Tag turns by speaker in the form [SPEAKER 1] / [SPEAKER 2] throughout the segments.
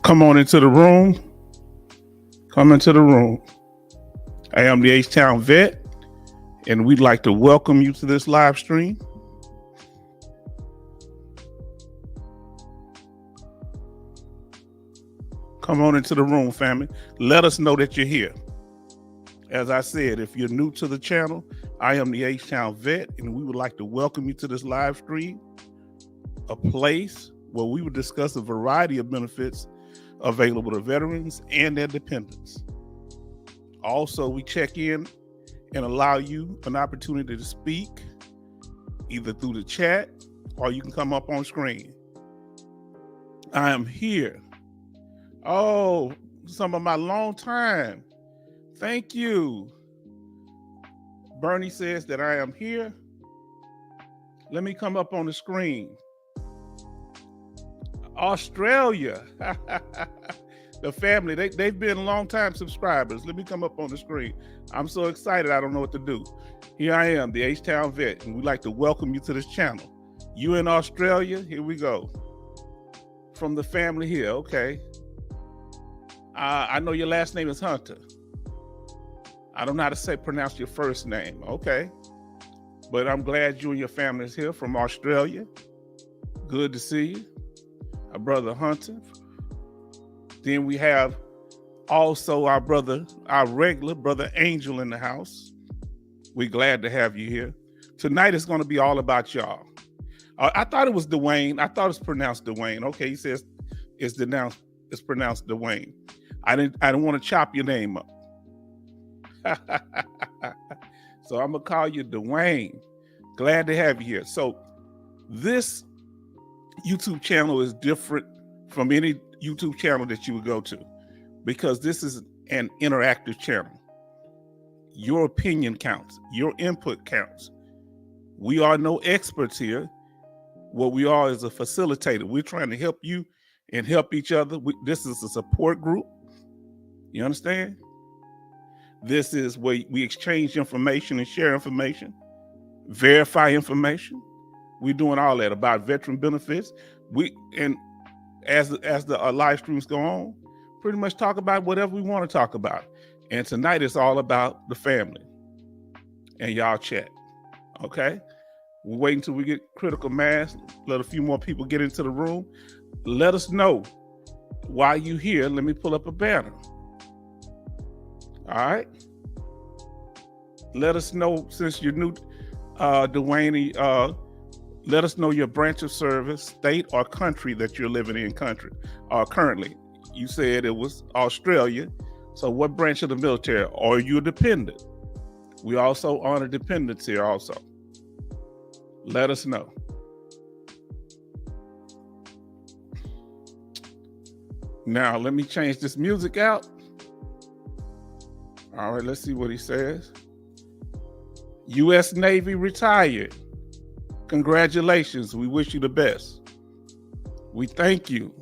[SPEAKER 1] Come on into the room. Come into the room. I am the H-Town Vet, and we'd like to welcome you to this live stream. Come on into the room, family. Let us know that you're here. As I said, if you're new to the channel, I am the H-Town Vet, and we would like to welcome you to this live stream, a place where we would discuss a variety of benefits available to veterans and their dependents. Also, we check in and allow you an opportunity to speak either through the chat or you can come up on screen. I am here. Oh, some of my long time. Thank you. Bernie says that I am here. Let me come up on the screen. Australia. The family, they've been long-time subscribers. Let me come up on the screen. I'm so excited, I don't know what to do. Here I am, the H-Town Vet, and we'd like to welcome you to this channel. You in Australia, here we go. From the family here, okay. I know your last name is Hunter. I don't know how to pronounce your first name, okay. But I'm glad you and your family is here from Australia. Good to see you. Our brother Hunter. Then we have also our regular brother Angel in the house. We're glad to have you here. Tonight is going to be all about y'all. I thought it was Dwayne. I thought it's pronounced Dwayne. Okay, he says it's pronounced Dwayne. I didn't want to chop your name up. So I'm gonna call you Dwayne. Glad to have you here. So this YouTube channel is different from any YouTube channel that you would go to because this is an interactive channel. Your opinion counts. Your input counts. We are no experts here. What we are is a facilitator. We're trying to help you and help each other. This is a support group. You understand? This is where we exchange information and share information, verify information. We're doing all that about veteran benefits. As the live streams go on, pretty much talk about whatever we want to talk about. And tonight it's all about the family and y'all chat. Okay? We're waiting until we get critical mass. Let a few more people get into the room. Let us know why you here. Let me pull up a banner. All right? Let us know, since you're new, Dwayne, let us know your branch of service, state or country that you're living in currently. You said it was Australia. So what branch of the military? Or are you a dependent? We also honor dependents here also. Let us know. Now, let me change this music out. All right, let's see what he says. U.S. Navy retired. Congratulations. We wish you the best. We thank you.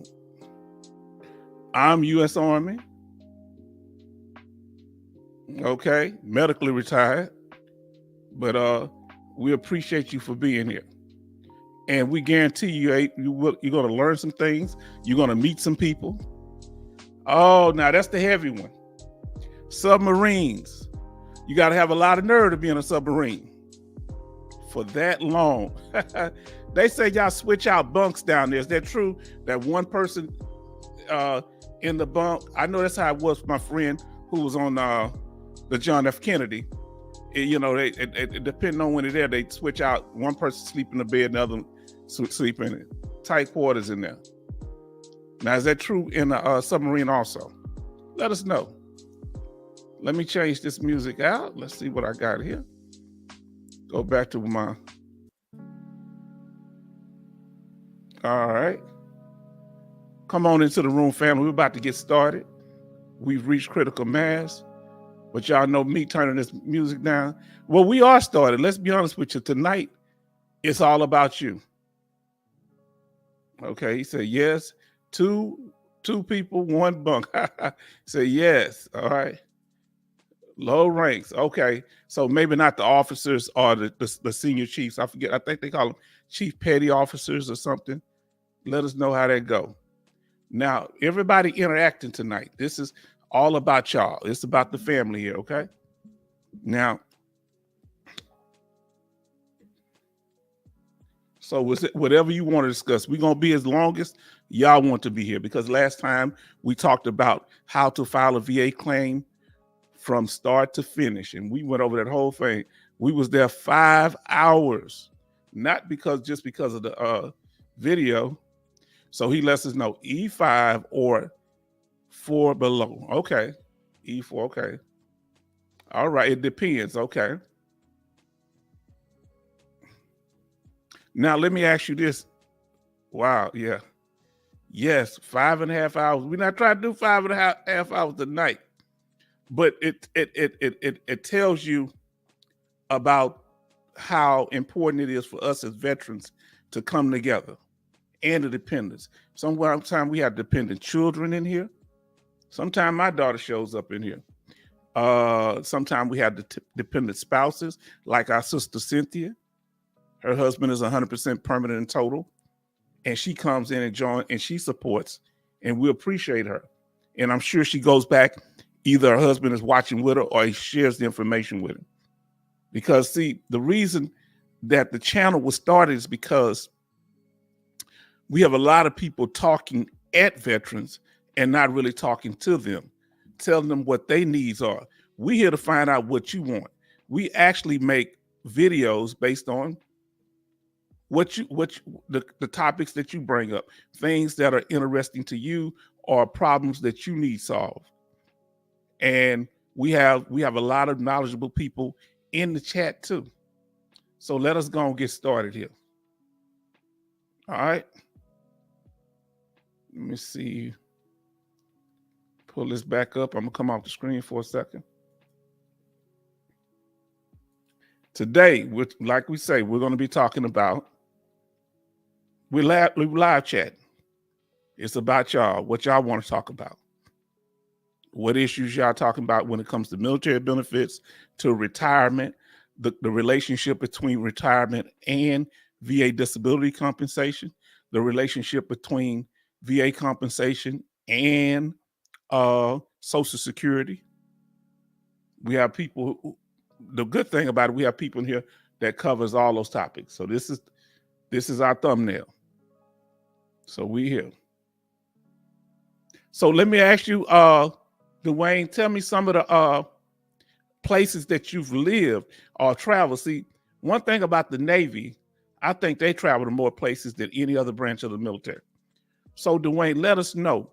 [SPEAKER 1] I'm U.S. Army. Okay, medically retired. But we appreciate you for being here. And we guarantee you're going to learn some things. You're going to meet some people. Oh, now that's the heavy one. Submarines. You got to have a lot of nerve to be in a submarine for that long. They say y'all switch out bunks down there. Is that true? That one person in the bunk? I know that's how it was for my friend who was on the John F. Kennedy. It depending on when they're there, they switch out. One person sleep in the bed, the other sleep in it. Tight quarters in there. Now, is that true in a submarine also? Let us know. Let me change this music out. Let's see what I got here. Go back to my. All right. Come on into the room, family. We're about to get started. We've reached critical mass. But y'all know me turning this music down. Well, we are started. Let's be honest with you. Tonight, it's all about you. Okay, he said yes. Two people, one bunk. Say yes. All right. Low ranks. Okay. So maybe not the officers or the senior chiefs. I forget. I think they call them chief petty officers or something. Let us know how that go. Now, everybody interacting tonight. This is all about y'all. It's about the family here, okay? Now, so whatever you want to discuss, we're going to be as long as y'all want to be here, because last time we talked about how to file a VA claim from start to finish, and we went over that whole thing. We was there 5 hours, not just because of the video. So he lets us know E5 or 4 below. Okay. E4. Okay. All right. It depends. Okay. Now, let me ask you this. Wow. Yeah. Yes. 5.5 hours. We're not trying to do 5.5 hours tonight, but it tells you about how important it is for us as veterans to come together, and the dependents. Sometimes we have dependent children in here. Sometimes my daughter shows up in here. Sometimes we have dependent spouses, like our sister Cynthia. Her husband is 100% permanent and total, and she comes in and joins, and she supports, and we appreciate her. And I'm sure she goes back, either her husband is watching with her or he shares the information with him. Because, see, the reason that the channel was started is because we have a lot of people talking at veterans and not really talking to them, telling them what their needs are. We're here to find out what you want. We actually make videos based on the topics that you bring up, things that are interesting to you or problems that you need solved. And we have a lot of knowledgeable people in the chat too. So let us go and get started here. All right. Let me see. Pull this back up. I'm gonna come off the screen for a second. Today, like we say, we're going to be talking about, we live chat. It's about y'all, what y'all want to talk about. What issues y'all talking about when it comes to military benefits, to retirement, the relationship between retirement and VA disability compensation, the relationship between VA compensation and Social Security. We have people the good thing about it, we have people in here that covers all those topics. So this is our thumbnail. So we here. So let me ask you, Dwayne, tell me some of the places that you've lived or traveled. See, one thing about the Navy, I think they travel to more places than any other branch of the military. So Dwayne, let us know.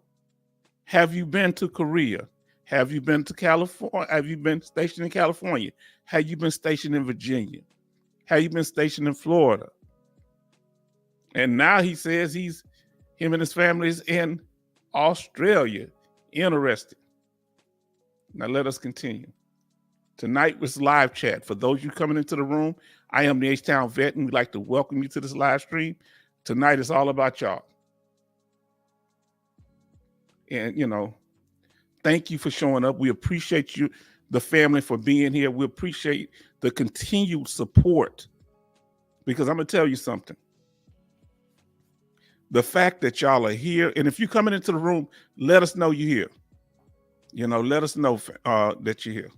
[SPEAKER 1] Have you been to Korea? Have you been to California? Have you been stationed in California? Have you been stationed in Virginia? Have you been stationed in Florida? And now he says him and his family is in Australia. Interesting. Now let us continue. Tonight was live chat. For those of you coming into the room, I am the H-Town Vet, and we'd like to welcome you to this live stream. Tonight is all about y'all. And, thank you for showing up. We appreciate you, the family, for being here. We appreciate the continued support, because I'm going to tell you something. The fact that y'all are here, and if you're coming into the room, let us know you're here. Let us know that you're here.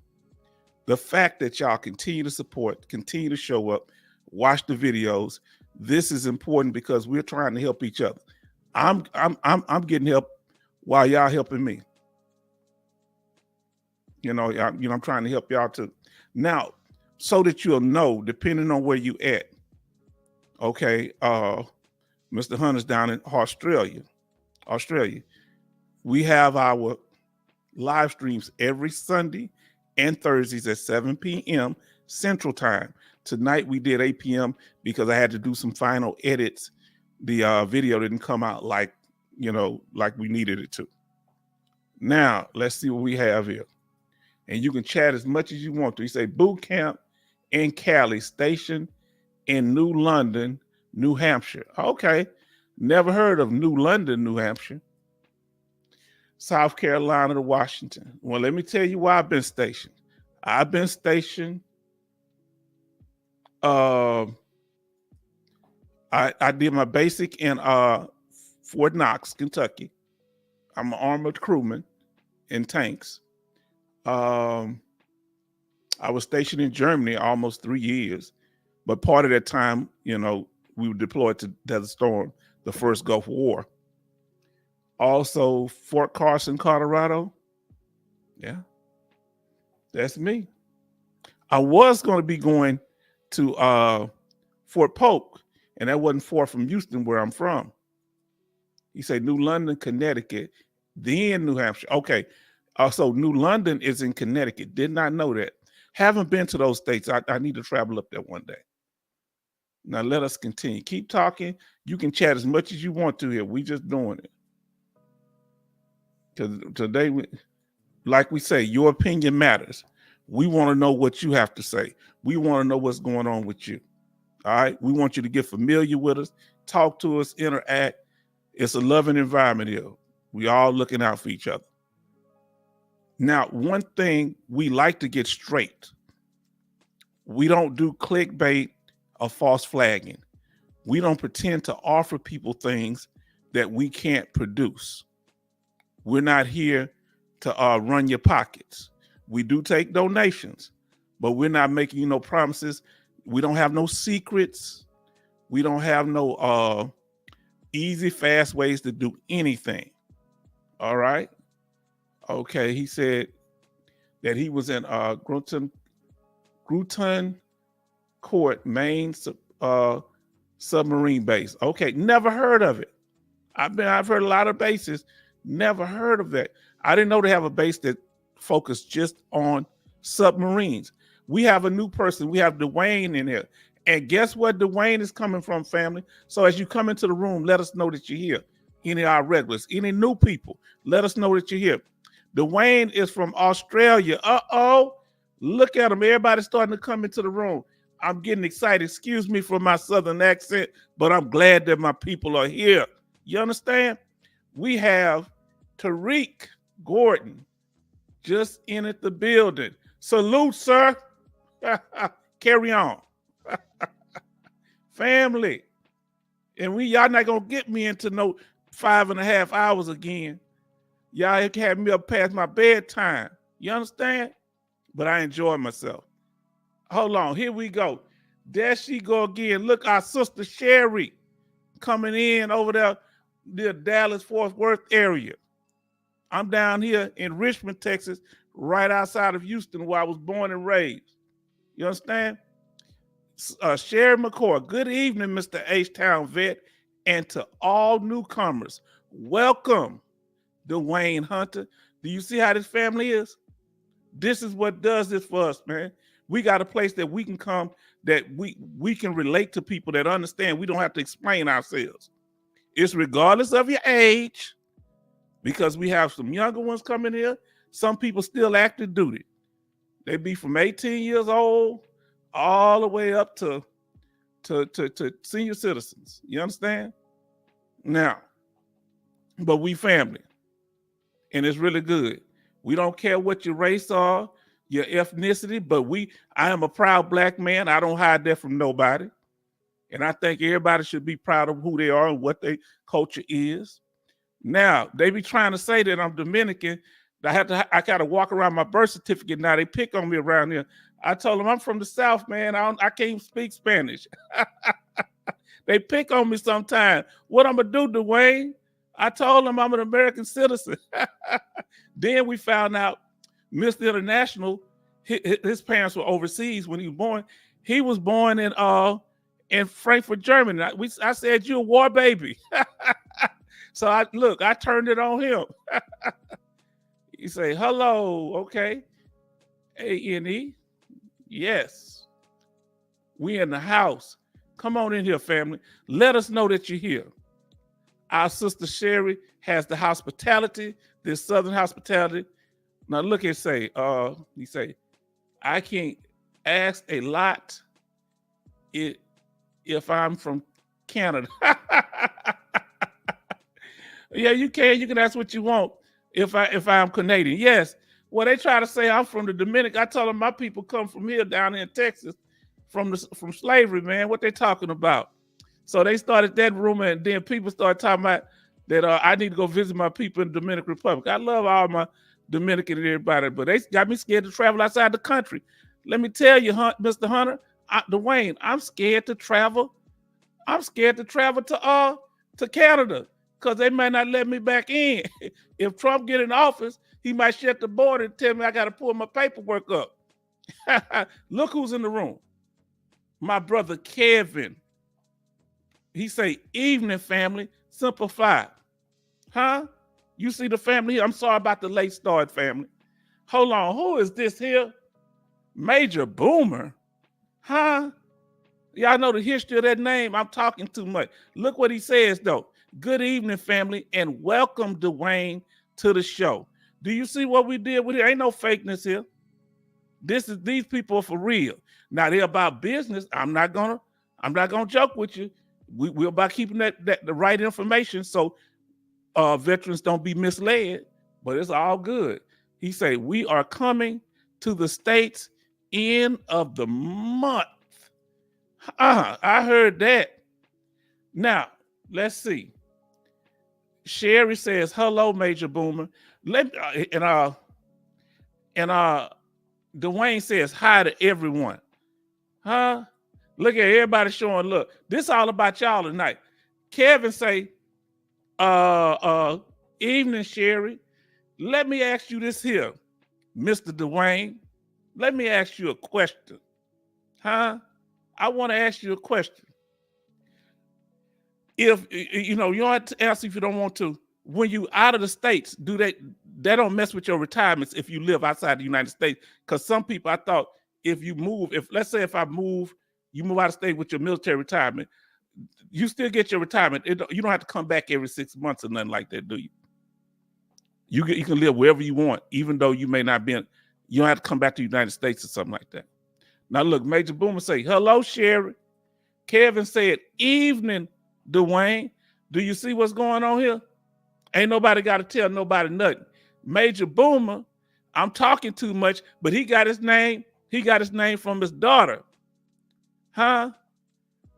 [SPEAKER 1] The fact that y'all continue to support, continue to show up, watch the videos, this is important because we're trying to help each other. I'm getting help while y'all helping me. I'm trying to help y'all too. Now, so that you'll know, depending on where you at. Okay, Mr. Hunter's down in Australia. We have our live streams every Sunday and Thursdays at 7 p.m. Central Time. Tonight we did 8 p.m. because I had to do some final edits. The video didn't come out like we needed it to. Now let's see what we have here. And you can chat as much as you want to. You say boot camp in Cali, station in New London, New Hampshire. Okay. Never heard of New London, New Hampshire. South Carolina to Washington. Well, let me tell you why I've been stationed. I've been stationed. I did my basic in Fort Knox, Kentucky. I'm an armored crewman in tanks. I was stationed in Germany almost 3 years, but part of that time, we were deployed to Desert Storm, the first Gulf War. Also, Fort Carson, Colorado. Yeah, that's me. I was going to be going to Fort Polk, and that wasn't far from Houston, where I'm from. You say New London, Connecticut, then New Hampshire. Okay, so New London is in Connecticut. Did not know that. Haven't been to those states. I need to travel up there one day. Now let us continue. Keep talking. You can chat as much as you want to here. We just doing it. Because today, like we say, your opinion matters. We want to know what you have to say. We want to know what's going on with you. All right. We want you to get familiar with us, talk to us, interact. It's a loving environment here. We all looking out for each other. Now, one thing we like to get straight. We don't do clickbait or false flagging. We don't pretend to offer people things that we can't produce. We're not here to run your pockets. We do take donations, but we're not making you no promises. We don't have no secrets. We don't have no easy, fast ways to do anything. All right. Okay. He said that he was in Groton Court, Maine submarine base. Okay. Never heard of it. I've heard a lot of bases. Never heard of that. I didn't know they have a base that focused just on submarines. We have a new person. We have Dwayne in here. And guess what Dwayne is coming from, family? So as you come into the room, let us know that you're here. Any of our regulars, any new people, let us know that you're here. Dwayne is from Australia. Uh-oh. Look at him. Everybody's starting to come into the room. I'm getting excited. Excuse me for my southern accent, but I'm glad that my people are here. You understand? We have Tariq Gordon just entered the building. Salute, sir. Carry on. Family. And y'all not going to get me into no 5.5 hours again. Y'all had me up past my bedtime. You understand? But I enjoy myself. Hold on. Here we go. There she go again. Look, our sister Sherry coming in over there, the Dallas-Fort Worth area. I'm down here in Richmond, Texas, right outside of Houston, where I was born and raised. You understand? Sherry McCoy, good evening, Mr. H-Town vet, and to all newcomers, welcome, Dwayne Hunter. Do you see how this family is? This is what does this for us, man. We got a place that we can come, that we can relate to people that understand. We don't have to explain ourselves. It's regardless of your age, because we have some younger ones coming here. Some people still active duty. They be from 18 years old all the way up to senior citizens. You understand? Now, but we family, and it's really good. We don't care what your race are, your ethnicity, but I am a proud Black man. I don't hide that from nobody. And I think everybody should be proud of who they are and what their culture is. Now, they be trying to say that I'm Dominican. I gotta walk around my birth certificate now. They pick on me around here. I told them I'm from the South, man. I can't speak Spanish. They pick on me sometimes. What I'm gonna do, Dwayne? I told them I'm an American citizen. Then we found out Mr. International, his parents were overseas when he was born. He was born in Frankfurt, Germany. I said, "You a war baby." So I turned it on him. He say, "Hello, okay." A-N-E. Yes. We in the house. Come on in here, family. Let us know that you're here. Our sister Sherry has the hospitality, this Southern hospitality. Now look and say, you say, I can't ask a lot if I'm from Canada. Yeah, you can. You can ask what you want if I'm Canadian. Yes. Well, they try to say I'm from the Dominican. I tell them my people come from here down in Texas from slavery, man. What they talking about? So they started that rumor, and then people started talking about that I need to go visit my people in the Dominican Republic. I love all my Dominican and everybody, but they got me scared to travel outside the country. Let me tell you, Mr. Hunter, Dwayne, I'm scared to travel. I'm scared to travel to Canada because they might not let me back in. If Trump get in office, he might shut the border and tell me I got to pull my paperwork up. Look who's in the room. My brother Kevin. He say, evening family, simplify. Huh? You see the family here? I'm sorry about the late start, family. Hold on, who is this here? Major Boomer. Huh? Y'all know the history of that name. I'm talking too much. Look what he says, though. Good evening, family, and welcome, Dwayne, to the show. Do you see what we did with it? Ain't no fakeness here. These people are for real. Now they're about business. I'm not gonna joke with you. We're about keeping the right information so veterans don't be misled, but it's all good. He say, we are coming to the States end of the month. I heard that. Now, let's see. Sherry says, hello, Major Boomer. And Dwayne says, hi to everyone. Huh? Look at everybody showing love. This all about y'all tonight. Kevin say, evening, Sherry. Let me ask you this here, Mr. Dwayne. Let me ask you a question. Huh? I want to ask you a question. If, you don't have to answer if you don't want to. When you out of the States, they don't mess with your retirements if you live outside the United States? Because some people, I thought, if you move, let's say if you move out of state with your military retirement, you still get your retirement. You don't have to come back every 6 months or nothing like that, do you? You can live wherever you want, even though you may not be you don't have to come back to the United States or something like that. Now look, Major Boomer say, hello, Sherry. Kevin said, evening, Dwayne. Do you see what's going on here? Ain't nobody got to tell nobody nothing. Major Boomer, I'm talking too much, but he got his name from his daughter. Huh?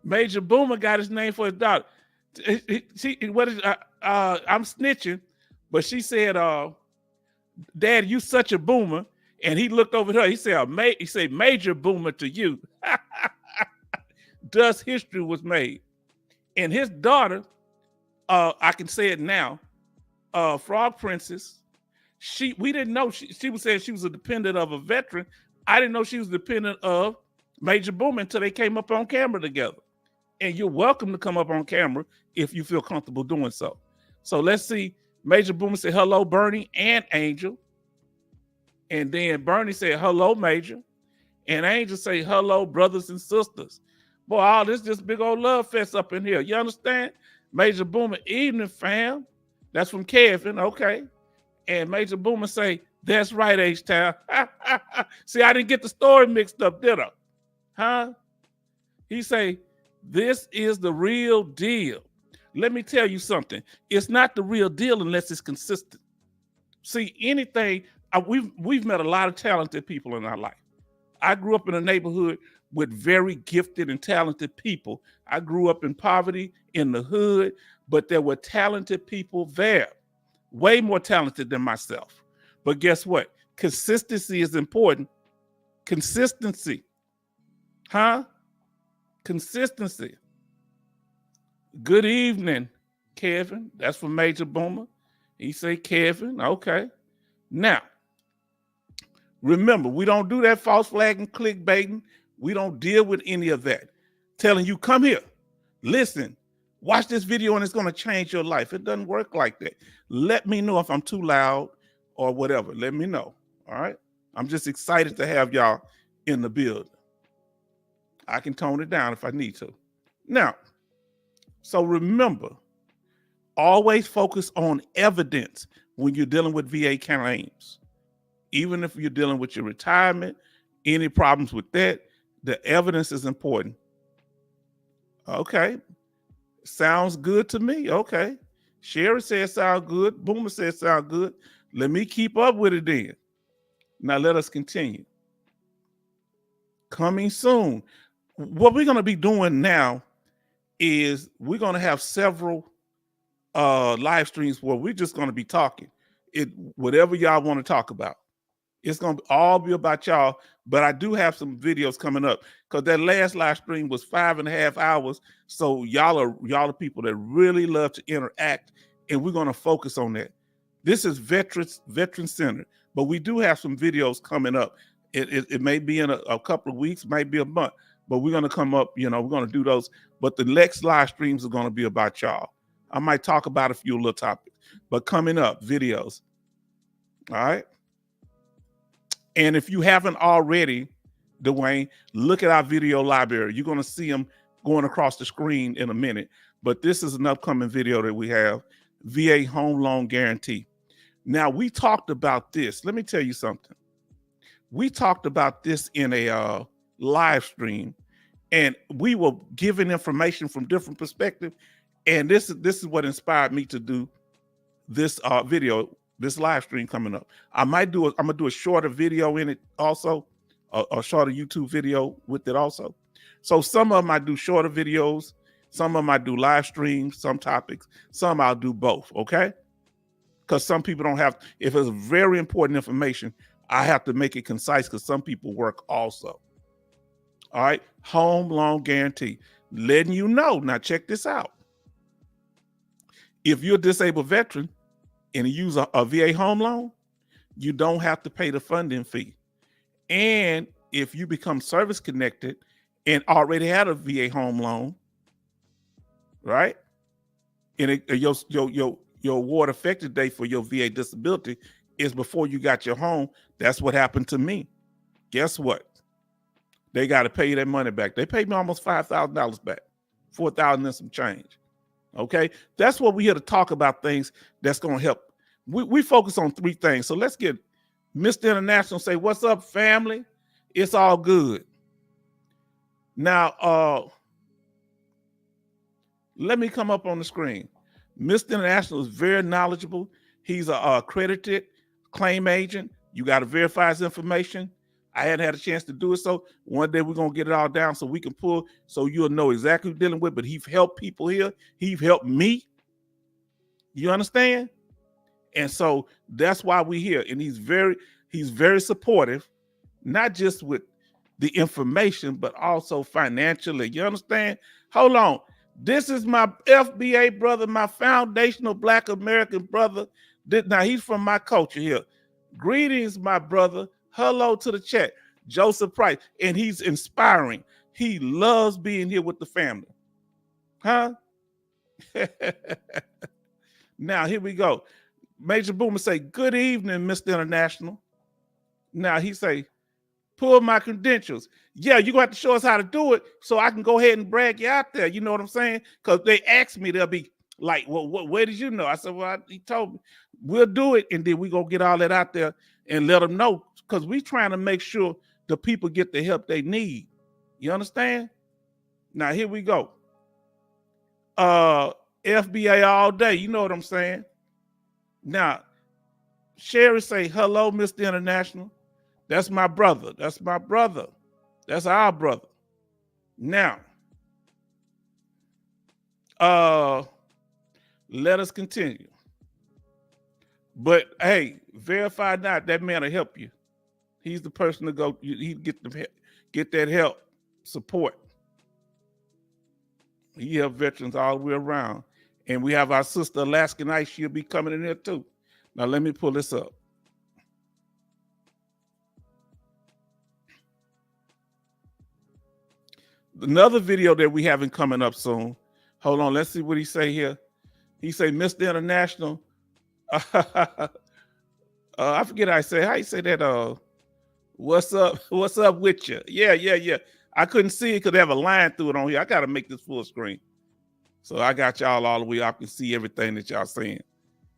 [SPEAKER 1] Major Boomer got his name for his daughter. I'm snitching, but she said, Dad, you such a boomer. And he looked over at her. He said, Major Boomer to you. Thus history was made. And his daughter, I can say it now, Frog Princess, we didn't know, she was saying she was a dependent of a veteran. I didn't know she was dependent of Major Boomer until they came up on camera together. And you're welcome to come up on camera if you feel comfortable doing so. So let's see. Major Boomer said, hello, Bernie and Angel. And then Bernie said, hello, Major. And Angel say, hello, brothers and sisters. Boy, all this just big old love fest up in here. You understand? Major Boomer, evening, fam. That's from Kevin, okay. And Major Boomer say, that's right, H-Town. See, I didn't get the story mixed up, did I? Huh? He say, this is the real deal. Let me tell you something. It's not the real deal unless it's consistent. See, anything, we've met a lot of talented people in our life. I grew up in a neighborhood with very gifted and talented people. I grew up in poverty in the hood, but there were talented people there, way more talented than myself. But guess what? Consistency is important. Consistency. Huh? Consistency. Good evening, Kevin. That's from Major Boomer. He say, Kevin, okay. Now, remember, we don't do that false flagging, clickbaiting. We don't deal with any of that. Telling you, come here, listen, watch this video and it's going to change your life. It doesn't work like that. Let me know if I'm too loud or whatever. Let me know, all right? I'm just excited to have y'all in the building. I can tone it down if I need to. Now, so remember, always focus on evidence when you're dealing with VA claims. Even if you're dealing with your retirement, any problems with that, the evidence is important. Okay. Sounds good to me. Okay. Sherry says sound good. Boomer says sound good. Let me keep up with it then. Now let us continue. Coming soon. What we're going to be doing now is we're going to have several live streams where we're just going to be talking. Whatever y'all want to talk about. It's going to all be about y'all, but I do have some videos coming up because that last live stream was 5.5 hours. So y'all are people that really love to interact, and we're going to focus on that. This is veteran centered, but we do have some videos coming up. It may be in a couple of weeks, might be a month, but we're going to come up, we're going to do those. But the next live streams are going to be about y'all. I might talk about a few little topics, but coming up, videos. All right. And if you haven't already, Dwayne, look at our video library. You're going to see them going across the screen in a minute. But this is an upcoming video that we have, VA Home Loan Guarantee. Now, we talked about this. Let me tell you something. We talked about this in a live stream, and we were giving information from different perspectives. And this is what inspired me to do this video, this live stream coming up. I'm gonna do a shorter video in it also, a shorter YouTube video with it also. So some of them I do shorter videos, some of them I do live streams, some topics, some I'll do both, okay? Because some people don't have, if it's very important information, I have to make it concise because some people work also. All right, home loan guarantee, letting you know. Now check this out. If you're a disabled veteran and you use a VA home loan, you don't have to pay the funding fee. And if you become service connected and already had a VA home loan, right? And your award effective date for your VA disability is before you got your home. That's what happened to me. Guess what? They got to pay you that money back. They paid me almost $5,000 back, $4,000 and some change. Okay, that's what we're here to talk about, things that's going to help. We focus on 3 things. So let's get Mr. International say, what's up, family? It's all good. Now, let me come up on the screen. Mr. International is very knowledgeable. He's a accredited claim agent. You got to verify his information. I hadn't had a chance to do it. So one day we're going to get it all down so we can pull, so you'll know exactly what you're dealing with. But he's helped people here. He's helped me. You understand? And so that's why we're here. And he's very supportive, not just with the information, but also financially. You understand? Hold on. This is my FBA brother, my foundational Black American brother. Now he's from my culture here. Greetings, my brother. Hello to the chat, Joseph Price, and he's inspiring. He loves being here with the family. Huh? Now, here we go. Major Boomer say, good evening, Mr. International. Now, he say, pull my credentials. Yeah, you're going to have to show us how to do it so I can go ahead and brag you out there. You know what I'm saying? Because they asked me, they'll be like, well, where did you know? I said, well, he told me. We'll do it, and then we're going to get all that out there and let them know, because we're trying to make sure the people get the help they need. You understand? Now, here we go. FBA all day. You know what I'm saying? Now, Sherry say, hello, Mr. International. That's my brother. That's my brother. That's our brother. Now, let us continue. But hey, verify not, that man will help you. He's the person to go. He get that help, support. He help veterans all the way around. And we have our sister Alaskan Ice. She'll be coming in here too. Now let me pull this up. Another video that we having coming up soon. Hold on, let's see what he say here. He say, Mr. International. I forget how you say that. What's up? What's up with you? Yeah. I couldn't see it because they have a line through it on here. I got to make this full screen. So I got y'all all the way up. I can see everything that y'all saying.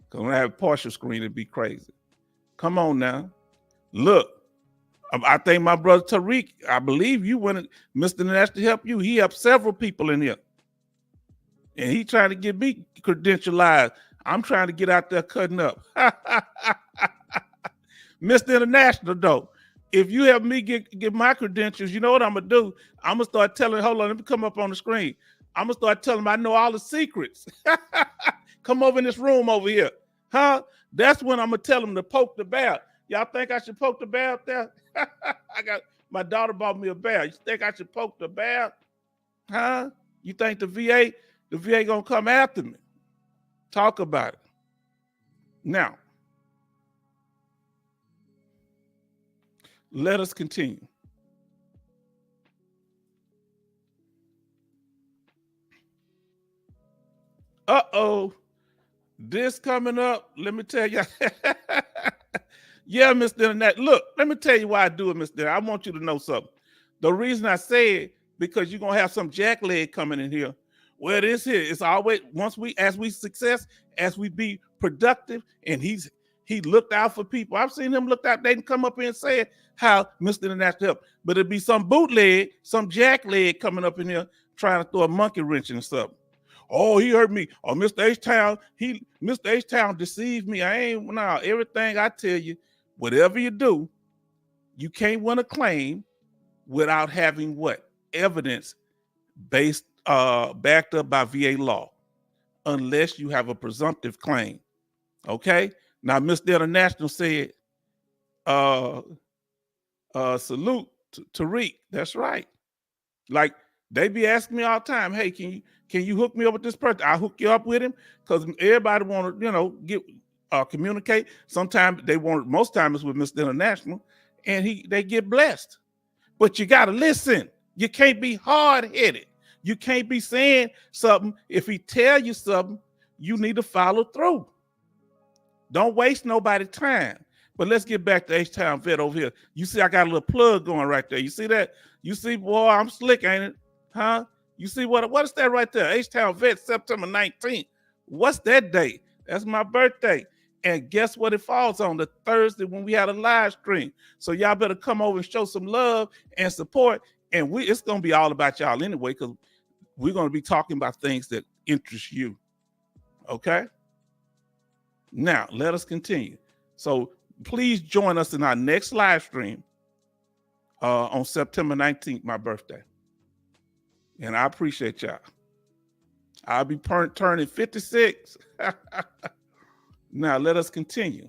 [SPEAKER 1] Because when I have partial screen, it'd be crazy. Come on now. Look, I think my brother Tariq, I believe you wanted Mr. Nash to help you. He helped several people in here. And he trying to get me credentialized. I'm trying to get out there cutting up. Mr. International, though, if you help me get my credentials, you know what I'm going to do? I'm going to start telling, hold on, let me come up on the screen. I'm going to start telling them I know all the secrets. Come over in this room over here. Huh? That's when I'm going to tell them to poke the bear. Y'all think I should poke the bear up there? My daughter bought me a bear. You think I should poke the bear? Huh? You think the VA going to come after me? Talk about it. Now, let us continue. Uh-oh. This coming up, let me tell you. Yeah, Mr. Internet. Look, let me tell you why I do it, Mr. I want you to know something. The reason I say it, because you're going to have some jackleg coming in here. Well, this here, it's always, as we be productive, and he looked out for people. I've seen him look out, they didn't come up here and say how Mr. International help, but it'd be some bootleg, some jackleg coming up in here trying to throw a monkey wrench and stuff. Oh, he hurt me. Oh, Mr. H-Town, Mr. H-Town deceived me. Everything I tell you, whatever you do, you can't win a claim without having what? Evidence backed up by VA law, unless you have a presumptive claim. Okay? Now, Mr. International said, salute to Tariq. That's right. Like, they be asking me all the time, hey, can you hook me up with this person? I'll hook you up with him, because everybody want to, communicate. Sometimes most times it's with Mr. International, and they get blessed. But you got to listen. You can't be hard-headed. You can't be saying something. If he tell you something, you need to follow through. Don't waste nobody's time. But let's get back to H-Town Vet over here. You see, I got a little plug going right there. You see that? You see, boy, I'm slick, ain't it? Huh? You see what is that right there? H-Town Vet, September 19th. What's that date? That's my birthday. And guess what it falls on? The Thursday when we had a live stream. So y'all better come over and show some love and support. And it's going to be all about y'all anyway, because we're going to be talking about things that interest you. Okay? Now, let us continue. So please join us in our next live stream on September 19th, my birthday. And I appreciate y'all. I'll be turning 56. Now, let us continue.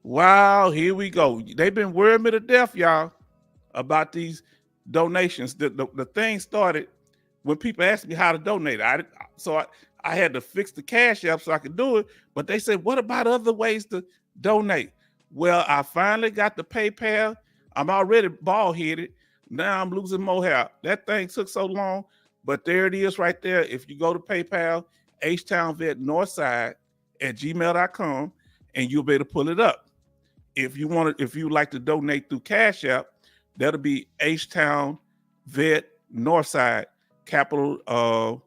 [SPEAKER 1] Wow, here we go. They've been worrying me to death, y'all, about these donations. The thing started when people asked me how to donate. I had to fix the Cash App so I could do it. But they said, what about other ways to donate? Well, I finally got the PayPal. I'm already bald-headed. Now I'm losing more hair. That thing took so long, but there it is right there. If you go to PayPal, H-Town Vet Northside at gmail.com, and you'll be able to pull it up. If you like to donate through Cash App, that'll be H-Town Vet Northside, capital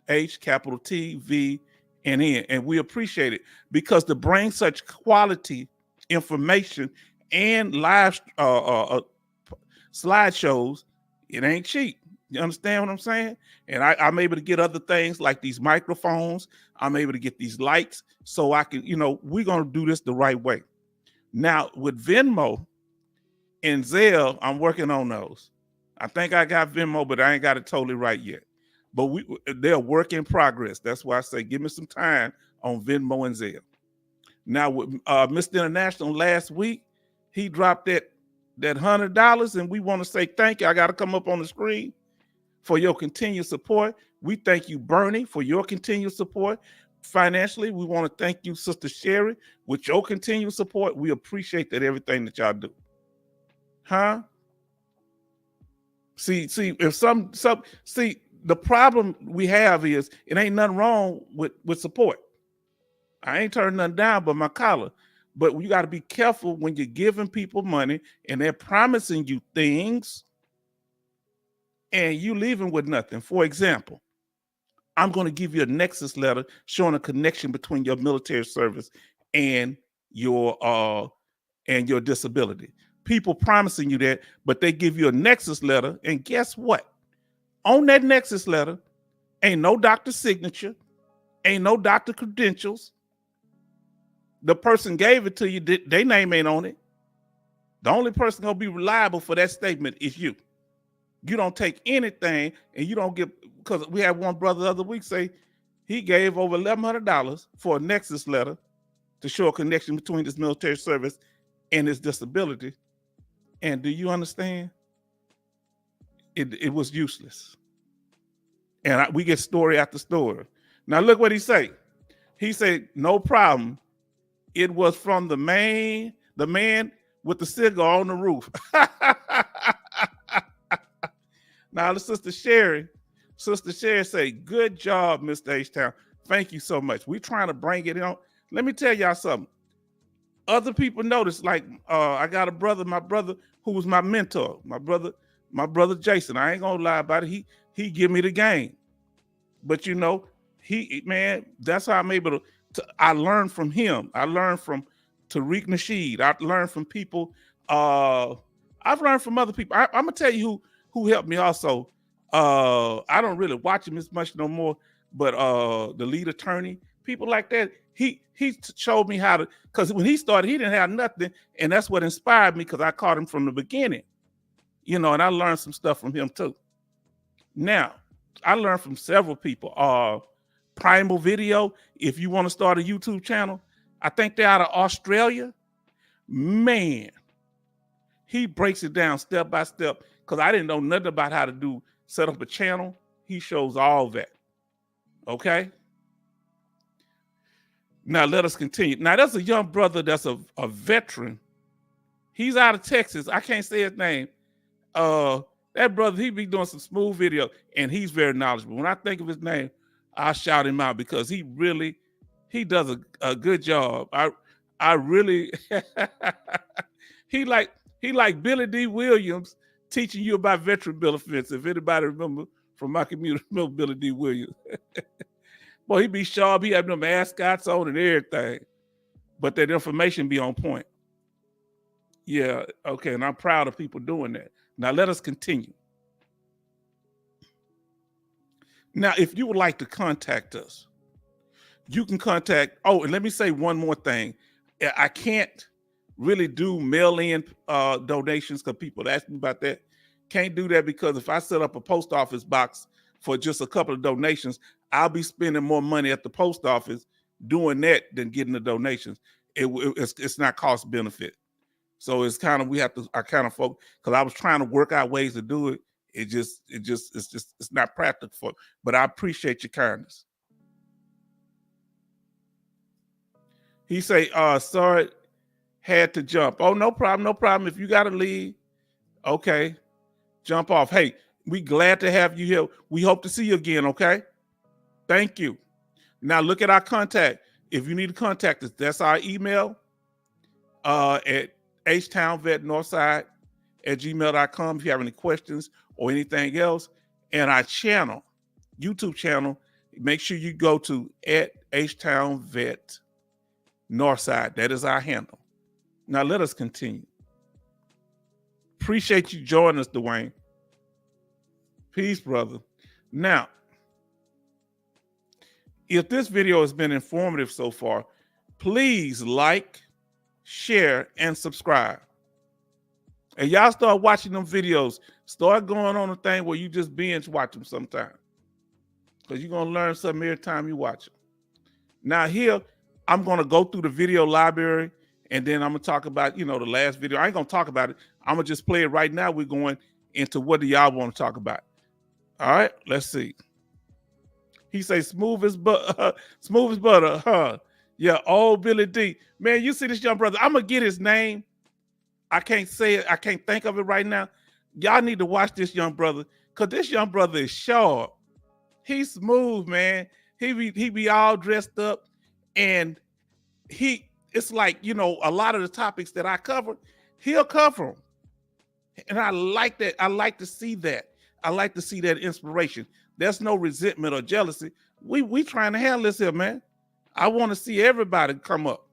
[SPEAKER 1] H, capital T, V, and N. And we appreciate it, because to bring such quality information and live slideshows, it ain't cheap. You understand what I'm saying? And I'm able to get other things like these microphones. I'm able to get these lights so I can, we're going to do this the right way. Now, with Venmo and Zelle, I'm working on those. I think I got Venmo, but I ain't got it totally right yet. But they're a work in progress. That's why I say give me some time on Venmo and Zelle. Now, with Mr. International last week, he dropped that $100, and we want to say thank you. I got to come up on the screen for your continued support. We thank you, Bernie, for your continued support. Financially, we want to thank you, Sister Sherry, with your continued support. We appreciate everything that y'all do. Huh? See, the problem we have is it ain't nothing wrong with support. I ain't turning nothing down but my collar. But you got to be careful when you're giving people money and they're promising you things and you leaving with nothing. For example, I'm going to give you a nexus letter showing a connection between your military service and your disability. People promising you that, but they give you a nexus letter, and guess what? On that nexus letter, ain't no doctor's signature, ain't no doctor credentials. The person gave it to you, their name ain't on it. The only person gonna be reliable for that statement is you. You don't take anything, and you don't get, because we had one brother the other week say he gave over $1,100 for a nexus letter to show a connection between his military service and his disability. And do you understand? It was useless. And we get story after story. Now look what he say. He said, no problem. It was from the man with the cigar on the roof. Now the Sister Sherry say, good job, Mr. H-Town. Thank you so much. We're trying to bring it on. Let me tell y'all something. Other people notice, like I got my brother who was my mentor, my brother Jason. I ain't gonna lie about it. He give me the game. But you know, that's how I'm able to I learned from him. I learned from Tariq Nasheed. I learned from people. I've learned from other people. I'm gonna tell you who helped me also. I don't really watch him as much no more, but the lead attorney, people like that, he showed me how to, because when he started, he didn't have nothing, and that's what inspired me, because I caught him from the beginning, you know, and I learned some stuff from him too. Now, I learned from several people. Primal Video, if you want to start a YouTube channel, I think they're out of Australia. Man, he breaks it down step by step, because I didn't know nothing about how to set up a channel. He shows all that. Okay? Now let us continue. Now there's a young brother that's a veteran. He's out of Texas. I can't say his name. That brother, he be doing some smooth video, and he's very knowledgeable. When I think of his name, I shout him out, because he does a good job. I really he like Billy D. Williams teaching you about veteran benefits. If anybody remember from my community, remember Billy D. Williams. Boy, he be sharp. He have them mascots on and everything, but that information be on point. Yeah, okay, and I'm proud of people doing that. Now let us continue. Now, if you would like to contact us, you can contact, and let me say one more thing. I can't really do mail-in donations, because people ask me about that. Can't do that, because if I set up a post office box for just a couple of donations, I'll be spending more money at the post office doing that than getting the donations. It's not cost benefit. So it's kind of, I kind of focus, because I was trying to work out ways to do it. It's not practical, but I appreciate your kindness. He say, sorry, had to jump. Oh, no problem. If you got to leave, okay, jump off. Hey, we glad to have you here. We hope to see you again, okay? Thank you. Now look at our contact. If you need to contact us, that's our email at htownvetnorthside@gmail.com if you have any questions or anything else. And our channel, YouTube channel, make sure you go to @htownvetnorthside. That is our handle. Now let us continue. Appreciate you joining us, Dwayne. Peace, brother. Now, if this video has been informative so far, please like, share, and subscribe. And y'all start watching them videos. Start going on a thing where you just binge watch them sometime, because you're going to learn something every time you watch them. Now here, I'm going to go through the video library, and then I'm going to talk about, the last video. I ain't going to talk about it. I'm going to just play it right now. We're going into what do y'all want to talk about. All right, let's see. He say smooth as butter, huh? Yeah, old Billy D. Man, you see this young brother. I'm going to get his name. I can't say it. I can't think of it right now. Y'all need to watch this young brother, because this young brother is sharp. He's smooth, man. He be all dressed up, and it's like, you know, a lot of the topics that I cover, he'll cover them. And I like that. I like to see that. I like to see that inspiration. There's no resentment or jealousy. We trying to handle this here, man. I want to see everybody come up.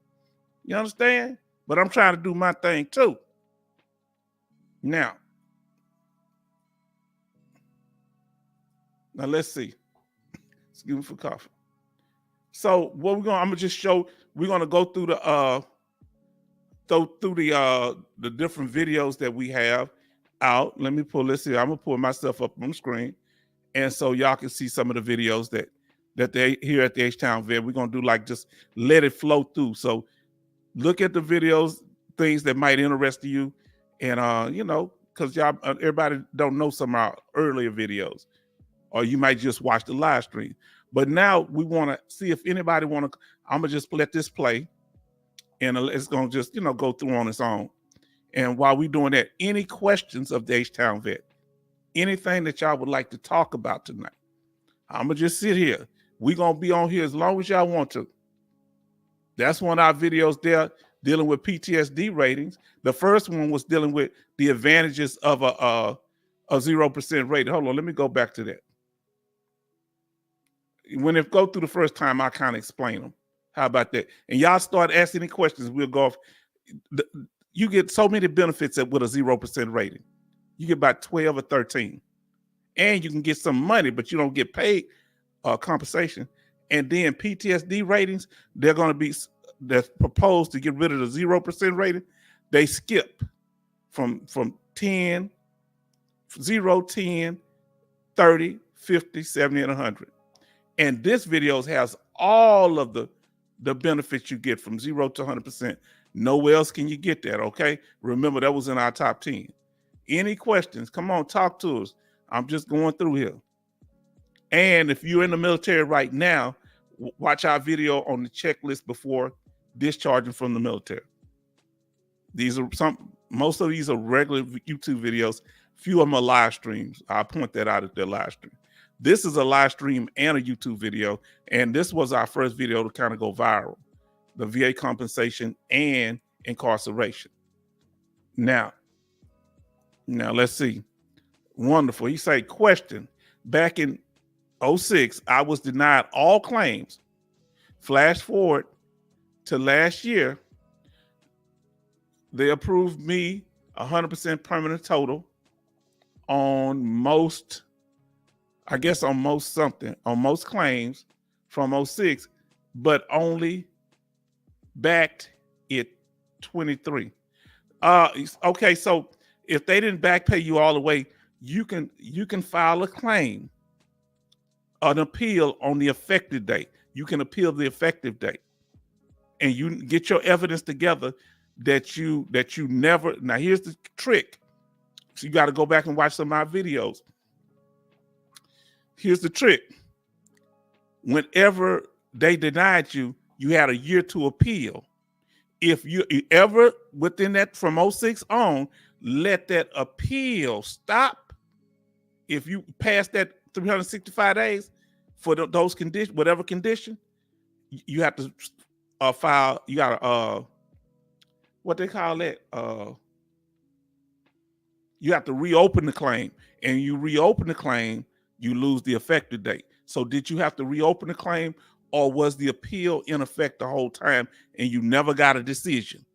[SPEAKER 1] You understand? But I'm trying to do my thing too. Now let's see. Excuse me for coughing. So what I'm gonna just show. We're gonna go through the the different videos that we have out. Let me pull this here. I'm gonna pull myself up on the screen, and so y'all can see some of the videos that they here at the H-Town Vet. We're gonna do like just let it flow through. So look at the videos, things that might interest you, and you know, because y'all everybody don't know some of our earlier videos, or you might just watch the live stream. But now we want to see if anybody want to. I'm gonna just let this play, and it's gonna just, you know, go through on its own. And while we're doing that, any questions of the H-Town Vet, anything that y'all would like to talk about tonight, I'm gonna just sit here. We're gonna be on here as long as y'all want to. That's one of our videos there dealing with PTSD ratings. The first one was dealing with the advantages of a 0% rating. Hold on, let me go back to that. When it go through the first time, I kind of explain them. How about that? And y'all start asking any questions. We'll go off. You get so many benefits with a 0% rating. You get about 12 or 13. And you can get some money, but you don't get paid compensation. And then PTSD ratings, they're going to be, that's proposed to get rid of the 0% rating. They skip from 10, 0, 10, 30, 50, 70, and 100. And this video has all of the benefits you get from 0 to 100%. Nowhere else can you get that, okay? Remember, that was in our top 10. Any questions? Come on, talk to us. I'm just going through here. And if you're in the military right now, watch our video on the checklist before discharging from the military. These are most of these are regular YouTube videos. Few of them are live streams. I'll point that out at their live stream. This is a live stream and a YouTube video, and this was our first video to kind of go viral, the VA compensation and incarceration. Now let's see. Wonderful. He say, question, back in 2006, I was denied all claims. Flash forward to last year, they approved me 100% permanent total on most, I guess on most something, on most claims from 2006, but only backed it 23. Okay, so if they didn't back pay you all the way, you can file a claim, an appeal on the effective date. You can appeal the effective date, and you get your evidence together that you never. Now here's the trick. So you got to go back and watch some of my videos. Here's the trick. Whenever they denied you, you had a year to appeal. If you ever within that from 2006 on, let that appeal stop. If you pass that 365 days for those conditions, whatever condition, you have to file. You got to what they call that. You have to reopen the claim, and you reopen the claim, you lose the effective date. So did you have to reopen the claim, or was the appeal in effect the whole time and you never got a decision?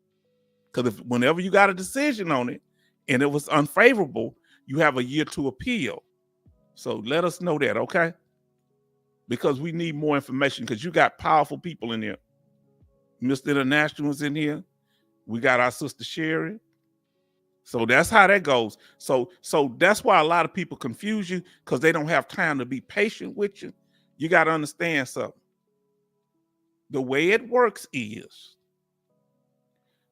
[SPEAKER 1] Because whenever you got a decision on it and it was unfavorable, you have a year to appeal. So let us know that, okay? Because we need more information, because you got powerful people in here. Mr. International is in here. We got our sister Sherry. So that's how that goes. So that's why a lot of people confuse you, because they don't have time to be patient with you. You got to understand something. The way it works is,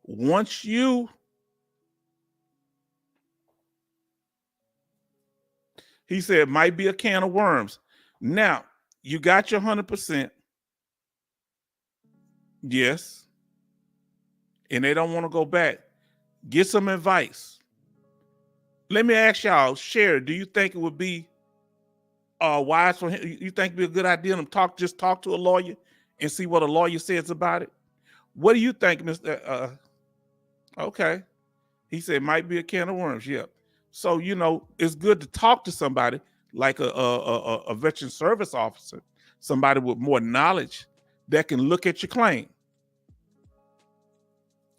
[SPEAKER 1] once you, he said, it might be a can of worms. Now, you got your 100%. Yes. And they don't want to go back. Get some advice. Let me ask y'all, Sherry, do you think it would be wise for him? You think it'd be a good idea to talk to a lawyer and see what a lawyer says about it? What do you think, Mr. Okay. He said, might be a can of worms. Yeah. So, it's good to talk to somebody like a veteran service officer, somebody with more knowledge that can look at your claim.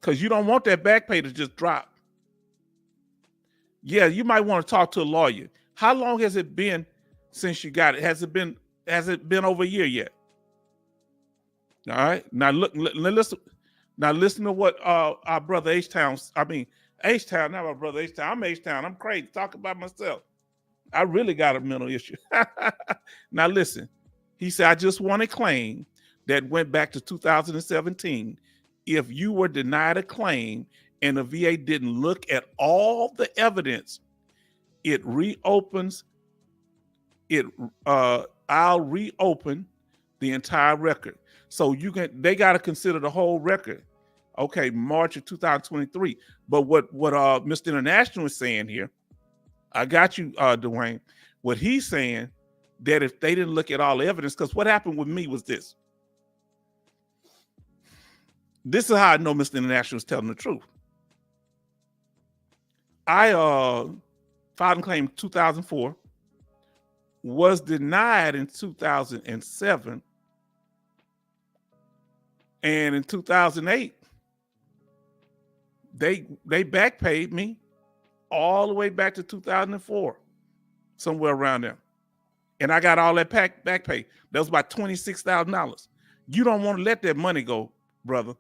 [SPEAKER 1] Because you don't want that back pay to just drop. Yeah, you might want to talk to a lawyer. How long has it been since you got it? Has it been over a year yet? All right. Now listen to what our brother H-Town, H-Town, not my brother H-Town. I'm H-Town. I'm crazy. Talk about myself. I really got a mental issue. Now listen. He said, I just want to claim that went back to 2017. If you were denied a claim and the VA didn't look at all the evidence, it reopens. I'll reopen the entire record. So they got to consider the whole record. Okay, March of 2023. But what Mr. International is saying here, I got you, Dwayne. What he's saying, that if they didn't look at all the evidence, because what happened with me was this. This is how I know Mr. International is telling the truth. I filed a claim in 2004, was denied in 2007, and in 2008, they back paid me all the way back to 2004, somewhere around there. And I got all that back pay. That was about $26,000. You don't want to let that money go, brother.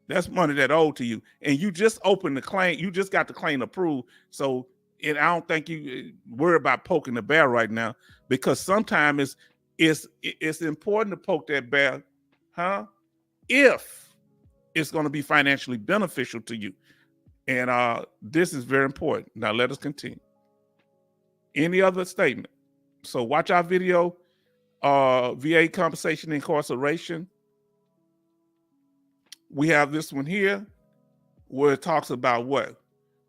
[SPEAKER 1] That's money that owed to you. And you just opened the claim. You just got the claim approved. So I don't think you worry about poking the bear right now, because sometimes it's important to poke that bear, if it's going to be financially beneficial to you. And this is very important. Now let us continue. Any other statement? So watch our video, VA compensation incarceration. We have this one here where it talks about what?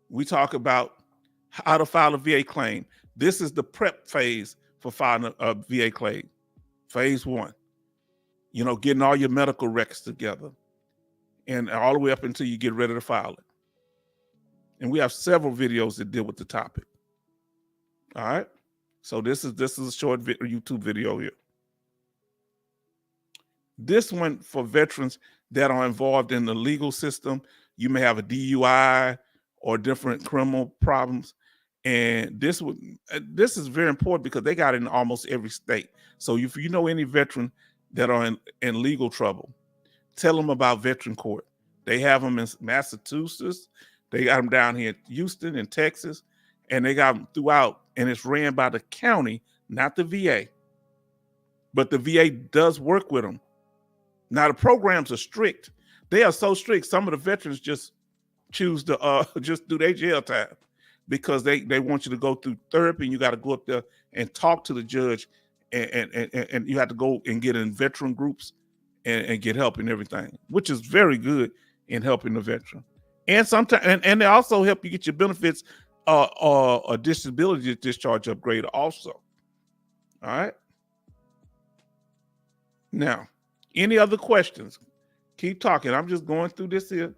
[SPEAKER 1] We talk about how to file a VA claim. This is the prep phase for filing a VA claim. Phase 1, getting all your medical records together and all the way up until you get ready to file it. And we have several videos that deal with the topic. All right. So this is a short YouTube video here. This one for veterans that are involved in the legal system. You may have a DUI or different criminal problems. And this is very important because they got it in almost every state. So if you know any veteran that are in legal trouble, tell them about Veteran Court. They have them in Massachusetts. They got them down here in Houston and Texas, and they got them throughout. And it's ran by the county, not the VA. But the VA does work with them. Now, the programs are strict. They are so strict, some of the veterans just choose to just do their jail time because they want you to go through therapy, and you got to go up there and talk to the judge, and you have to go and get in veteran groups and get help and everything, which is very good in helping the veteran. And sometimes, and they also help you get your benefits or a disability discharge upgrade also. All right. Now, any other questions? Keep talking. I'm just going through this here.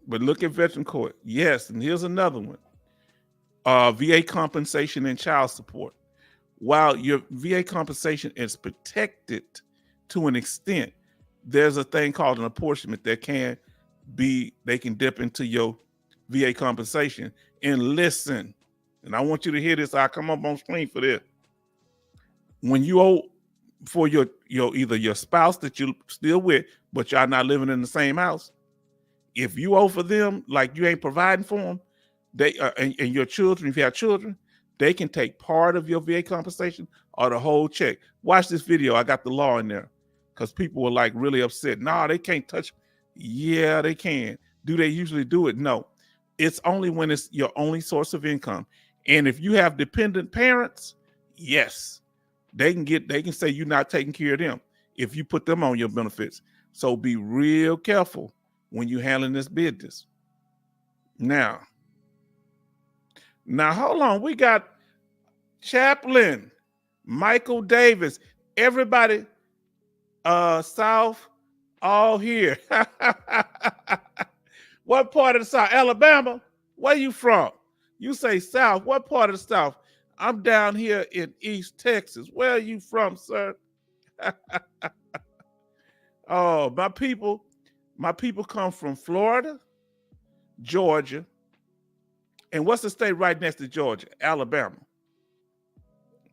[SPEAKER 1] But look at Veteran Court. Yes, and here's another one. VA compensation and child support. While your VA compensation is protected to an extent, there's a thing called an apportionment that they can dip into your VA compensation. And listen, and I want you to hear this. I'll come up on screen for this. When you owe for your either your spouse that you're still with, but y'all not living in the same house, if you owe for them, like you ain't providing for them, they and your children, if you have children, they can take part of your VA compensation or the whole check. Watch this video. I got the law in there because people were like really upset. No, they can't touch. Yeah, they can. Do they usually do it? No. It's only when it's your only source of income. And if you have dependent parents, yes, they can say you're not taking care of them if you put them on your benefits. So be real careful when you're handling this business. Now hold on. We got Chaplain Michael Davis. Everybody, South, all here. What part of the South? Alabama? Where you from? You say South. What part of the South? I'm down here in East Texas. Where are you from, sir? Oh, my people come from Florida, Georgia, and what's the state right next to Georgia? Alabama.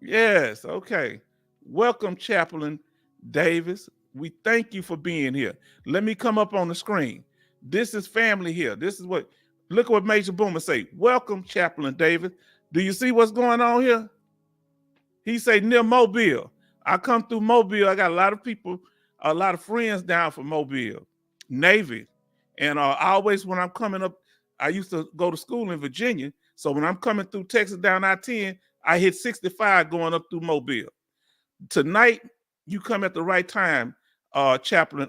[SPEAKER 1] Yes, okay. Welcome, Chaplain Davis. We thank you for being here. Let me come up on the screen. This is family here. This is what, look at what Major Boomer say. Welcome, Chaplain Davis. Do you see what's going on here? He say near Mobile. I come through Mobile. I got a lot of people, a lot of friends down from Mobile, Navy. And always when I'm coming up, I used to go to school in Virginia. So when I'm coming through Texas down I-10, I hit 65 going up through Mobile. Tonight, you come at the right time, Chaplain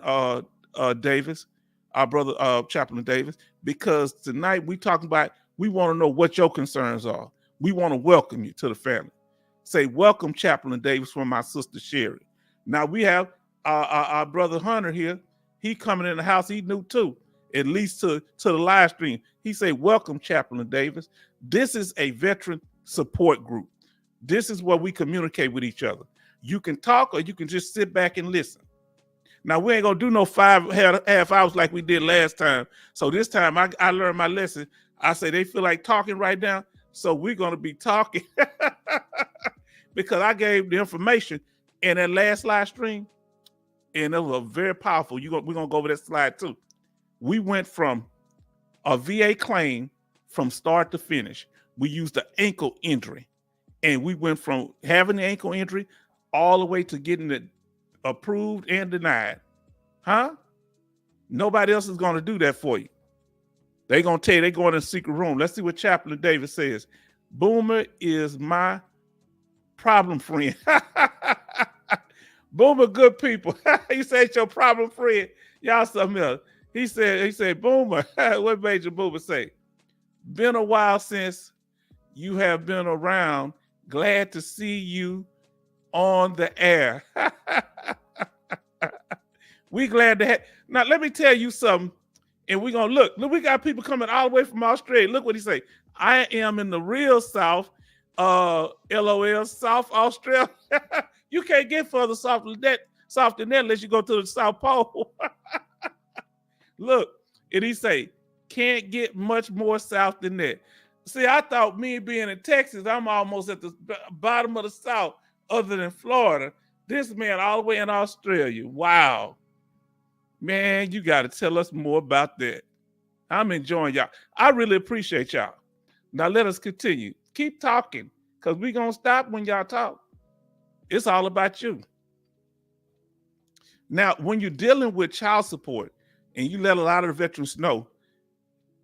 [SPEAKER 1] Davis, our brother Chaplain Davis, because tonight we talking about, we want to know what your concerns are. We want to welcome you to the family. Say, welcome, Chaplain Davis, from my sister Sherry. Now we have our brother Hunter here. He coming in the house, he new too, at least to the live stream. He say, welcome, Chaplain Davis. This is a veteran support group. This is where we communicate with each other. You can talk or you can just sit back and listen. Now, we ain't gonna do no 5.5 hours like we did last time. So this time I learned my lesson. I say they feel like talking right now. So we're gonna be talking because I gave the information in that last live stream, and it was very powerful. We're gonna go over that slide too. We went from a VA claim from start to finish. We used the ankle injury, and we went from having the ankle injury all the way to getting it approved and denied. Huh? Nobody else is going to do that for you. They're going to tell you they're going in a secret room. Let's see what Chaplain Davis says. Boomer is my problem friend. Boomer, good people. He said it's your problem friend. Y'all something else. He said, Boomer, what Major Boomer say? Been a while since you have been around. Glad to see you on the air. We glad to have. Now, let me tell you something. And we're going to look, we got people coming all the way from Australia. Look what he say. I am in the real South, LOL, South Australia. You can't get further south than that unless you go to the South Pole. Look, and he say, can't get much more south than that. See, I thought me being in Texas, I'm almost at the bottom of the South other than Florida. This man all the way in Australia. Wow. Man, you got to tell us more about that. I'm enjoying y'all. I really appreciate y'all. Now let us continue. Keep talking, because we're going to stop when y'all talk. It's all about you. Now, when you're dealing with child support, and you let a lot of the veterans know,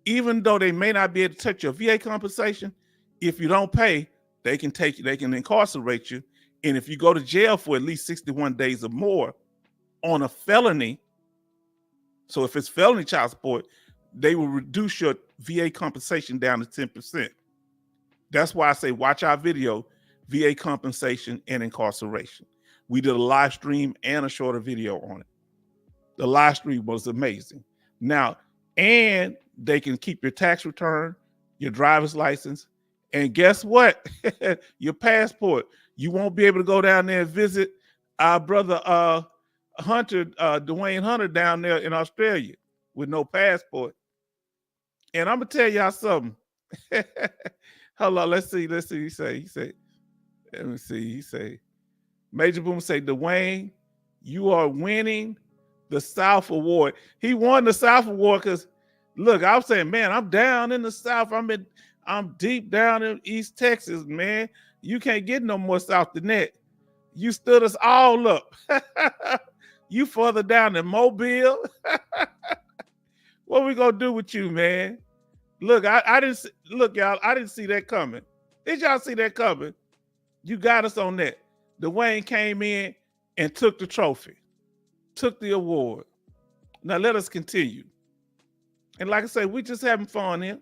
[SPEAKER 1] even though they may not be able to touch your VA compensation, if you don't pay, they can take you, they can incarcerate you. And if you go to jail for at least 61 days or more on a felony, so if it's felony child support, they will reduce your VA compensation down to 10%. That's why I say watch our video, VA compensation and incarceration. We did a live stream and a shorter video on it. The live stream was amazing. Now, and they can keep your tax return, your driver's license, and guess what? Your passport. You won't be able to go down there and visit our brother Hunter, Dwayne Hunter down there in Australia with no passport. And I'm gonna tell y'all something. Hold on, let's see. He say, let me see. He say, Major Boom say, Dwayne, you are winning the South Award. He won the South Award because, look, I was saying, man, I'm down in the South. I'm deep down in East Texas, man. You can't get no more South than that. You stood us all up. You further down than Mobile. What we gonna do with you, man? Look, I didn't look, y'all. I didn't see that coming. Did y'all see that coming? You got us on that. Dwayne came in and took the trophy, took the award. Now let us continue. And like I say, we just having fun here.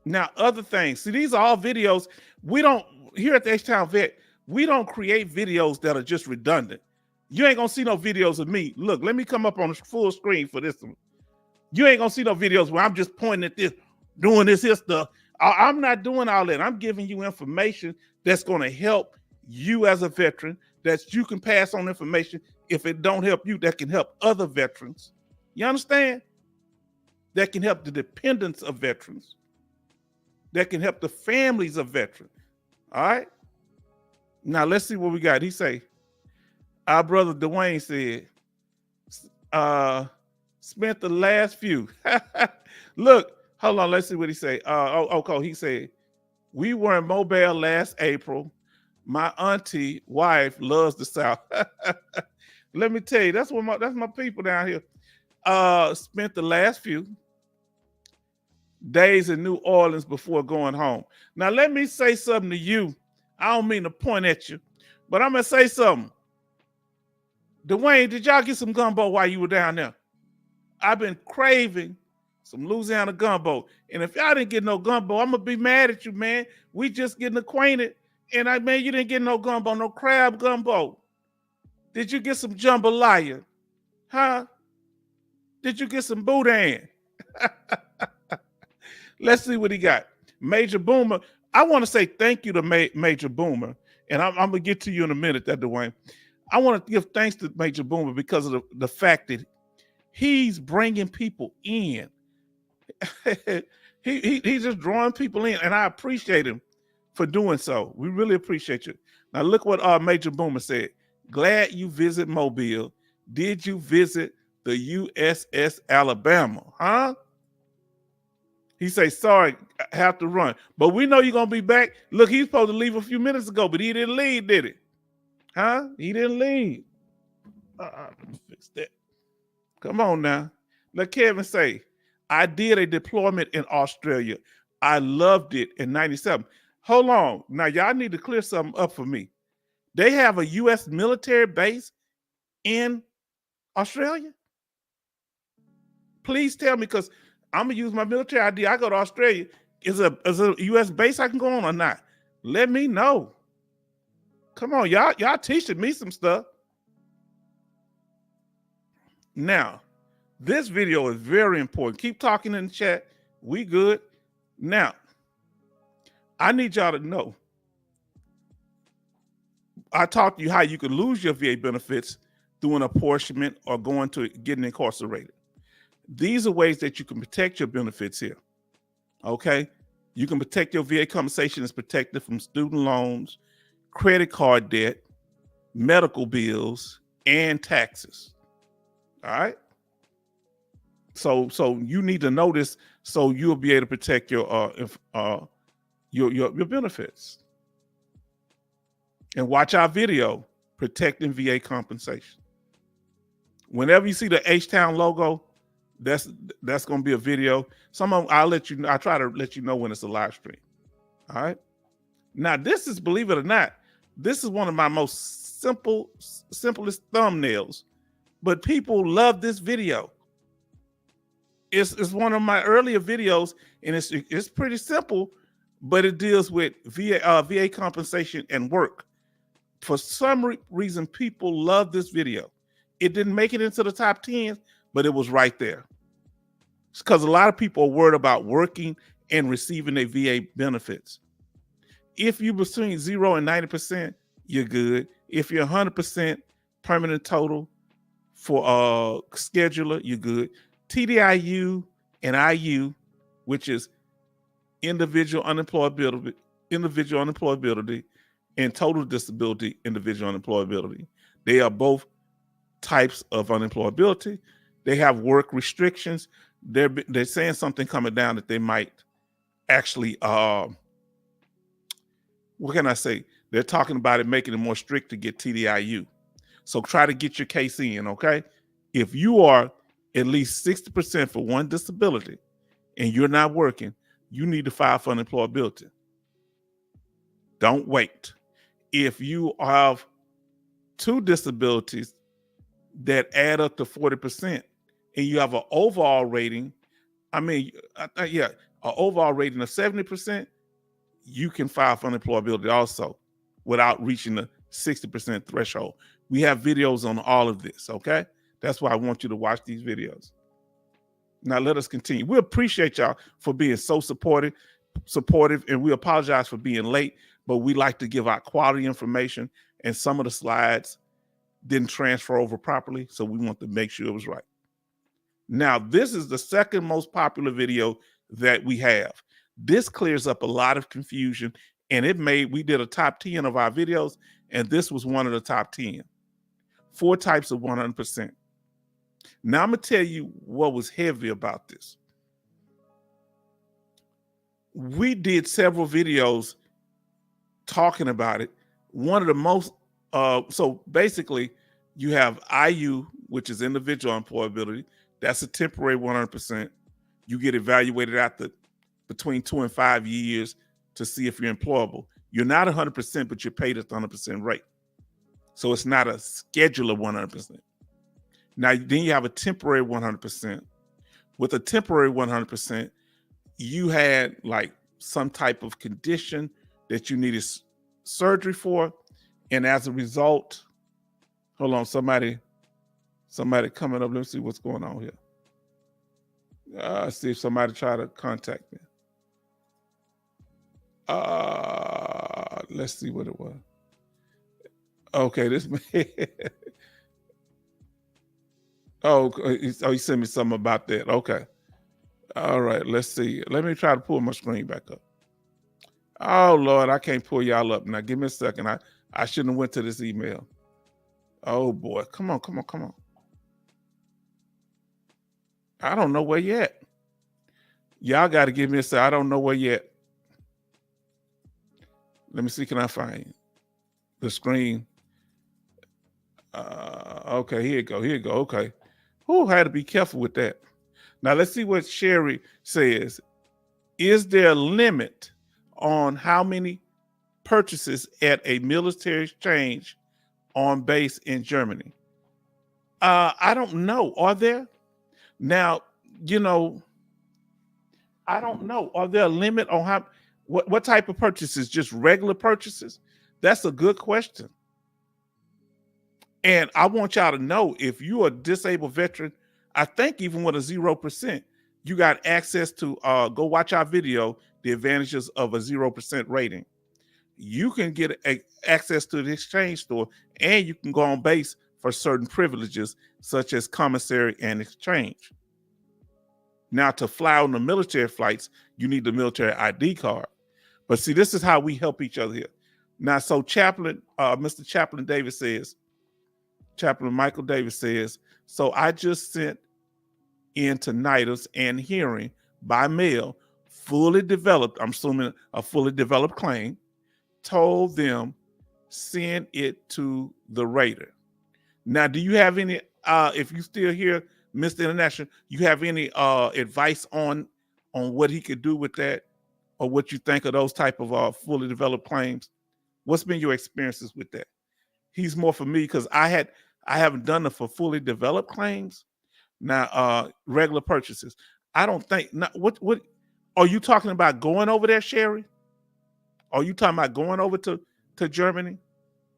[SPEAKER 1] Now, other things. See, these are all videos. We don't, here at the H-Town Vet, we don't create videos that are just redundant. You ain't gonna see no videos of me. Look, let me come up on the full screen for this one. You ain't gonna see no videos where I'm just pointing at this, doing this here stuff. I'm not doing all that. I'm giving you information that's gonna help you as a veteran, that you can pass on information. If it don't help you, that can help other veterans. You understand? That can help the dependents of veterans. That can help the families of veterans. All right? Now let's see what we got. He say, our brother Dwayne said, spent the last few. Look, hold on, let's see what he say. He said, we were in Mobile last April. My auntie wife loves the South. Let me tell you, that's my people down here. Spent the last few days in New Orleans before going home. Now let me say something to you. I don't mean to point at you, but I'm gonna say something. Dwayne, did y'all get some gumbo while you were down there? I've been craving some Louisiana gumbo. And if y'all didn't get no gumbo, I'm gonna be mad at you, man. We just getting acquainted. And you didn't get no gumbo, no crab gumbo. Did you get some jambalaya? Huh? Did you get some boudin? Let's see what he got. Major Boomer. I want to say thank you to Major Boomer. And I'm going to get to you in a minute, that Dwayne. I want to give thanks to Major Boomer because of the fact that he's bringing people in. He's just drawing people in, and I appreciate him for doing so. We really appreciate you. Now look what Major Boomer said. Glad you visit Mobile. Did you visit the USS Alabama? Huh? He say, sorry, I have to run. But we know you're going to be back. Look, he's supposed to leave a few minutes ago, but he didn't leave, did he? Huh? He didn't leave. Let me fix that. Come on now. Let Kevin say, I did a deployment in Australia. I loved it in 97. Hold on. Now, y'all need to clear something up for me. They have a U.S. military base in Australia? Please tell me, because I'm going to use my military ID. I go to Australia. Is a U.S. base I can go on or not? Let me know. Come on, y'all teaching me some stuff. Now, this video is very important. Keep talking in the chat. We good. Now, I need y'all to know. I talked to you how you can lose your VA benefits through an apportionment or going to getting incarcerated. These are ways that you can protect your benefits here. Okay? You can protect your VA compensation is protected from student loans, credit card debt, medical bills, and taxes. All right? So you need to know this so you'll be able to protect your benefits. And watch our video, Protecting VA Compensation. Whenever you see the H-Town logo, that's going to be a video. Some of them, I'll try to let you know when it's a live stream. All right. Now, this is, believe it or not, this is one of my most simplest thumbnails, but people love this video. It's one of my earlier videos, and it's pretty simple, but it deals with VA compensation and work. For some reason, people love this video. It didn't make it into the top 10, but it was right there. It's because a lot of people are worried about working and receiving their VA benefits. If you're between 0 and 90%, you're good. If you're 100% permanent total for scheduler, you're good. TDIU and IU, which is individual unemployability, and total disability, individual unemployability. They are both types of unemployability. They have work restrictions. They're saying something coming down that they might actually, what can I say? They're talking about it, making it more strict to get TDIU. So try to get your case in, okay? If you are at least 60% for one disability and you're not working, you need to file for unemployability. Don't wait. If you have two disabilities that add up to 40% and you have an overall rating, an overall rating of 70%, you can file for unemployability also without reaching the 60% threshold. We have videos on all of this, okay? That's why I want you to watch these videos. Now let us continue. We appreciate y'all for being so supportive, and we apologize for being late, but we like to give out quality information, and some of the slides didn't transfer over properly, so we want to make sure it was right. Now, this is the second most popular video that we have. This clears up a lot of confusion, and we did a top 10 of our videos, and this was one of the top 10. 4 types of 100%. Now I'm gonna tell you what was heavy about this. We did several videos talking about it. One of the most, so basically you have IU, which is individual employability. That's a temporary 100%. You get evaluated after between 2 and 5 years to see if you're employable. You're not 100%, but you're paid at the 100% rate. So it's not a scheduler 100%. Now, then you have a temporary 100%. With a temporary 100%, you had like some type of condition that you needed surgery for. And as a result, hold on, somebody coming up. Let me see what's going on here. See if somebody try to contact me. Let's see what it was. Okay, this man. He sent me something about that. Okay. All right, let's see. Let me try to pull my screen back up. Oh, Lord, I can't pull y'all up. Now, give me a second. I shouldn't have went to this email. Oh, boy. Come on. I don't know where yet. Y'all got to give me a second. I don't know where yet. Let me see. Can I find the screen? Okay, here you go. Okay. Who had to be careful with that? Now, let's see what Sherry says. Is there a limit on how many purchases at a military exchange on base in Germany? I don't know. Are there? Now, I don't know. Are there a limit on what type of purchases? Just regular purchases? That's a good question. And I want y'all to know, if you're a disabled veteran, I think even with a 0%, you got access to go watch our video, The Advantages of a 0% Rating. You can get access to the exchange store, and you can go on base for certain privileges, such as commissary and exchange. Now, to fly on the military flights, you need the military ID card. But see, this is how we help each other here. Now, so Mr. Chaplain Davis says, Chaplain Michael Davis says, so I just sent in tinnitus and hearing by mail, fully developed, I'm assuming a fully developed claim, told them send it to the rater. Now, do you have any, if you still here, Mr. International, you have any advice on what he could do with that, or what you think of those type of fully developed claims? What's been your experiences with that? He's more for me because I haven't done it for fully developed claims. Now, regular purchases, I don't think. What are you talking about? Going over there, Sherry? Are you talking about going over to Germany?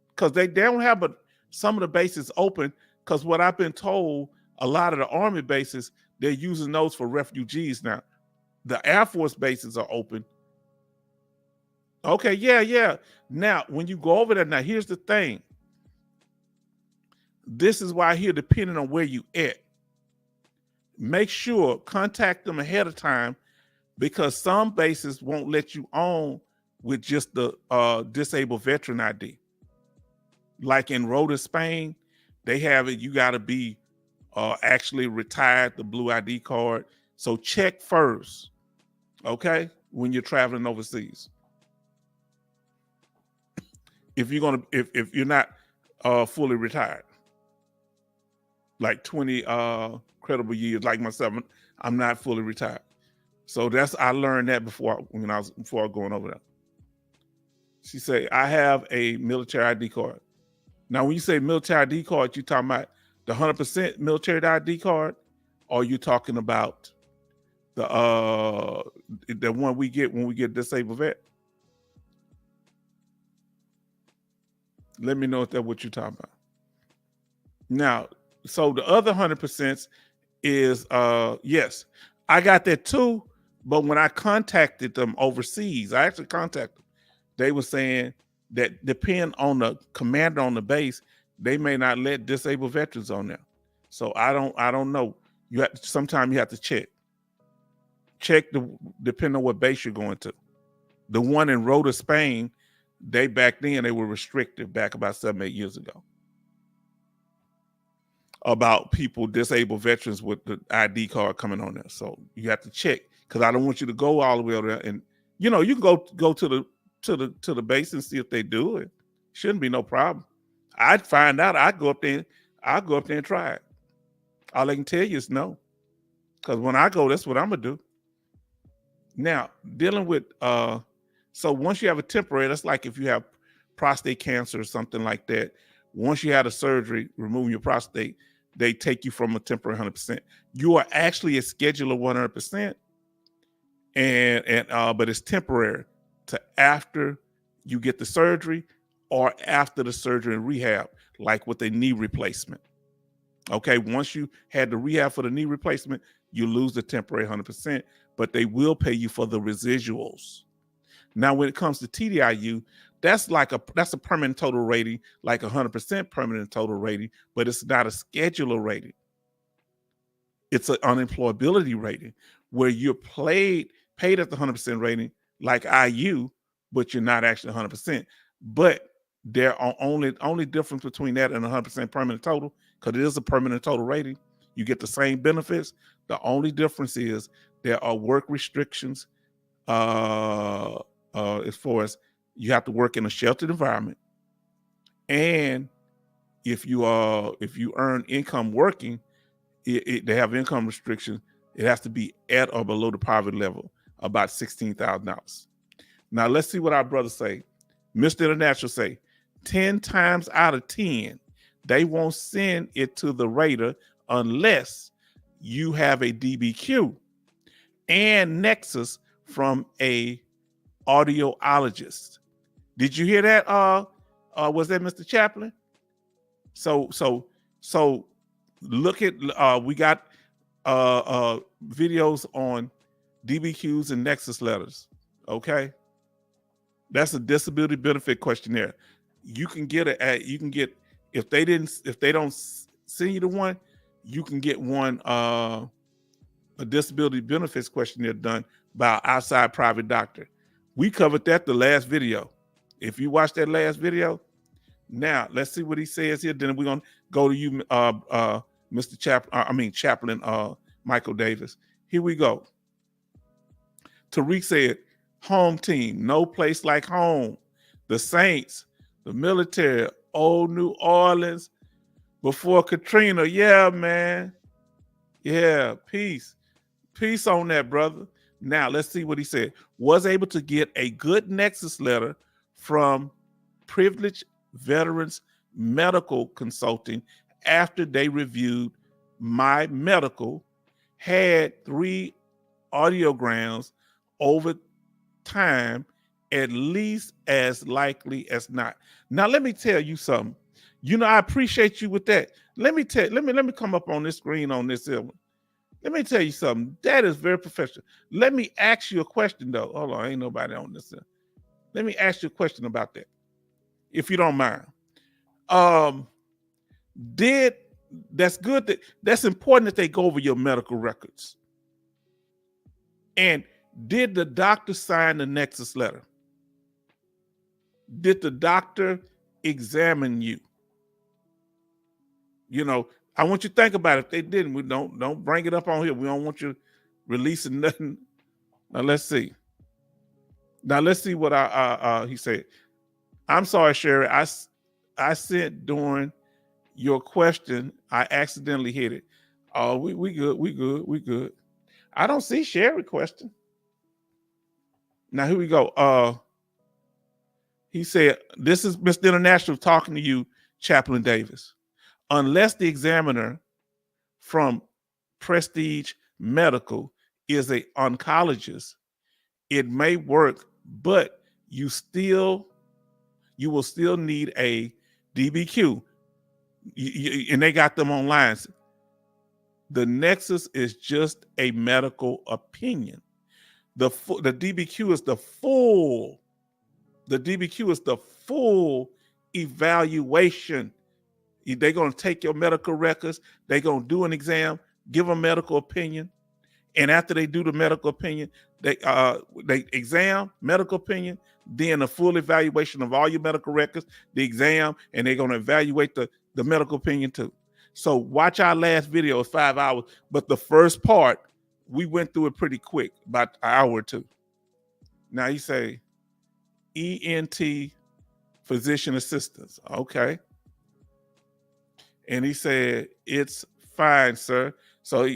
[SPEAKER 1] Because they don't have some of the bases open. Because what I've been told, a lot of the Army bases, they're using those for refugees now. The Air Force bases are open. Okay, yeah. Now, when you go over there, now here's the thing. This is why here, depending on where you at, make sure contact them ahead of time, because some bases won't let you on with just the disabled veteran ID. Like in Rota, Spain, they have it. You got to be actually retired, the blue ID card. So check first, okay, when you're traveling overseas. If you're not fully retired, like 20 credible years, like myself, I'm not fully retired. So I learned that before going over there. She said, I have a military ID card. Now, when you say military ID card, you talking about the 100% military ID card, or you talking about the one we get when we get disabled vet? Let me know if that's what you're talking about. Now, so the other 100% is yes, I got that too. But when I contacted them overseas, I actually contacted them. They were saying that depend on the commander on the base, they may not let disabled veterans on there. So I don't know. You have sometimes you have to check depending on what base you're going to. The one in Rota, Spain, back then they were restricted back about 7-8 years ago about people, disabled veterans with the ID card coming on there. So you have to check, because I don't want you to go all the way over there. And you can go to the base and see if they do it. Shouldn't be no problem. I'd find out. I'll go up there and try it. All I can tell you is no, because when I go, that's what I'm gonna do. Now, dealing with so once you have a temporary, that's like if you have prostate cancer or something like that. Once you had a surgery removing your prostate, they take you from a temporary 100%. You are actually a scheduler 100%, and but it's temporary to after you get the surgery or after the surgery and rehab, like with a knee replacement. Okay, once you had the rehab for the knee replacement, you lose the temporary 100%, but they will pay you for the residuals. Now, when it comes to TDIU, that's a permanent total rating, like 100% permanent total rating, but it's not a scheduler rating. It's an unemployability rating where you're paid at the 100% rating, like IU, but you're not actually 100%. But there are only difference between that and 100% permanent total, because it is a permanent total rating. You get the same benefits. The only difference is there are work restrictions as far as you have to work in a sheltered environment, and if you earn income working, they have income restrictions. It has to be at or below the poverty level, about $16,000. Now let's see what our brothers say. Mr. International say 10 times out of 10, they won't send it to the rater unless you have a DBQ and Nexus from a audiologist. Did you hear that? Was that Mr. Chaplin? So look at we got videos on DBQs and Nexus letters. Okay, that's a disability benefit questionnaire. You can get if they don't send you the one, you can get one a disability benefits questionnaire done by an outside private doctor. We covered that the last video. If you watch that last video, now let's see what he says here. Then we're gonna go to you, Mr. Chaplain, Michael Davis. Here we go. Tariq said, home team, no place like home. The Saints, the military, old New Orleans, before Katrina. Yeah, man. Yeah, peace. Peace on that, brother. Now, let's see what he said. Was able to get a good Nexus letter from Privileged Veterans Medical Consulting after they reviewed my medical, had 3 audiograms over time, at least as likely as not. Now, let me tell you something. I appreciate you with that. Let me come up on this screen on this one. Let me tell you something. That is very professional. Let me ask you a question, though. Hold on, ain't nobody on this. Let me ask you a question about that, if you don't mind. That's important that they go over your medical records. And did the doctor sign the Nexus letter? Did the doctor examine you? I want you to think about it. If they didn't, we don't bring it up on here. We don't want you releasing nothing. Now let's see. What he said. I'm sorry, Sherry. I sent during your question. I accidentally hit it. Oh, we good. I don't see Sherry question. Now here we go. He said, this is Mr. International talking to you, Chaplain Davis. Unless the examiner from Prestige Medical is an oncologist, it may work, but you will still need a DBQ, and they got them online. The nexus is just a medical opinion. The DBQ is the full. The DBQ is the full evaluation. They're going to take your medical records. They're going to do an exam, give a medical opinion. And after they do the medical opinion, they exam, medical opinion, then a full evaluation of all your medical records, the exam, and they're going to evaluate the medical opinion too. So watch our last video, it's 5 hours. But the first part, we went through it pretty quick, about an hour or two. Now you say ENT physician assistants. Okay. And he said, it's fine, sir. So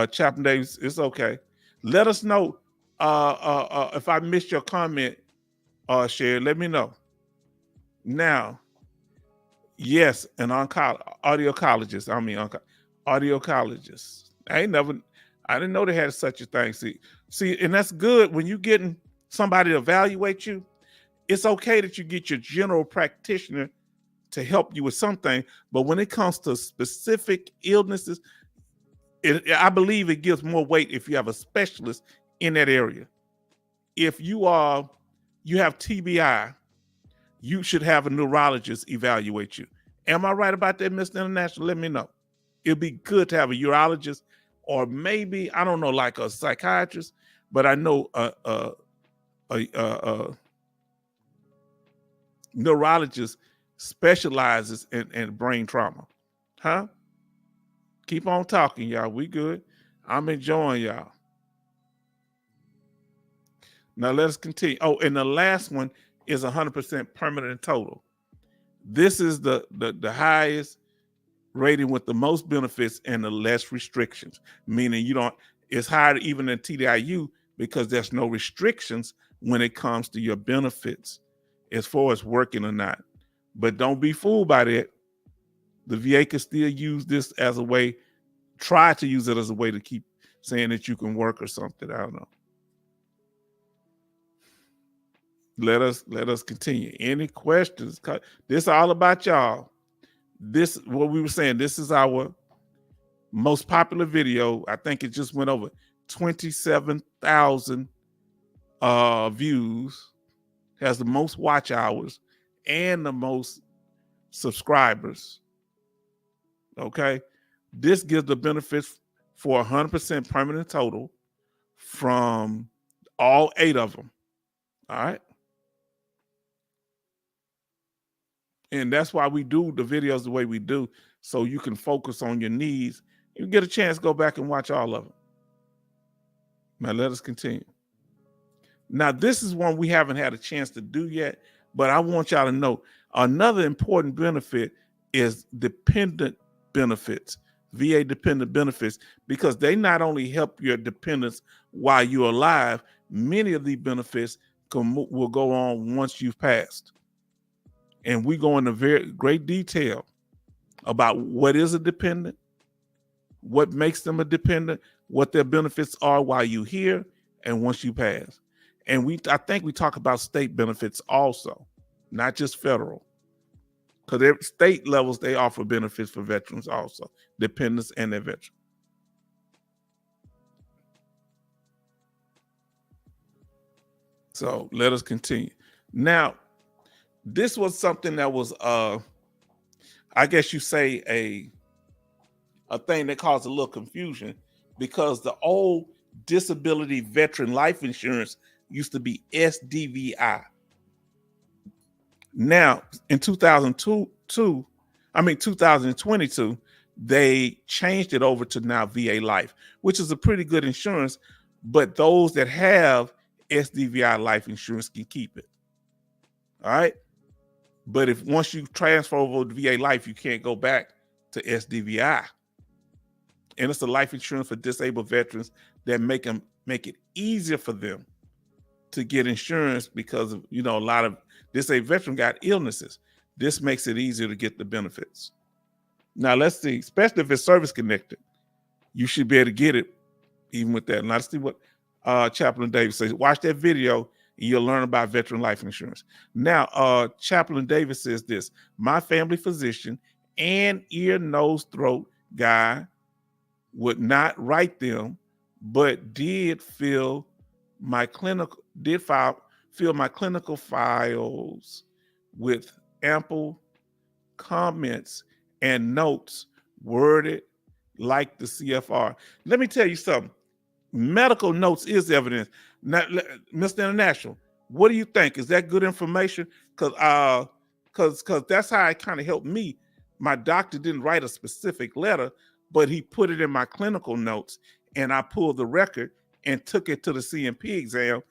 [SPEAKER 1] Chaplain Davis, it's okay. Let us know if I missed your comment, Sherry, let me know. Now, yes, an audiocologist. Audiocologist. I didn't know they had such a thing. See, and that's good when you're getting somebody to evaluate you. It's okay that you get your general practitioner to help you with something, but when it comes to specific illnesses, I believe it gives more weight if you have a specialist in that area. If you have TBI, you should have a neurologist evaluate you. Am I right about that, Mr. International? Let me know. It'd be good to have a urologist, or maybe, I don't know, like a psychiatrist, but I know a neurologist specializes in brain trauma. Huh? Keep on talking, y'all. We good. I'm enjoying y'all. Now let us continue. Oh, and the last one is 100% permanent and total. This is the highest rating with the most benefits and the less restrictions, meaning it's higher even than TDIU because there's no restrictions when it comes to your benefits as far as working or not. But don't be fooled by that. The VA can still use this as a way, try to use it as a way to keep saying that you can work or something. I don't know. Let us continue. Any questions? This is all about y'all. This, what we were saying, this is our most popular video. I think it just went over 27,000 views, has the most watch hours and the most subscribers. Okay. This gives the benefits for 100% permanent total from all 8 of them. All right. And that's why we do the videos the way we do, so you can focus on your needs. You get a chance to go back and watch all of them. Now let us continue. Now this is one we haven't had a chance to do yet, but I want y'all to know another important benefit is dependent benefits, VA dependent benefits, because they not only help your dependents while you're alive, many of these benefits will go on once you've passed. And we go into very great detail about what is a dependent, what makes them a dependent, what their benefits are while you're here, and once you pass. And I think we talk about state benefits also, not just federal. Because state levels, they offer benefits for veterans also, dependents and their veterans. So let us continue. Now, this was something that was, I guess you say, a thing that caused a little confusion, because the old disability veteran life insurance used to be SDVI. Now, in 2022, they changed it over to now VA Life, which is a pretty good insurance, but those that have SDVI life insurance can keep it. All right. But if once you transfer over to VA Life, you can't go back to SDVI. And it's a life insurance for disabled veterans that make it easier for them to get insurance, because of, a lot of disabled veterans got illnesses. This makes it easier to get the benefits. Now let's see, especially if it's service connected, you should be able to get it even with that. Now let's see what Chaplain Davis says. Watch that video. You'll learn about veteran life insurance. Now, Chaplain Davis says this: my family physician and ear, nose, throat guy would not write them, but did fill my clinical files with ample comments and notes worded like the CFR. Let me tell you something. Medical notes is evidence. Now, Mr. International, what do you think? Is that good information? Because that's how it kind of helped me. My doctor didn't write a specific letter, but he put it in my clinical notes, and I pulled the record and took it to the CMP exam,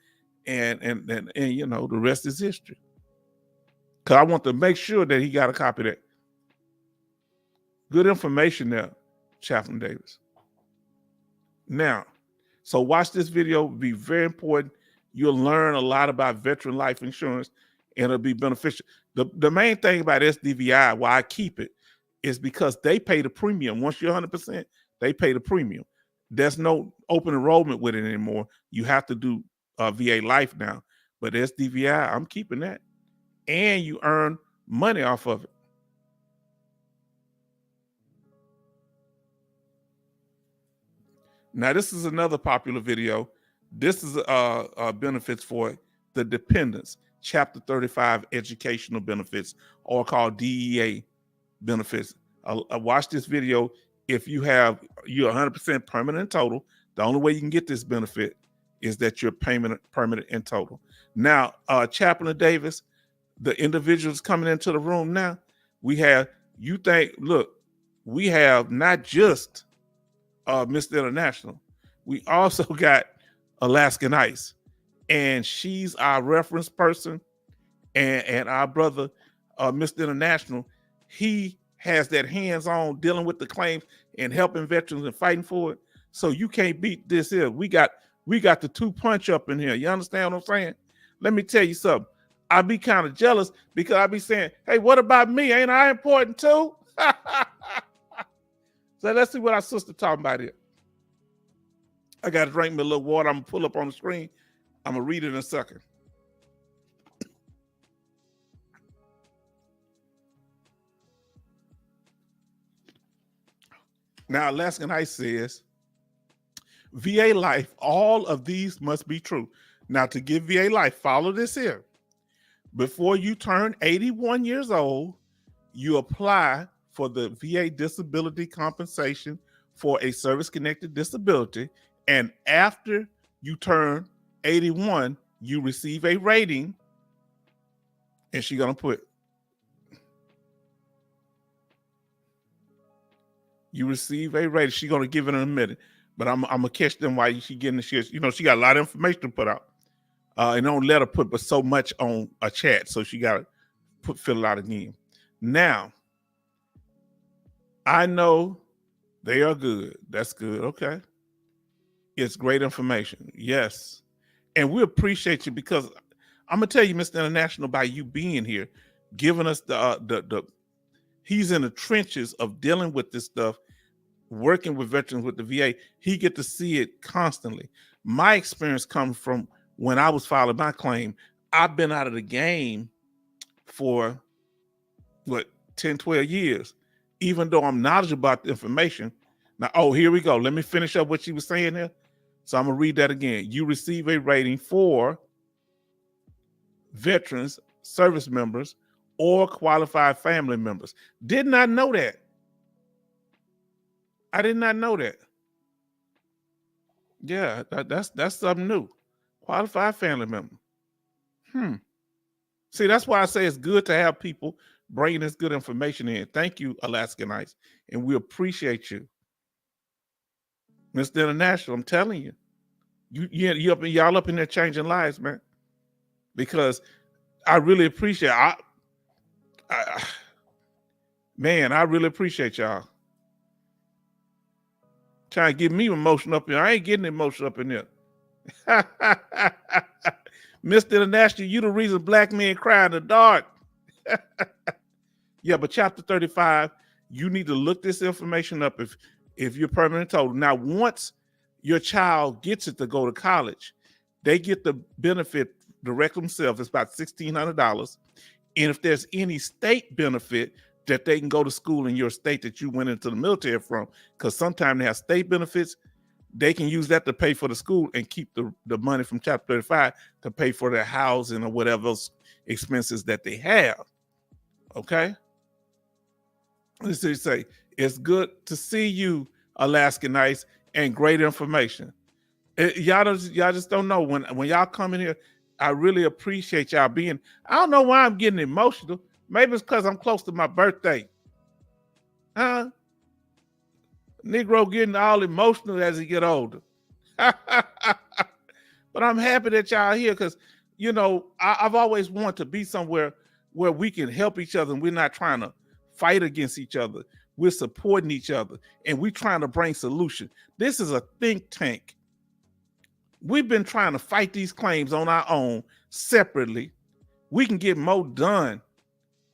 [SPEAKER 1] and you know, the rest is history. Because I want to make sure that he got a copy of that. Good information there, Chaplain Davis. Now, so watch this video. It'll be very important. You'll learn a lot about veteran life insurance, and it'll be beneficial. The main thing about SDVI, why I keep it, is because they pay the premium. Once you're 100%, they pay the premium. There's no open enrollment with it anymore. You have to do VA Life now. But SDVI, I'm keeping that. And you earn money off of it. Now, this is another popular video. This is benefits for the dependents, Chapter 35 educational benefits, or called DEA benefits. Watch this video. If you're 100% permanent and total, the only way you can get this benefit is that you're permanent and total. Now, Chaplain Davis, the individuals coming into the room now, we have not just Mr. International. We also got Alaskan Ice, and she's our reference person, and our brother, Mr. International, he has that hands-on dealing with the claims and helping veterans and fighting for it. So you can't beat this here. We got the two punch up in here. You understand what I'm saying? Let me tell you something. I be kind of jealous because I be saying, hey, what about me? Ain't I important too? So let's see what our sister talking about here. I got to drink me a little water. I'm going to pull up on the screen. I'm going to read it in a second. Now, Alaskan Ice says, VA Life, all of these must be true. Now, to get VA Life, follow this here. Before you turn 81 years old, you apply for the VA disability compensation for a service-connected disability. And after you turn 81, you receive a rating. And she's going to put, you receive a rating. She's going to give it in a minute. But I'm going to catch them while she getting the shit. You know, she got a lot of information to put out. And don't let her put but so much on a chat. So she got to fill it out again. Now, I know they are good. That's good. Okay. It's great information. Yes. And we appreciate you because I'm going to tell you, Mr. International, by you being here, giving us he's in the trenches of dealing with this stuff, working with veterans with the VA. He get to see it constantly. My experience comes from when I was filing my claim. I've been out of the game for 10, 12 years, even though I'm knowledgeable about the information. Now, oh, here we go. Let me finish up what she was saying here. So I'm going to read that again. You receive a rating for veterans, service members, or qualified family members. Did not know that. I did not know that. Yeah, that's something new. Qualified family member. See, that's why I say it's good to have people bringing this good information in. Thank you, Alaskan Ice, and we appreciate you, Mr. International. I'm telling you, y'all up in there changing lives, man. Because I really appreciate. I really appreciate y'all. Trying to get me emotional up here. I ain't getting emotional up in there. Mr. International, you the reason black men cry in the dark. Yeah, but Chapter 35, you need to look this information up if you're permanent total. Now, once your child gets it to go to college, they get the benefit direct themselves. It's about $1,600. And if there's any state benefit that they can go to school in your state that you went into the military from, because sometimes they have state benefits, they can use that to pay for the school and keep the money from Chapter 35 to pay for their housing or whatever else expenses that they have. Okay? Let's see, say, it's good to see you, Alaska Nice, and great information. Y'all just don't know when y'all come in here. I really appreciate y'all being. I don't know why I'm getting emotional. Maybe it's because I'm close to my birthday. Huh? Negro getting all emotional as he get older. But I'm happy that y'all here because, you know, I've always wanted to be somewhere where we can help each other and we're not trying to fight against each other. We're supporting each other and we're trying to bring solutions. This is a think tank. We've been trying to fight these claims on our own separately. We can get more done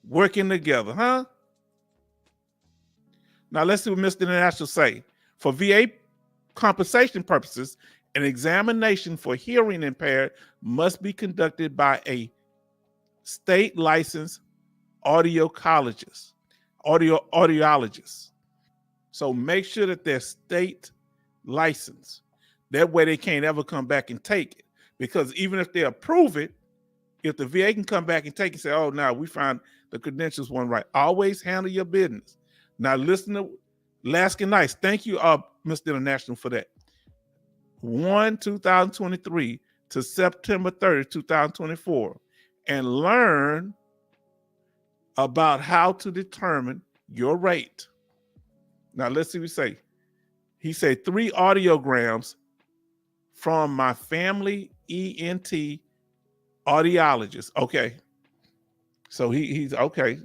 [SPEAKER 1] working together, huh? Now let's see what Mr. International say. For VA compensation purposes, an examination for hearing impaired must be conducted by a state licensed audiologist. So make sure that they're state licensed. That way they can't ever come back and take it. Because even if they approve it, if the VA can come back and take it and say, oh, now we found the credentials weren't right. Always handle your business. Now listen to Alaska Nice. Thank you, Mr. International, for that. 1/2023 to September 30, 2024, and learn about how to determine your rate. Now let's see what he say. He said 3 audiograms from my family ENT audiologist. Okay. So he's okay.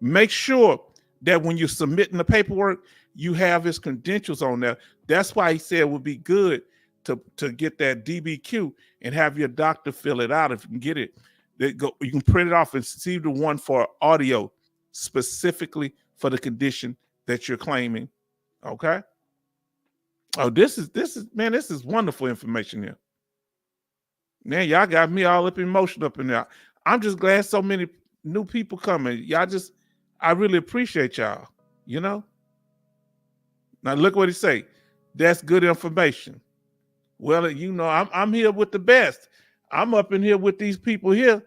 [SPEAKER 1] Make sure that when you're submitting the paperwork, you have his credentials on there. That's why he said it would be good to get that DBQ and have your doctor fill it out if you can get it. You can print it off and see the one for audio specifically for the condition that you're claiming. Okay. Oh, this is wonderful information here. Man, y'all got me all up emotional up in there. I'm just glad so many new people coming. I really appreciate y'all, you know? Now look what he say. That's good information. Well, you know, I'm here with the best. I'm up in here with these people here.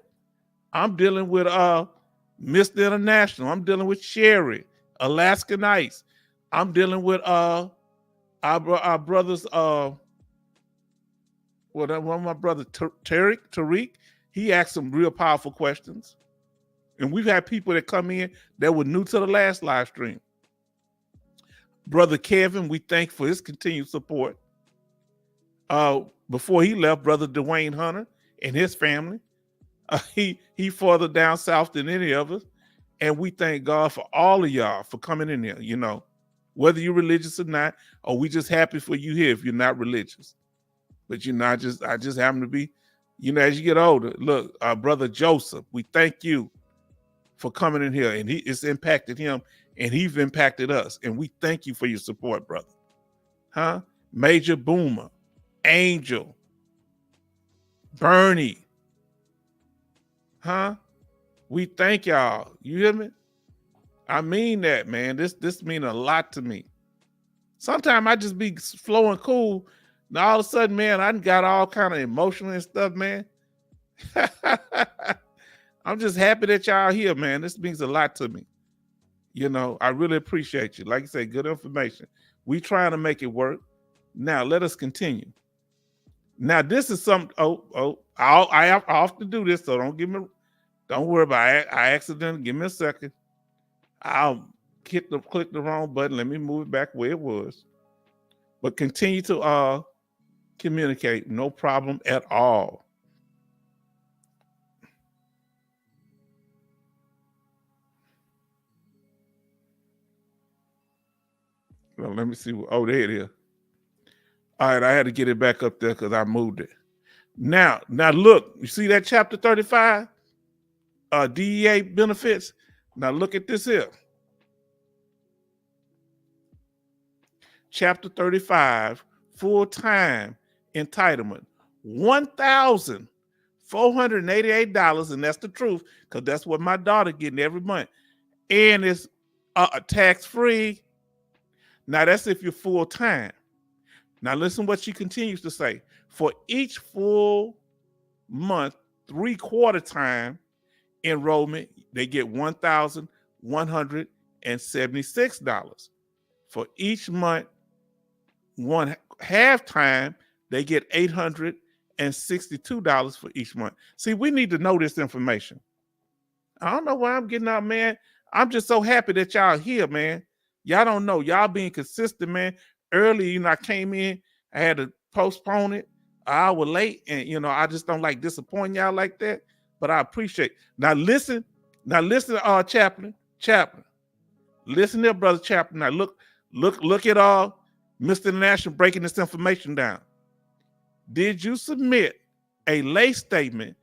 [SPEAKER 1] I'm dealing with Mr. International. I'm dealing with Sherry, Alaska Nice. I'm dealing with our brothers, one of my brothers, Tariq. He asked some real powerful questions. And we've had people that come in that were new to the last live stream. Brother Kevin, we thank for his continued support. Before he left, Brother Dwayne Hunter and his family, he further down south than any of us. And we thank God for all of y'all for coming in here, you know, whether you're religious or not, or we just happy for you here if you're not religious. But you know, I just happen to be, you know, as you get older. Look, Brother Joseph, we thank you for coming in here, and it's impacted him, and he's impacted us, and we thank you for your support, brother. Huh? Major Boomer, Angel, Bernie. Huh? We thank y'all. You hear me? I mean that, man. This mean a lot to me. Sometimes I just be flowing cool. Now all of a sudden, man, I got all kind of emotional and stuff, man. I'm just happy that y'all here, man. This means a lot to me. You know, I really appreciate you. Like you say, good information. We trying to make it work. Now let us continue. Now this is something. I often do this, so don't worry about it. I accidentally give me a second. I'll click the wrong button. Let me move it back where it was. But continue to communicate. No problem at all. Well, let me see. Oh, there it is. All right, I had to get it back up there because I moved it. Now look, you see that chapter 35? DEA benefits. Now look at this here. Chapter 35, full-time entitlement, $1,000 $488, and that's the truth, because that's what my daughter getting every month. And it's tax-free. Now, that's if you're full-time. Now, listen what she continues to say. For each full month, 3/4 time enrollment, they get $1,176. For each month, 1/2 time, they get $862 for each month. See, we need to know this information. I don't know why I'm getting out, man. I'm just so happy that y'all here, man. Y'all don't know. Y'all being consistent, man. Early, I came in, I had to postpone it an hour late, and I just don't like disappointing y'all like that. But I appreciate it. Now listen, Chaplain. Listen there, Brother Chaplain. Now look at Mr. International breaking this information down. Did you submit a lay statement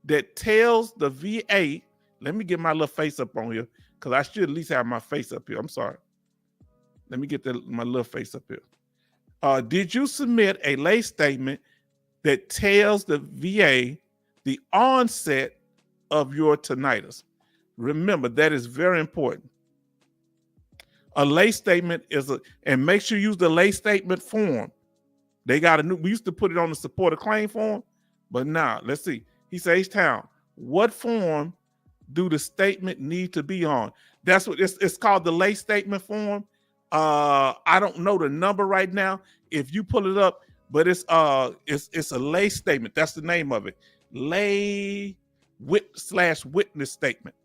[SPEAKER 1] that tells the VA? Let me get my little face up on here, because I should at least have my face up here. I'm sorry. Let me get my little face up here. Did you submit a lay statement that tells the VA the onset of your tinnitus? Remember, that is very important. A lay statement and make sure you use the lay statement form. They got we used to put it on the supported claim form, but now let's see. He says, H-Town, what form do the statement need to be on? That's what it's called, the lay statement form. I don't know the number right now if you pull it up, but it's a lay statement. That's the name of it. Lay /witness statement.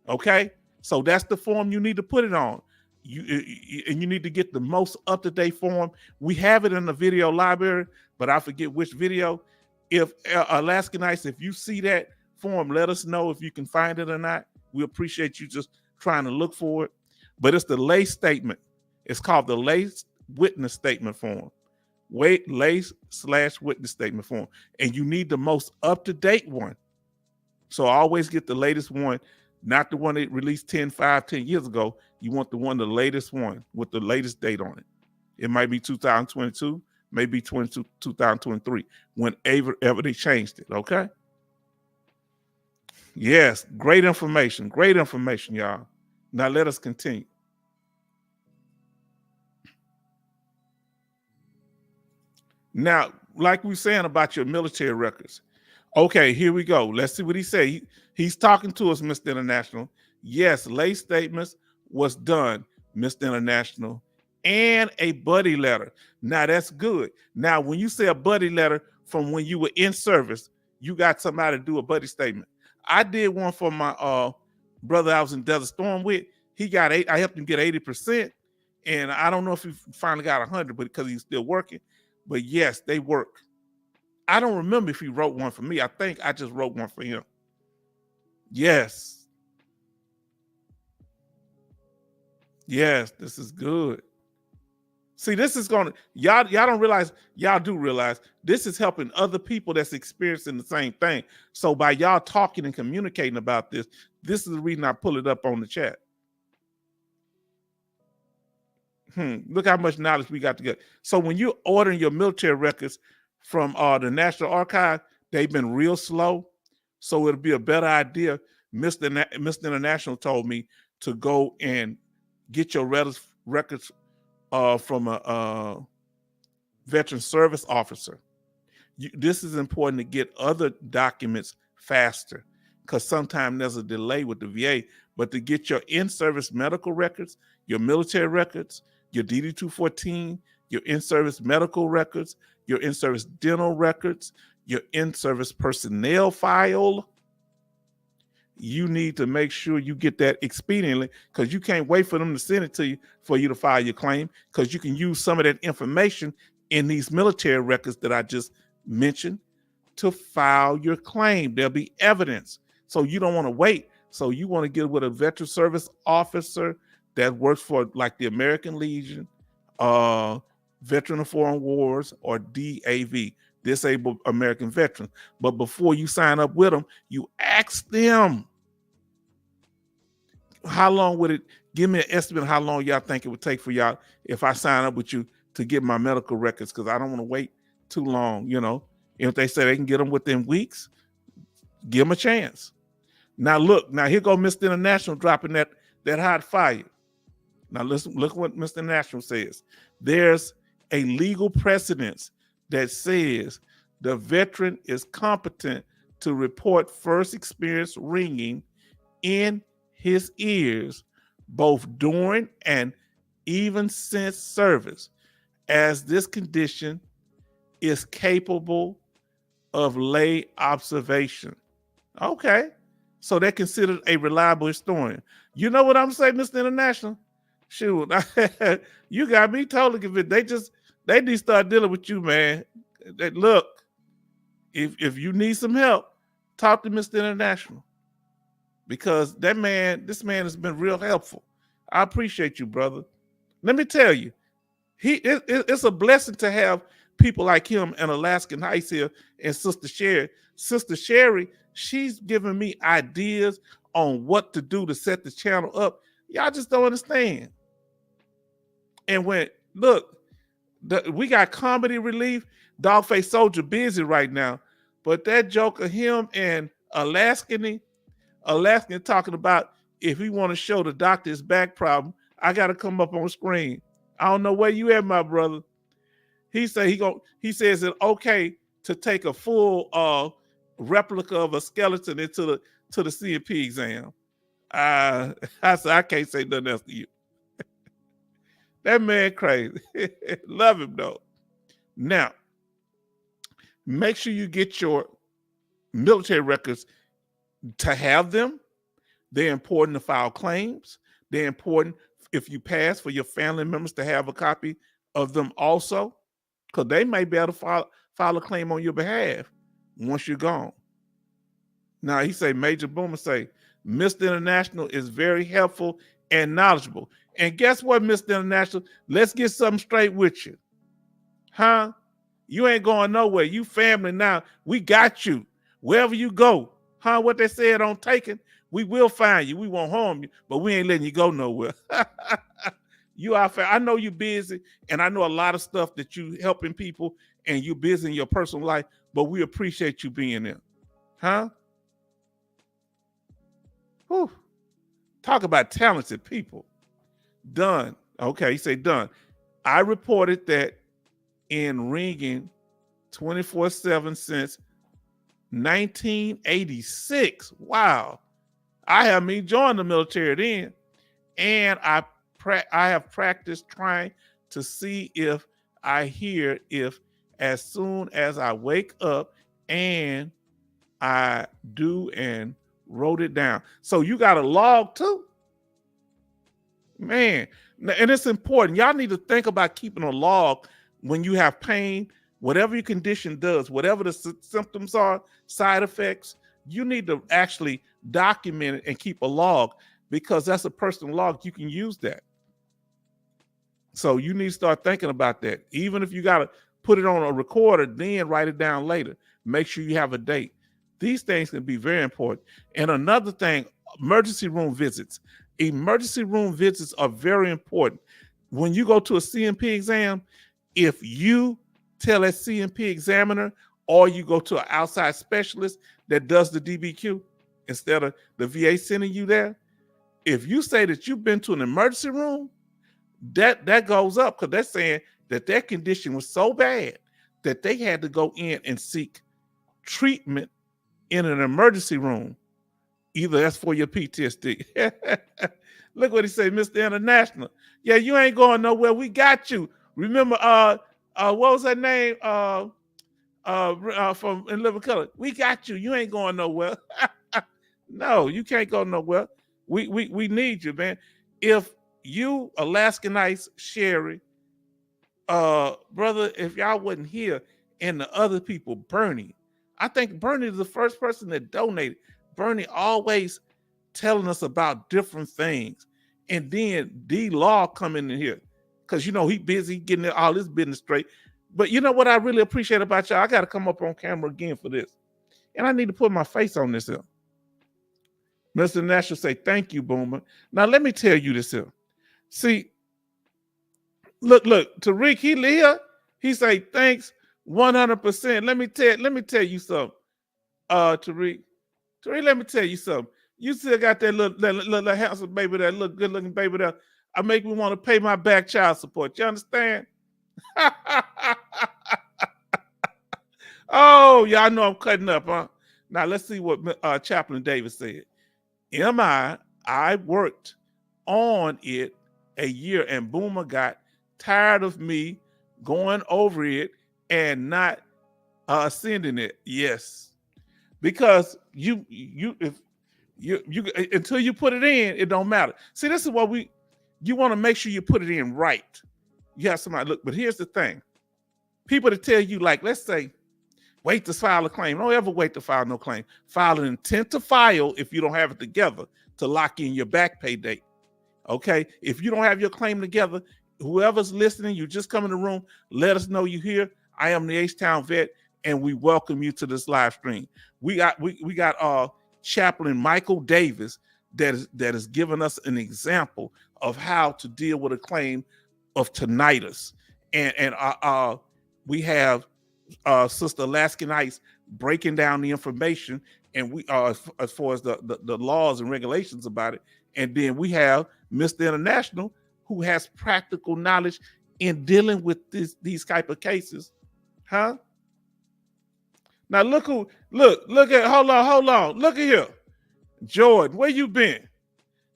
[SPEAKER 1] Okay, so that's the form you need to put it on. And you need to get the most up-to-date form. We have it in the video library, but I forget which video. If Alaskanites, if you see that form, let us know if you can find it or not. We appreciate you just trying to look for it. But it's the lay statement. It's called the lay witness statement form. Lay/witness statement form. And you need the most up-to-date one. So always get the latest one, not the one they released 10 years ago. You want the latest one with the latest date on it. It might be 2022, maybe 2023, whenever they changed it, okay? Yes, great information, y'all. Now let us continue. Now, like we were saying about your military records. Okay, here we go. Let's see what he said. He's talking to us, Mr. International. Yes, lay statements was done, Mr. International, and a buddy letter. Now, that's good. Now, when you say a buddy letter from when you were in service, you got somebody to do a buddy statement. I did one for my brother I was in Desert Storm with. He got I helped him get 80%, and I don't know if he finally got 100, but because he's still working. But yes, they work. I don't remember if he wrote one for me. I think I just wrote one for him. Yes. Yes, this is good. See, this is going to, y'all don't realize, y'all do realize, this is helping other people that's experiencing the same thing. So by y'all talking and communicating about this is the reason I pull it up on the chat. Look how much knowledge we got together. So when you're ordering your military records from the National Archive, they've been real slow. So it'll be a better idea. Mr. International told me to go and get your records from a veteran service officer. This is important to get other documents faster, because sometimes there's a delay with the VA. But to get your in-service medical records, your military records, your DD-214, your in-service medical records, your in-service dental records, your in-service personnel file, you need to make sure you get that expediently, because you can't wait for them to send it to you for you to file your claim, because you can use some of that information in these military records that I just mentioned to file your claim. There'll be evidence. So you don't want to wait. So you want to get with a veteran service officer that works for like the American Legion, Veteran of Foreign Wars, or DAV, Disabled American Veterans. But before you sign up with them, you ask them, how long would it, give me an estimate of how long y'all think it would take for y'all if I sign up with you to get my medical records, because I don't want to wait too long, you know. If they say they can get them within weeks, give them a chance. Now look, now here go Mr. International dropping that hot fire. Now listen, look what Mr. International says. There's a legal precedence that says the veteran is competent to report first experience ringing in his ears, both during and even since service, as this condition is capable of lay observation. Okay, so they're considered a reliable historian. You know what I'm saying, Mr. International? Shoot, you got me totally convinced. They need to start dealing with you, man. Look, if you need some help, talk to Mr. International, because this man has been real helpful. I appreciate you, brother. Let me tell you, it's a blessing to have people like him and Alaskan Heights here and Sister Sherry. Sister Sherry, she's giving me ideas on what to do to set the channel up. Y'all just don't understand. And we got Comedy Relief, Dogface Soldier busy right now, but that joke of him and Alaskan talking about if he want to show the doctor his back problem, I got to come up on screen. I don't know where you at, my brother. He says it's okay to take a full replica of a skeleton into the CMP exam. I said I can't say nothing else to you. That man crazy. Love him though. Now, make sure you get your military records to have them. They're important to file claims. They're important if you pass for your family members to have a copy of them also, because they may be able to file a claim on your behalf once you're gone. Now, he say, Major Boomer say, Mr. International is very helpful and knowledgeable. And guess what, Mr. International? Let's get something straight with you. Huh? You ain't going nowhere. You family now. We got you. Wherever you go. Huh? What they said on Taken, we will find you. We won't harm you, but we ain't letting you go nowhere. You are fair. I know you're busy, and I know a lot of stuff that you helping people, and you're busy in your personal life, but we appreciate you being there. Huh? Whew. Talk about talented people. Done. Okay, you say done. I reported that in ringing 24/7 since 1986. Wow. I haven't joined the military then. And I have practiced trying to see if I hear if as soon as I wake up, and I do and wrote it down. So you got a log too? Man, and it's important. Y'all need to think about keeping a log when you have pain, whatever your condition does, whatever the symptoms are, side effects, you need to actually document it and keep a log, because that's a personal log. You can use that. So you need to start thinking about that. Even if you got to put it on a recorder, then write it down later. Make sure you have a date. These things can be very important. And another thing, emergency room visits. Emergency room visits are very important. When you go to a CMP exam, if you tell that CMP examiner, or you go to an outside specialist that does the DBQ instead of the VA sending you there, if you say that you've been to an emergency room, that goes up, because they're saying that their condition was so bad that they had to go in and seek treatment in an emergency room. Either that's for your PTSD. Look what he said, Mr. International. Yeah, you ain't going nowhere. We got you. Remember, what was that name? From In Living Color. We got you. You ain't going nowhere. No, you can't go nowhere. We need you, man. If you, Alaskan Heights, Sherry, brother, if y'all wasn't here, and the other people, Bernie, I think Bernie is the first person that donated. Bernie always telling us about different things. And then D-Law coming in here, because, you know, he busy getting all this business straight. But you know what I really appreciate about y'all? I got to come up on camera again for this. And I need to put my face on this here. Mr. National say, thank you, Boomer. Now, let me tell you this here. See, look, Tariq, he say, thanks. 100%. Let me tell you something. Tariq, let me tell you something. You still got that little handsome baby, that little good looking baby that I make me want to pay my back child support. You understand? Oh, y'all know I'm cutting up, huh? Now let's see what Chaplain Davis said. I worked on it a year, and Boomer got tired of me going over it and not sending it. Yes, because you until you put it in, it don't matter. See, this is what you want to make sure you put it in right. You have somebody look, but here's the thing: people to tell you, like, let's say, wait to file a claim. Don't ever wait to file no claim. File an intent to file if you don't have it together to lock in your back pay date. Okay, if you don't have your claim together, whoever's listening, you just come in the room, let us know you here. I am the H-Town vet, and we welcome you to this live stream. We got Chaplain Michael Davis that is giving us an example of how to deal with a claim of tinnitus, and we have Sister Alaskan Ice breaking down the information, and we as far as the laws and regulations about it, and then we have Mr. International, who has practical knowledge in dealing with these type of cases, huh? Now look at hold on, look at here, Jordan, where you been?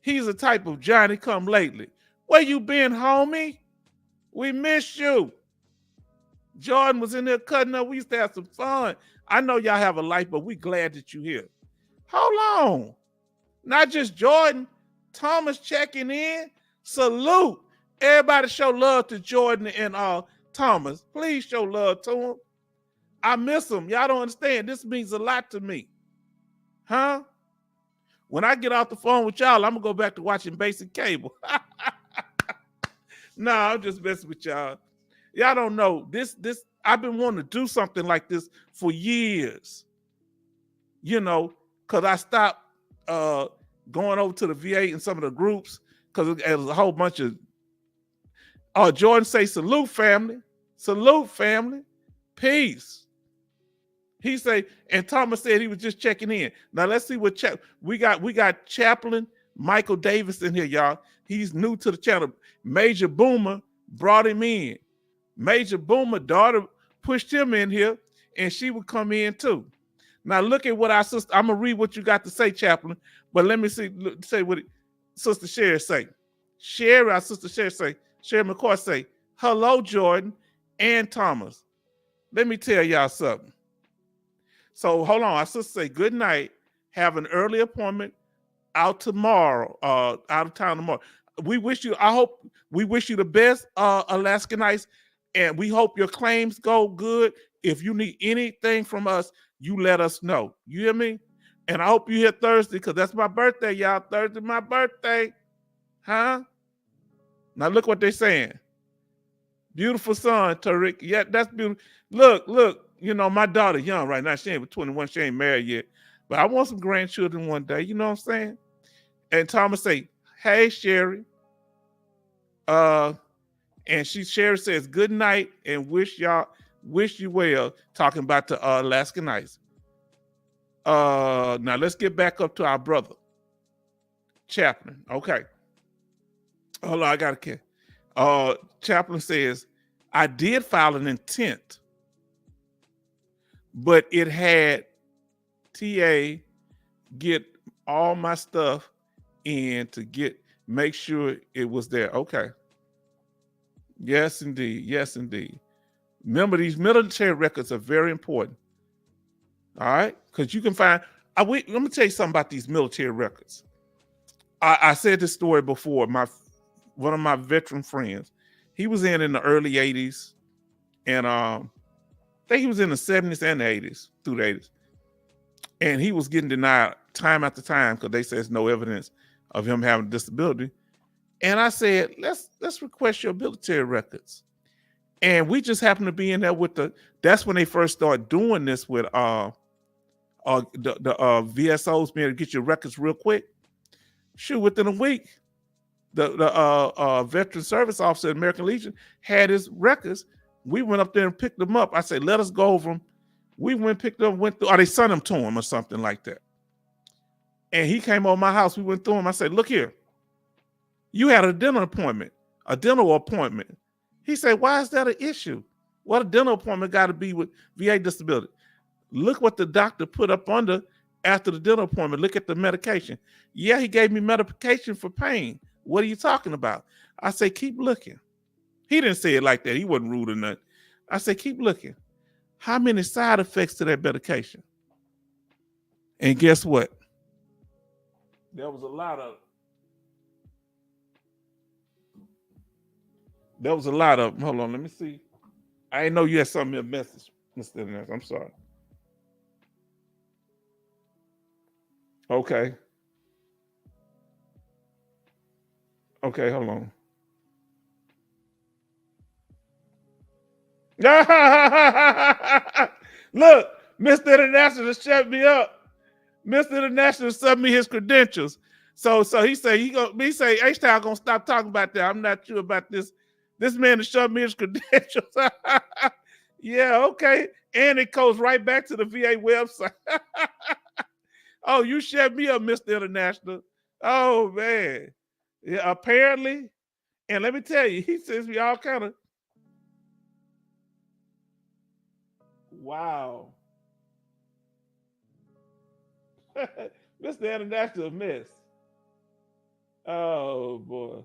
[SPEAKER 1] He's a type of Johnny come lately. Where you been, homie? We miss you. Jordan was in there cutting up. We used to have some fun. I know y'all have a life, but we glad that you're here. Hold on. Not just Jordan. Thomas checking in. Salute. Everybody show love to Jordan and Thomas. Please show love to him. I miss him. Y'all don't understand. This means a lot to me. Huh? When I get off the phone with y'all, I'm going to go back to watching basic cable. Nah, I'm just messing with y'all. Y'all don't know. This I've been wanting to do something like this for years. You know, because I stopped going over to the VA in some of the groups because it was a whole bunch of Jordan say salute family. Salute family. Peace. He say, and Thomas said he was just checking in. Now let's see what we got Chaplain Michael Davis in here, y'all. He's new to the channel. Major Boomer brought him in. Major Boomer daughter pushed him in here, and she would come in too. Now look at what our sister. I'm gonna read what you got to say, Chaplain. But let me say what Sister Sherry say. Our sister Sherry say. Sherry McCoy say, "Hello, Jordan and Thomas. Let me tell y'all something." So hold on. Our sister say, "Good night. Have an early appointment out tomorrow. Out of town tomorrow. We wish you. We wish you the best, Alaskan Ice, and we hope your claims go good. If you need anything from us, you let us know. You hear me? And I hope you here Thursday because that's my birthday, y'all. Thursday, my birthday, huh? Now look what they're saying. Beautiful son, Tariq. Yeah, that's beautiful. Look. You know, my daughter young right now. She ain't 21. She ain't married yet. But I want some grandchildren one day. You know what I'm saying? And Thomas say, "Hey, Sherry." And Sherry says, "Good night and wish you well." Talking about the Alaskan Ice. Now let's get back up to our brother, Chaplain. Okay. Hold on, I got a Chaplain says, "I did file an intent, but it had TA get all my stuff in to make sure it was there." Okay. Yes, indeed. Yes, indeed. Remember, these military records are very important. All right? Because you can find, let me tell you something about these military records. I said this story before. One of my veteran friends, he was in the early 80s, and I think he was in the 70s and the 80s, through the 80s. And he was getting denied time after time because they said there's no evidence of him having a disability. And I said, let's request your military records. And we just happened to be in there with that's when they first started doing this with the VSOs being able to get your records real quick. Shoot, within a week, the veteran service officer at American Legion had his records We went up there and picked them up. I said, let us go over them. We went, picked them, went through, or they sent them to him or something like that. And he came over my house. We went through him. I said, look here. You had a dental appointment. He said, why is that an issue? What a dental appointment got to be with VA disability? Look what the doctor put up under after the dental appointment. Look at the medication. Yeah, he gave me medication for pain. What are you talking about? I say, keep looking. He didn't say it like that. He wasn't rude or nothing. I said, keep looking. How many side effects to that medication? And guess what? There was a lot of them. Hold on, let me see. I didn't know you had something in a message, Mr. Internet. I'm sorry. Okay. Okay, hold on. Look, Mr. International shut me up. Mr. International sent me his credentials. So he say H-Town gonna stop talking about that. I'm not sure about this. This man has showed me his credentials. Yeah, okay. And it goes right back to the VA website. Oh, you shut me up, Mr. International. Oh man. Yeah, apparently. And let me tell you, he sends me all kind of. Wow. Mr. International mess. Oh boy.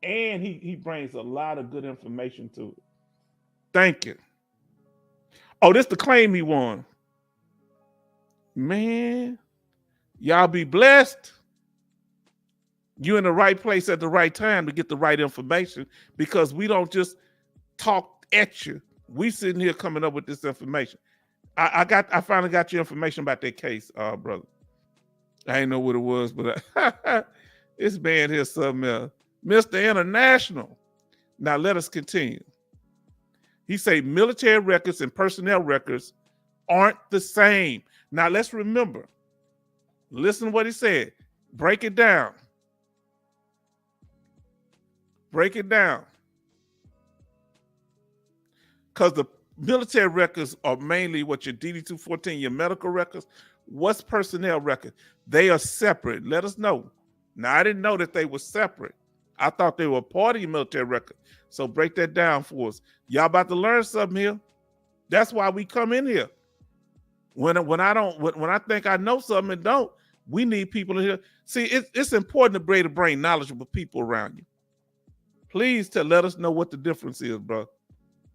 [SPEAKER 1] And he brings a lot of good information to it. Thank you. Oh, this the claim he won. Man, y'all be blessed. You're in the right place at the right time to get the right information, because we don't just talk at you. We sitting here coming up with this information. I finally got your information about that case, brother. I didn't know what it was, but this man here something else. Mr. International. Now let us continue. He say military records and personnel records aren't the same. Now let's remember. Listen to what he said. Break it down. Break it down. Because the military records are mainly what your DD-214, your medical records. What's personnel records? They are separate. Let us know. Now, I didn't know that they were separate. I thought they were part of your military record. So break that down for us. Y'all about to learn something here. That's why we come in here. When I think I know something and don't, we need people in here. See, it's important to bring knowledgeable people around you. Please let us know what the difference is, bro.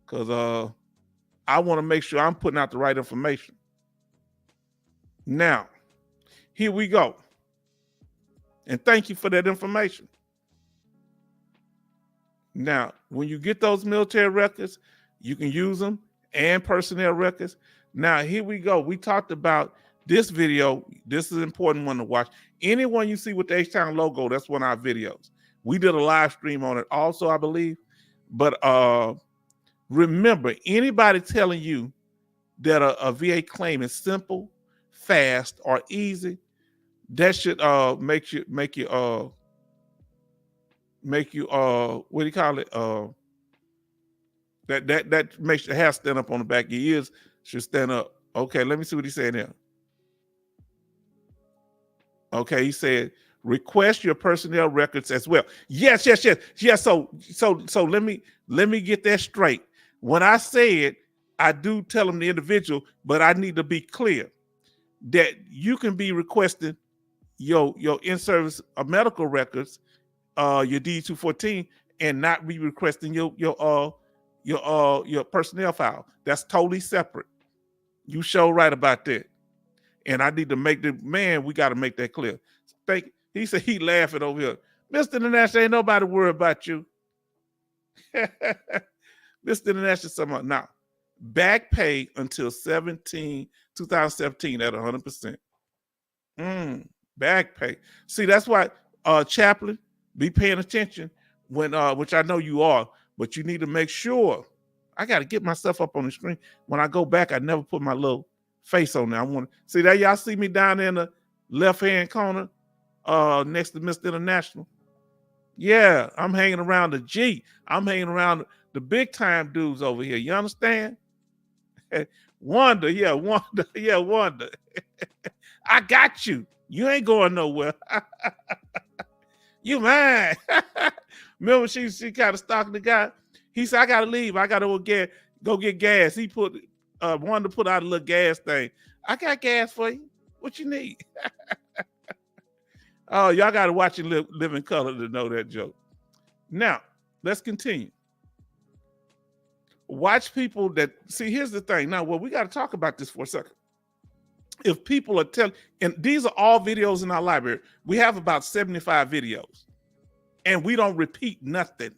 [SPEAKER 1] Because I want to make sure I'm putting out the right information. Now, here we go. And thank you for that information. Now, when you get those military records, you can use them, and personnel records. Now, here we go. We talked about this video. This is an important one to watch. Anyone you see with the H-Town logo, that's one of our videos. We did a live stream on it also, I believe. But remember, anybody telling you that a VA claim is simple, fast, or easy, that should make you what do you call it? That makes your hair stand up on the back of your ears, should stand up. Okay, let me see what he said there. Okay, he said request your personnel records as well. Yes. So let me get that straight. When I said, I do tell them the individual, but I need to be clear that you can be requesting your in-service medical records, your DD-214, and not be requesting your personnel file. That's totally separate. You sure right about that. And I need to make we got to make that clear. He said he laughing over here. Mr. International, ain't nobody worried about you. Mr. International, something now. Back pay until 2017 at 100%. Back pay. See, that's why chaplain, be paying attention when which I know you are, but you need to make sure. I got to get myself up on the screen. When I go back, I never put my little face on there. I want to see that. Y'all see me down there in the left-hand corner next to Mr. International. Yeah, I'm hanging around the G. I'm hanging around the big time dudes over here. You understand? Wanda, yeah, Wanda, yeah, Wanda. I got you. You ain't going nowhere. You mine. Remember, she kind of stalking the guy. He said, I gotta leave. I gotta go get gas. He wanted to put out a little gas thing. I got gas for you. What you need? Oh, y'all gotta watch it live in color to know that joke. Now, let's continue. Watch people that see. Here's the thing. Now, well, we got to talk about this for a second. If people are telling, and these are all videos in our library, we have about 75 videos, and we don't repeat nothing.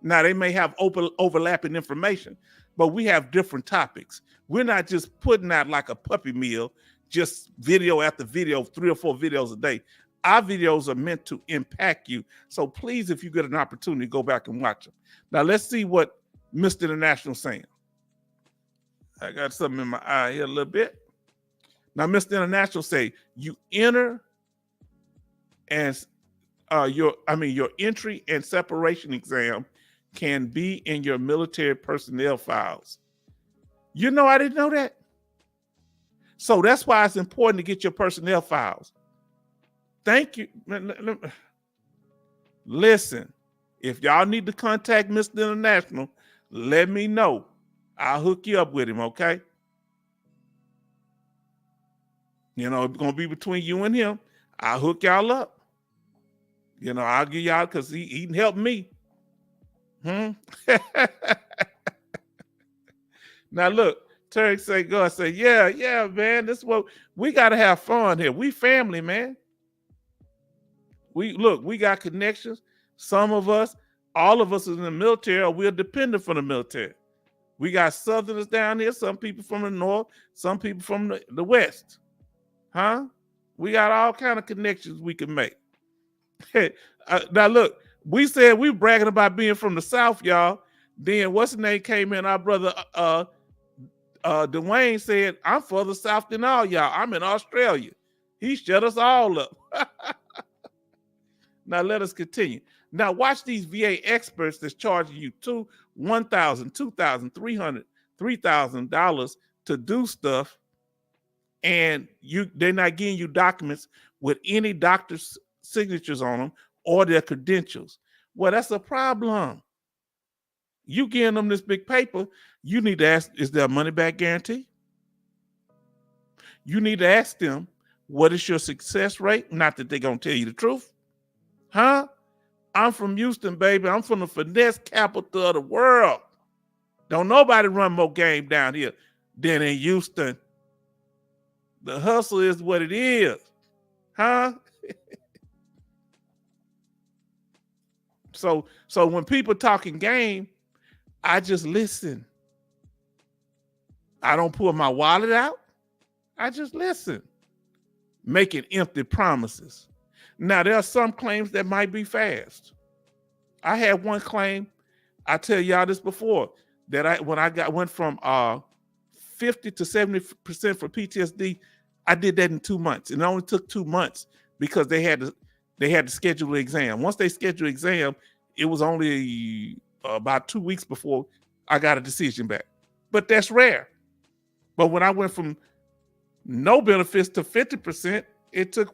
[SPEAKER 1] Now, they may have overlapping information, but we have different topics. We're not just putting out like a puppy meal, just video after video, 3 or 4 videos a day. Our videos are meant to impact you. So please, if you get an opportunity, go back and watch them. Now, let's see what Mr. International saying. I got something in my eye here a little bit. Now, Mr. International say you enter and your entry and separation exam can be in your military personnel files. You know, I didn't know that. So that's why it's important to get your personnel files. Thank you. Listen, if y'all need to contact Mr. International, let me know. I'll hook you up with him, okay? You know, it's going to be between you and him. I'll hook y'all up. You know, I'll give y'all, because he can help me. Now, look, Terry say, God say, yeah, man, this is what, we got to have fun here. We family, man. We got connections. Some of us, all of us is in the military, or we're dependent from the military. We got Southerners down here, some people from the North, some people from the West. Huh? We got all kind of connections we can make. Now, look, we said we bragging about being from the South, y'all. Then what's his name came in, our brother Dwayne said, I'm further south than all y'all. I'm in Australia. He shut us all up. Now let us continue. Now watch these VA experts that's charging you $1,000, $2,000, $300, $3,000 to do stuff, and they're not giving you documents with any doctor's signatures on them or their credentials. Well, that's a problem. You giving them this big paper, you need to ask, is there a money back guarantee? You need to ask them, what is your success rate? Not that they're going to tell you the truth. Huh? I'm from Houston, baby. I'm from the finesse capital of the world. Don't nobody run more game down here than in Houston. The hustle is what it is. Huh? So when people talking game, I just listen. I don't pull my wallet out. I just listen. Making empty promises. Now, there are some claims that might be fast. I had one claim, I tell y'all this before, that when I went from 50 to 70% for PTSD, I did that in 2 months. And it only took 2 months because they had to schedule the exam. Once they scheduled the exam, it was only about 2 weeks before I got a decision back. But that's rare. But when I went from no benefits to 50%, it took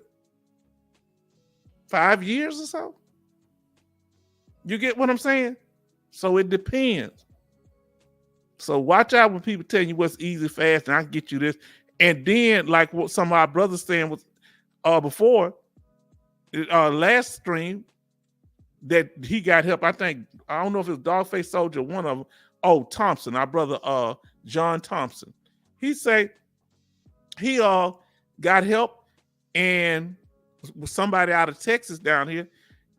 [SPEAKER 1] 5 years or so. You get what I'm saying? So it depends. So watch out when people tell you what's easy, fast, and I can get you this. And then, like what some of our brothers saying was before, last stream, that he got help. I don't know if it's Dogface Soldier, one of them. Oh, Thompson, our brother John Thompson. He say he got help and with somebody out of Texas down here,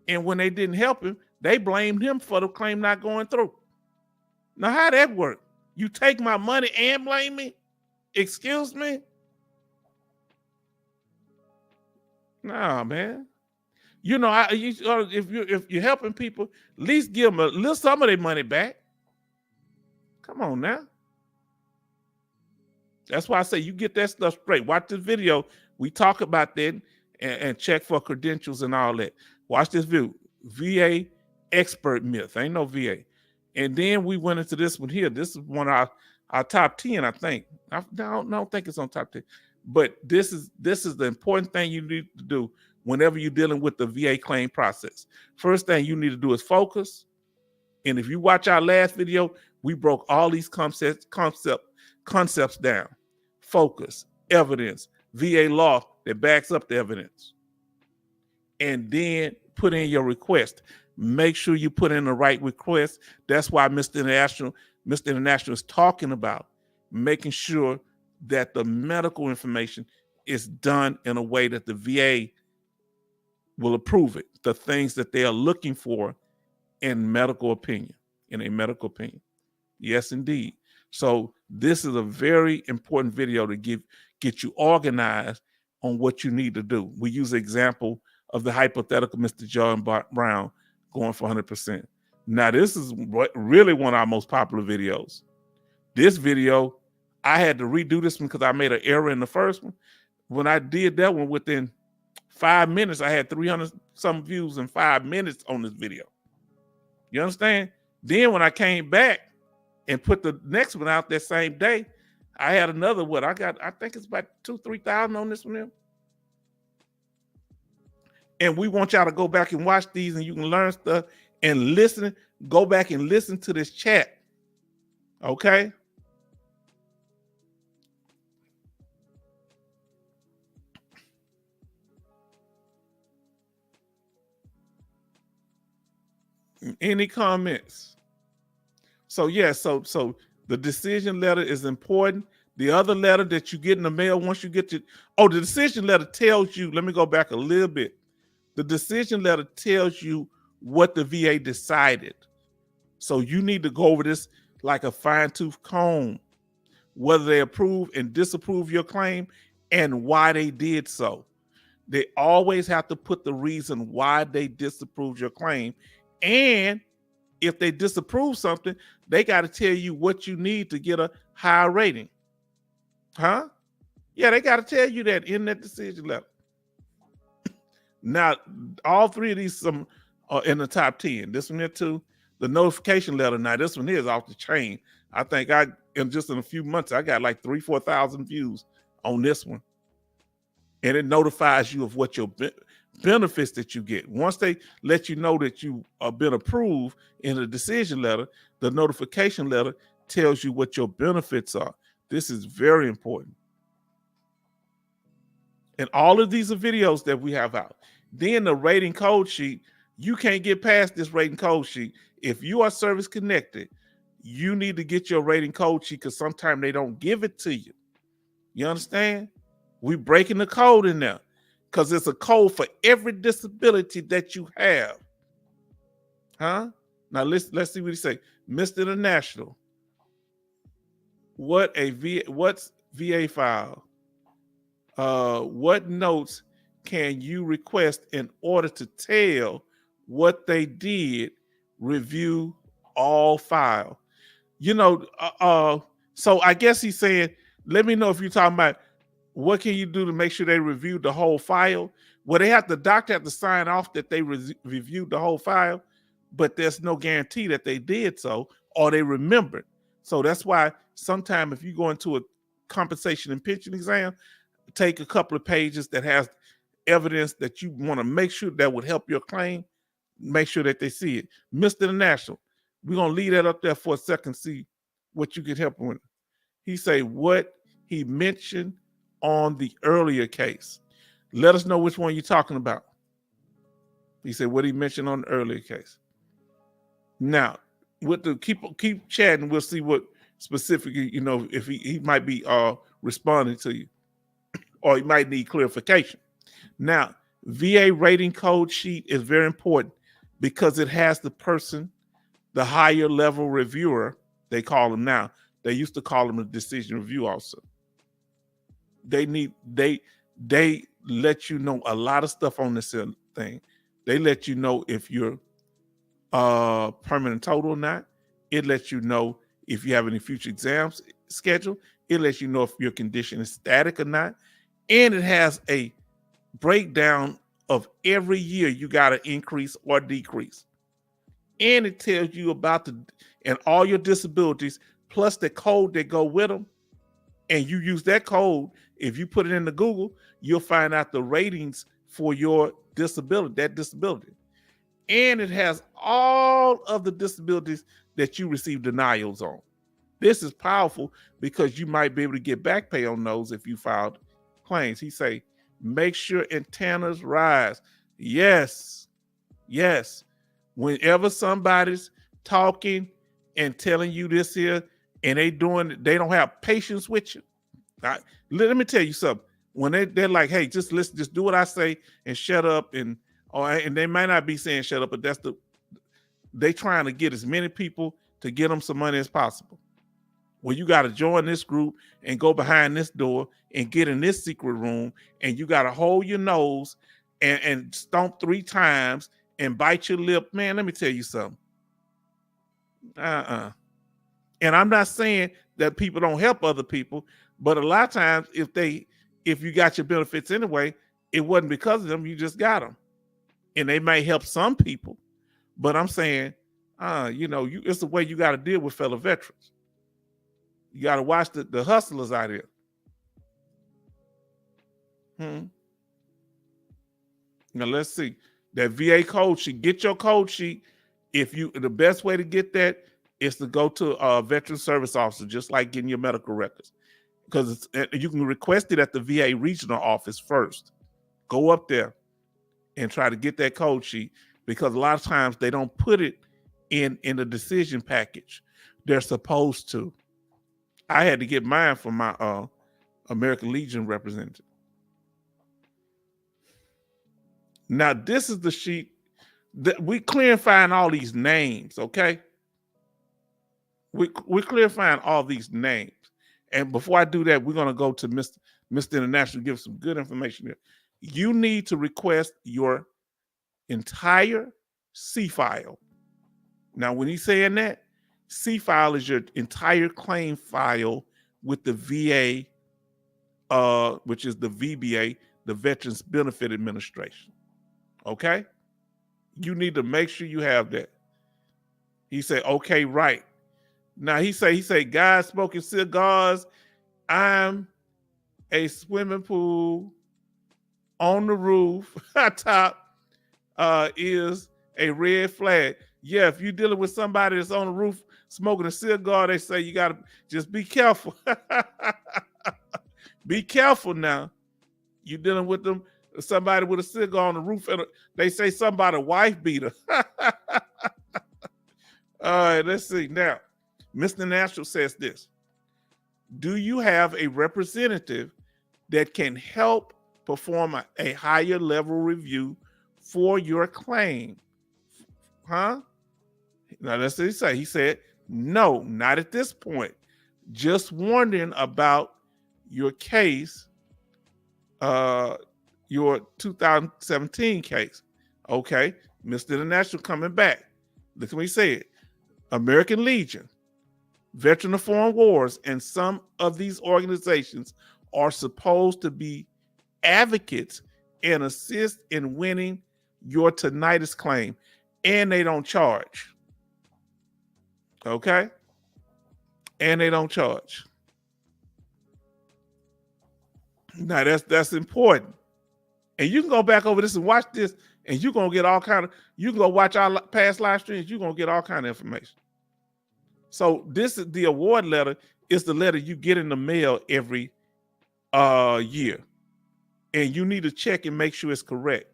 [SPEAKER 1] and when they didn't help him, they blamed him for the claim not going through. Now, how that work? You take my money and blame me? Excuse me? Nah, man. You know, if you're helping people, at least give them a little some of their money back. Come on now. That's why I say you get that stuff straight. Watch this video. We talk about that and check for credentials and all that. Watch this video. VA expert myth. Ain't no VA. And then we went into this one here. This is one of our top 10, I think. I don't think it's on top 10. But this is the important thing you need to do whenever you're dealing with the VA claim process. First thing you need to do is focus. And if you watch our last video, we broke all these concepts down. Focus, evidence, VA law that backs up the evidence. And then put in your request. Make sure you put in the right request. That's why Mr. International is talking about making sure that the medical information is done in a way that the VA will approve it. The things that they are looking for in a medical opinion. Yes, indeed. So this is a very important video to get you organized on what you need to do. We use the example of the hypothetical Mr. John Brown going for 100%. Now, this is really one of our most popular videos. This video, I had to redo this one because I made an error in the first one. When I did that one, within 5 minutes, I had 300 some views in 5 minutes on this video. You understand? Then when I came back and put the next one out that same day, I had another one. I think it's about 2,000-3,000 on this one here. And we want y'all to go back and watch these, and you can learn stuff and listen. Go back and listen to this chat. Okay? Any comments? So yeah, so the decision letter is important. The other letter that you get in the mail once you get the decision letter tells you, let me go back a little bit. The decision letter tells you what the VA decided. So you need to go over this like a fine-tooth comb, whether they approve and disapprove your claim and why they did so. They always have to put the reason why they disapproved your claim. And if they disapprove something, they got to tell you what you need to get a higher rating. Huh? Yeah, they got to tell you that in that decision letter. Now, all three of these are in the top 10. This one here too. The notification letter. Now, this one here is off the chain. I think in a few months, I got like 3,000-4,000 views on this one. And it notifies you of what your benefits that you get. Once they let you know that you have been approved in the decision letter, the notification letter tells you what your benefits are. This is very important. And all of these are videos that we have out. Then the rating code sheet, you can't get past this rating code sheet. If you are service connected, you need to get your rating code sheet because sometimes they don't give it to you. You understand? We're breaking the code in there because it's a code for every disability that you have. Huh? Now let's see what he say. Mr. International. What's VA file? What notes can you request in order to tell what they did? Review all file. So I guess he's saying, let me know if you're talking about what can you do to make sure they reviewed the whole file. Well, the doctor have to sign off that they reviewed the whole file, but there's no guarantee that they did so or they remembered. So that's why sometimes if you go into a compensation and pension exam, take a couple of pages that has evidence that you want to make sure that would help your claim, make sure that they see it. Mr. International, we're going to leave that up there for a second, see what you can help him with. He say what he mentioned on the earlier case. Let us know which one you're talking about. He said what he mentioned on the earlier case. Now, with the keep chatting, we'll see what specifically, if he might be responding to you, or he might need clarification. Now, VA rating code sheet is very important because it has the person, the higher level reviewer, they call them now. They used to call them a decision review also. They let you know a lot of stuff on this thing. They let you know if you're permanent total or not. It lets you know if you have any future exams scheduled. It lets you know if your condition is static or not. And it has a breakdown of every year you got to increase or decrease. And it tells you about and all your disabilities plus the code that go with them, and you use that code, if you put it into Google, you'll find out the ratings for your disability, that disability. And it has all of the disabilities that you receive denials on. This is powerful because you might be able to get back pay on those if you filed claims. He say, make sure antennas rise. Yes, yes. Whenever somebody's talking and telling you this here, and they don't have patience with you. Let me tell you something. When they're like, hey, just listen, just do what I say and shut up, and they might not be saying shut up, but they trying to get as many people to get them some money as possible. Well, you got to join this group and go behind this door and get in this secret room, and you got to hold your nose and stomp 3 times and bite your lip. Man, let me tell you something. And I'm not saying that people don't help other people, but a lot of times if you got your benefits anyway, it wasn't because of them, you just got them. And they may help some people, but I'm saying, it's the way you got to deal with fellow veterans. You got to watch the hustlers out here. Now let's see. That VA code sheet. Get your code sheet. The best way to get that is to go to a veteran service officer, just like getting your medical records. Because you can request it at the VA regional office first. Go up there and try to get that code sheet, because a lot of times they don't put it in the decision package. They're supposed to. I had to get mine from my American Legion representative. Now, this is the sheet that we clarifying all these names, okay? We're clarifying all these names. And before I do that, we're going to go to Mr. International to give some good information here. You need to request your entire C file. Now, when he's saying that, C file is your entire claim file with the VA, which is the VBA, the Veterans Benefit Administration. Okay? You need to make sure you have that. He said, okay, right. Now he say, guys smoking cigars. I'm a swimming pool on the roof. Top is a red flag. Yeah, if you're dealing with somebody that's on the roof smoking a cigar, they say you gotta just be careful. Be careful now. You're dealing with somebody with a cigar on the roof, and they say somebody wife beater. All right, let's see. Now, Mr. National says this. Do you have a representative that can help perform a higher level review for your claim? Huh? Now, that's what he said. He said, no, not at this point. Just wondering about your case, your 2017 case. Okay, Mr. International coming back. Look what he said. American Legion, Veteran of Foreign Wars, and some of these organizations are supposed to be advocates and assist in winning your tinnitus claim, and they don't charge. Okay? And they don't charge. Now that's important. And you can go back over this and watch this, and you're gonna get all kind of, you can go watch our past live streams, you're gonna get all kind of information. So this is the award letter, is the letter you get in the mail every year. And you need to check and make sure it's correct.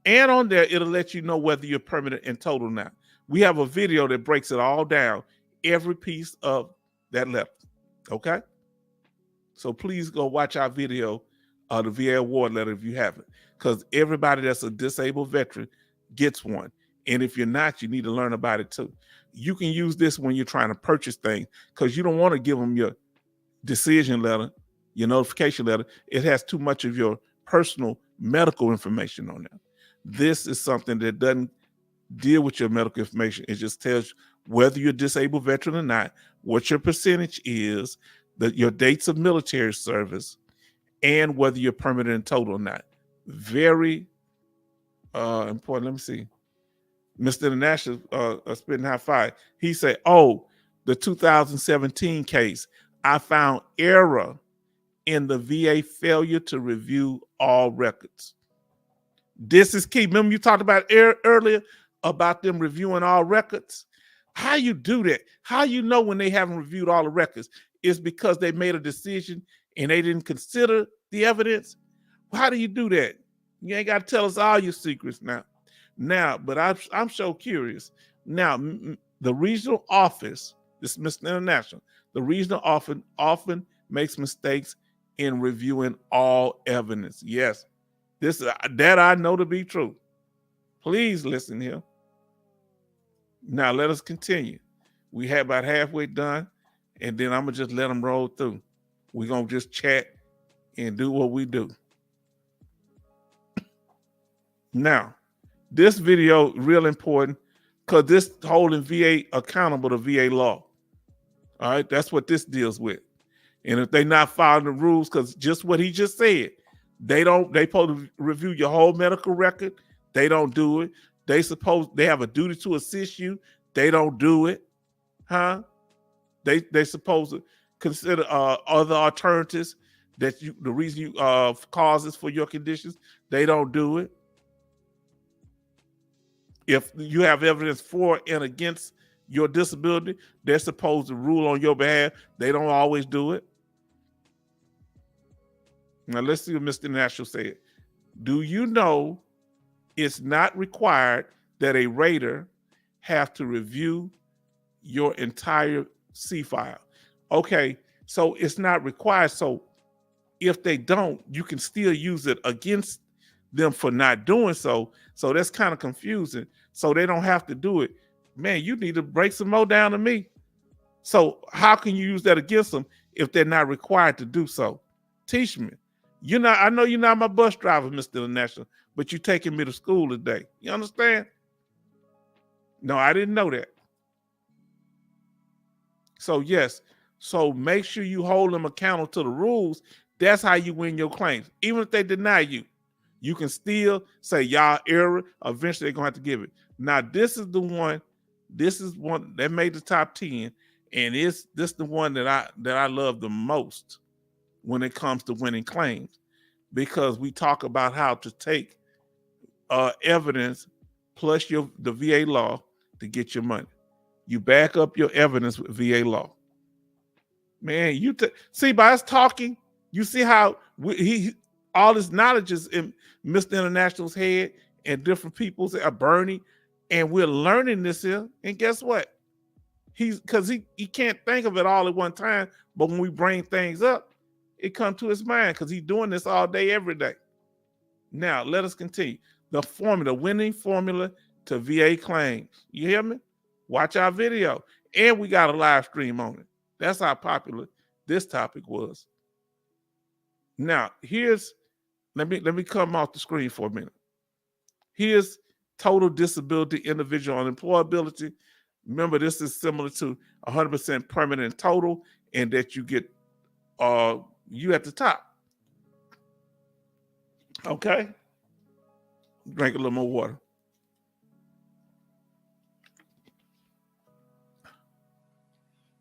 [SPEAKER 1] And on there, it'll let you know whether you're permanent and total now. We have a video that breaks it all down, every piece of that letter. Okay? So please go watch our video, the VA award letter if you haven't, because everybody that's a disabled veteran gets one. And if you're not, you need to learn about it too. You can use this when you're trying to purchase things, because you don't want to give them your decision letter, your notification letter. It has too much of your personal medical information on there. This is something that doesn't deal with your medical information. It just tells you whether you're a disabled veteran or not, what your percentage is, your dates of military service, and whether you're permanent and total or not. Very important. Let me see. Mr. International, spitting high five. He said, oh, the 2017 case, I found error in the VA failure to review all records. This is key. Remember you talked about earlier about them reviewing all records? How you do that? How you know when they haven't reviewed all the records? Is because they made a decision and they didn't consider the evidence? How do you do that? You ain't got to tell us all your secrets now. But I'm so curious. Now, the regional office, this is Mr. International, the regional often makes mistakes in reviewing all evidence. Yes, that I know to be true. Please listen here. Now let us continue. We have about halfway done, and then I'm gonna just let them roll through. We're gonna just chat and do what we do. Now, this video real important because this holding VA accountable to VA law. All right, that's what this deals with. And if they not following the rules, because just what he just said, they supposed to review your whole medical record. They don't do it. They have a duty to assist you. They don't do it. Huh? They supposed to consider other alternatives that the reason you causes for your conditions. They don't do it. If you have evidence for and against your disability, they're supposed to rule on your behalf. They don't always do it. Now let's see what Mr. National said. Do you know it's not required that a rater have to review your entire C file? Okay, so it's not required. So if they don't, you can still use it against them for not doing so. So that's kind of confusing. So they don't have to do it. Man, you need to break some more down to me. So how can you use that against them if they're not required to do so? Teach me. I know you're not my bus driver, Mr. International, but you're taking me to school today. You understand? No, I didn't know that. So yes, so make sure you hold them accountable to the rules. That's how you win your claims. Even if they deny you, you can still say y'all error. Eventually they're gonna have to give it. Now this is one that made the top 10, and this is the one that I love the most when it comes to winning claims, because we talk about how to take evidence plus the VA law to get your money. You back up your evidence with VA law. Man, see by us talking, you see how all this knowledge is in Mr. International's head and different people's Bernie, and we're learning this here. And guess what? Because he can't think of it all at one time, but when we bring things up, it comes to his mind because he's doing this all day, every day. Now, let us continue. The winning formula to VA claims. You hear me? Watch our video. And we got a live stream on it. That's how popular this topic was. Now, let me come off the screen for a minute. Here's total disability, individual unemployability. Remember, this is similar to 100% permanent total, and that you get you at the top. Okay? Drink a little more water.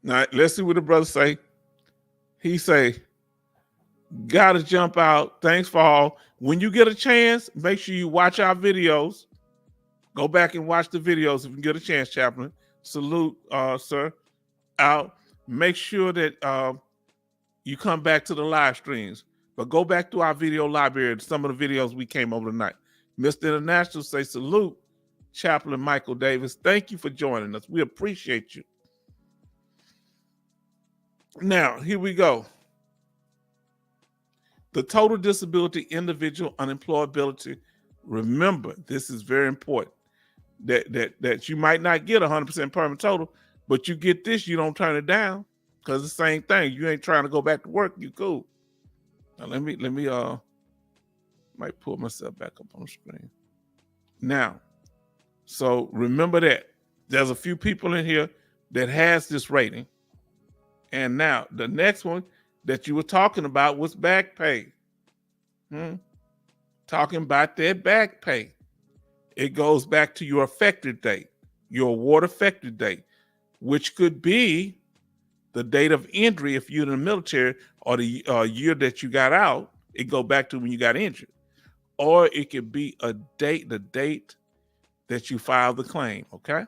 [SPEAKER 1] Now, let's see what the brother say. He say, gotta jump out. Thanks for all. When you get a chance, make sure you watch our videos. Go back and watch the videos if you get a chance, Chaplain. Salute, sir. Out. Make sure that you come back to the live streams. But go back to our video library, some of the videos we came over tonight. Mr. International say salute, Chaplain Michael Davis. Thank you for joining us. We appreciate you. Now, here we go. The total disability, individual unemployability. Remember, this is very important. That you might not get 100% permanent total, but you get this, you don't turn it down, because the same thing. You ain't trying to go back to work. You cool. Now let me might pull myself back up on the screen. Now, so remember that there's a few people in here that has this rating. And now the next one that you were talking about was back pay. Talking about that back pay. It goes back to your effective date, your award effective date. which could be the date of injury if you're in the military, or the year that you got out. It go back to when you got injured. Or it could be the date that you filed the claim, okay?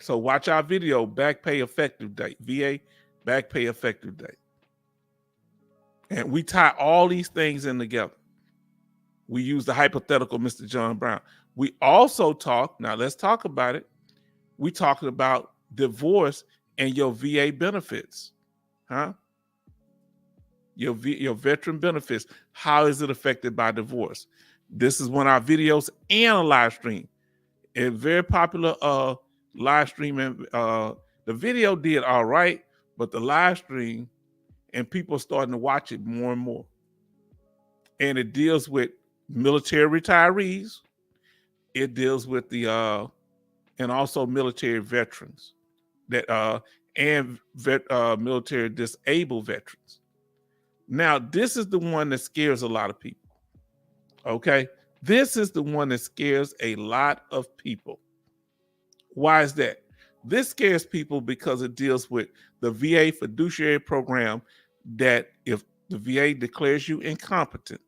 [SPEAKER 1] So watch our video, back pay effective date, VA back pay effective date. And we tie all these things in together. We use the hypothetical Mr. John Brown. We also talk, now let's talk about it. We talking about divorce and your VA benefits, huh? Your veteran benefits. How is it affected by divorce? This is one of our videos and a live stream. A very popular live stream. The video did all right, but the live stream, and people are starting to watch it more and more. And it deals with military retirees. It deals with the and also military veterans that and military disabled veterans. Now, this is the one that scares a lot of people. Okay, this is the one that scares a lot of people. Why is that? This scares people because it deals with the VA fiduciary program, that if the VA declares you incompetent,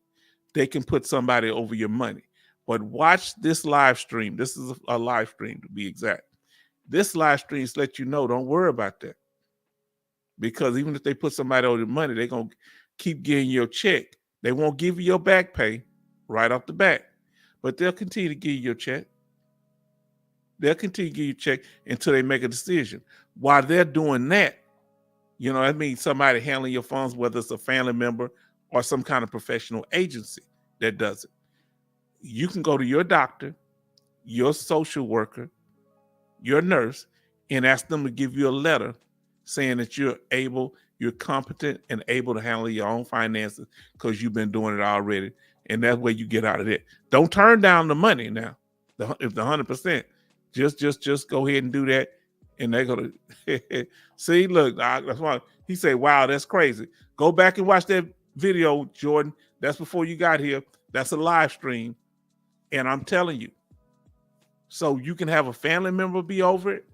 [SPEAKER 1] they can put somebody over your money. But watch this live stream. This is a live stream, to be exact. This live stream lets you know, don't worry about that. Because even if they put somebody over your money, they're going to keep getting your check. They won't give you your back pay right off the bat, but they'll continue to give you your check. They'll continue to give you a check until they make a decision. While they're doing that, you know, that means somebody handling your funds, whether it's a family member or some kind of professional agency that does it. You can go to your doctor, your social worker, your nurse, and ask them to give you a letter saying that you're competent and able to handle your own finances because you've been doing it already. And that way you get out of it. Don't turn down the money now. If the 100%, just go ahead and do that. And they're going to see, look, that's why he said, wow, that's crazy. Go back and watch that video, Jordan. That's before you got here. That's a live stream. And I'm telling you, so you can have a family member be over it.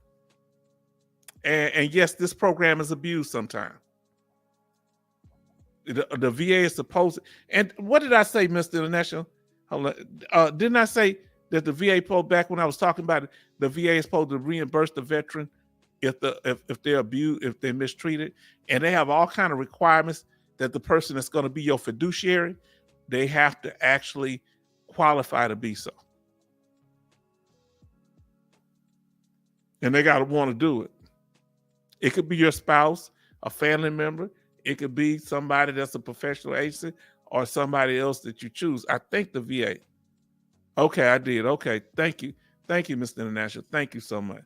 [SPEAKER 1] And yes, this program is abused sometimes. The VA is supposed to, and what did I say, Mr. International? Didn't I say that the VA back when I was talking about it, the VA is supposed to reimburse the veteran if they're abused, if they're mistreated, and they have all kind of requirements that the person that's going to be your fiduciary, they have to actually qualify to be so. And they got to want to do it. It could be your spouse, a family member. It could be somebody that's a professional agency or somebody else that you choose. I think the VA. Okay, I did. Okay, thank you. Thank you, Mr. International. Thank you so much.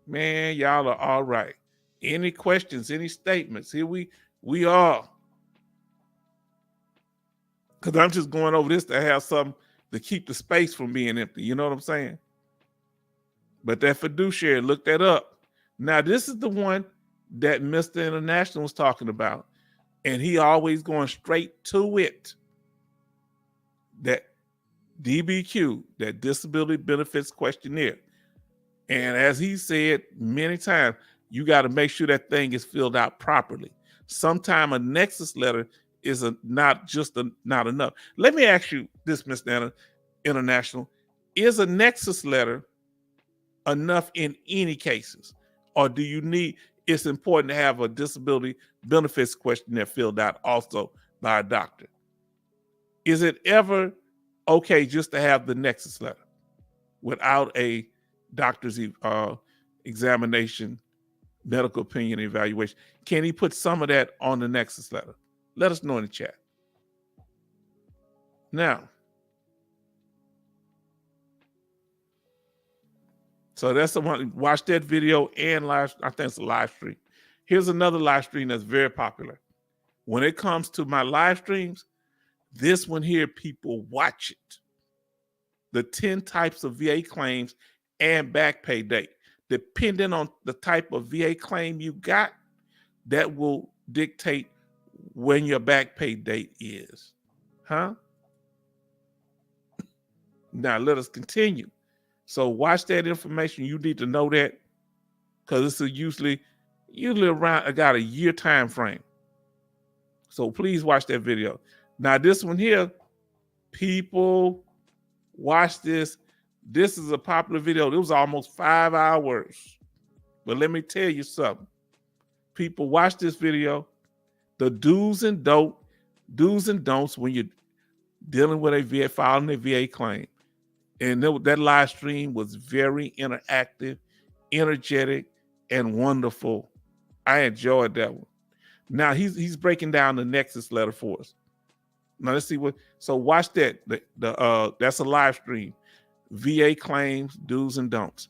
[SPEAKER 1] Man, y'all are all right. Any questions, any statements? Here we are. Because I'm just going over this to have something to keep the space from being empty. You know what I'm saying? But that fiduciary, look that up. Now, this is the one that Mr. International was talking about. And he always going straight to it. That DBQ, that Disability Benefits Questionnaire. And as he said many times, you got to make sure that thing is filled out properly. Sometimes a nexus letter is not enough. Let me ask you this, Mr. International. Is a nexus letter enough in any cases? Or do you need, it's important to have a disability benefits questionnaire filled out also by a doctor? Is it ever okay just to have the nexus letter without a doctor's examination, medical opinion, evaluation? Can he put some of that on the nexus letter? Let us know in the chat. Now, so that's the one. Watch that video and live. I think it's a live stream. Here's another live stream that's very popular. When it comes to my live streams, this one here, people watch it. The 10 types of VA claims and back pay date. Depending on the type of VA claim you got, that will dictate when your back pay date is. Huh? Now let us continue. So watch that information. You need to know that because this is usually around got a year time frame. So please watch that video. Now this one here, people watch this. This is a popular video. It was almost 5 hours. But let me tell you something. People watch this video. The do's and don'ts when you're dealing with a VA, filing a VA claim. And that live stream was very interactive, energetic, and wonderful. I enjoyed that one. Now he's breaking down the Nexus letter for us. Now let's see what. So watch that. That's a live stream. VA claims, do's and don'ts.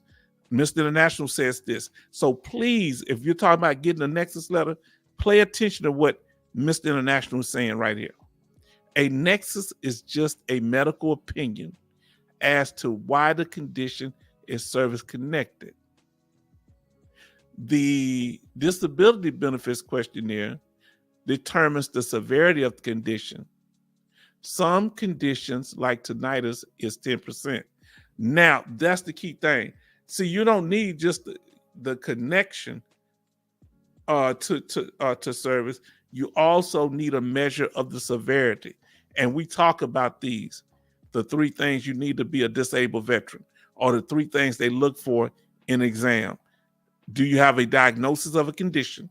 [SPEAKER 1] Mr. International says this. So please, if you're talking about getting a Nexus letter, pay attention to what Mr. International is saying right here. A Nexus is just a medical opinion as to why the condition is service connected. The disability benefits questionnaire determines the severity of the condition. Some conditions, like tinnitus, is 10%. Now, that's the key thing. See, you don't need just the connection to service. You also need a measure of the severity. And we talk about these, the 3 things you need to be a disabled veteran, or the 3 things they look for in exam. Do you have a diagnosis of a condition?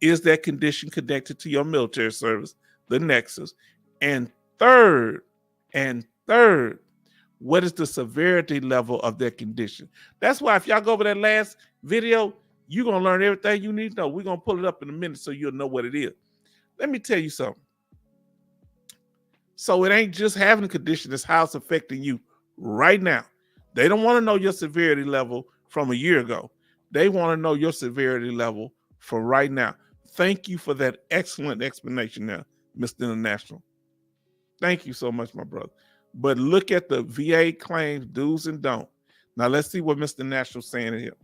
[SPEAKER 1] Is that condition connected to your military service, the Nexus? And third, what is the severity level of that condition? That's why if y'all go over that last video, you're going to learn everything you need to know. We're going to pull it up in a minute so you'll know what it is. Let me tell you something. So it ain't just having a condition, it's how it's affecting you right now. They don't want to know your severity level from a year ago. They want to know your severity level for right now. Thank you for that excellent explanation there, Mr. International. Thank you so much, my brother. But look at the VA claims, do's and don'ts. Now let's see what Mr. National is saying here.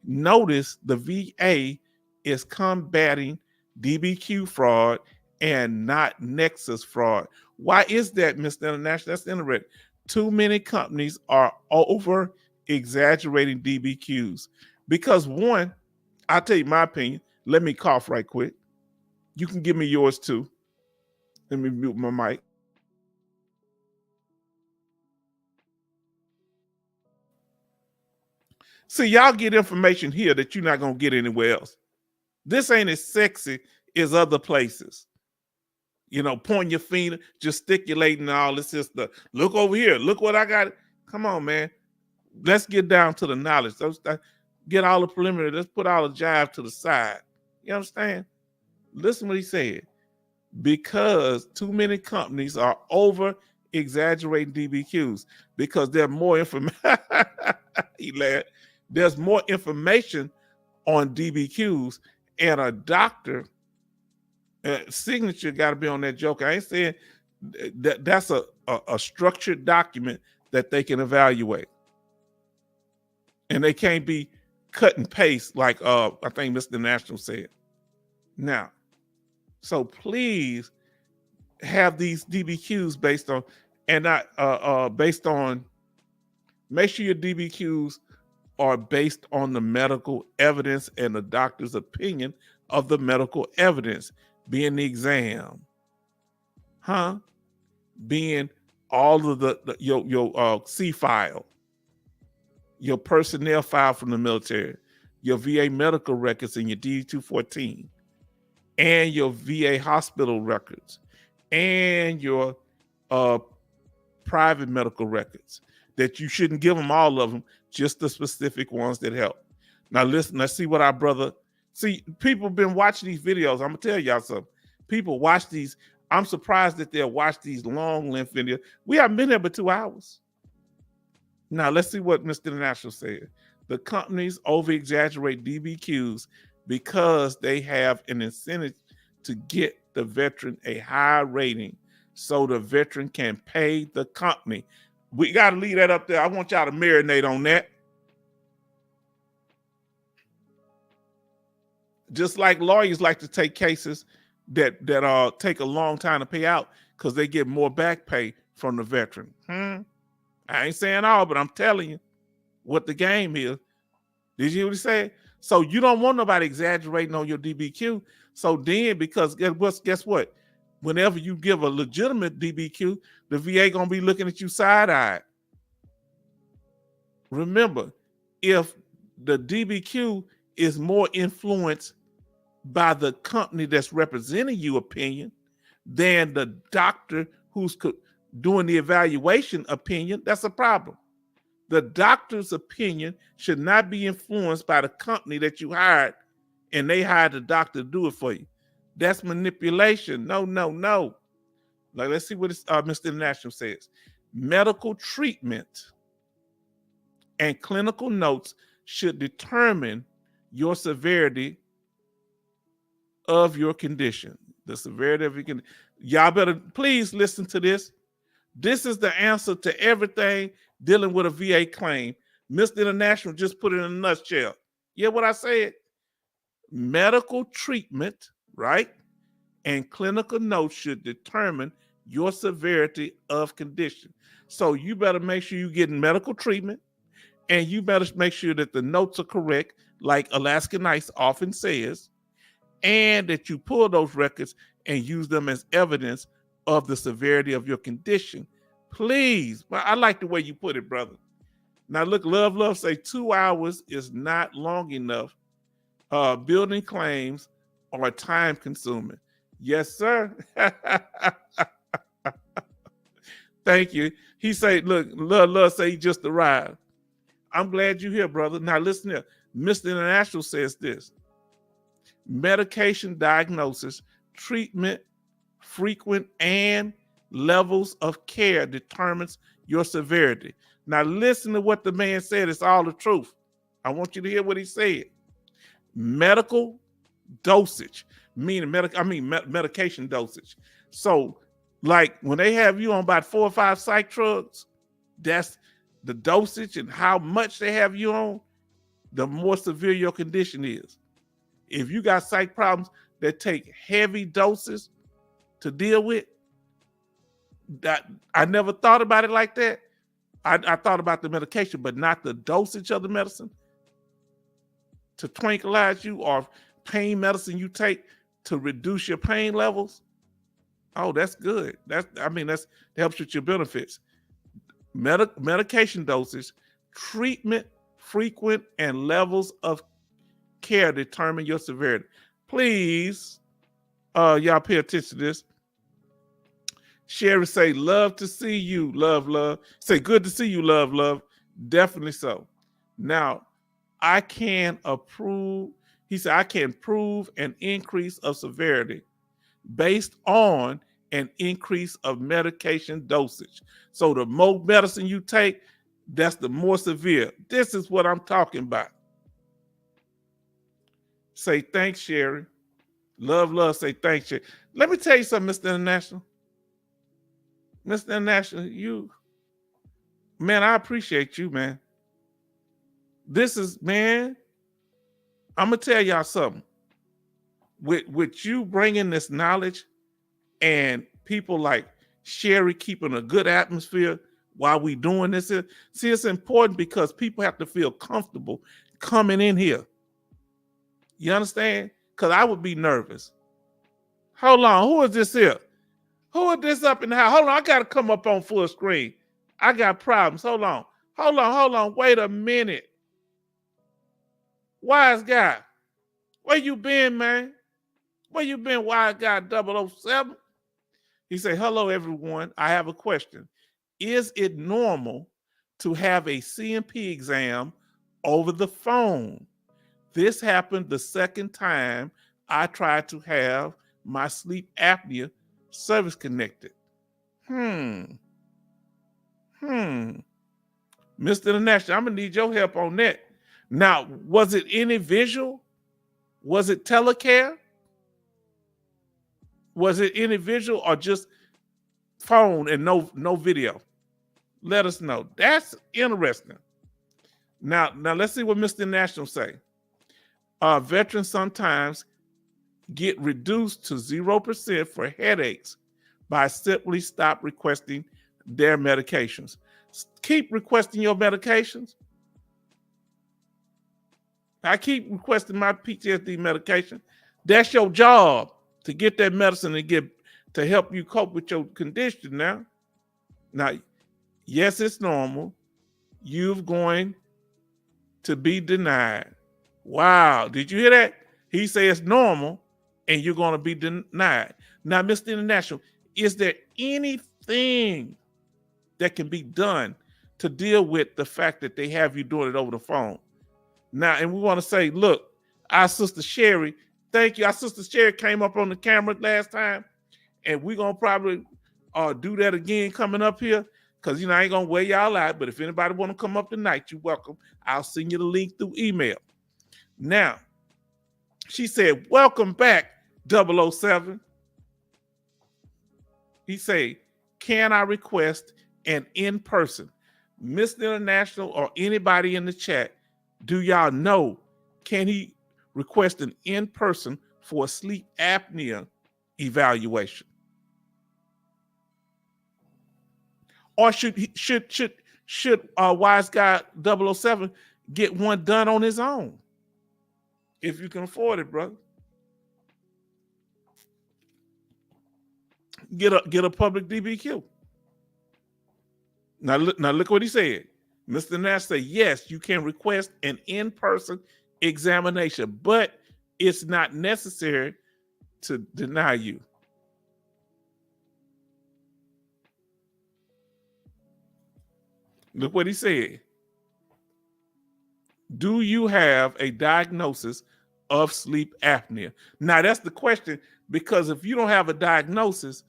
[SPEAKER 1] Notice the VA is combating DBQ fraud and not Nexus fraud. Why is that, Mr. International? That's interesting. Too many companies are over exaggerating DBQs. Because one, I'll tell you my opinion. Let me cough right quick. You can give me yours too. Let me mute my mic. See, y'all get information here that you're not going to get anywhere else. This ain't as sexy as other places. You know, pointing your finger, gesticulating, all this is the look over here. Look what I got. Come on, man. Let's get down to the knowledge. Let's get all the preliminary. Let's put all the jive to the side. You understand? Listen what he said. Because too many companies are over exaggerating DBQs because there's more information. He laughed. There's more information on DBQs, and a doctor signature got to be on that joke. I ain't saying that's a structured document that they can evaluate, and they can't be cut and paste like I think Mr. National said. Now, so please have these DBQs based on, and not based on. Make sure your DBQs are based on the medical evidence and the doctor's opinion of the medical evidence, being the exam, being all of your C file, your personnel file from the military, your VA medical records and your D214, and your VA hospital records, and your private medical records. That you shouldn't give them all of them, just the specific ones that help. Now listen, let's see what our brother, see, people have been watching these videos. I'm gonna tell y'all something. People watch these. I'm surprised that they'll watch these long length videos. We haven't been there but 2 hours. Now let's see what Mr. International said. The companies over exaggerate DBQs because they have an incentive to get the veteran a high rating so the veteran can pay the company. We got to leave that up there. I want y'all to marinate on that. Just like lawyers like to take cases that take a long time to pay out because they get more back pay from the veteran. I ain't saying all, but I'm telling you. what the game is. Did you hear what he said? So you don't want nobody exaggerating on your DBQ. So then, because guess what? Whenever you give a legitimate DBQ, the VA gonna be looking at you side-eyed. Remember, if the DBQ is more influenced by the company that's representing you opinion than the doctor who's doing the evaluation opinion, that's a problem. The doctor's opinion should not be influenced by the company that you hired and they hired the doctor to do it for you. That's manipulation. No. Like, let's see what Mr. International says. Medical treatment and clinical notes should determine your severity of your condition. The severity of your condition. Y'all better please listen to this. This is the answer to everything dealing with a VA claim. Mr. International just put it in a nutshell. Yeah, what I said? Medical treatment, right? And clinical notes should determine your severity of condition. So you better make sure you're getting medical treatment, and you better make sure that the notes are correct, like Alaska Nights often says, and that you pull those records and use them as evidence of the severity of your condition. Please. Well, I like the way you put it, brother. Now look, Love say 2 hours is not long enough. Building claims are time consuming. Yes, sir. Thank you. He say, look, Love say he just arrived. I'm glad you're here, brother. Now listen here. Mr. International says this. Medication diagnosis, treatment, frequent, and levels of care determines your severity. Now listen to what the man said. It's all the truth. I want you to hear what he said. Medical dosage, meaning medication dosage. So like when they have you on about 4 or 5 psych drugs, that's the dosage, and how much they have you on, the more severe your condition is. If you got psych problems that take heavy doses to deal with, that I never thought about it like that. I thought about the medication, but not the dosage of the medicine to tranquilize you, or pain medicine you take to reduce your pain levels. Oh, that's good. That helps with your benefits. Medication dosage, treatment, frequent, and levels of care determine your severity. Please, y'all pay attention to this. Sherry say, love to see you, love. Say, good to see you, love. Definitely so. Now, I can approve, he said, I can prove an increase of severity based on an increase of medication dosage. So the more medicine you take, that's the more severe. This is what I'm talking about. Say thanks, Sherry. Love, say thanks, Sherry. Let me tell you something, Mr. International. Mr. International, man, I appreciate you, man. This is, man, I'm going to tell y'all something. With you bringing this knowledge and people like Sherry keeping a good atmosphere while we doing this, see, it's important because people have to feel comfortable coming in here. You understand? Because I would be nervous. Hold on, who is this here? Who is this up in the house? Hold on, I got to come up on full screen. I got problems. Hold on. Wait a minute. Wise guy, where you been, man? Where you been, wise guy 007? He said, hello, everyone. I have a question. Is it normal to have a CMP exam over the phone? This happened the second time I tried to have my sleep apnea service connected. Mr. International, I'm gonna need your help on that. Now, was it any visual? Was it telecare? Was it any visual or just phone and no video? Let us know. That's interesting. Now let's see what Mr. International say. Veterans sometimes get reduced to 0% for headaches by simply stop requesting their medications. Keep requesting your medications. I keep requesting my PTSD medication. That's your job, to get that medicine and get to help you cope with your condition. Now, yes, it's normal. You're going to be denied. Wow, did you hear that? He says it's normal, and you're going to be denied. Now, Mr. International, is there anything that can be done to deal with the fact that they have you doing it over the phone? Now, and we want to say, look, our sister Sherry, thank you. Our sister Sherry came up on the camera last time, and we're going to probably do that again coming up here, because, I ain't going to wear y'all out, but if anybody want to come up tonight, you're welcome. I'll send you the link through email. Now, she said, welcome back, 007. He said, can I request an in-person? Mr. International or anybody in the chat, do y'all know, can he request an in-person for a sleep apnea evaluation? Or should Wise Guy 007 get one done on his own? If you can afford it, brother. Get a public DBQ. Now look what he said. Mr. Nash said, yes, you can request an in-person examination, but it's not necessary to deny you. Look what he said. Do you have a diagnosis of sleep apnea? Now, that's the question, because if you don't have a diagnosis,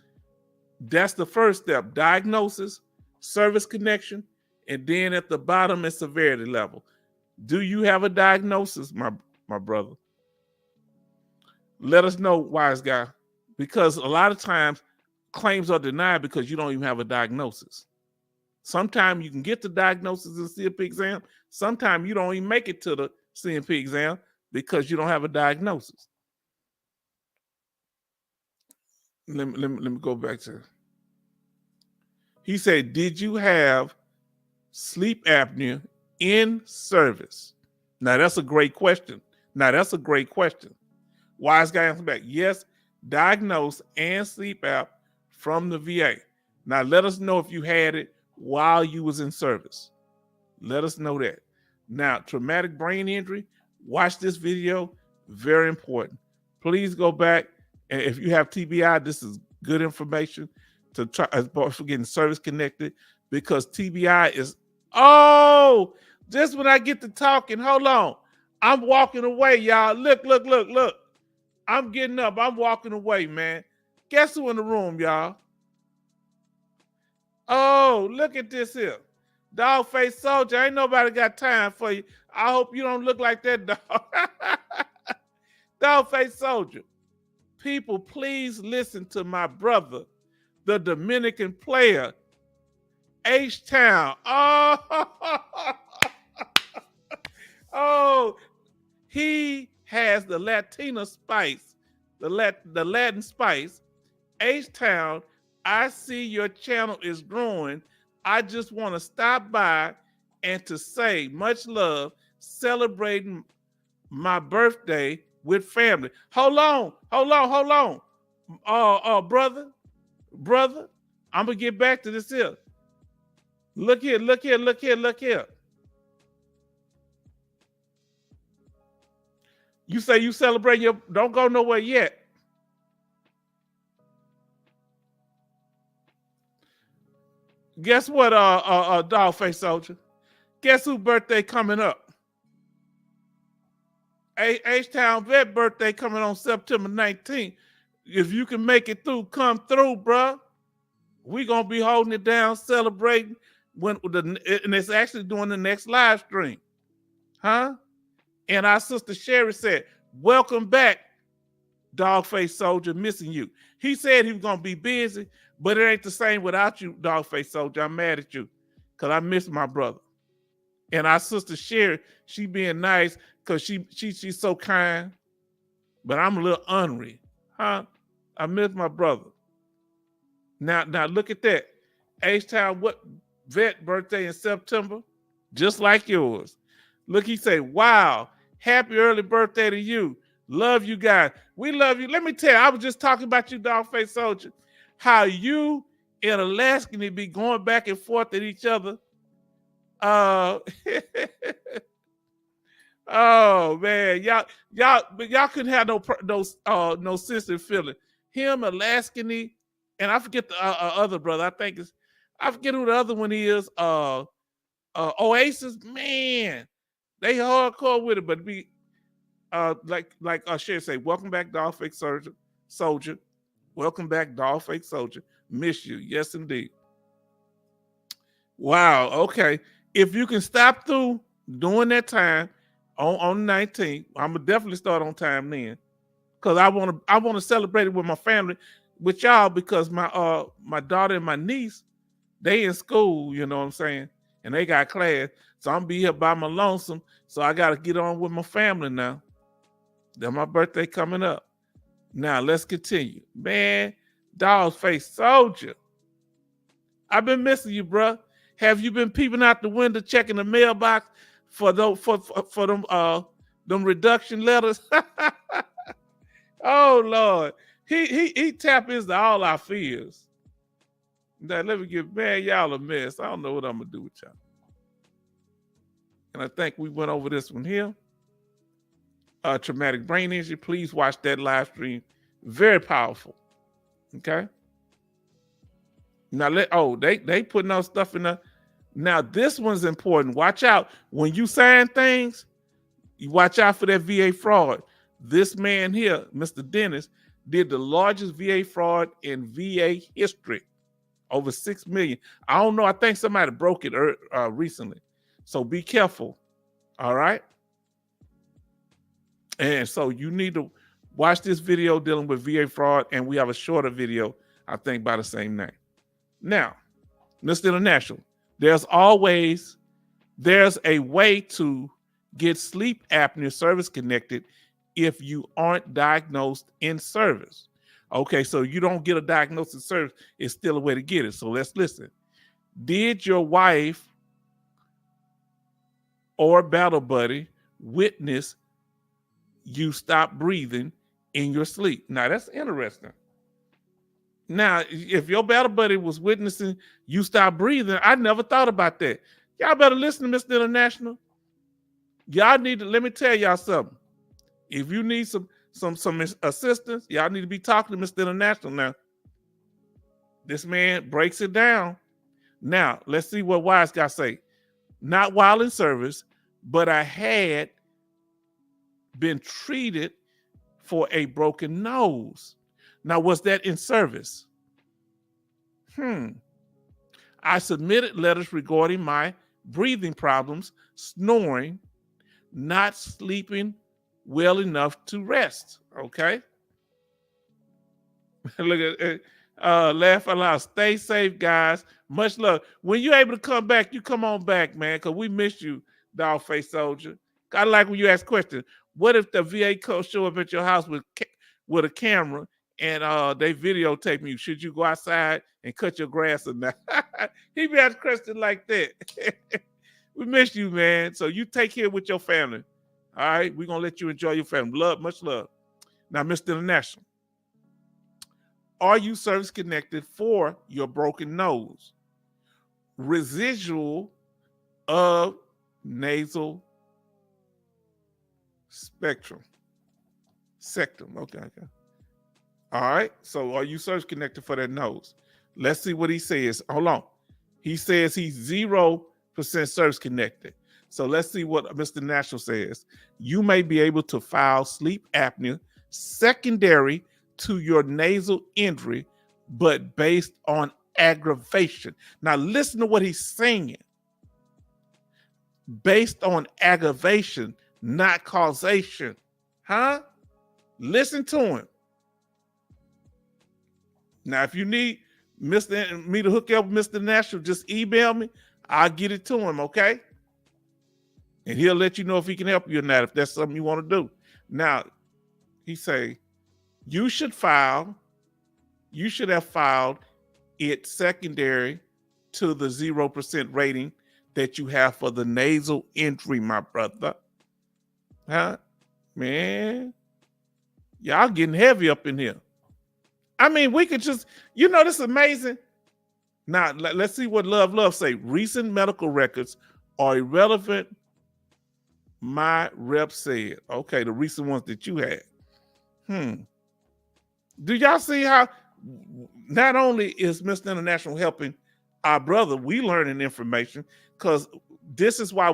[SPEAKER 1] that's the first step. Diagnosis, service connection, and then at the bottom is severity level. Do you have a diagnosis, my brother? Let us know, Wise Guy, because a lot of times claims are denied because you don't even have a diagnosis. Sometimes you can get the diagnosis in the CMP exam. Sometimes you don't even make it to the CMP exam because you don't have a diagnosis. Let me go back to. He said, did you have sleep apnea in service? Now, that's a great question. Wise Guy answered back, yes, diagnosed and sleep app from the VA. Now, let us know if you had it while you was in service. Let us know that. Now, traumatic brain injury, watch this video. Very important. Please go back. And if you have TBI, this is good information to try as far as getting service connected, because TBI is, just when I get to talking, hold on. I'm walking away, y'all. Look. I'm getting up. I'm walking away, man. Guess who in the room, y'all? Oh, look at this here. Dog face soldier. Ain't nobody got time for you. I hope you don't look like that dog. Dog face soldier. People, please listen to my brother, the Dominican player, H-Town. Oh, he has the Latina spice, the Latin spice. H-Town, I see your channel is growing. I just want to stop by and to say much love, celebrating my birthday with family. Hold on. Brother, I'm gonna get back to this here. Look here. You say you celebrate your, don't go nowhere yet. Guess what, dog face soldier? Guess whose birthday coming up? H-Town Vet birthday coming on September 19th. If you can make it through, come through, bruh. We gonna be holding it down, celebrating and it's actually doing the next live stream, huh? And our sister Sherry said, "Welcome back, dog face soldier. Missing you." He said he was gonna be busy, but it ain't the same without you, dog face soldier. I'm mad at you because I miss my brother. And our sister Sherry, she being nice because she's so kind, but I'm a little ornery, huh? I miss my brother. Now look at that. H-Town, what vet birthday in September? Just like yours. Look, he said, wow, Happy early birthday to you. Love you guys. We love you. Let me tell you, I was just talking about you, Dogface Soldier, how you and Alaskan be going back and forth at each other. Oh man, but y'all couldn't have no sense in feeling. Him, Alaskan, and I forget the other brother. I forget who the other one is. Oasis, man, they hardcore with it, but like Sherry say, welcome back, Dogface Soldier. Welcome back, Dogface Soldier. Miss you, yes indeed. Wow. Okay, if you can stop through during that time on the 19th, I'm gonna definitely start on time then, because I want to celebrate it with my family, with y'all, because my daughter and my niece, they in school, you know what I'm saying, and they got class, so I'm be here by my lonesome. So I got to get on with my family now. Then my birthday coming up. Now let's continue, man. Dogface Soldier, I've been missing you, bruh. Have you been peeping out the window, checking the mailbox for them reduction letters? Oh Lord, he tap into all our fears. Now let me get, man, y'all a mess. I don't know what I'm gonna do with y'all. And I think we went over this one here. Traumatic brain injury. Please watch that live stream. Very powerful. Okay. Now they putting out stuff in there. Now this one's important. Watch out when you sign things. You watch out for that VA fraud. This man here, Mr. Dennis, did the largest VA fraud in VA history, over 6 million. I don't know. I think somebody broke it recently. So be careful. All right. And so you need to watch this video dealing with VA fraud, and we have a shorter video, I think, by the same name. Now, Mr. International, there's a way to get sleep apnea service connected if you aren't diagnosed in service. Okay, so you don't get a diagnosis in service, it's still a way to get it. So let's listen. Did your wife or battle buddy witness you stop breathing in your sleep? Now that's interesting. Now, if your battle buddy was witnessing you stop breathing, I never thought about that. Y'all better listen to Mr. International. Y'all need to, let me tell y'all something. If you need some assistance, y'all need to be talking to Mr. International now. This man breaks it down. Now, let's see what Wise Guy say. Not while in service, but I had been treated for a broken nose. Now, was that in service? I submitted letters regarding my breathing problems, snoring, not sleeping well enough to rest. Okay. Look at it. Laugh aloud. Stay safe, guys. Much love. When you're able to come back, you come on back, man, because we miss you, Dogface Soldier. I like when you ask questions. What if the VA coach show up at your house with a camera and they videotape you? Should you go outside and cut your grass or not? He be asking questions like that. We miss you, man. So you take care with your family. All right, we're gonna let you enjoy your family. Love, much love. Now, Mr. International, are you service connected for your broken nose? Residual of nasal septum. Okay. All right. So are you service connected for that nose? Let's see what he says. Hold on. He says he's 0% service connected. So let's see what Mr. National says. You may be able to file sleep apnea secondary to your nasal injury, but based on aggravation. Now listen to what he's saying. Based on aggravation, not causation. Huh? Listen to him. Now, if you need me to hook you up with Mr. National, just email me. I'll get it to him, okay? And he'll let you know if he can help you or not, if that's something you want to do. Now, he say, you should have filed it secondary to the 0% rating that you have for the nasal injury, my brother. Huh? Man, y'all getting heavy up in here. I mean, we could just, this is amazing. Now, let's see what Love say. Recent medical records are irrelevant. My rep said. Okay, the recent ones that you had. Do y'all see how not only is Mr. International helping our brother, we learning information, because this is why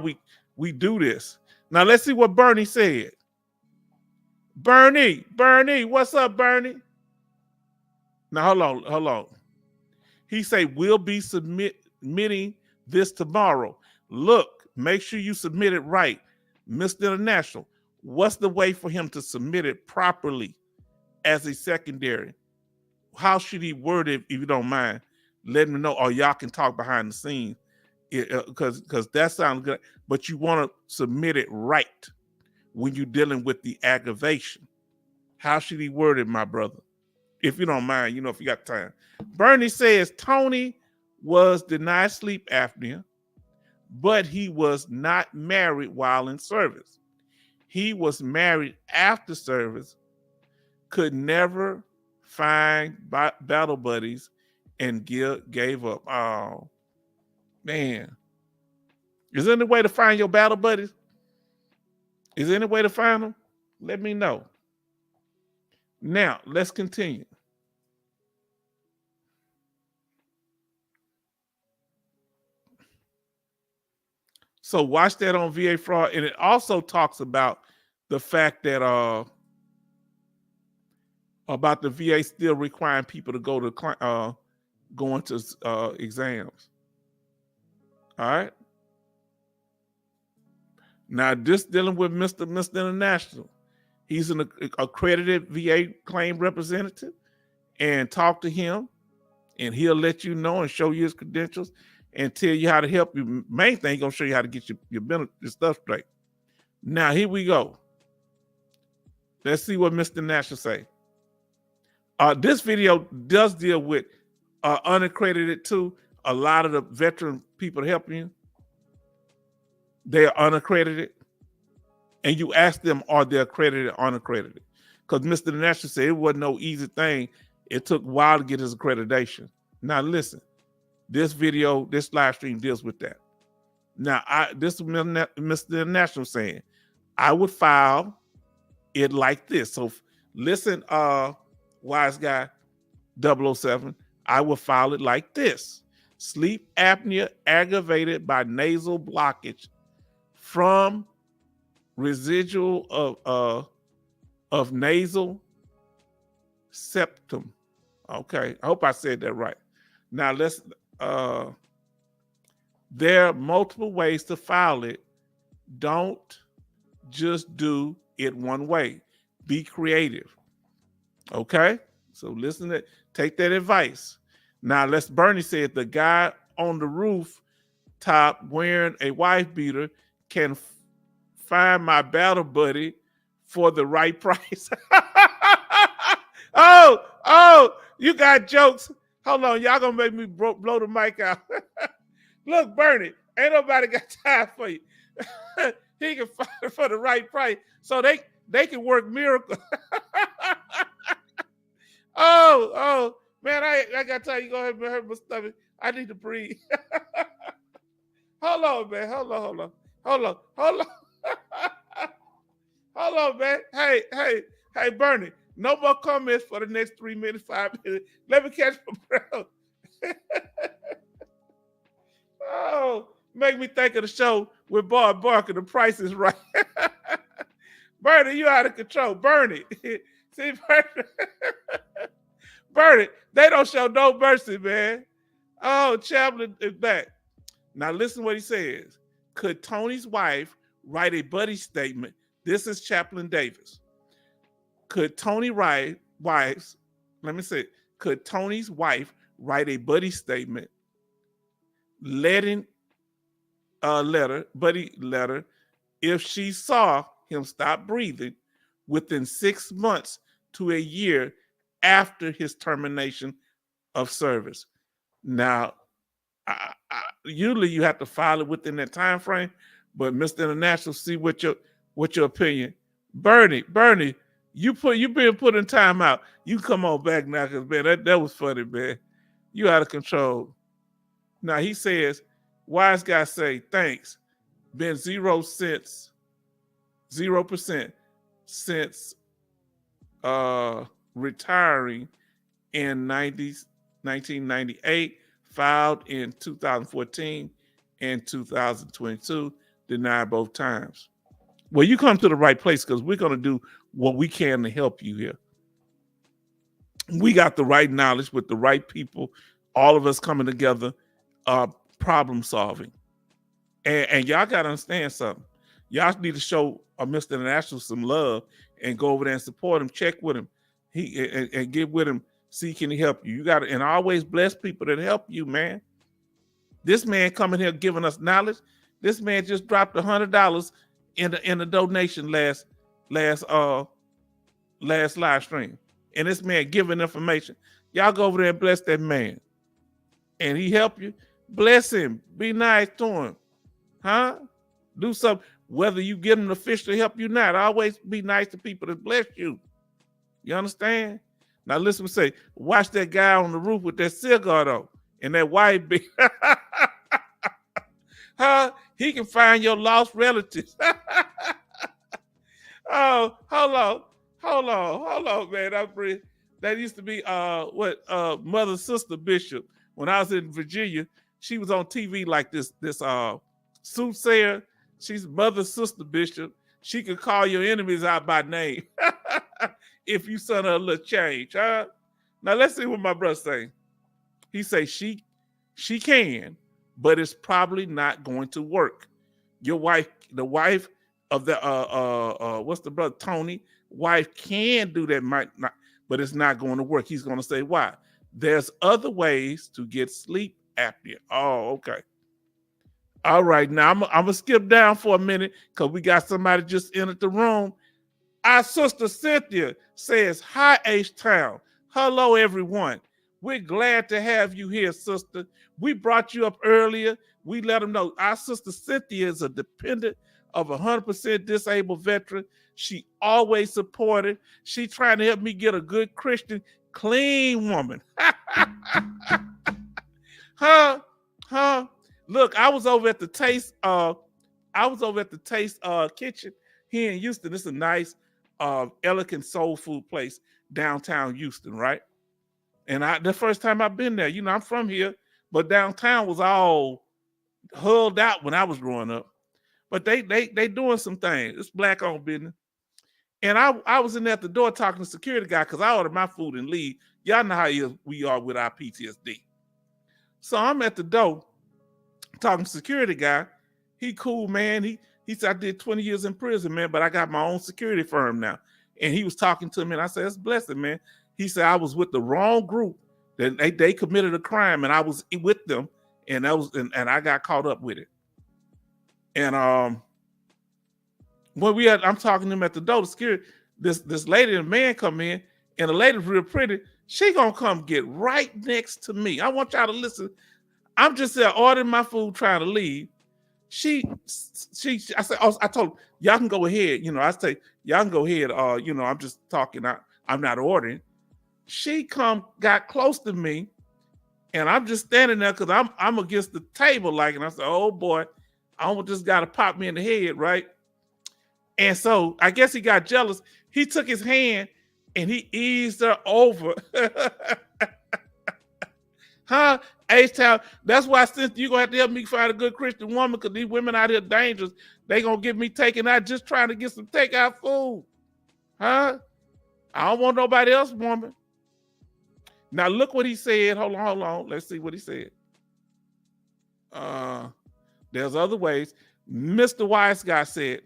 [SPEAKER 1] we do this. Now let's see what Bernie said. Bernie, what's up, Bernie? Now hold on. He say we'll be submitting this tomorrow. Look, make sure you submit it right. Mr. International, what's the way for him to submit it properly as a secondary? How should he word it, if you don't mind? Let me know, or y'all can talk behind the scenes, because that sounds good. But you want to submit it right when you're dealing with the aggravation. How should he word it, my brother? If you don't mind, if you got time. Bernie says Tony was denied sleep apnea, but he was not married while in service. He was married after service, could never find battle buddies, and gave up. Oh, man. Is there any way to find your battle buddies? Is there any way to find them? Let me know. Now, let's continue. So watch that on VA fraud. And it also talks about the fact that about the VA still requiring people to go to going to exams. All right. Now, this dealing with Mr. International. He's an accredited VA claim representative, and talk to him, and he'll let you know and show you his credentials and tell you how to help you. Main thing, he's gonna show you how to get your stuff straight. Now, here we go. Let's see what Mr. National say. This video does deal with unaccredited too. A lot of the veteran people helping you, they are unaccredited. And you ask them, are they accredited or unaccredited? Because Mr. National said it wasn't no easy thing. It took a while to get his accreditation. Now listen, this video, this live stream deals with that. Now, this is Mr. National saying, I would file it like this. So listen, wise guy 007, I would file it like this. Sleep apnea aggravated by nasal blockage from residual of nasal septum. Okay, I hope I said that right. Now let's there are multiple ways to file it. Don't just do it one way. Be creative. Okay? So listen to take that advice. Now Bernie said the guy on the roof top wearing a wife beater can find my battle buddy for the right price. Oh, you got jokes. Hold on, y'all gonna make me blow the mic out. Look, Bernie, ain't nobody got time for you. He can find it for the right price, so they can work miracles. Oh, man, I got time. You go ahead and hurt my stomach. I need to breathe. Hold on, man. Hold on. Hold on, man. Hey, Bernie. No more comments for the next 3 minutes, 5 minutes. Let me catch my breath. Oh, make me think of the show with Bob Barker. The Price is Right. Bernie, you out of control. Bernie. See, Bernie, they don't show no mercy, man. Oh, Chaplin is back. Now listen what he says. Could Tony's wife write a buddy statement? This is Chaplain Davis. Could Tony's wife write a buddy statement, buddy letter, if she saw him stop breathing within 6 months to a year after his termination of service? Now, usually you have to file it within that time frame, but Mr. International, see what What's your opinion? Bernie, you been put in timeout. You come on back now, because man, that was funny, man. You out of control. Now he says, wise guy say, thanks. Been 0% since retiring in 1998, filed in 2014 and 2022, denied both times. Well, you come to the right place, because we're going to do what we can to help you here. We got the right knowledge with the right people, all of us coming together, problem solving. And y'all got to understand something. Y'all need to show Mr. International some love and go over there and support him, check with him, and get with him, see can he help you. You got to, and always bless people that help you, man. This man coming here giving us knowledge. This man just dropped $100 in the donation last live stream, and this man giving information. Y'all go over there and bless that man, and he help you. Bless him. Be nice to him, huh? Do something. Whether you get him the fish to help you not, always be nice to people that bless you. You understand? Now listen to say, watch that guy on the roof with that cigar though, and that white beard. Huh? He can find your lost relatives. Oh, hold on, man. That used to be Mother Sister Bishop. When I was in Virginia, she was on TV like this soothsayer. She's Mother Sister Bishop. She could call your enemies out by name if you send her a little change, huh? Now let's see what my brother say. He say she can, but it's probably not going to work. Your wife, the wife of the what's the brother Tony? Wife can do that, might not, but it's not going to work. He's going to say why? There's other ways to get sleep apnea. Oh, okay. All right, now I'm gonna skip down for a minute because we got somebody just entered the room. Our sister Cynthia says, "Hi, H-Town. Hello, everyone. We're glad to have you here, sister. We brought you up earlier. We let them know our sister Cynthia is a dependent of a 100% disabled veteran. She always supported. She trying to help me get a good Christian, clean woman." Huh? Look, I was over at the Taste. Kitchen here in Houston. It's a nice, elegant soul food place downtown Houston, right? And the first time I've been there, you know, I'm from here, but downtown was all hulled out when I was growing up. But they doing some things. It's black-owned business. And I was in there at the door talking to the security guy because I ordered my food and leave. Y'all know how we are with our PTSD. So I'm at the door talking to the security guy. He cool, man. He said, I did 20 years in prison, man, but I got my own security firm now. And he was talking to me, and I said, it's a blessing, man. He said, I was with the wrong group. That they committed a crime, and I was with them, and I got caught up with it. And when I'm talking to him at the door, the security, this lady and man come in, and the lady's real pretty. She gonna come get right next to me. I want y'all to listen. I'm just there ordering my food, trying to leave. I said, oh, I told her, y'all can go ahead. You know, I say, y'all can go ahead. You know, I'm just talking. I'm not ordering. She got close to me, and I'm just standing there because I'm against the table, like, and I said, oh boy, I almost just got to pop me in the head, right? And so I guess he got jealous. He took his hand and he eased her over. Huh? H-Town, that's why since you're going to have to help me find a good Christian woman, because these women out here dangerous. They going to get me taken out just trying to get some takeout food. Huh? I don't want nobody else woman. Now look what he said. Hold on. Let's see what he said. There's other ways. Mr. Wise Guy said,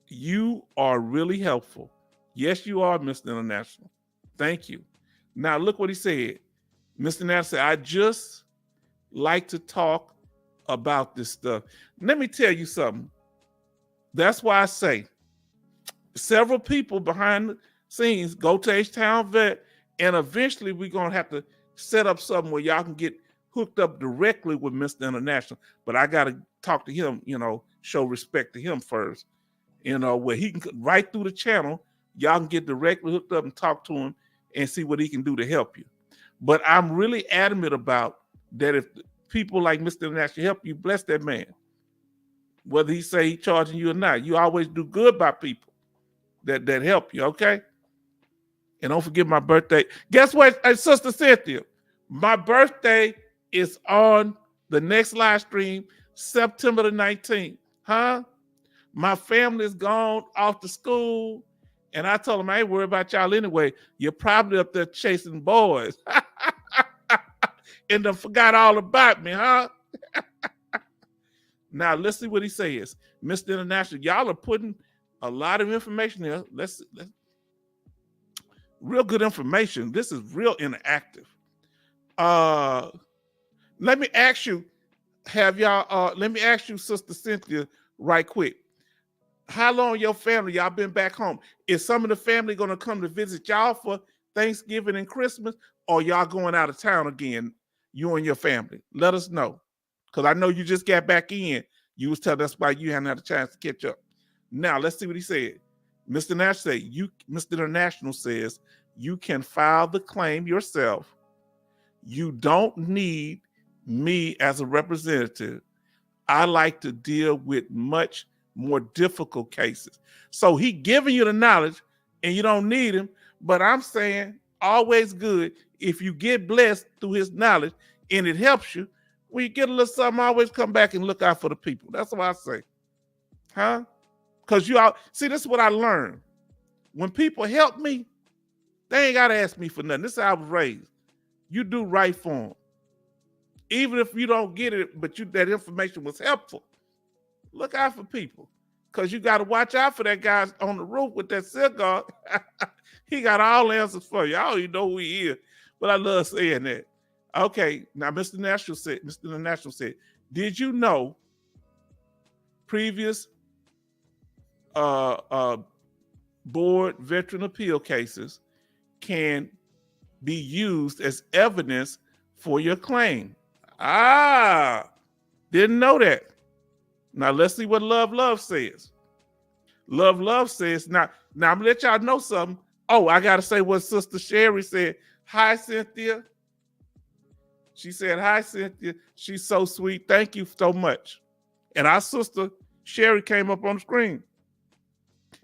[SPEAKER 1] you are really helpful. Yes, you are, Mr. International. Thank you. Now look what he said. Mr. International said, I just like to talk about this stuff. Let me tell you something. That's why I say several people behind the scenes go to H-Town Vet, and eventually we're going to have to set up something where y'all can get hooked up directly with Mr. International. But I got to talk to him, you know, show respect to him first. where he can right through the channel. Y'all can get directly hooked up and talk to him and see what he can do to help you. But I'm really adamant about that. If people like Mr. International help you, bless that man. Whether he say he charging you or not, you always do good by people that help you, okay? And don't forget my birthday. Guess what, Sister Cynthia? My birthday is on the next live stream, September the 19th. Huh? My family is gone off to school. And I told them, I ain't worried about y'all anyway. You're probably up there chasing boys. And they forgot all about me, huh? Now, let's see what he says. Mr. International, y'all are putting a lot of information there. Let's real good information. This is real interactive. Let me ask you, let me ask you, Sister Cynthia, right quick. How long your family, y'all been back home? Is some of the family going to come to visit y'all for Thanksgiving and Christmas, or y'all going out of town again, you and your family? Let us know. Because I know you just got back in. You was telling us why you hadn't had a chance to catch up. Now, let's see what he said. Mr. International says, you can file the claim yourself. You don't need me as a representative. I like to deal with much more difficult cases. So he giving you the knowledge and you don't need him. But I'm saying always good if you get blessed through his knowledge and it helps you. When you get a little something, always come back and look out for the people. That's what I say. Huh? Because see, this is what I learned. When people help me, they ain't got to ask me for nothing. This is how I was raised. You do right for them. Even if you don't get it, but that information was helpful. Look out for people. Because you got to watch out for that guy on the roof with that cigar. He got all the answers for you. I don't even know who he is. But I love saying that. Okay, now Mr. International said, did you know previous board veteran appeal cases can be used as evidence for your claim? Didn't know that. Now let's see what Love says. Love says, now I'm gonna let y'all know something. Oh, I gotta say what Sister Sherry said. Hi, Cynthia. She said, hi, Cynthia. She's so sweet. Thank you so much. And our sister Sherry came up on the screen.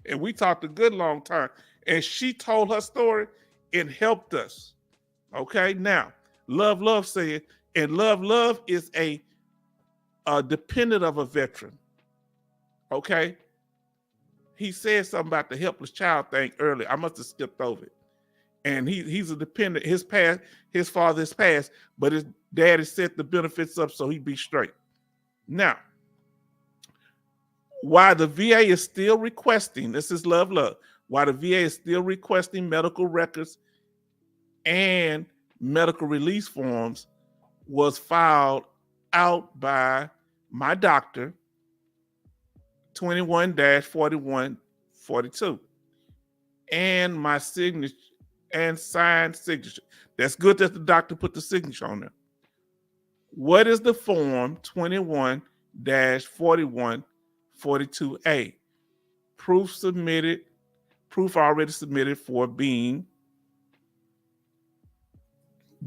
[SPEAKER 1] And we talked a good long time. And she told her story and helped us. Okay, now, Love said, and Love is a dependent of a veteran. Okay? He said something about the helpless child thing earlier. I must have skipped over it. And he's a dependent. His father has passed, but his daddy set the benefits up so he'd be straight. Now, while the VA is still requesting, this is Love, while the VA is still requesting medical records and medical release forms was filed out by my doctor, 21-4142, and my signature and signed signature. That's good that the doctor put the signature on there. What is the form 21-4142A? Proof already submitted for being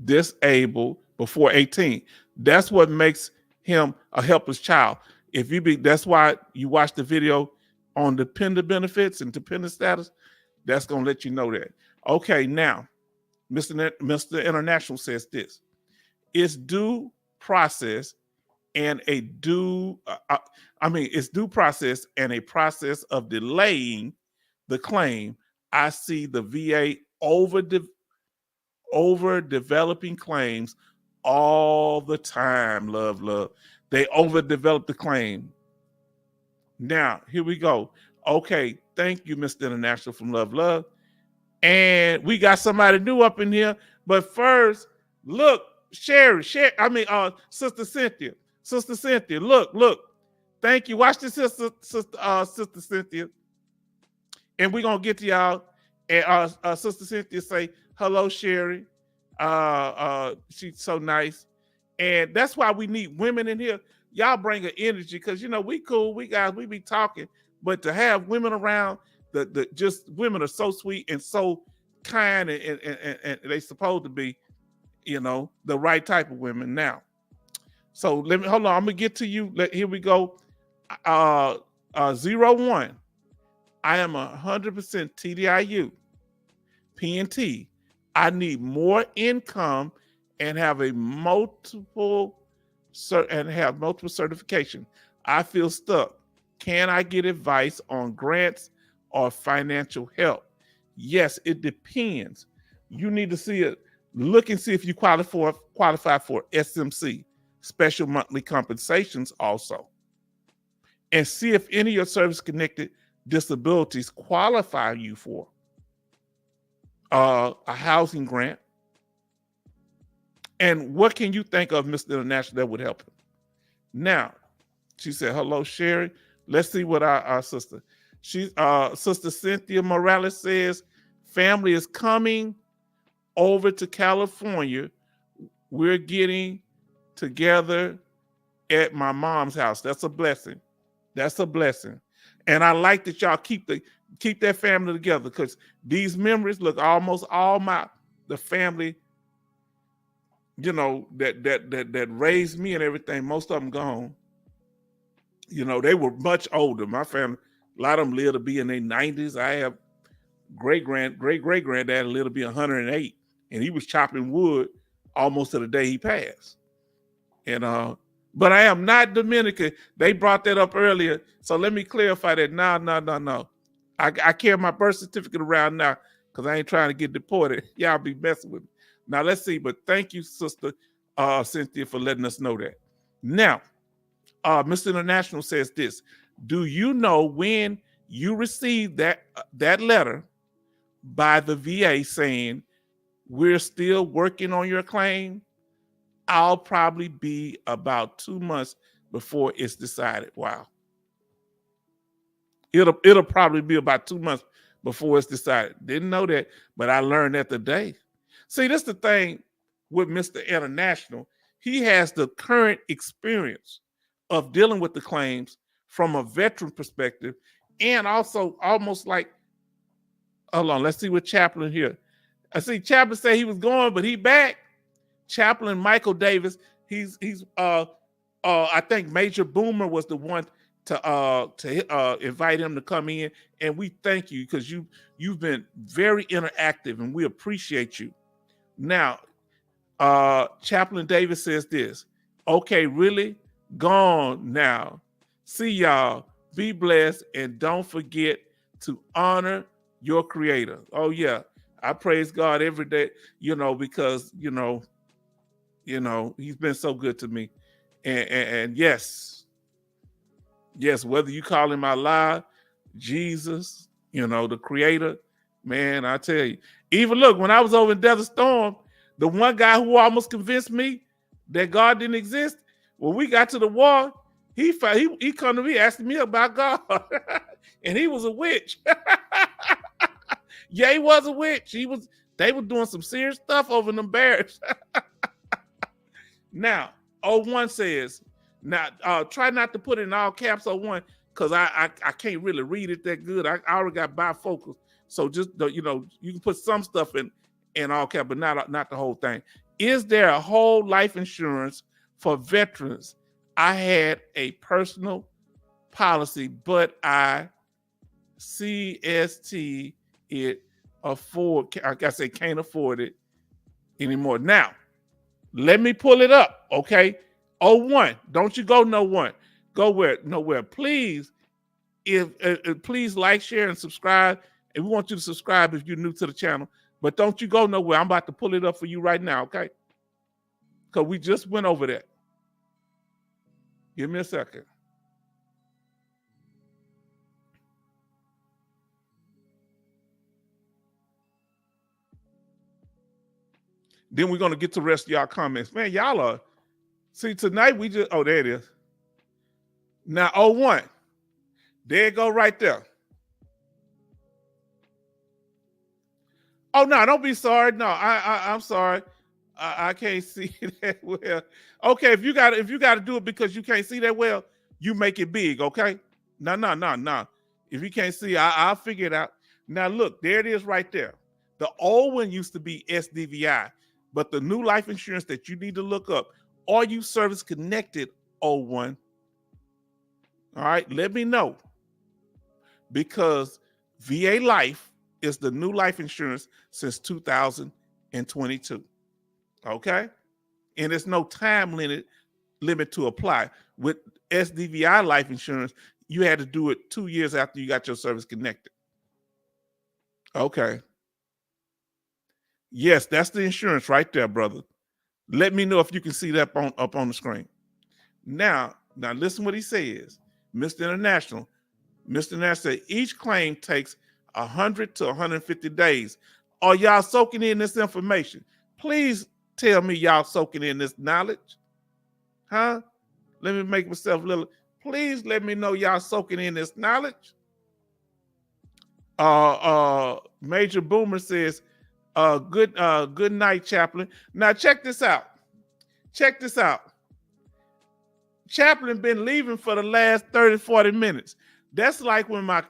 [SPEAKER 1] disabled before 18. That's what makes him a helpless child. That's why you watch the video on dependent benefits and dependent status. That's going to let you know that. Okay, now, Mr. International says this. It's due process and it's due process and a process of delaying the claim. I see the VA over developing claims all the time, Love. They overdevelop the claim. Now, here we go. Okay, thank you, Mr. International from Love. And we got somebody new up in here. But first, look, Sister Cynthia. Sister Cynthia, look. Thank you. Watch this, Sister Cynthia. And we're going to get to y'all. And Sister Cynthia say, hello, Sherry. She's so nice. And that's why we need women in here. Y'all bring an energy because, we cool. We be talking. But to have women around, the just women are so sweet and so kind, and they supposed to be, the right type of women now. So let me hold on. I'm gonna get to you. Here we go. 01. I am 100% TDIU, PNT. I need more income and have multiple certification. I feel stuck. Can I get advice on grants or financial help? Yes, it depends. You need to see it. Look and see if you qualify for SMC, special monthly compensations also. And see if any of your service-connected disabilities qualify you for a housing grant. And what can you think of, Mr. International, that would help him? Now, she said, hello, Sherry. Let's see what our sister. Sister Cynthia Morales says, family is coming over to California. We're getting together at my mom's house. That's a blessing. That's a blessing. And I like that y'all keep that family together, because these memories, look, almost all the family, that raised me and everything, most of them gone. They were much older. My family, a lot of them lived to be in their 90s. I have great-great-granddad lived to be 108, and he was chopping wood almost to the day he passed. And but I am not Dominican. They brought that up earlier, so let me clarify that. No. I carry my birth certificate around now because I ain't trying to get deported. Y'all be messing with me. Now let's see. But thank you, Sister Cynthia, for letting us know that. Now, Mr. International says this: do you know when you received that letter by the VA saying we're still working on your claim? I'll probably be about 2 months before it's decided. Wow. It'll probably be about 2 months before it's decided. Didn't know that, but I learned that today. See, this is the thing with Mr. International. He has the current experience of dealing with the claims from a veteran perspective, and also almost like, hold on, let's see what Chaplain here. I see Chaplain say he was going, but he back. Chaplain Michael Davis, he's I think Major Boomer was the one to invite him to come in, and we thank you because you've been very interactive, and we appreciate you. Now, Chaplain Davis says this: okay, really gone now. See y'all. Be blessed, and don't forget to honor your Creator. Oh yeah, I praise God every day. Because He's been so good to me, and yes, whether you call him Allah, Jesus, the Creator, man, I tell you. Even look, when I was over in Desert Storm, the one guy who almost convinced me that God didn't exist, when we got to the war, he come to me asking me about God, and he was a witch. Yeah, he was a witch. They were doing some serious stuff over in them barracks. Now, 01 says, now try not to put it in all caps 01, because I can't really read it that good. I already got bifocals, so just you can put some stuff in all caps, but not the whole thing. Is there a whole life insurance for veterans? I had a personal policy, but I CST it can't afford it anymore. Now, let me pull it up, okay? 01, don't you go nowhere. Nowhere. Please, please like, share, and subscribe. And we want you to subscribe if you're new to the channel. But don't you go nowhere. I'm about to pull it up for you right now, okay? Because we just went over that. Give me a second. Then we're going to get to the rest of y'all comments. Man, y'all are, see, tonight we just, oh, there it is. Now, 01. There it go right there. Oh, no, don't be sorry. No, I'm sorry. I can't see that well. Okay, if you got to do it because you can't see that well, you make it big, okay? No. If you can't see, I'll figure it out. Now look, there it is right there. The old one used to be SDVI, but the new life insurance that you need to look up, are you service connected, old one? All right, let me know. Because VA Life is the new life insurance since 2022. Okay? And there's no time limit to apply. With SDVI life insurance, you had to do it 2 years after you got your service connected. Okay. Yes, that's the insurance right there, brother. Let me know if you can see that up on the screen. Now listen what he says. Mr. International. Mr. International said each claim takes 100 to 150 days. Are y'all soaking in this information? Please tell me y'all soaking in this knowledge. Huh? Let me make myself a little. Please let me know y'all soaking in this knowledge. Major Boomer says, good night, Chaplain. Now check this out. Check this out. Chaplain been leaving for the last 30, 40 minutes. That's like when my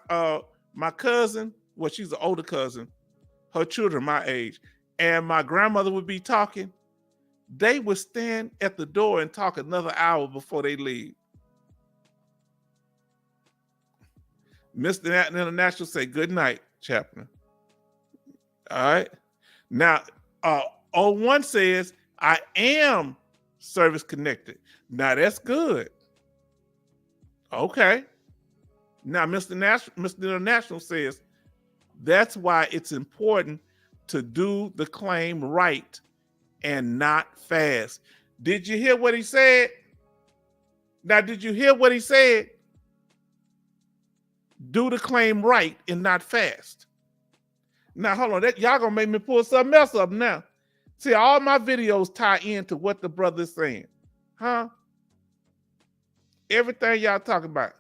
[SPEAKER 1] cousin, well, she's an older cousin, her children my age, and my grandmother would be talking. They would stand at the door and talk another hour before they leave. Mr. International say good night, Chaplain. All right. Now, 01 says, I am service connected. Now that's good. Okay. Now, Mr. International says, that's why it's important to do the claim right and not fast. Did you hear what he said? Now, did you hear what he said? Do the claim right and not fast. Now, hold on. Y'all gonna make me pull something else up now. See, all my videos tie into what the brother's saying. Huh? Everything y'all talking about.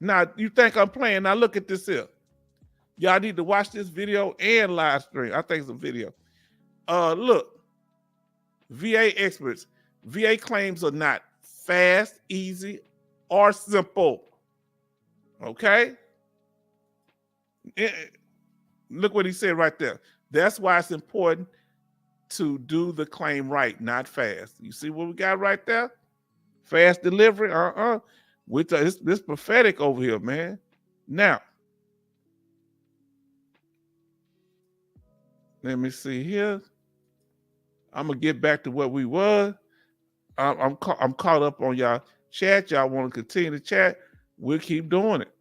[SPEAKER 1] Now, you think I'm playing. Now, look at this here. Y'all need to watch this video and live stream. I think it's a video. Look. VA experts. VA claims are not fast, easy, or simple. Okay? Look what he said right there. That's why it's important to do the claim right, not fast. You see what we got right there? Fast delivery? This prophetic over here, man. Now, let me see here. I'm gonna get back to what we were. I'm caught up on y'all chat. Y'all want to continue to chat? We'll keep doing it.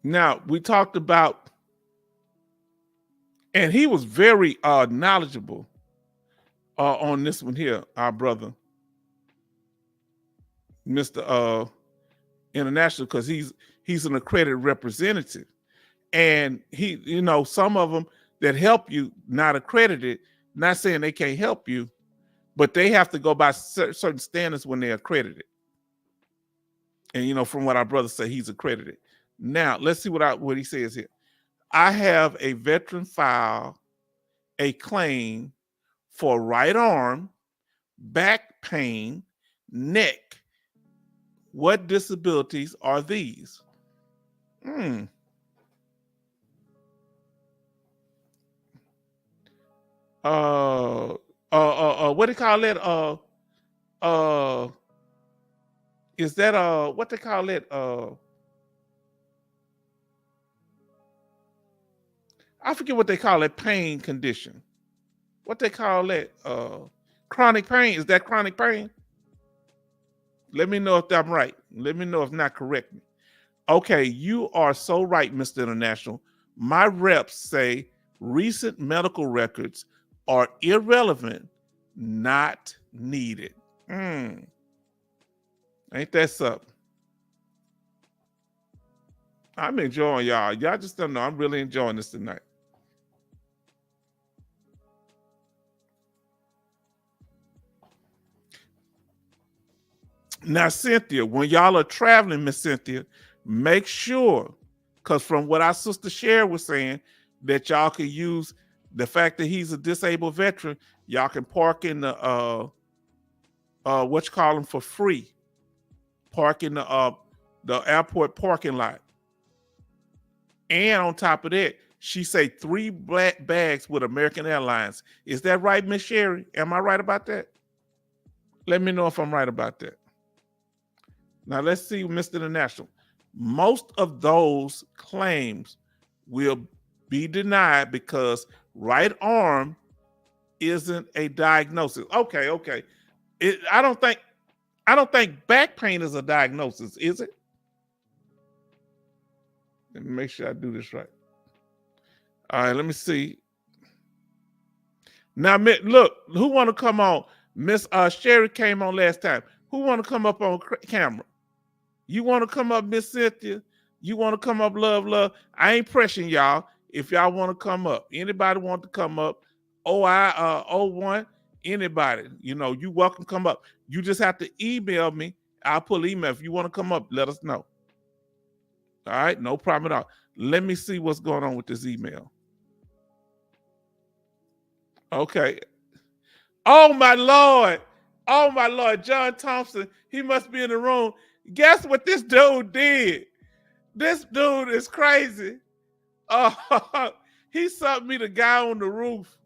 [SPEAKER 1] Now, we talked about, and he was very knowledgeable on this one here, our brother, Mr. International, because he's an accredited representative. And he, some of them that help you not accredited, not saying they can't help you, but they have to go by certain standards when they're accredited. And, from what our brother said, he's accredited. Now, let's see what he says here. I have a veteran file a claim for right arm, back pain, neck. What disabilities are these? What do you call that? Is that what they call it? I forget what they call it, pain condition. What they call that? Chronic pain. Is that chronic pain? Let me know if I'm right. Let me know if not, correct me. Okay, you are so right, Mr. International. My reps say recent medical records are irrelevant, not needed. Ain't that something? I'm enjoying y'all. Y'all just don't know. I'm really enjoying this tonight. Now, Cynthia, when y'all are traveling, Miss Cynthia, make sure, because from what our sister Cher was saying, that y'all can use the fact that he's a disabled veteran, y'all can park in the what you call them, for free. Park in the airport parking lot. And on top of that, she say 3 black bags with American Airlines. Is that right, Miss Sherry? Am I right about that? Let me know if I'm right about that. Now let's see, Mr. International. Most of those claims will be denied because right arm isn't a diagnosis. Okay. I don't think back pain is a diagnosis, is it? Let me make sure I do this right. All right, let me see. Now, look, who want to come on? Miss Sherry came on last time. Who want to come up on camera? You want to come up, Miss Cynthia? You want to come up, Love? I ain't pressuring y'all. If y'all want to come up, anybody want to come up? OI01, anybody, you welcome come up. You just have to email me. I'll put email. If you want to come up, let us know. All right, no problem at all. Let me see what's going on with this email. Okay. Oh my Lord, John Thompson, he must be in the room. Guess what this dude did? This dude is crazy. He subbed me the guy on the roof.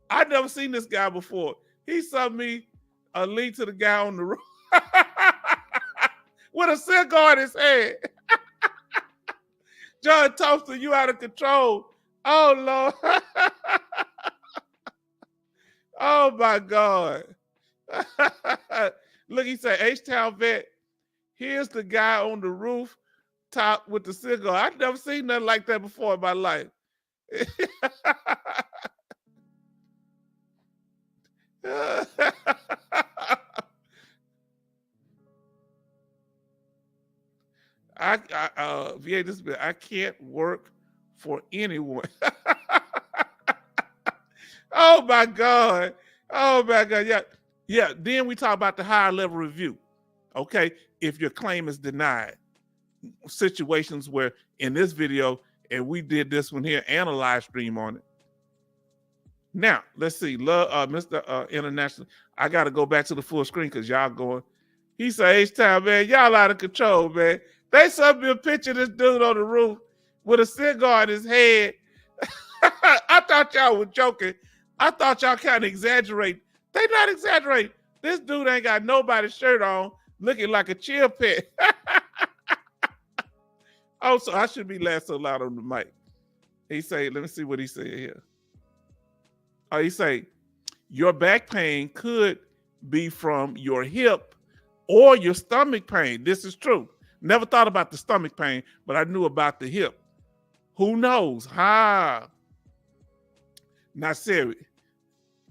[SPEAKER 1] I've never seen this guy before. He subbed me a link to the guy on the roof with a cigar in his head. John Thompson, you out of control. Oh, Lord. Oh, my God. Look, he said, H-Town Vet, here's the guy on the roof top with the cigar. I've never seen nothing like that before in my life. I can't work for anyone. Oh my God. Yeah. Then we talk about the higher level review. Okay. If your claim is denied, situations where in this video, and we did this one here and a live stream on it. Now, let's see. Mr. International, I got to go back to the full screen because y'all going. He said, H-Town, man, y'all out of control, man. They sent me a picture of this dude on the roof with a cigar in his head. I thought y'all were joking. I thought y'all kind of exaggerate. They not exaggerating. This dude ain't got nobody's shirt on, looking like a chill pet. Oh, so I should be laughing so loud on the mic. He say, let me see what he said here. Oh, he say, your back pain could be from your hip or your stomach pain. This is true. Never thought about the stomach pain, but I knew about the hip. Who knows? Now, Siri.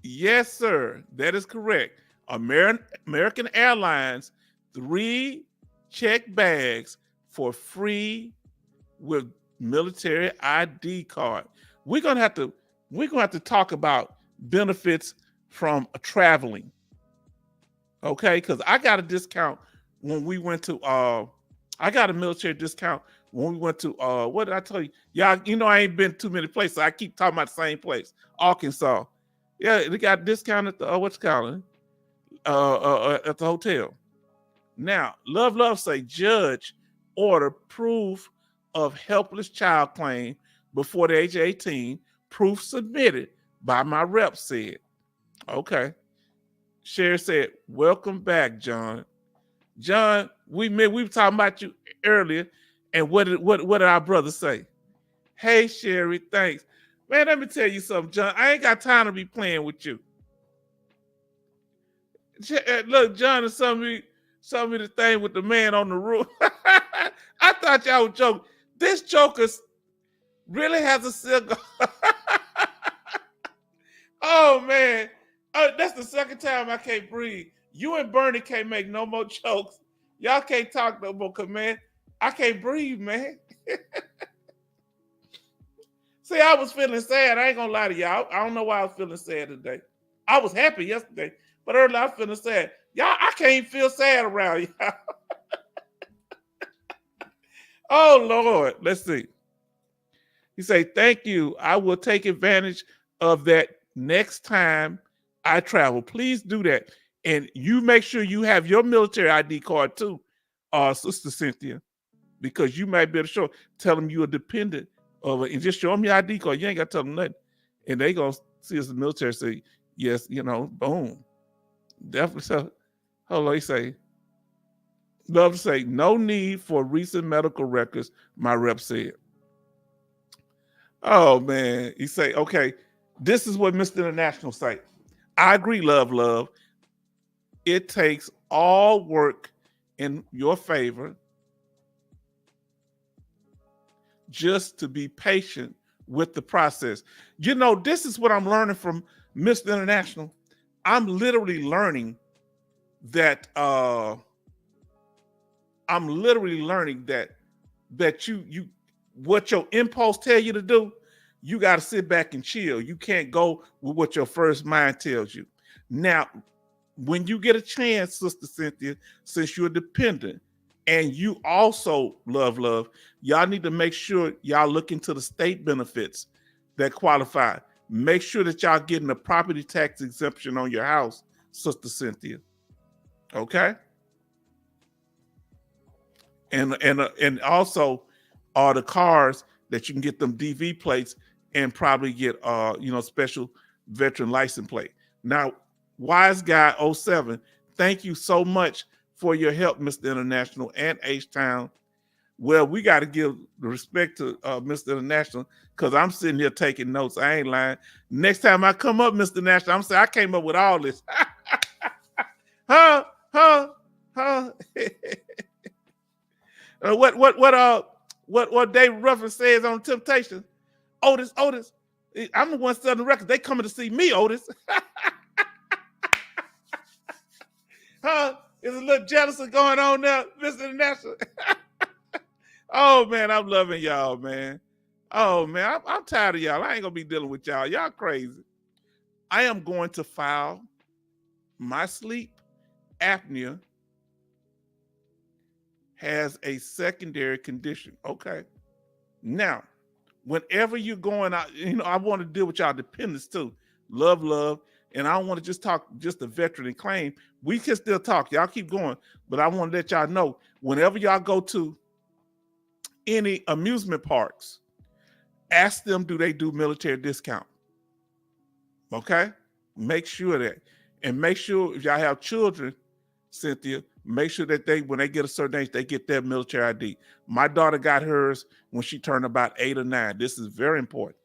[SPEAKER 1] Yes, sir. That is correct. American Airlines, 3 check bags for free with military ID card. We're gonna have to talk about benefits from traveling. Okay, because I got a discount when we went to I got a military discount when we went to what did I tell you? Y'all, I ain't been too many places. So I keep talking about the same place, Arkansas. Yeah, they got a discount at the at the hotel. Now, Love say judge order proof of helpless child claim before the age of 18. Proof submitted by my rep said. Okay. Sherry said, welcome back, John. John, we were talking about you earlier, and what did our brother say? Hey, Sherry, thanks. Man, let me tell you something, John. I ain't got time to be playing with you. Look, John is some me the thing with the man on the roof. I thought y'all were joking. This joker really has a cigar. Oh, man. That's the second time I can't breathe. You and Bernie can't make no more jokes. Y'all can't talk no more, man. I can't breathe, man. See, I was feeling sad. I ain't gonna lie to y'all. I don't know why I was feeling sad today. I was happy yesterday, but earlier I was feeling sad. Y'all, I can't feel sad around y'all. Oh, Lord. Let's see. He say, thank you. I will take advantage of that next time I travel. Please do that. And you make sure you have your military ID card too, Sister Cynthia, because you might be able to tell them you're a dependent of it, and just show them your ID card. You ain't got to tell them nothing. And they going to see us the military say, yes, boom. Definitely. So, hold on, he say, love to say, no need for recent medical records, my rep said. Oh, man. He say, okay, this is what Mr. International say. I agree, love. It takes all work in your favor just to be patient with the process. This is what I'm learning from Mr. International. I'm literally learning that you what your impulse tell you to do, you got to sit back and chill. You can't go with what your first mind tells you. Now, when you get a chance, Sister Cynthia, since you're dependent and you also love, y'all need to make sure y'all look into the state benefits that qualify. Make sure that y'all getting a property tax exemption on your house, Sister Cynthia. Okay? And also the cars that you can get them DV plates and probably get special veteran license plate. Now, Wise Guy 07, thank you so much for your help, Mr. International and H-Town. Well, we got to give the respect to Mr. International, because I'm sitting here taking notes. I ain't lying. Next time I come up, Mr. International, I'm saying I came up with all this. Huh? What David Ruffin says on Temptation? Otis, I'm the one selling the records. They coming to see me, Otis. Huh? There's a little jealousy going on there, Mr. International. Oh, man, I'm loving y'all, man. Oh, man, I'm tired of y'all. I ain't going to be dealing with y'all. Y'all crazy. I am going to file my sleep apnea has a secondary condition. Okay. Now, whenever you're going out, I want to deal with y'all dependents too. Love. And I don't want to just talk just the veteran and claim. We can still talk. Y'all keep going. But I want to let y'all know, whenever y'all go to any amusement parks, ask them, do they do military discount? Okay? Make sure that. And make sure if y'all have children, Cynthia, make sure that when they get a certain age, they get their military ID. My daughter got hers when she turned about 8 or 9. This is very important.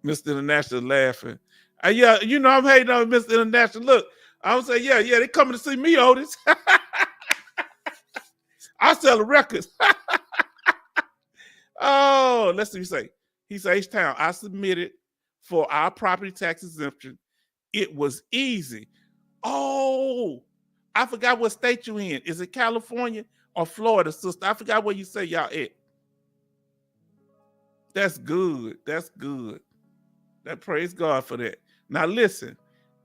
[SPEAKER 1] Mr. International laughing. Yeah, I'm hating on Mr. International. Look, I would say, yeah, they coming to see me, Otis. I sell the records. Oh, let's see what he say. He says, H-Town, I submitted for our property tax exemption. It was easy. Oh, I forgot what state you in. Is it California or Florida, sister? I forgot where you say y'all at. That's good. That's good. Praise God for that. Now listen,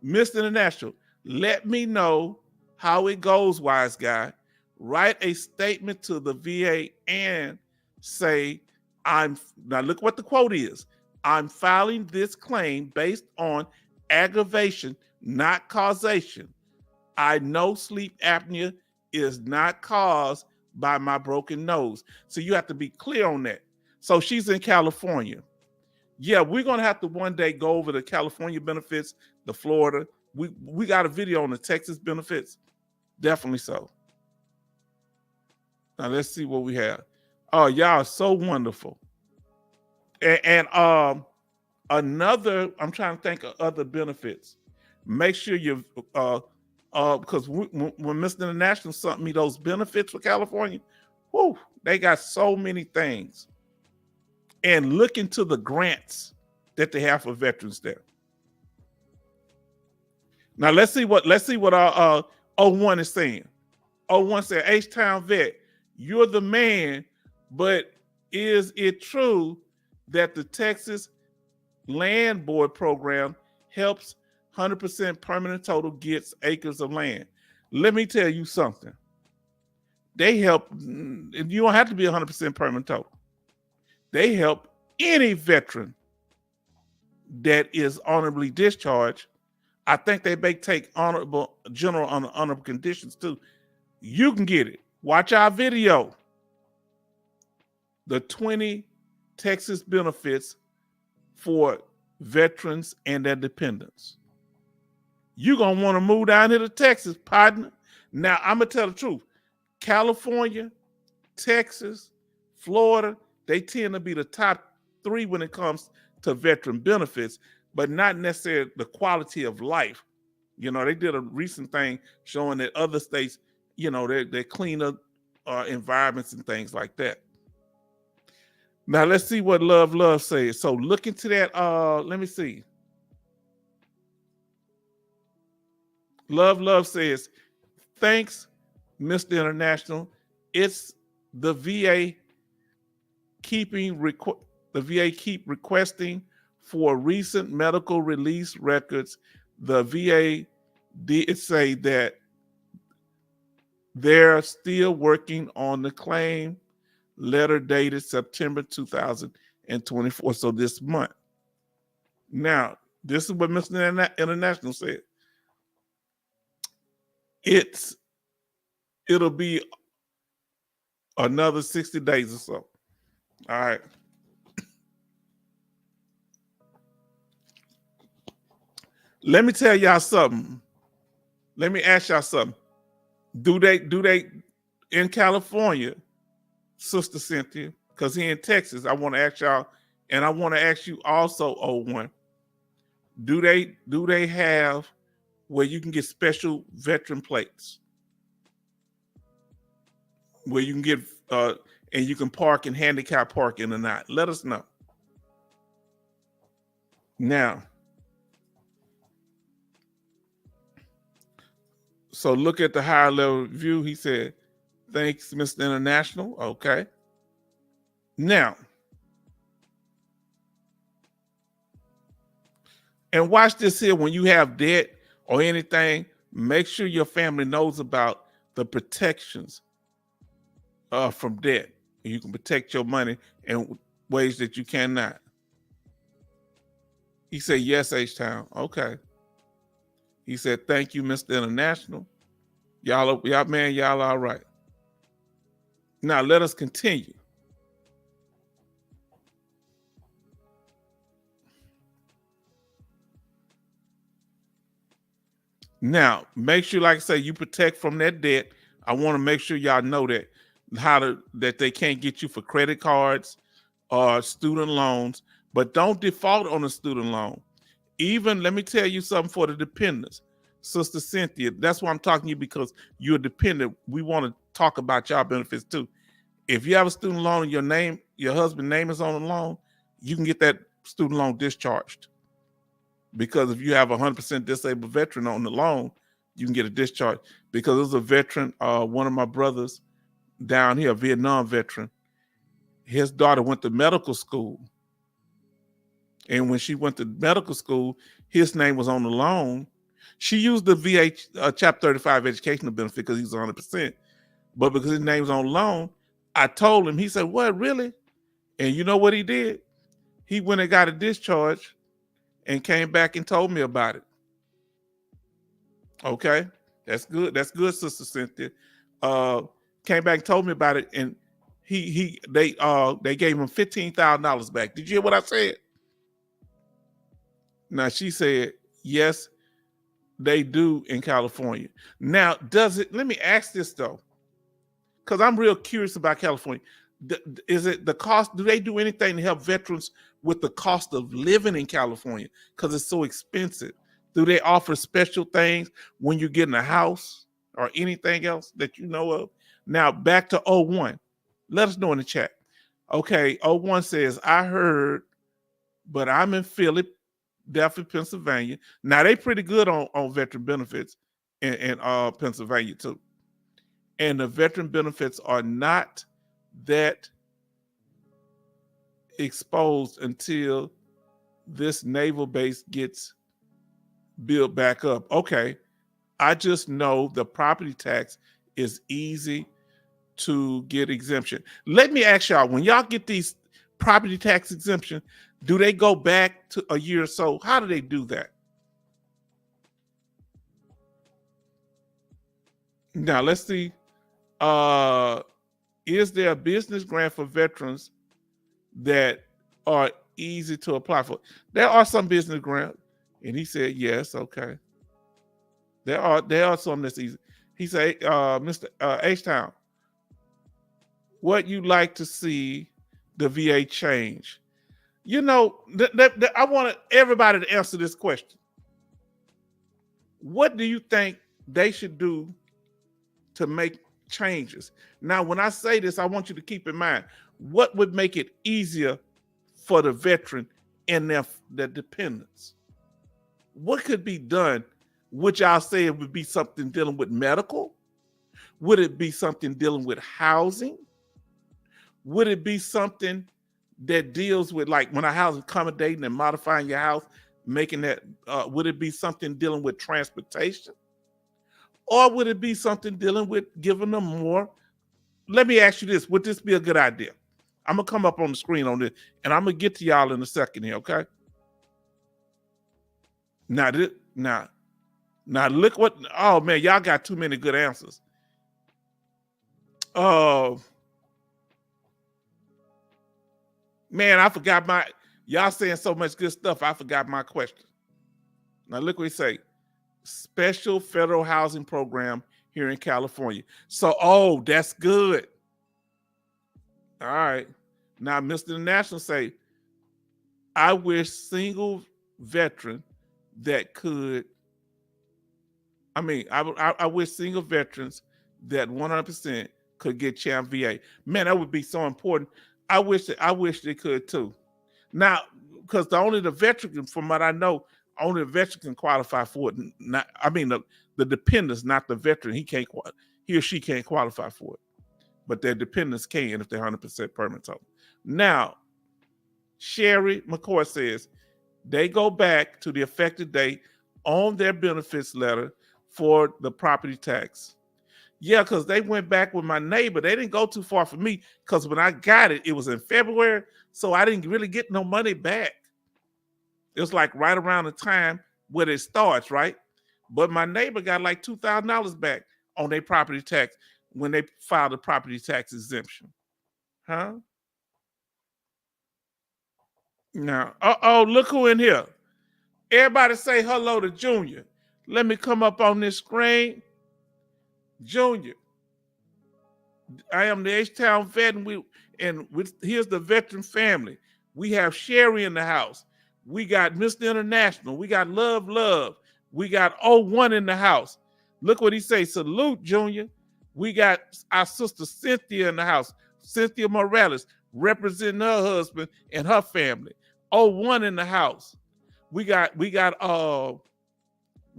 [SPEAKER 1] Mr. International, let me know how it goes, Wise Guy. Write a statement to the VA and say, now look what the quote is. I'm filing this claim based on aggravation, not causation. I know sleep apnea is not caused by my broken nose. So you have to be clear on that. So she's in California. Yeah, we're going to have to one day go over the California benefits, the Florida. We got a video on the Texas benefits. Definitely so. Now let's see what we have. Oh, y'all are so wonderful. And another, I'm trying to think of other benefits. Make sure you because when Mr. International sent me those benefits for California, whoo, they got so many things. And look into the grants that they have for veterans there. Now let's see what our 01 is saying. 01 said, H-Town vet, you're the man, but is it true that the Texas Land Board program helps 100% permanent total gets acres of land? Let me tell you something. They help, you don't have to be 100% permanent total. They help any veteran that is honorably discharged I think they may take honorable general on honorable conditions too. You can get it. Watch our video. The 20 Texas benefits for veterans and their dependents. You're going to want to move down here to Texas, partner. Now, I'm going to tell the truth. California, Texas, Florida, they tend to be the top 3 when it comes to veteran benefits, but not necessarily the quality of life. You know, they did a recent thing showing that other states, you know, they're cleaner environments and things like that. Now, let's see what Love says. So look into that. Let me see. Love says, thanks, Mr. International. It's the VA keep requesting for recent medical release records. The VA did say that they're still working on the claim, letter dated September 2024, so this month. Now, this is what Mr. International said. It'll be another 60 days or so. All right. Let me tell y'all something. Let me ask y'all something. Do they in California, Sister Cynthia, because here in Texas, I want to ask y'all, and I want to ask you also, O1, do they have where you can get special veteran plates? Where you can get and you can park in handicap parking or not? Let us know. Now, so look at the higher level view. He said, thanks, Mr. International. Okay. Now, and watch this here. When you have debt or anything, make sure your family knows about the protections from debt. You can protect your money in ways that you cannot. He said, yes, H-Town. Okay. He said, thank you, Mr. International. Y'all all right. Now, let us continue. Now, make sure, like I say, you protect from that debt. I want to make sure y'all know that that they can't get you for credit cards or student loans, but don't default on a student loan. Even, let me tell you something for the dependents. Sister Cynthia, that's why I'm talking to you, because you're a dependent. We want to talk about y'all benefits too. If you have a student loan and your husband's name is on the loan, you can get that student loan discharged. Because if you have a 100% disabled veteran on the loan, you can get a discharge. Because there's a veteran, one of my brothers down here, a Vietnam veteran, his daughter went to medical school. And when she went to medical school, his name was on the loan. She used the VA Chapter 35 educational benefit because he's 100%. But because his name was on the loan, I told him, he said, what, really? And you know what he did? He went and got a discharge and came back and told me about it. Okay, that's good. That's good, Sister Cynthia. Came back and told me about it, and they gave him $15,000 back. Did you hear what I said? Now she said, yes, they do in California. Now, let me ask this though, because I'm real curious about California. Is it the cost? Do they do anything to help veterans with the cost of living in California? Because it's so expensive. Do they offer special things when you're getting a house or anything else that you know of? Now, back to O1. Let us know in the chat. Okay, O1 says, I heard, but I'm in Philadelphia, Pennsylvania. Now, they pretty good on veteran benefits in Pennsylvania, too. And the veteran benefits are not that exposed until this naval base gets built back up. Okay, I just know the property tax is easy to get exemption. Let me ask y'all, when y'all get these property tax exemption, do they go back to a year or so? How do they do that? Now let's see. Is there a business grant for veterans that are easy to apply for? There are some business grants, and he said yes. Okay, there are some that's easy. He said, Mr. H-Town, what you like to see the VA change? You know, I want everybody to answer this question. What do you think they should do to make changes? Now, when I say this, I want you to keep in mind, what would make it easier for the veteran and their dependents? What could be done, which I'll say it would be something dealing with medical? Would it be something dealing with housing? Would it be something that deals with, like, when a house is accommodating and modifying your house, making that, would it be something dealing with transportation? Or would it be something dealing with giving them more? Let me ask you this, would this be a good idea? I'm gonna come up on the screen on this, and I'm gonna get to y'all in a second here, okay? Now look what, oh man, y'all got too many good answers. Man, I forgot y'all saying so much good stuff, I forgot my question. Now look what he say. Special federal housing program here in California. So, that's good. All right. Now, Mr. International say, I wish single veteran that could, I wish single veterans that 100% could get CHAMP VA. Man, that would be so important. I wish they could too. Now, because the veteran, from what I know, only a veteran can qualify for it. The dependents, not the veteran. He or she can't qualify for it, but their dependents can if they're 100% permanent total. Now, Sherry McCoy says they go back to the effective date on their benefits letter for the property tax. Yeah, because they went back with my neighbor. They didn't go too far for me, because when I got it, it was in February, so I didn't really get no money back. It was like right around the time where it starts, right? But my neighbor got like $2,000 back on their property tax when they filed a property tax exemption. Huh? Now, look who in here. Everybody say hello to Junior. Let me come up on this screen. Junior, I am the H-Town vet, and here's the veteran family. We have Sherry in the house. We got Mr. International. We got Love. We got 01 in the house. Look what he say. Salute, Junior. We got our sister Cynthia in the house. Cynthia Morales, representing her husband and her family. 01 in the house. We got well,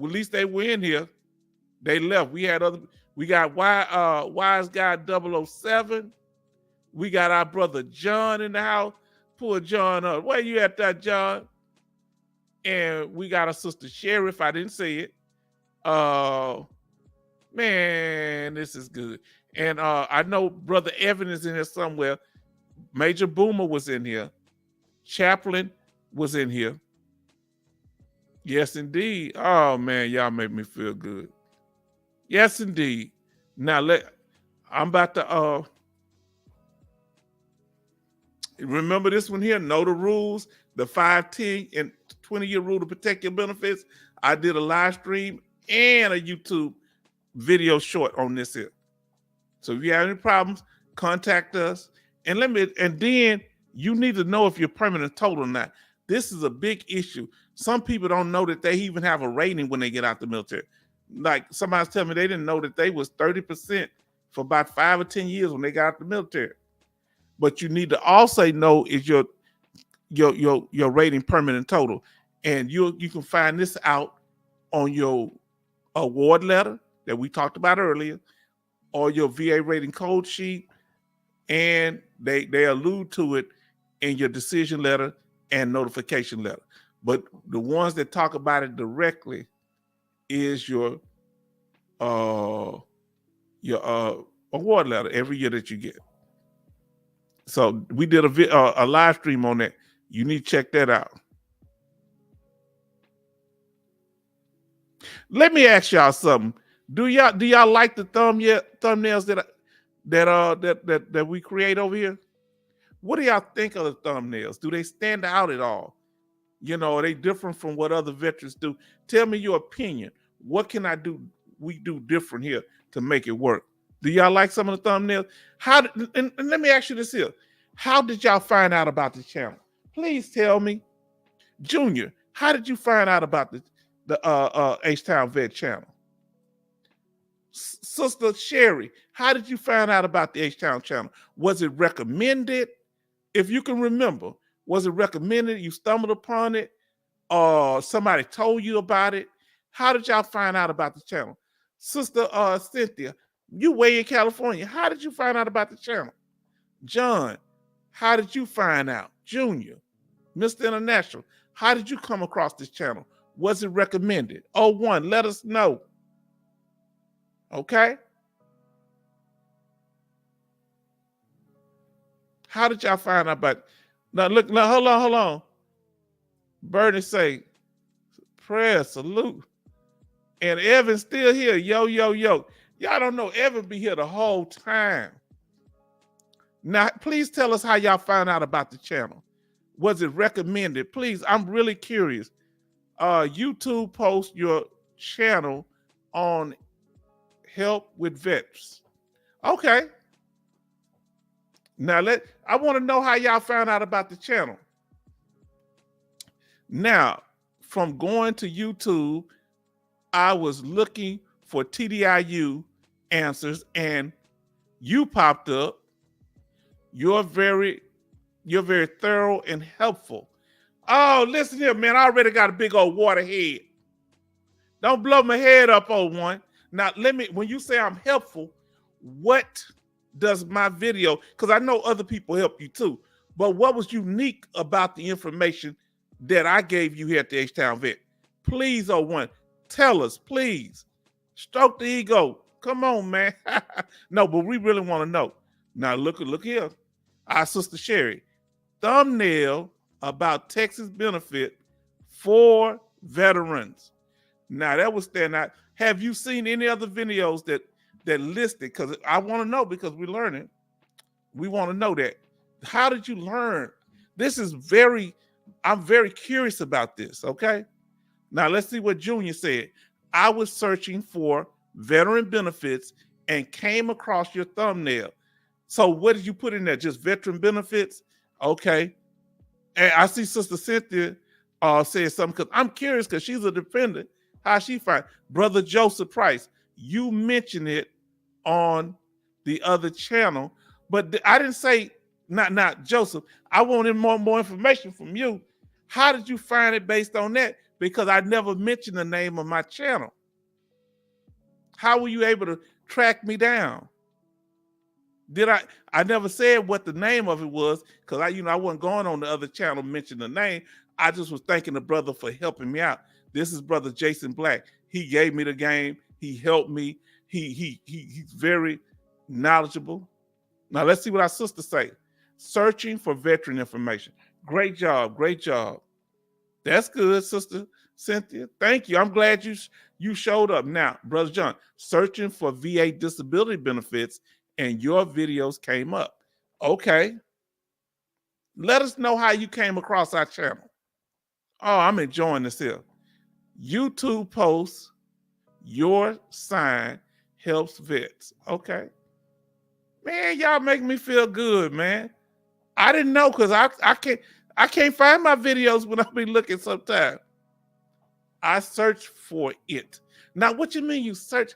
[SPEAKER 1] at least they were in here. They left. We got Wise Guy 007. We got our brother John in the house. Pull John up. Where you at that, John? And we got a sister Sheriff. I didn't say it. Man, this is good. And I know Brother Evan is in here somewhere. Major Boomer was in here. Chaplain was in here. Yes, indeed. Oh man, y'all make me feel good. Yes, indeed. Now I'm about to remember this one here. Know the rules. The 5, 10, and 20-year rule to protect your benefits. I did a live stream and a YouTube video short on this here. So if you have any problems, contact us. And then you need to know if you're permanent total or not. This is a big issue. Some people don't know that they even have a rating when they get out the military. Like somebody's telling me they didn't know that they was 30% for about 5 or 10 years when they got out the military. But you need to also know is your rating permanent total. And you can find this out on your award letter that we talked about earlier, or your VA rating code sheet, and they allude to it in your decision letter and notification letter. But the ones that talk about it directly is your award letter every year that you get. So we did a live stream on that. You need to check that out. Let me ask y'all something. Do y'all like the thumbnails that we create over here? What do y'all think of the thumbnails? Do they stand out at all? Are they different from what other veterans do? Tell me your opinion. What can we do different here to make it work? Do y'all like some of the thumbnails? And let me ask you this here. How did y'all find out about the channel? Please tell me. Junior, how did you find out about the H-Town Vet channel? Sister Sherry, how did you find out about the H-Town channel? Was it recommended? If you can remember, was it recommended? You stumbled upon it? Or somebody told you about it? How did y'all find out about the channel? Sister Cynthia, you way in California. How did you find out about the channel? John, how did you find out? Junior, Mr. International, how did you come across this channel? Was it recommended? 01, let us know. Okay? How did y'all find out about it? Now, look, now, hold on. Bernie say, prayer, salute. And Evan's still here. Yo. Y'all don't know Evan be here the whole time. Now, please tell us how y'all found out about the channel. Was it recommended? Please, I'm really curious. YouTube post your channel on Help with Vets. Okay. Now, I want to know how y'all found out about the channel. Now, from going to YouTube, I was looking for TDIU answers, and you popped up. You're very thorough and helpful. Oh, listen here, man. I already got a big old water head. Don't blow my head up, one. Now, when you say I'm helpful, what does my video, because I know other people help you too, but what was unique about the information that I gave you here at the H-Town Vet? Please, one, tell us, please. Stroke the ego. Come on, man. No, but we really want to know. Now, look here. Our sister Sherry. Thumbnail about Texas benefit for veterans. Now, that would stand out. Have you seen any other videos that listed? Because I want to know, because we're learning. We want to know that. How did you learn? I'm very curious about this, okay? Now, let's see what Junior said. I was searching for veteran benefits and came across your thumbnail. So what did you put in there? Just veteran benefits? Okay. And I see Sister Cynthia said something, because I'm curious, because she's a dependent. How she find Brother Joseph Price? You mentioned it on the other channel, but I didn't say not Joseph. I wanted more information from you. How did you find it based on that? Because I never mentioned the name of my channel. How were you able to track me down? I never said what the name of it was, because I wasn't going on the other channel mention the name. I just was thanking the brother for helping me out. This is Brother Jason Black. He gave me the game. He helped me. He's very knowledgeable. Now let's see what our sister say. Searching for veteran information. Great job. That's good, Sister Cynthia. Thank you. I'm glad you showed up. Now, Brother John, searching for VA disability benefits, and your videos came up. Okay. Let us know how you came across our channel. Oh, I'm enjoying this here. YouTube posts, your sign helps vets. Okay. Man, y'all make me feel good, man. I didn't know, because I can't find my videos when I be looking sometimes. I search for it. Now, what you mean you search?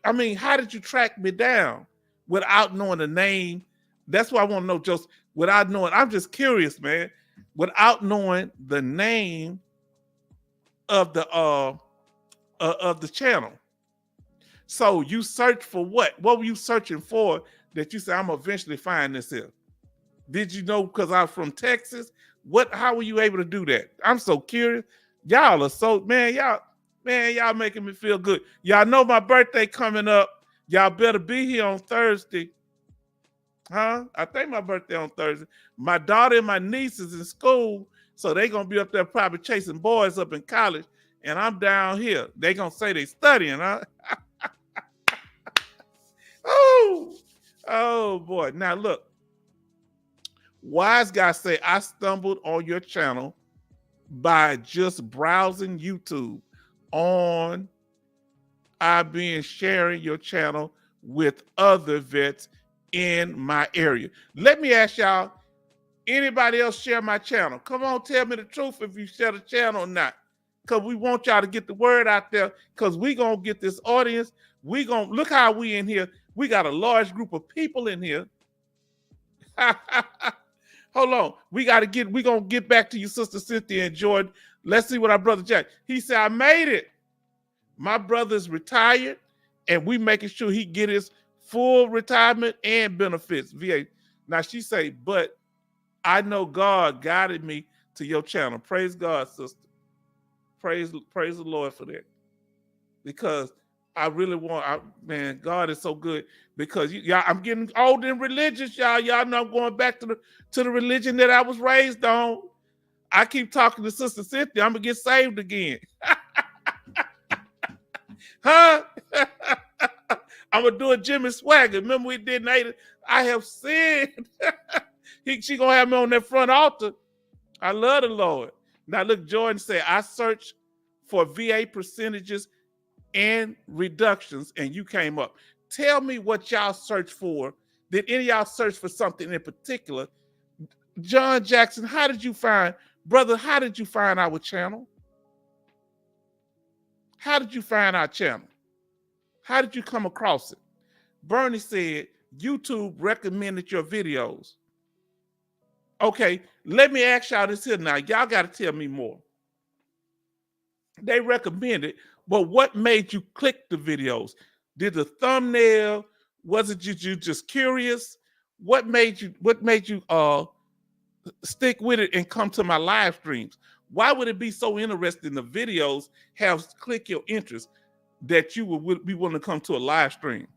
[SPEAKER 1] How did you track me down without knowing the name? That's what I want to know, just without knowing. I'm just curious, man. Without knowing the name of the channel. So you search for what? What were you searching for that you said, I'm gonna eventually find this here? Did you know because I'm from Texas? How were you able to do that? I'm so curious. Y'all are so, y'all making me feel good. Y'all know my birthday coming up. Y'all better be here on Thursday. Huh? I think my birthday on Thursday. My daughter and my niece is in school, so they gonna be up there probably chasing boys up in college, and I'm down here. They gonna say they studying, huh? Oh boy. Now look, wise guy say I stumbled on your channel by just browsing YouTube on I've been sharing your channel with other vets in my area. Let me ask y'all, anybody else share my channel? Come on, tell me the truth if you share the channel or not. Because we want y'all to get the word out there, because we going to get this audience. We going to, look how we in here. We got a large group of people in here. Hold on. We going to get back to you, Sister Cynthia and Jordan. Let's see what our brother Jack, he said, I made it. My brother's retired, and we making sure he get his full retirement and benefits, VA. Now she say, but I know God guided me to your channel. Praise God, sister. Praise the Lord for that. Because I really want, man, God is so good. Because y'all, I'm getting old and religious, y'all. Y'all know I'm going back to the religion that I was raised on. I keep talking to Sister Cynthia, I'm gonna get saved again. Huh? I'm gonna do a Jimmy Swagger. Remember we did I have sinned. She gonna have me on that front altar. I love the Lord. Now look, Jordan said, I searched for VA percentages and reductions, and you came up. Tell me what y'all searched for. Did any of y'all search for something in particular? John Jackson, how did you find our channel? How did you find our channel? How did you come across it? Bernie said, YouTube recommended your videos. Okay, let me ask y'all this here now. Y'all got to tell me more. They recommended, but what made you click the videos? Did the thumbnail? Was it you just curious? What made you stick with it and come to my live streams? Why would it be so interesting? The videos have click your interest that you would be willing to come to a live stream.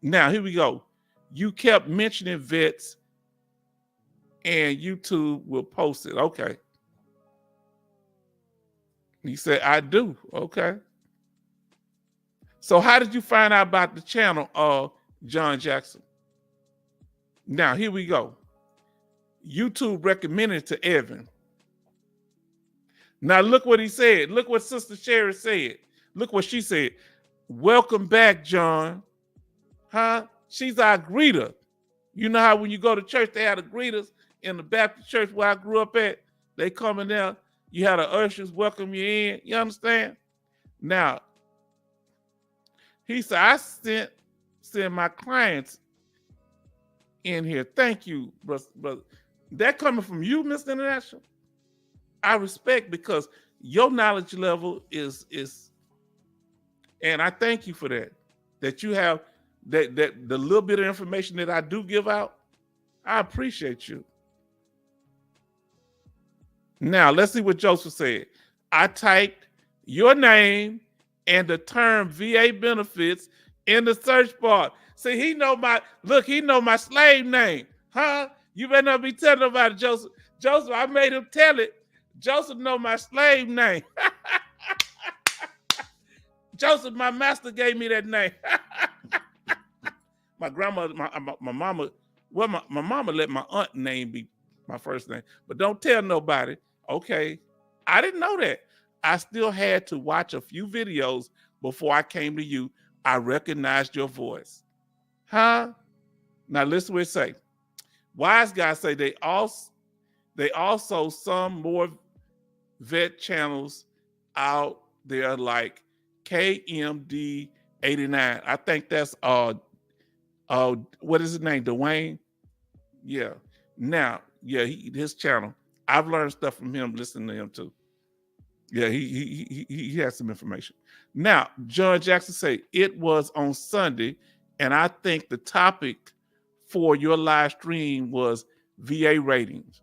[SPEAKER 1] Now, here we go. You kept mentioning vets and YouTube will post it. Okay. He said, I do. Okay. So how did you find out about the channel, John Jackson? Now, here we go. YouTube recommended to Evan. Now, look what he said. Look what Sister Sherry said. Look what she said. Welcome back, John. Huh? She's our greeter. You know how when you go to church, they had the greeters in the Baptist church where I grew up at? They come in there. You had the ushers welcome you in. You understand? Now, he said, I send my clients in here. Thank you, brother. That coming from you, Mr. International? I respect, because your knowledge level is, and I thank you for that. That you have that the little bit of information that I do give out, I appreciate you. Now, let's see what Joseph said. I typed your name and the term VA benefits in the search bar. See, he know my slave name. Huh? You better not be telling nobody, Joseph. Joseph, I made him tell it. Joseph know my slave name. Joseph, my master gave me that name. My grandmother, my mama, well, my mama let my aunt name be my first name, but don't tell nobody. Okay, I didn't know that. I still had to watch a few videos before I came to you. I recognized your voice. Huh? Now listen what it say. Wise guys say they also some more vet channels out there like KMD 89. I think that's what is his name? Dwayne? Yeah. Now, yeah, his channel. I've learned stuff from him listening to him too. Yeah, he has some information. Now, John Jackson say it was on Sunday, and I think the topic for your live stream was VA ratings.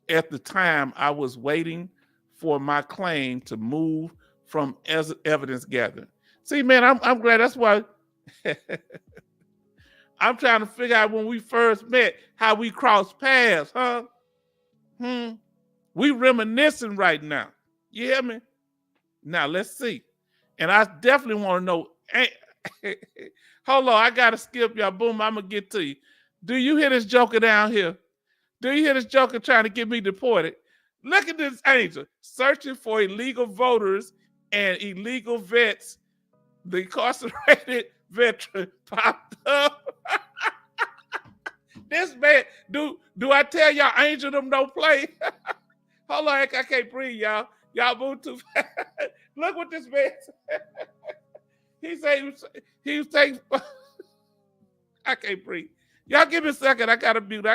[SPEAKER 1] At the time, I was waiting for my claim to move from evidence gathering. See, man, I'm glad. That's why I'm trying to figure out when we first met, how we crossed paths, huh? We reminiscing right now. You hear me? Now, let's see. And I definitely want to know, Hold on, I gotta skip y'all. Boom, I'm gonna get to you. Do you hear this joker down here? Do you hear this joker trying to get me deported? Look at this angel searching for illegal voters and illegal vets. The incarcerated veteran popped up. This man, do I tell y'all angel them don't play? Hold on, I can't breathe, y'all. Y'all move too fast. Look what this man said. He said he was taking. I can't breathe. Y'all give me a second. I gotta mute.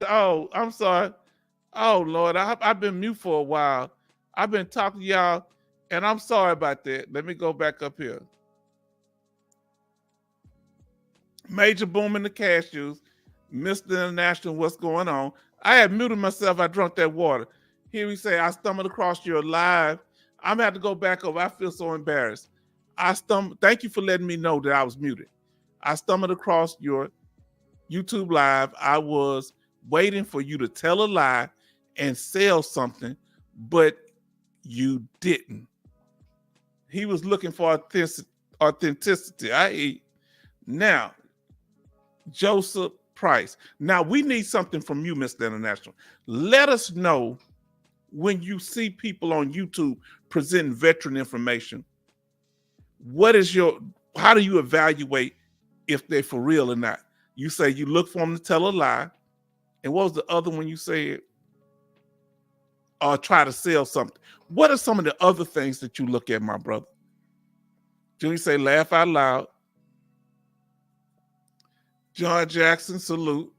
[SPEAKER 1] Oh, I'm sorry. Oh Lord, I've been mute for a while. I've been talking to y'all, and I'm sorry about that. Let me go back up here. Major boom in the cashews. Mr. International, what's going on? I had muted myself. I drunk that water. Here we say, I stumbled across your live. I'm gonna have to go back over. I feel so embarrassed. Thank you for letting me know that I was muted. I stumbled across your YouTube live. I was waiting for you to tell a lie and sell something, but you didn't. He was looking for authenticity. Now, Joseph Price. Now we need something from you, Mr. International. Let us know when you see people on YouTube presenting veteran information. What is your How do you evaluate if they're for real or not? You say you look for them to tell a lie. And what was the other one you said? Or try to sell something. What are some of the other things that you look at, my brother? Julie say, laugh out loud. John Jackson, salute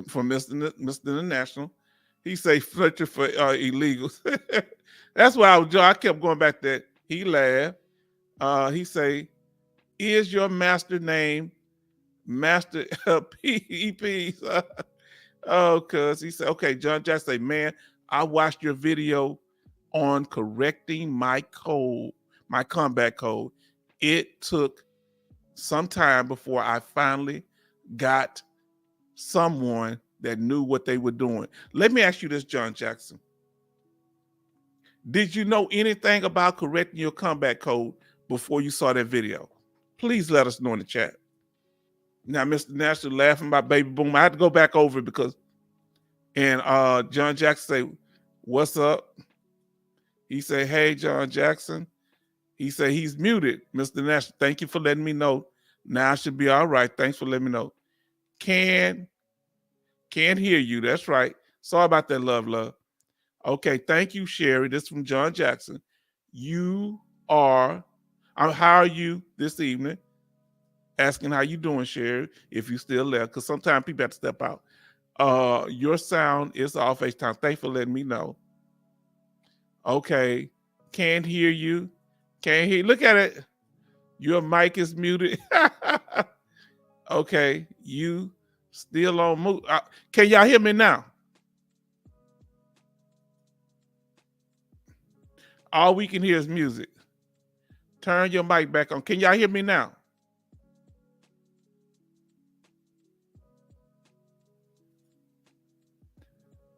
[SPEAKER 1] from Mr. International. He say, fletcher for illegals. That's why I kept going back there. He laughed. He say, is your master name Master PEPs? Oh, cuz he said, okay, John Jackson say, man, I watched your video on correcting my code, my comeback code. It took some time before I finally got someone that knew what they were doing. Let me ask you this, John Jackson. Did you know anything about correcting your comeback code before you saw that video? Please let us know in the chat. Now, Mr. National laughing about Baby Boom. I had to go back over it because, and John Jackson say, what's up? He say, hey, John Jackson. He say, he's muted, Mr. National. Thank you for letting me know. Now I should be all right. Thanks for letting me know. Can't hear you. That's right. Sorry about that, love. Okay, thank you, Sherry. This is from John Jackson. How are you this evening? Asking how you doing, Sherry, if you still there, because sometimes people have to step out. Your sound is off FaceTime. Thanks for letting me know. Okay, can't hear you. Can't hear. Look at it. Your mic is muted. Okay, you still on mute. Can y'all hear me now? All we can hear is music. Turn your mic back on. Can y'all hear me now?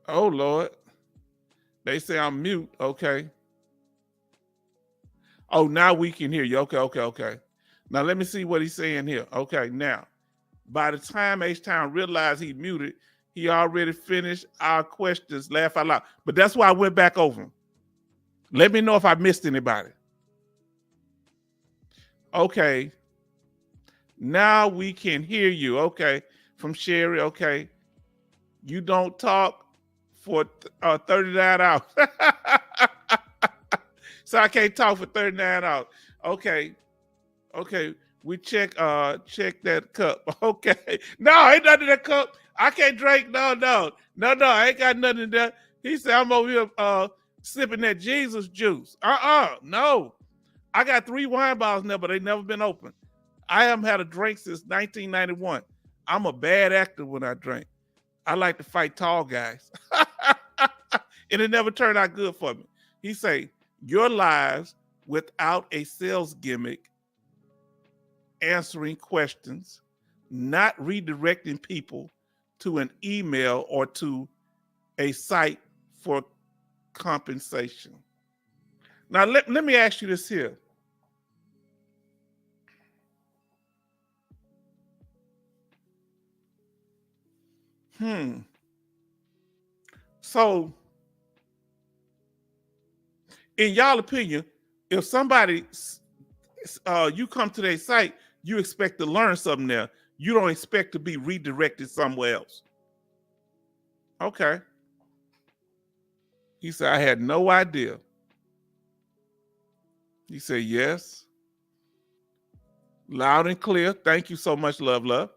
[SPEAKER 1] Oh, Lord. They say I'm mute. Okay. Oh, now we can hear you. Okay. Now, let me see what he's saying here. Okay, now, by the time H-Town realized he muted, he already finished our questions, laugh out loud. But that's why I went back over them. Let me know if I missed anybody. Okay. Now we can hear you. Okay. From Sherry. Okay. You don't talk for 39 hours. So I can't talk for 39 hours. Okay. We check that cup. Okay. No, ain't nothing in that cup. I can't drink. No. I ain't got nothing in there. He said, I'm over here sipping that Jesus juice. No. I got 3 wine bottles now, but they never been open. I haven't had a drink since 1991. I'm a bad actor when I drink. I like to fight tall guys. And it never turned out good for me. He say, your lives without a sales gimmick, answering questions, not redirecting people to an email or to a site for compensation. Now, let me ask you this here. So, in y'all opinion, if somebody, you come to their site, you expect to learn something there. You don't expect to be redirected somewhere else. Okay. He said, I had no idea. He said, yes. Loud and clear. Thank you so much, love.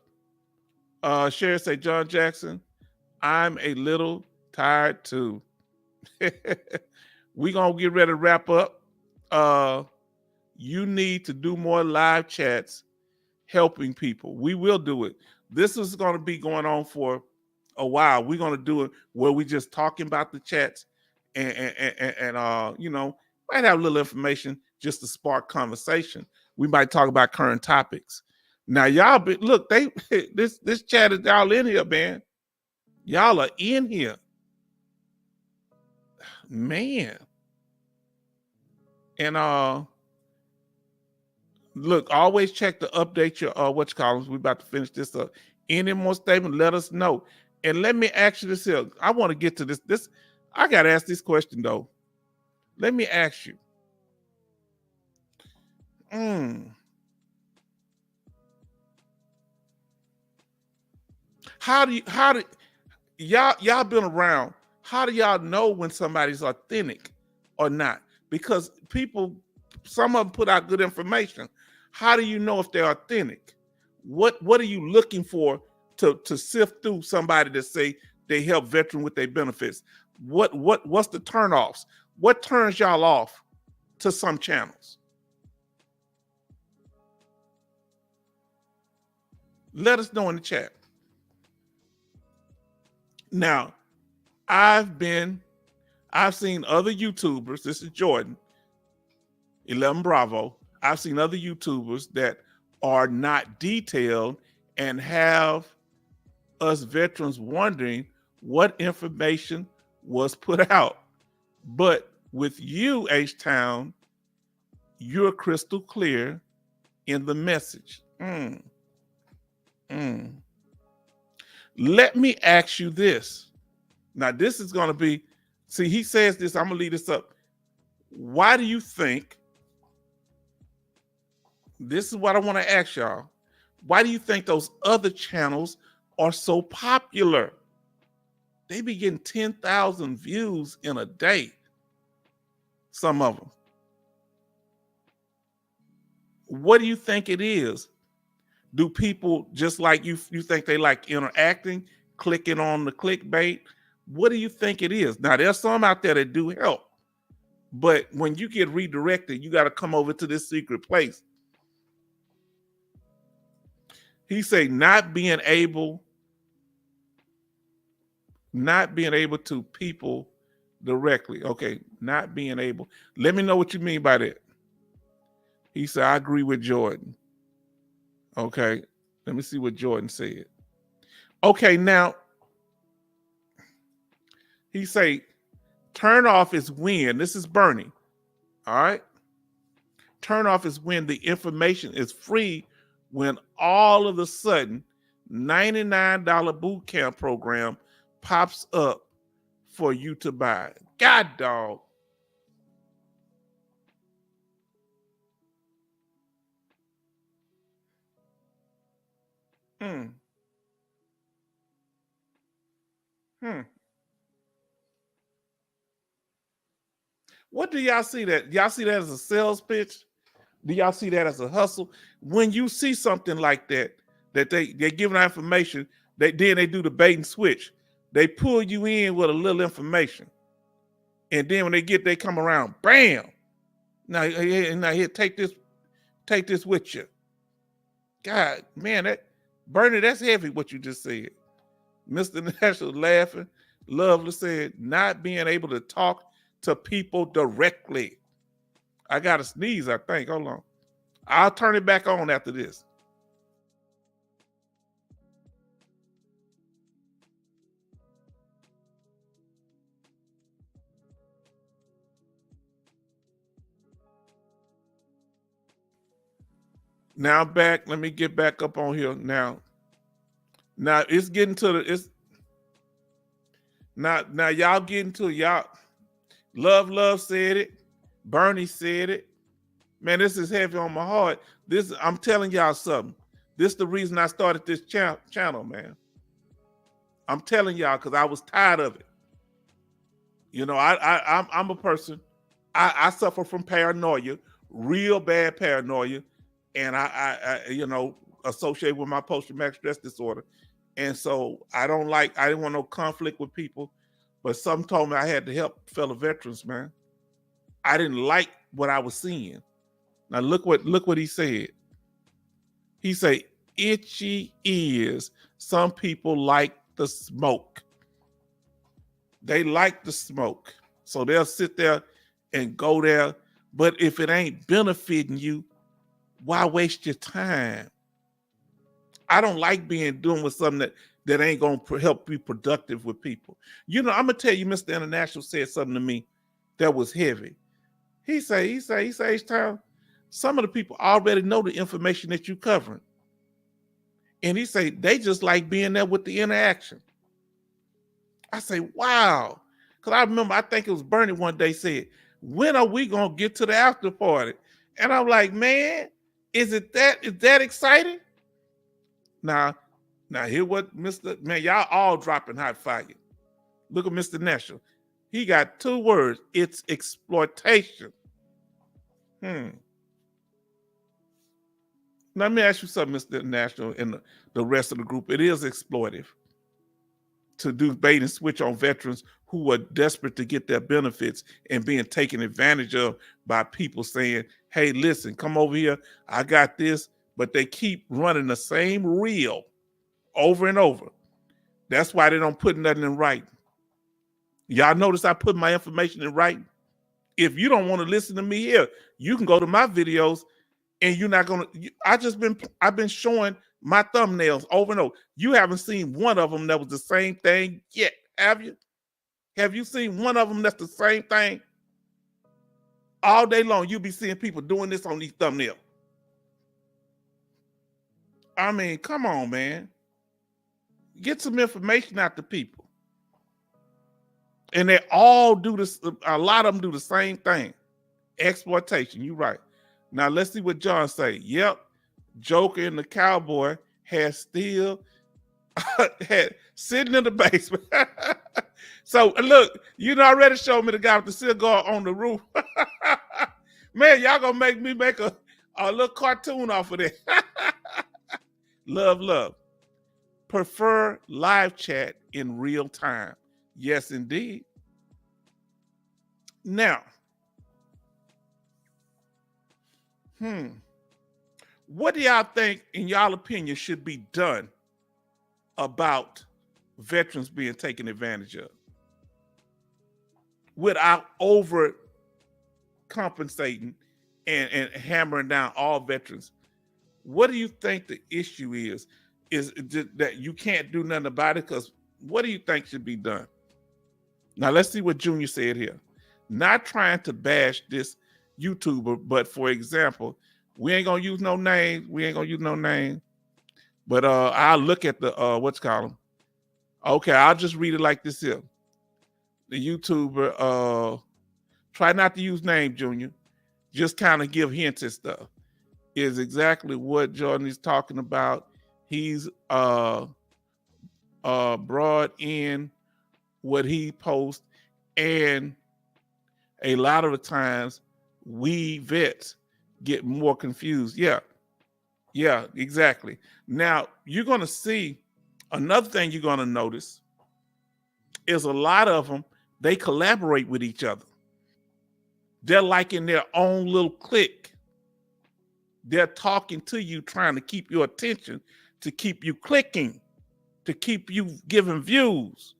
[SPEAKER 1] Sherry say, John Jackson, I'm a little tired too. We're going to get ready to wrap up. You need to do more live chats helping people. We will do it. This is going to be going on for a while. We're going to do it where we just talking about the chats and you know, might have a little information just to spark conversation. We might talk about current topics. Now, y'all, look, this chat is y'all in here, man. Y'all are in here. Man. And look, always check to update your what you call them. We're about to finish this up. Any more statement, let us know. And let me ask you this here. I want to get to this. I gotta ask this question though. Let me ask you. Mm. How do y'all been around? How do y'all know when somebody's authentic or not? Because people, some of them put out good information. How do you know if they're authentic? What are you looking for to sift through somebody to say they help veteran with their benefits? What's the turnoffs? What turns y'all off to some channels? Let us know in the chat. Now, I've seen other YouTubers. This is Jordan, 11 Bravo. I've seen other YouTubers that are not detailed and have us veterans wondering what information was put out. But with you, H-Town, you're crystal clear in the message. Let me ask you this. Now, this is going to be, see, he says this, I'm going to leave this up. Why do you think, this is what I want to ask y'all, why do you think those other channels are so popular? They be getting 10,000 views in a day, some of them. What do you think it is? Do people just like you think they like interacting, clicking on the clickbait? What do you think it is? Now, there's some out there that do help, but when you get redirected, you got to come over to this secret place. He say not being able to people directly. Okay, not being able. Let me know what you mean by that. He said, I agree with Jordan. Okay, let me see what Jordan said. Okay, now, he say, turn off is when, this is Bernie, all right? Turn off is when the information is free, when all of a sudden, $99 boot camp program pops up for you to buy. God dog. Hmm. What do y'all see that? Y'all see that as a sales pitch? Do y'all see that as a hustle? When you see something like that, that they're giving out information, then they do the bait and switch. They pull you in with a little information. And then when they come around, bam. Now here, take this with you. God, man, that Bernie, that's heavy what you just said. Mr. National laughing. Lovely said, not being able to talk to people directly. I got to sneeze, I think. Hold on. I'll turn it back on after this. Now back, let me get back up on here now. Now it's getting to now y'all getting to y'all. Love said it. Bernie said it. Man, this is heavy on my heart. I'm telling y'all something. This is the reason I started this channel, man. I'm telling y'all because I was tired of it. You know, I'm a person. I suffer from paranoia, real bad paranoia, and I associate with my post-traumatic stress disorder. And so I didn't want no conflict with people, but some told me I had to help fellow veterans, man. I didn't like what I was seeing. Now look what he said. He said, itchy ears. Some people like the smoke. They like the smoke. So they'll sit there and go there. But if it ain't benefiting you, why waste your time? I don't like doing with something that ain't going to help be productive with people. You know, I'm going to tell you, Mr. International said something to me that was heavy. He say, H-Town, some of the people already know the information that you're covering. And he say, they just like being there with the interaction. I say, wow. Because I remember, I think it was Bernie one day said, when are we going to get to the after party? And I'm like, man, is that exciting? Now hear what Mr. Man, y'all all dropping hot fire. Look at Mr. National. He got 2 words. It's exploitation. Let me ask you something, Mr. National, and the rest of the group. It is exploitive to do bait and switch on veterans who are desperate to get their benefits and being taken advantage of by people saying, hey, listen, come over here. I got this. But they keep running the same reel over and over. That's why they don't put nothing in writing. Y'all notice I put my information in writing? If you don't want to listen to me here, you can go to my videos and you're not going to. I've been showing my thumbnails over and over. You haven't seen one of them that was the same thing yet, have you? Have you seen one of them that's the same thing? All day long, you'll be seeing people doing this on these thumbnails. I mean, come on, man. Get some information out to people. And they all do this. A lot of them do the same thing. Exploitation. You're right. Now, let's see what John say. Yep. Joker and the Cowboy had still had sitting in the basement. So, look, you done already showed me the guy with the cigar on the roof. Man, y'all gonna make me make a little cartoon off of that. Love. Prefer live chat in real time. Yes, indeed. Now, what do y'all think, in y'all opinion, should be done about veterans being taken advantage of without over compensating and hammering down all veterans? What do you think the issue is? Is it that you can't do nothing about it? Because what do you think should be done? Now, let's see what Junior said here. Not trying to bash this YouTuber, but for example, we ain't gonna use no names. But I'll look at the what's called them. Okay, I'll just read it like this here. The YouTuber, try not to use name, Junior. Just kind of give hints and stuff. Is exactly what Jordan is talking about. He's brought in what he posts, and a lot of the times we vets get more confused. Yeah, exactly. Now you're going to see another thing you're going to notice is a lot of them, they collaborate with each other. They're like in their own little clique. They're talking to you, trying to keep your attention, to keep you clicking, to keep you giving views,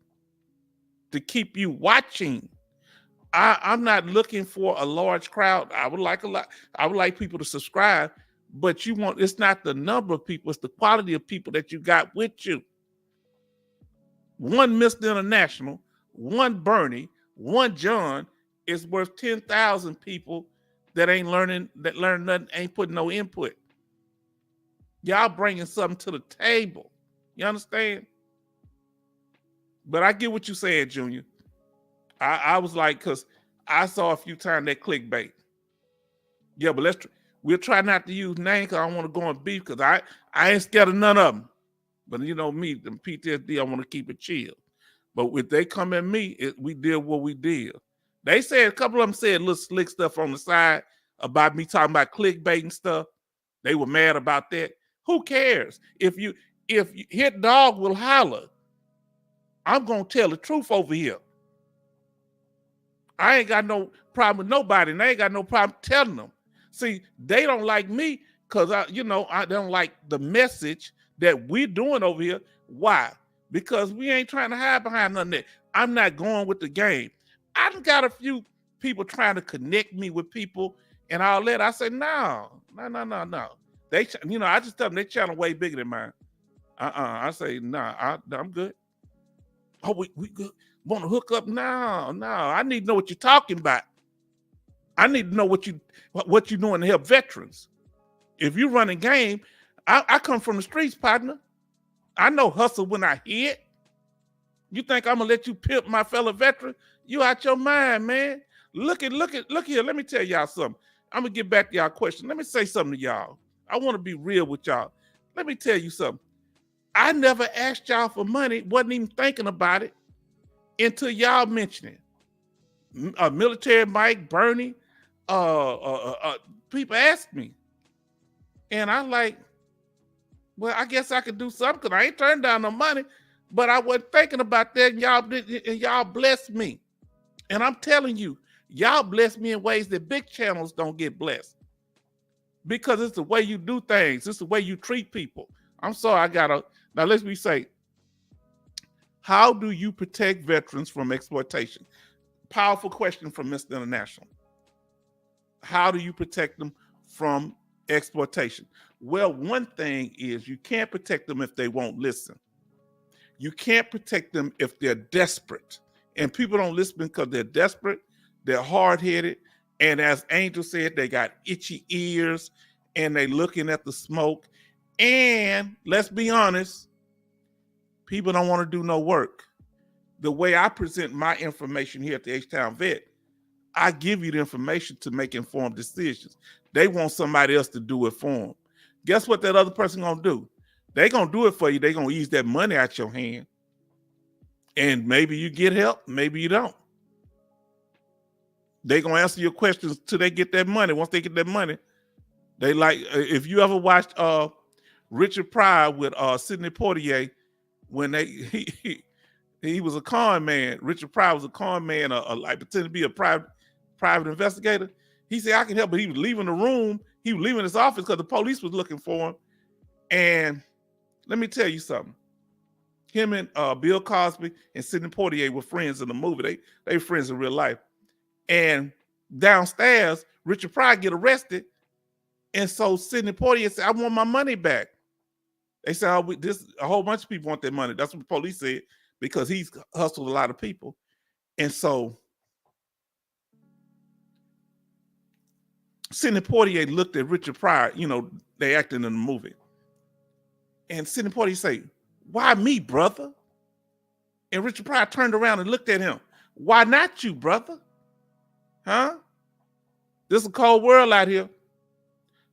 [SPEAKER 1] to keep you watching. I'm not looking for a large crowd. I would like people to subscribe, but it's not the number of people, it's the quality of people that you got with you. One Mr. International, one Bernie, one John is worth 10,000 people that learn nothing, ain't putting no input. Y'all bringing something to the table. You understand? But I get what you're saying, Junior. I was like, because I saw a few times that clickbait. Yeah, but we'll try not to use names because I don't want to go on beef because I ain't scared of none of them. But you know me, the PTSD, I want to keep it chill. But if they come at me, we did what we did. They said, a couple of them said little slick stuff on the side about me talking about clickbait and stuff. They were mad about that. Who cares? If you hit dog will holler. I'm going to tell the truth over here. I ain't got no problem with nobody, and I ain't got no problem telling them. See, they don't like me because I don't like the message that we're doing over here. Why? Because we ain't trying to hide behind nothing that. I'm not going with the game. I done got a few people trying to connect me with people and all that. I said, no. They, I just tell them their channel way bigger than mine. I say, nah, I'm good. Oh, we good. Want to hook up? No. I need to know what you're talking about. I need to know what you're doing to help veterans. If you're running game, I come from the streets, partner. I know hustle when I hear it. You think I'm gonna let you pimp my fellow veteran? You out your mind, man. Look here. Let me tell y'all something. I'm gonna get back to y'all question. Let me say something to y'all. I want to be real with y'all. Let me tell you something. I never asked y'all for money, wasn't even thinking about it until y'all mentioned it. Military Mike, Bernie, people asked me. And I'm like, well, I guess I could do something because I ain't turned down no money, but I wasn't thinking about that, and y'all blessed me. And I'm telling you, y'all bless me in ways that big channels don't get blessed. Because it's the way you do things. It's the way you treat people. I'm sorry, now let me say, how do you protect veterans from exploitation? Powerful question from Mr. International. How do you protect them from exploitation? Well, one thing is you can't protect them if they won't listen. You can't protect them if they're desperate. And people don't listen because they're desperate, they're hard-headed, and as Angel said, they got itchy ears, and they looking at the smoke. And let's be honest, people don't want to do no work. The way I present my information here at the H-Town Vet, I give you the information to make informed decisions. They want somebody else to do it for them. Guess what that other person gonna do? They gonna do it for you. They gonna ease that money out your hand. And maybe you get help, maybe you don't. They gonna answer your questions till they get that money. Once they get that money, they like, if you ever watched Richard Pryor with Sidney Poitier, when he was a con man. Richard Pryor was a con man, like pretending to be a private investigator. He said, I can help, but he was leaving the room. He was leaving his office because the police was looking for him. And let me tell you something. Him and Bill Cosby and Sidney Poitier were friends in the movie. They were friends in real life. And downstairs, Richard Pryor get arrested. And so Sidney Poitier said, I want my money back. They said, a whole bunch of people want their money. That's what the police said, because he's hustled a lot of people. And so Sidney Poitier looked at Richard Pryor, they acting in the movie. And Sidney Poitier say, why me, brother? And Richard Pryor turned around and looked at him. Why not you, brother? Huh? This is a cold world out here.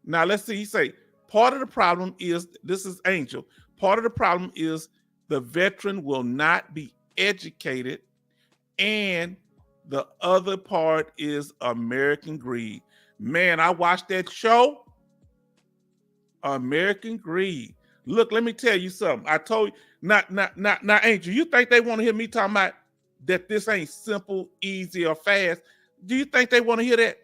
[SPEAKER 1] Now let's see, he say, part of the problem is, this is Angel, part of the problem is the veteran will not be educated, and the other part is American greed. Man, I watched that show, American Greed. Look, let me tell you something. I told you, not Angel, you think they want to hear me talking about that this ain't simple, easy, or fast? Do you think they want to hear that?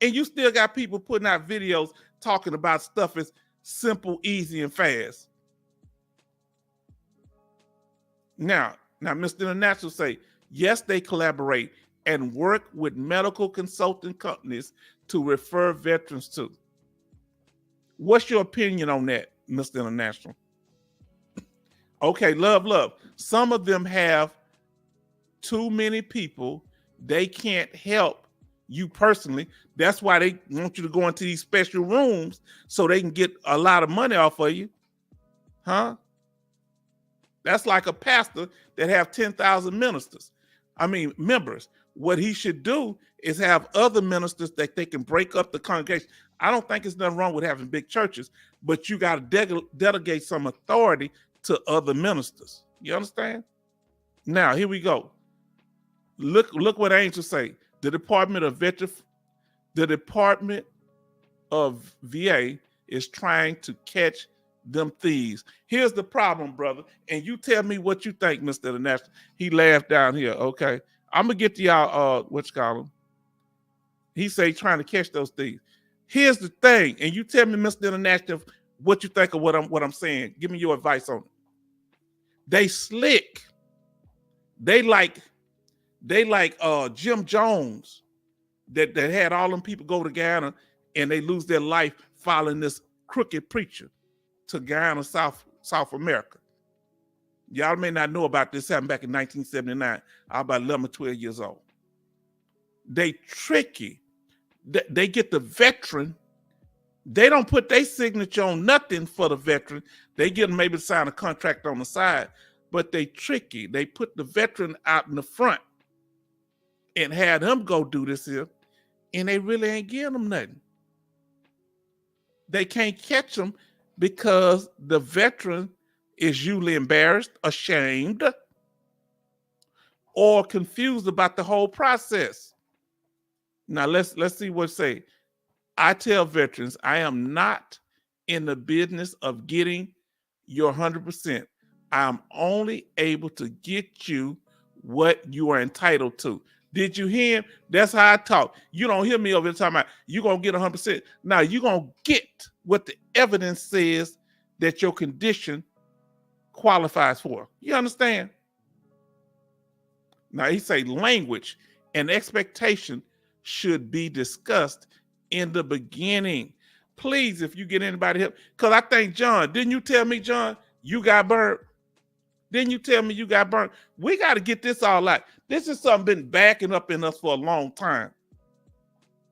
[SPEAKER 1] And you still got people putting out videos talking about stuff as simple, easy, and fast. Now, Mr. International say, yes, they collaborate and work with medical consulting companies to refer veterans to. What's your opinion on that, Mr. International? Okay, love. Some of them have too many people. They can't help you personally. That's why they want you to go into these special rooms so they can get a lot of money off of you. Huh? That's like a pastor that have 10,000 members. What he should do is have other ministers that they can break up the congregation. I don't think there's nothing wrong with having big churches, but you got to delegate some authority to other ministers. You understand? Now, here we go. Look what Angel say. The Department of VA is trying to catch them thieves. Here's the problem, brother. And you tell me what you think, Mr. International. He laughed down here. Okay. I'm going to get to y'all, what you call him? He say trying to catch those thieves. Here's the thing. And you tell me, Mr. International, what you think of what I'm saying. Give me your advice on it. They slick. They like Jim Jones that had all them people go to Guyana and they lose their life following this crooked preacher to Guyana, South America. Y'all may not know about this, happened back in 1979. I was about 11 or 12 years old. They tricky. They get the veteran. They don't put their signature on nothing for the veteran. They get them maybe to sign a contract on the side, but they tricky. They put the veteran out in the front and had him go do this here, and they really ain't giving them nothing. they can't catch them because the veteran is usually embarrassed, ashamed, or confused about the whole process. Now let's see what it say. I tell veterans, I am not in the business of getting your 100%. I'm only able to get you what you are entitled to. Did you hear him? That's how I talk. You don't hear me over the time. You're going to get 100%. Now, you're going to get what the evidence says that your condition qualifies for. You understand? Now, he say language and expectation should be discussed in the beginning. Please, if you get anybody help, because I think, John, didn't you tell me, John, you got burnt? Didn't you tell me you got burnt? We got to get this all out. This is something been backing up in us for a long time.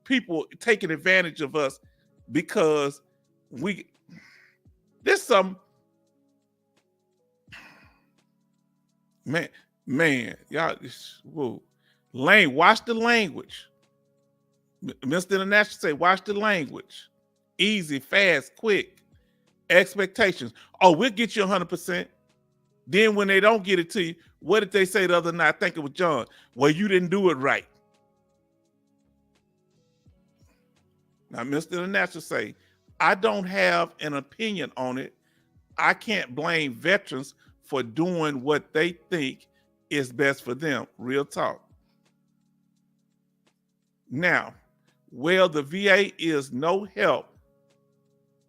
[SPEAKER 1] People taking advantage of us because this some, man, y'all, whoa. Lane, watch the language. Mr. International say, watch the language. Easy, fast, quick. Expectations. Oh, we'll get you 100%. Then when they don't get it to you, what did they say the other night? I think it was John. Well, you didn't do it right. Now, Mr. International say, I don't have an opinion on it. I can't blame veterans for doing what they think is best for them. Real talk. Now, well, the VA is no help.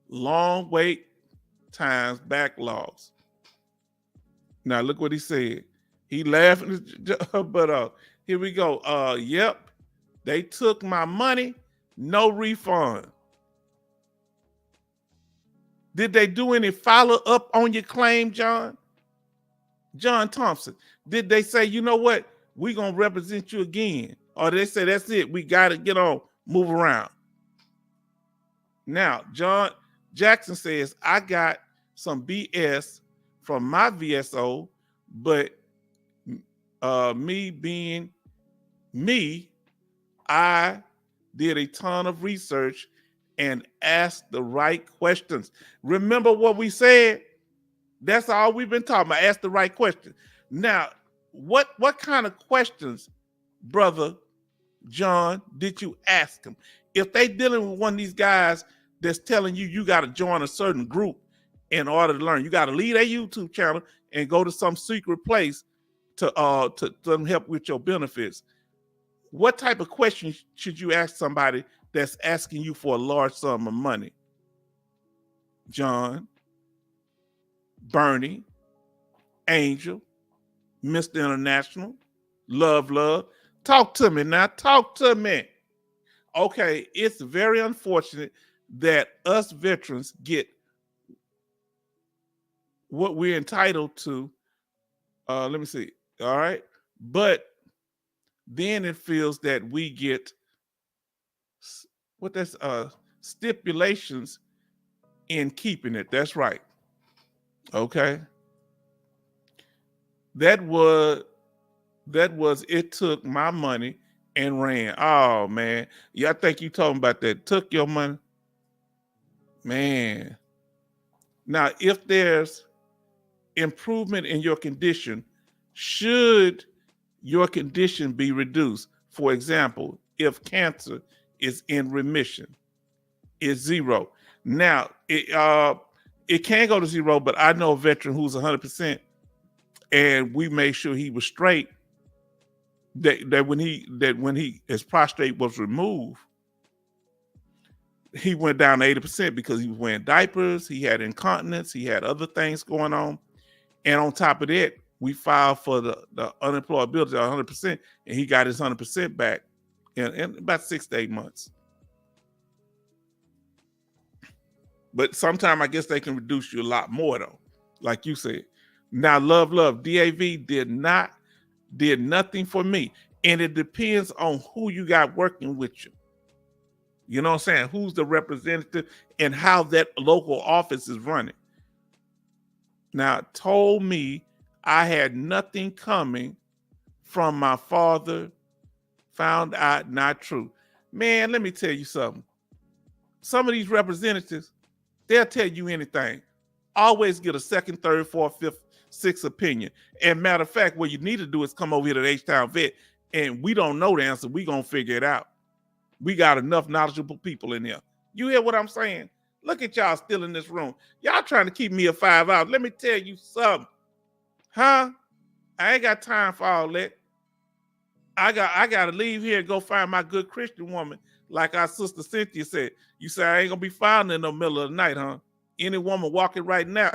[SPEAKER 1] Long wait times, backlogs. Now look what he said. He laughing, but here we go. Yep, they took my money, no refund. Did they do any follow up on your claim, John? John Thompson, did they say, you know what, we're gonna represent you again? Or they say, that's it, we gotta get on, move around. Now, John Jackson says, I got some BS from my VSO, but me being me, I did a ton of research and asked the right questions. Remember what we said? That's all we've been talking about. Ask the right question. Now, what kind of questions, brother John, did you ask them? If they dealing with one of these guys that's telling you you got to join a certain group in order to learn, you got to leave a YouTube channel and go to some secret place to help with your benefits. What type of questions should you ask somebody that's asking you for a large sum of money? John, Bernie, Angel, Mr. International, Love. Talk to me now. Talk to me. Okay, it's very unfortunate that us veterans get what we're entitled to. Let me see. All right. But then it feels that we get stipulations in keeping it. That's right. Okay. That was it took my money and ran. Oh man. Yeah, I think you talking about that. Took your money. Man. Now, if there's improvement in your condition, should your condition be reduced? For example, if cancer is in remission, is 0. Now, it can go to 0, but I know a veteran who's 100%, and we made sure he was straight. That when his prostate was removed, he went down to 80% because he was wearing diapers, he had incontinence, he had other things going on. And on top of that, we filed for the unemployability 100%, and he got his 100% back in about 6 to 8 months. But sometimes I guess they can reduce you a lot more though, like you said. Now, Love, DAV did nothing for me. And it depends on who you got working with you. You know what I'm saying? Who's the representative and how that local office is running. Now, told me I had nothing coming from my father, found out not true. Man, let me tell you something. Some of these representatives, They'll tell you anything. Always get a second, third, fourth, fifth, sixth opinion. And matter of fact, what you need to do is come over here to the H-Town Vet, and we don't know the answer. We gonna figure it out. We got enough knowledgeable people in here. You hear what I'm saying? Look at y'all still in this room. Y'all trying to keep me a 5 hours. Let me tell you something. Huh? I ain't got time for all that. I got to leave here and go find my good Christian woman. Like our sister Cynthia said. You say I ain't going to be found in the middle of the night, huh? Any woman walking right now,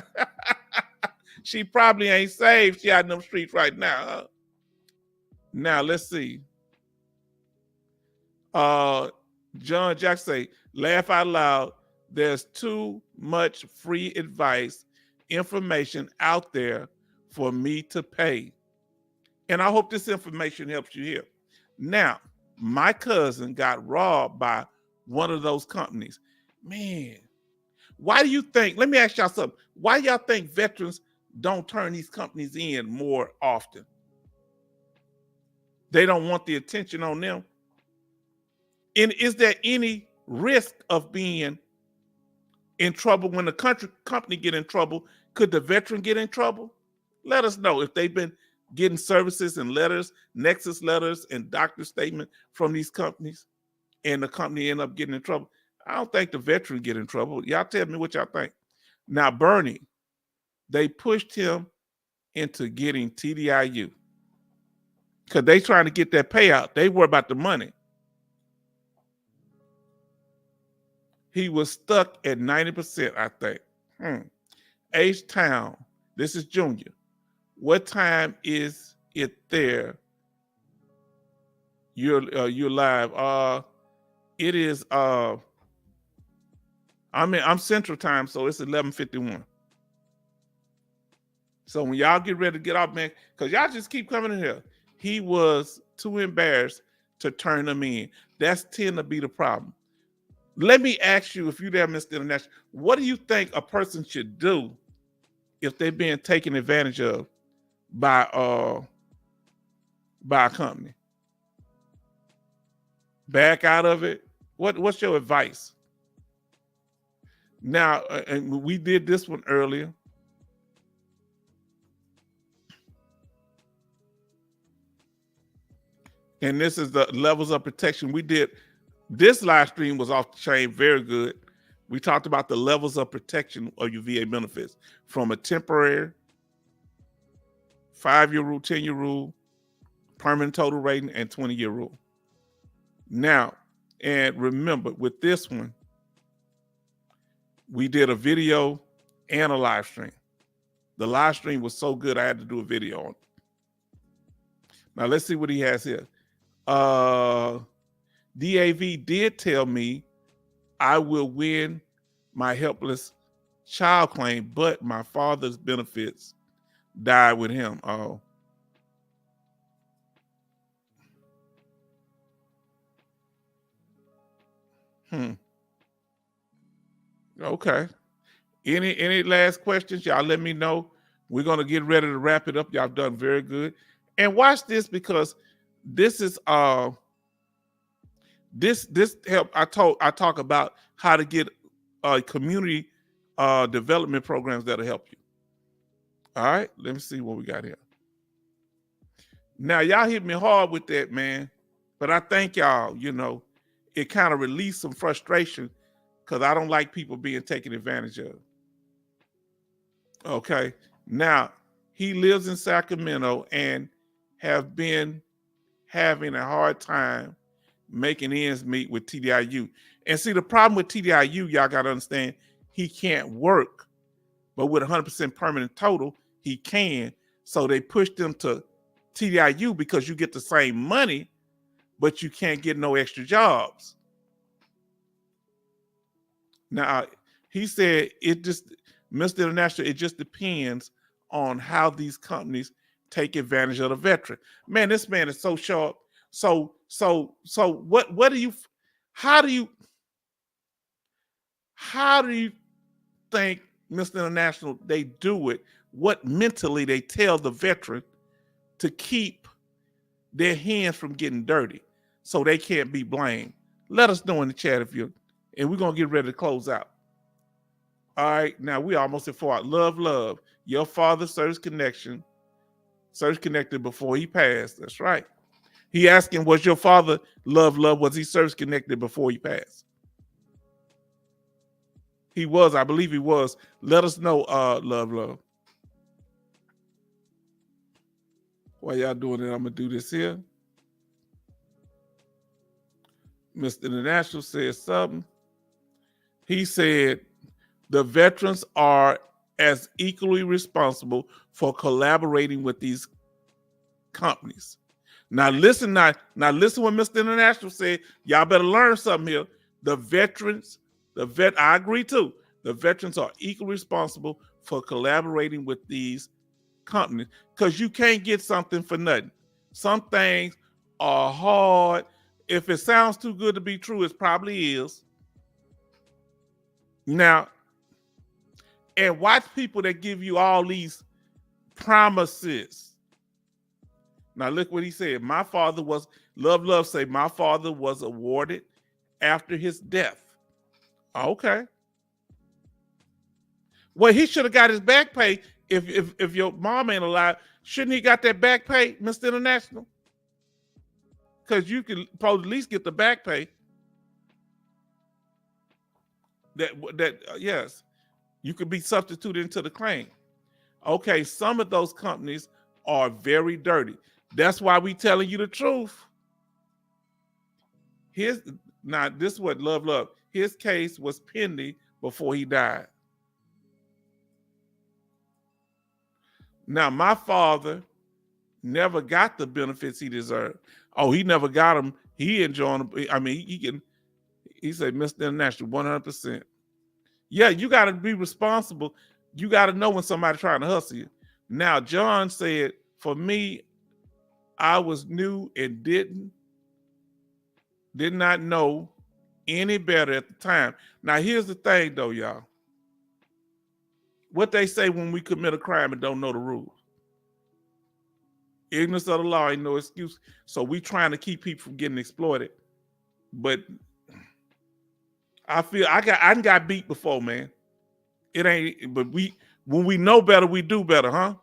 [SPEAKER 1] she probably ain't saved. She out in them streets right now, huh? Now, let's see. John Jack say, laugh out loud. There's too much free advice, information out there for me to pay. And I hope this information helps you here. Now, my cousin got robbed by one of those companies. Man, why do you think, let me ask y'all something. Why y'all think veterans don't turn these companies in more often? They don't want the attention on them. And is there any risk of being in trouble when the company get in trouble? Could the veteran get in trouble? Let us know if they've been getting services and letters, nexus letters and doctor statement from these companies, and the company end up getting in trouble. I don't think the veteran get in trouble. Y'all tell me what y'all think. Now, Bernie, they pushed him into getting TDIU because they trying to get that payout. They worry about the money. He was stuck at 90%, I think. H-Town, this is Junior. What time is it there? You're live. It is I'm Central Time, so it's 11:51. So when y'all get ready to get off, man, because y'all just keep coming in here. He was too embarrassed to turn them in. That's tend to be the problem. Let me ask you, if you're there, Mr. International, what do you think a person should do if they're being taken advantage of by a company? Back out of it? What's your advice? Now, and we did this one earlier. And this is the levels of protection. We did, this live stream was off the chain, very good. We talked about the levels of protection of your VA benefits from a temporary, 5-year rule, 10-year rule, permanent total rating, and 20-year rule. Now, and remember, with this one, we did a video and a live stream. The live stream was so good, I had to do a video on it. Now, let's see what he has here. DAV did tell me I will win my helpless child claim, but my father's benefits died with him. Oh. Okay. Any last questions? Y'all let me know. We're gonna get ready to wrap it up. Y'all done very good. And watch this, because this is this help. I talk about how to get community development programs that'll help you. All right, let me see what we got here. Now, y'all hit me hard with that, man, but I thank y'all. You know, it kind of released some frustration because I don't like people being taken advantage of. Okay, now he lives in Sacramento and have been having a hard time making ends meet with TDIU. And see, the problem with TDIU, y'all got to understand, he can't work, but with 100% permanent total, he can. So they pushed him to TDIU because you get the same money, but you can't get no extra jobs. Now, he said it just, Mr. International, it just depends on how these companies take advantage of the veteran. Man, this man is so sharp. So what do you, how do you think, Mr. International, they do it? What mentally they tell the veteran to keep their hands from getting dirty so they can't be blamed? Let us know in the chat if you're, and we're going to get ready to close out. All right, now we almost at 4. Love. Your father service connected before he passed. That's right. He asking, was your father love? Was he service connected before he passed? He was, I believe he was. Let us know, love. While y'all doing it, I'm gonna do this here. Mr. International said something. He said the veterans are as equally responsible for collaborating with these companies. Now listen what Mr. International said. Y'all better learn something here. The veterans, I agree too. The veterans are equally responsible for collaborating with these companies because you can't get something for nothing. Some things are hard. If it sounds too good to be true, it probably is. Now, and watch people that give you all these promises. Now look what he said. My father was, love say, my father was awarded after his death. Okay. Well, he should have got his back pay if your mom ain't alive. Shouldn't he got that back pay, Mr. International? Because you can probably at least get the back pay. Yes, you could be substituted into the claim. Okay, some of those companies are very dirty. That's why we telling you the truth. Now this is what love. His case was pending before he died. Now my father never got the benefits he deserved. Oh, he never got them. He enjoyed them. I mean, he said, Mr. International, 100%. Yeah, you got to be responsible. You got to know when somebody's trying to hustle you. Now, John said, for me, I was new and did not know any better at the time. Now, here's the thing, though, y'all. What they say when we commit a crime and don't know the rules. Ignorance of the law ain't no excuse. So we trying to keep people from getting exploited. But I feel I got beat before, man. It ain't, but when we know better, we do better, huh?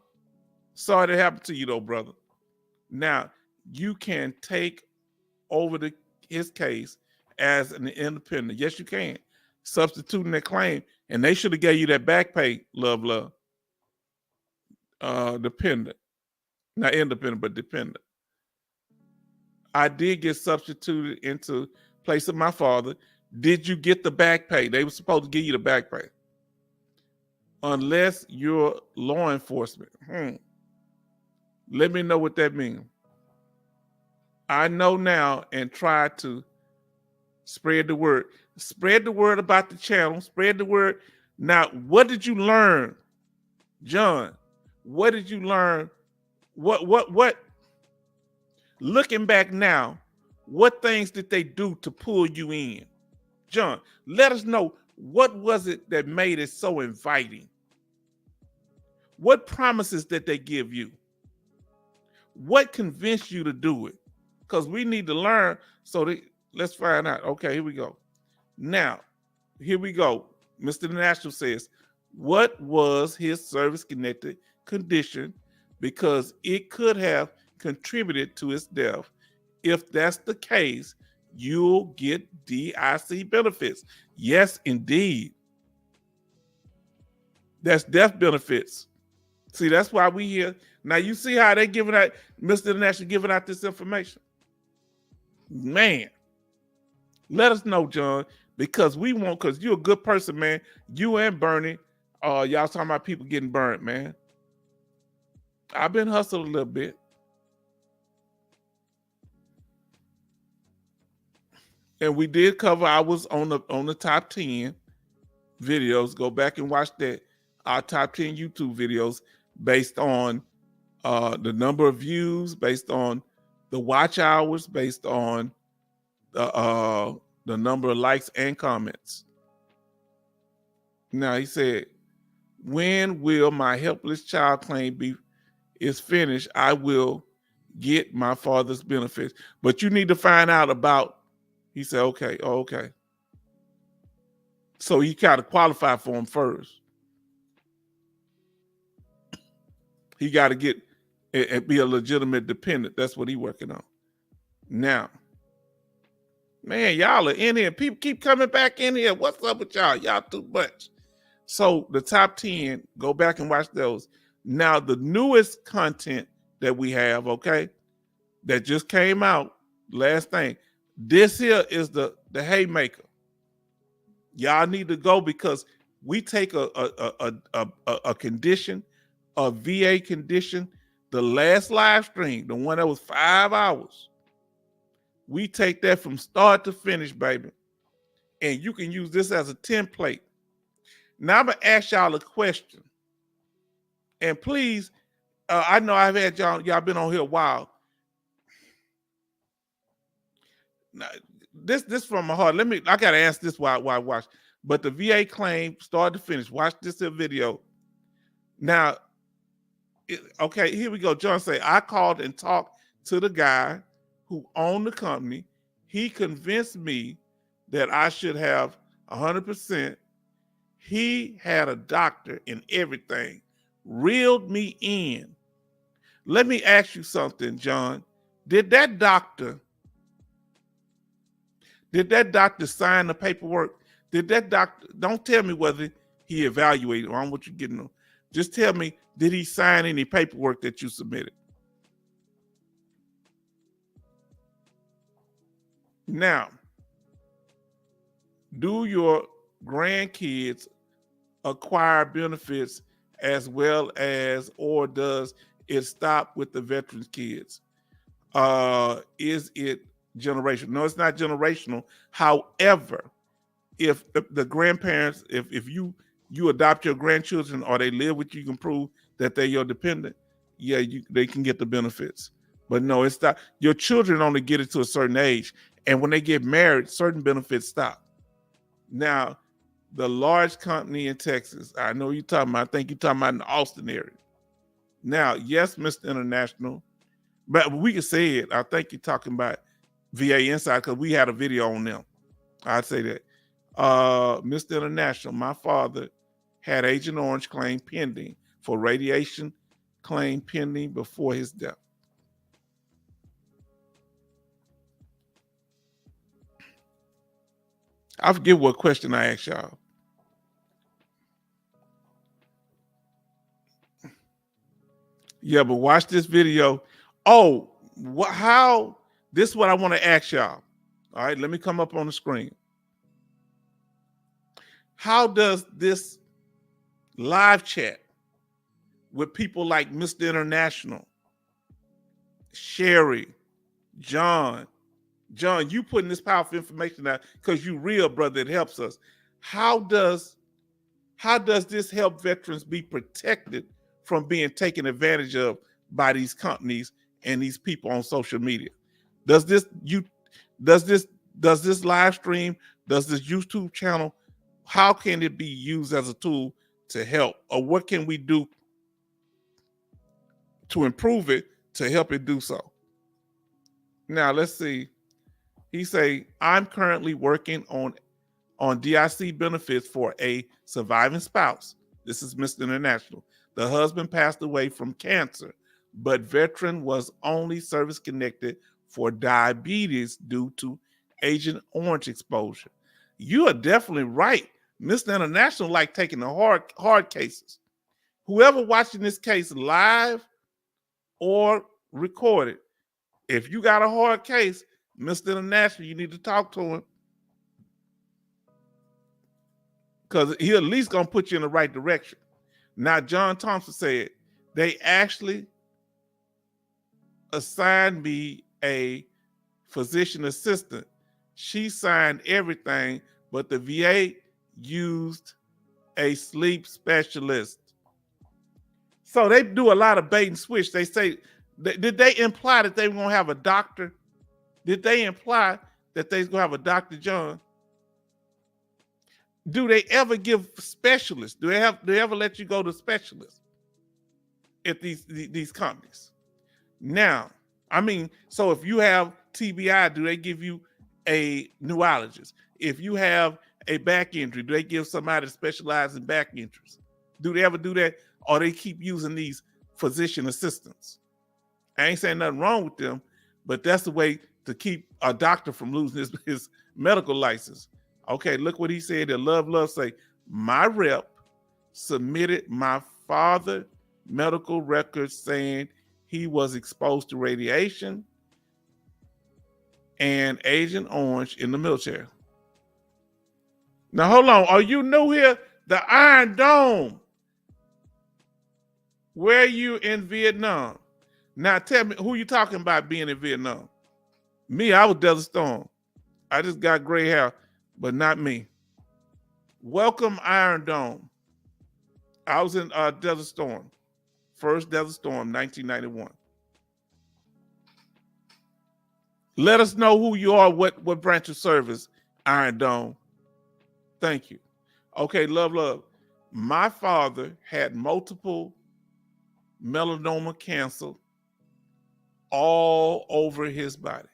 [SPEAKER 1] Sorry that happened to you though, brother. Now, you can take over his case as an independent. Yes, you can. Substituting that claim. And they should have gave you that back pay, love. Dependent. Not independent, but dependent. I did get substituted into place of my father. Did you get the back pay? They were supposed to give you the back pay. Unless you're law enforcement. Let me know what that means. I know now and try to spread the word. Spread the word about the channel. Spread the word. Now, what did you learn, John? What did you learn? What? Looking back now, what things did they do to pull you in? John, let us know, what was it that made it so inviting? What promises did they give you? What convinced you to do it? Because we need to learn, let's find out. Okay, here we go. Now, here we go. Mr. International says, what was his service-connected condition? Because it could have contributed to his death. If that's the case, you'll get DIC benefits. Yes, indeed. That's death benefits. See, that's why we here. Now you see how they giving out, Mr. International giving out this information. Man, let us know, John, because you're a good person, man. You and Bernie, y'all talking about people getting burnt, man. I've been hustled a little bit. And we did cover, I was on the top 10 videos. Go back and watch that. Our top 10 YouTube videos based on the number of views, based on the watch hours, based on the number of likes and comments. Now he said, when will my helpless child claim is finished, I will get my father's benefits. But you need to find out about, he said, okay. So he got to qualify for them first. He got to get and be a legitimate dependent. That's what he's working on. Now, man, y'all are in here. People keep coming back in here. What's up with y'all? Y'all too much. So the top 10, go back and watch those. Now, the newest content that we have, okay, that just came out, last thing, this here is the haymaker. Y'all need to go because we take a condition, a VA condition, the last live stream, the one that was 5 hours. We take that from start to finish, baby. And you can use this as a template. Now I'm going to ask y'all a question. And please, I know I've had y'all been on here a while. Now, this from my heart. I got to ask this while I watch. But the VA claim, start to finish. Watch this video. Now, okay, here we go. John say, I called and talked to the guy who owned the company. He convinced me that I should have 100%. He had a doctor and everything, reeled me in. Let me ask you something, John. Did that doctor sign the paperwork? Did that doctor, don't tell me whether he evaluated, I don't want you getting them. Just tell me, did he sign any paperwork that you submitted? Now, do your grandkids acquire benefits as well as, or does it stop with the veterans' kids? Is it generational? No, it's not generational. However, if the grandparents, if you adopt your grandchildren or they live with you, you can prove that they're your dependent, yeah, they can get the benefits. But no, it's not. Your children only get it to a certain age. And when they get married, certain benefits stop. Now, the large company in Texas, I know you're talking about, I think you're talking about in the Austin area. Now, yes, Mr. International, but we can say it. I think you're talking about VA Inside because we had a video on them. I'd say that. Mr. International, my father had Agent Orange claim pending for radiation claim pending before his death. I forget what question I asked y'all. Yeah, but watch this video. Oh, how? This is what I want to ask y'all. All right, let me come up on the screen. How does this live chat with people like Mr. International, Sherry, John, you putting this powerful information out because you real, brother, it helps us. How does this help veterans be protected from being taken advantage of by these companies and these people on social media? Does this live stream, does this YouTube channel, how can it be used as a tool to help? Or what can we do to improve it to help it do so? Now, let's see. He say, I'm currently working on DIC benefits for a surviving spouse. This is Mr. International. The husband passed away from cancer, but veteran was only service connected for diabetes due to Agent Orange exposure. You are definitely right. Mr. International like taking the hard cases. Whoever watching this case live or recorded, if you got a hard case, Mr. International, you need to talk to him because he at least gonna put you in the right direction. Now, John Thompson said they actually assigned me a physician assistant. She signed everything, but the VA used a sleep specialist. So they do a lot of bait and switch. They say, did they imply that they were gonna have a doctor? Did they imply that they're gonna have a Dr. John? Do they ever give specialists? Do they ever let you go to specialists at these companies? Now, I mean, so if you have TBI, do they give you a neurologist? If you have a back injury? Do they give somebody specialized in back injuries? Do they ever do that? Or they keep using these physician assistants? I ain't saying nothing wrong with them, but that's the way to keep a doctor from losing his medical license. Okay, look what he said. That Love say, my rep submitted my father medical records saying he was exposed to radiation and Agent Orange in the military. Now, hold on. Are you new here? The Iron Dome. Where are you in Vietnam? Now, tell me, who you talking about being in Vietnam? Me, I was Desert Storm. I just got gray hair, but not me. Welcome, Iron Dome. I was in Desert Storm. First Desert Storm, 1991. Let us know who you are, what branch of service, Iron Dome. Thank you. Okay, love. My father had multiple melanoma cancer all over his body.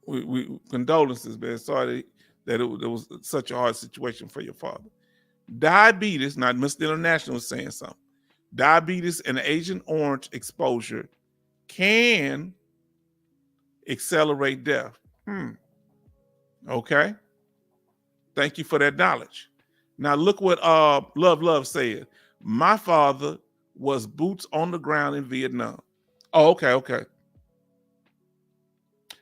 [SPEAKER 1] We condolences, man. Sorry that it was such a hard situation for your father. Diabetes, not Mr. International is saying something. Diabetes and Agent Orange exposure can accelerate death. Okay. Thank you for that knowledge. Now look what Love said. My father was boots on the ground in Vietnam. Oh, okay.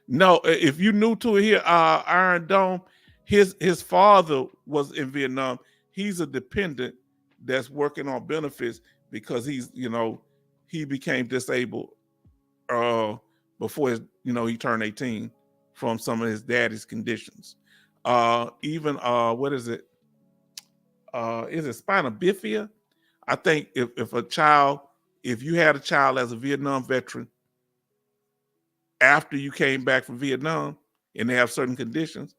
[SPEAKER 1] No, if you new to it here, Iron Dome, his father was in Vietnam. He's a dependent that's working on benefits because he became disabled before he turned 18 from some of his daddy's conditions. Even what is it? Is it spina bifida? I think if you had a child as a Vietnam veteran after you came back from Vietnam and they have certain conditions,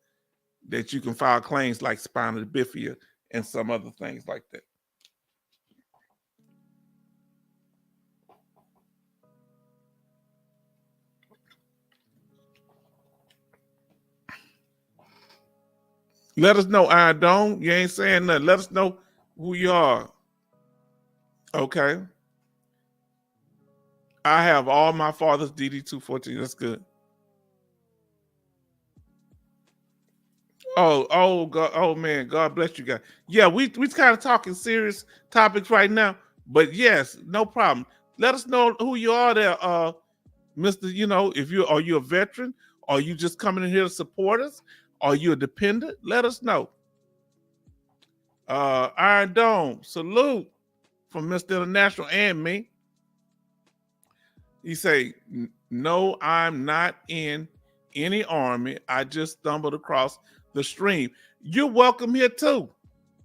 [SPEAKER 1] that you can file claims like spina bifida and some other things like that. Let us know, Iron Dome. You ain't saying nothing. Let us know who you are. Okay. I have all my father's DD-214. That's good. Oh, God. Oh, man. God bless you guys. Yeah, we kind of talking serious topics right now. But yes, no problem. Let us know who you are there, Mr. Are you a veteran? Are you just coming in here to support us? Are you a dependent? Let us know. Iron Dome, salute from Mr. International and me. He say, no, I'm not in any army. I just stumbled across the stream. You're welcome here too,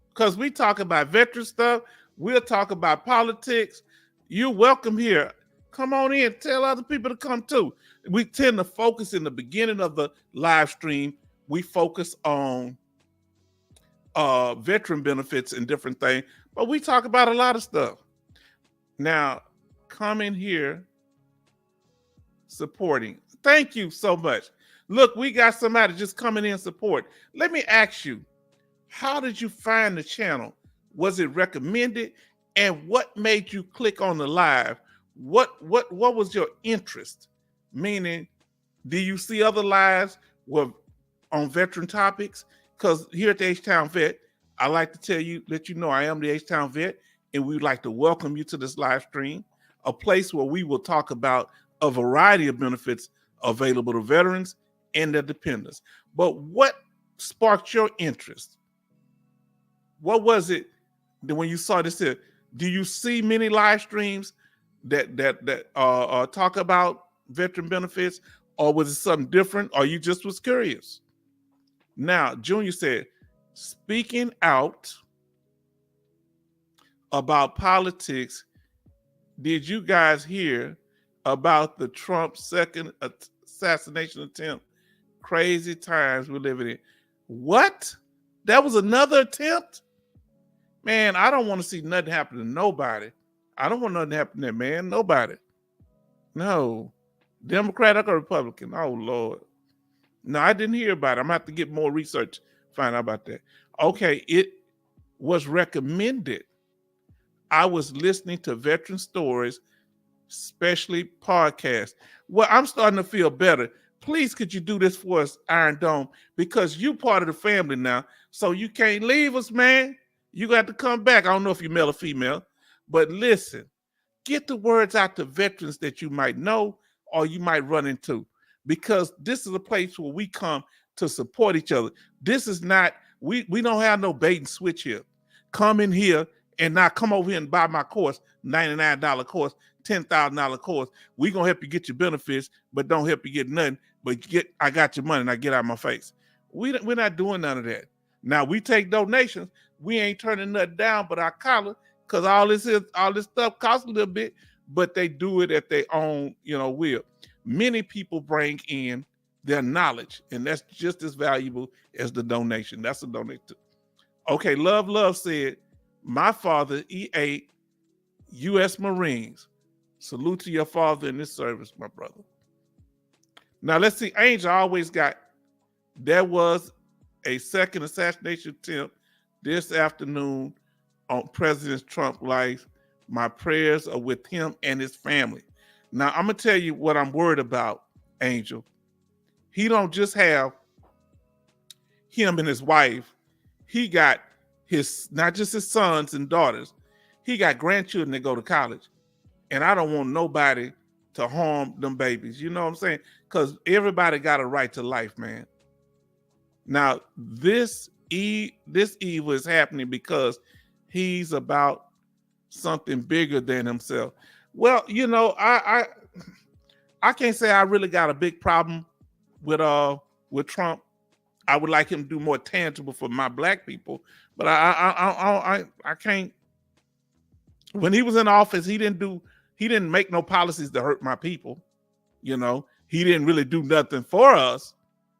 [SPEAKER 1] because we talk about veteran stuff. We'll talk about politics. You're welcome here. Come on in. Tell other people to come too. We tend to focus in the beginning of the live stream. We focus on veteran benefits and different things, but we talk about a lot of stuff. Now, come in here supporting. Thank you so much. Look, we got somebody just coming in support. Let me ask you, how did you find the channel? Was it recommended? And what made you click on the live? What was your interest? Meaning, do you see other lives on veteran topics? Because here at the H-Town Vet, I like to let you know I am the H-Town Vet, and we'd like to welcome you to this live stream, a place where we will talk about a variety of benefits available to veterans and their dependents. But what sparked your interest? What was it that when you saw this here? Do you see many live streams that talk about veteran benefits, or was it something different, or you just was curious? Now, Junior said, speaking out about politics, did you guys hear about the Trump second assassination attempt? Crazy times we're living in. What? That was another attempt? Man, I don't want to see nothing happen to nobody. I don't want nothing to happen to that man. Nobody. No. Democratic or Republican? Oh, Lord. No, I didn't hear about it. I'm going to have to get more research find out about that. Okay, it was recommended. I was listening to veteran stories, especially podcasts. Well, I'm starting to feel better. Please, could you do this for us, Iron Dome? Because you part of the family now, so you can't leave us, man. You got to come back. I don't know if you're male or female, but listen, get the words out to veterans that you might know or you might run into, because this is a place where we come to support each other. This is not, we don't have no bait and switch here. Come in here and now come over here and buy my course, $99 course, $10,000 course. We gonna help you get your benefits, but don't help you get nothing. But I got your money, and I get out of my face. We're not doing none of that. Now we take donations. We ain't turning nothing down but our collar, because all this stuff costs a little bit, but they do it at their own, will. Many people bring in their knowledge, and that's just as valuable as the donation. That's a donation. Okay, Love said, my father, E8, U.S. Marines. Salute to your father in this service, my brother. Now, let's see. Angel always got, there was a second assassination attempt this afternoon on President Trump's life. My prayers are with him and his family. Now, I'm going to tell you what I'm worried about, Angel. He don't just have him and his wife. He got not just his sons and daughters. He got grandchildren that go to college. And I don't want nobody to harm them babies. You know what I'm saying? Because everybody got a right to life, man. Now, this evil is happening because he's about something bigger than himself. Well, I can't say I really got a big problem with Trump. I would like him to do more tangible for my black people, but I can't. When he was in office, he didn't make no policies to hurt my people. He didn't really do nothing for us.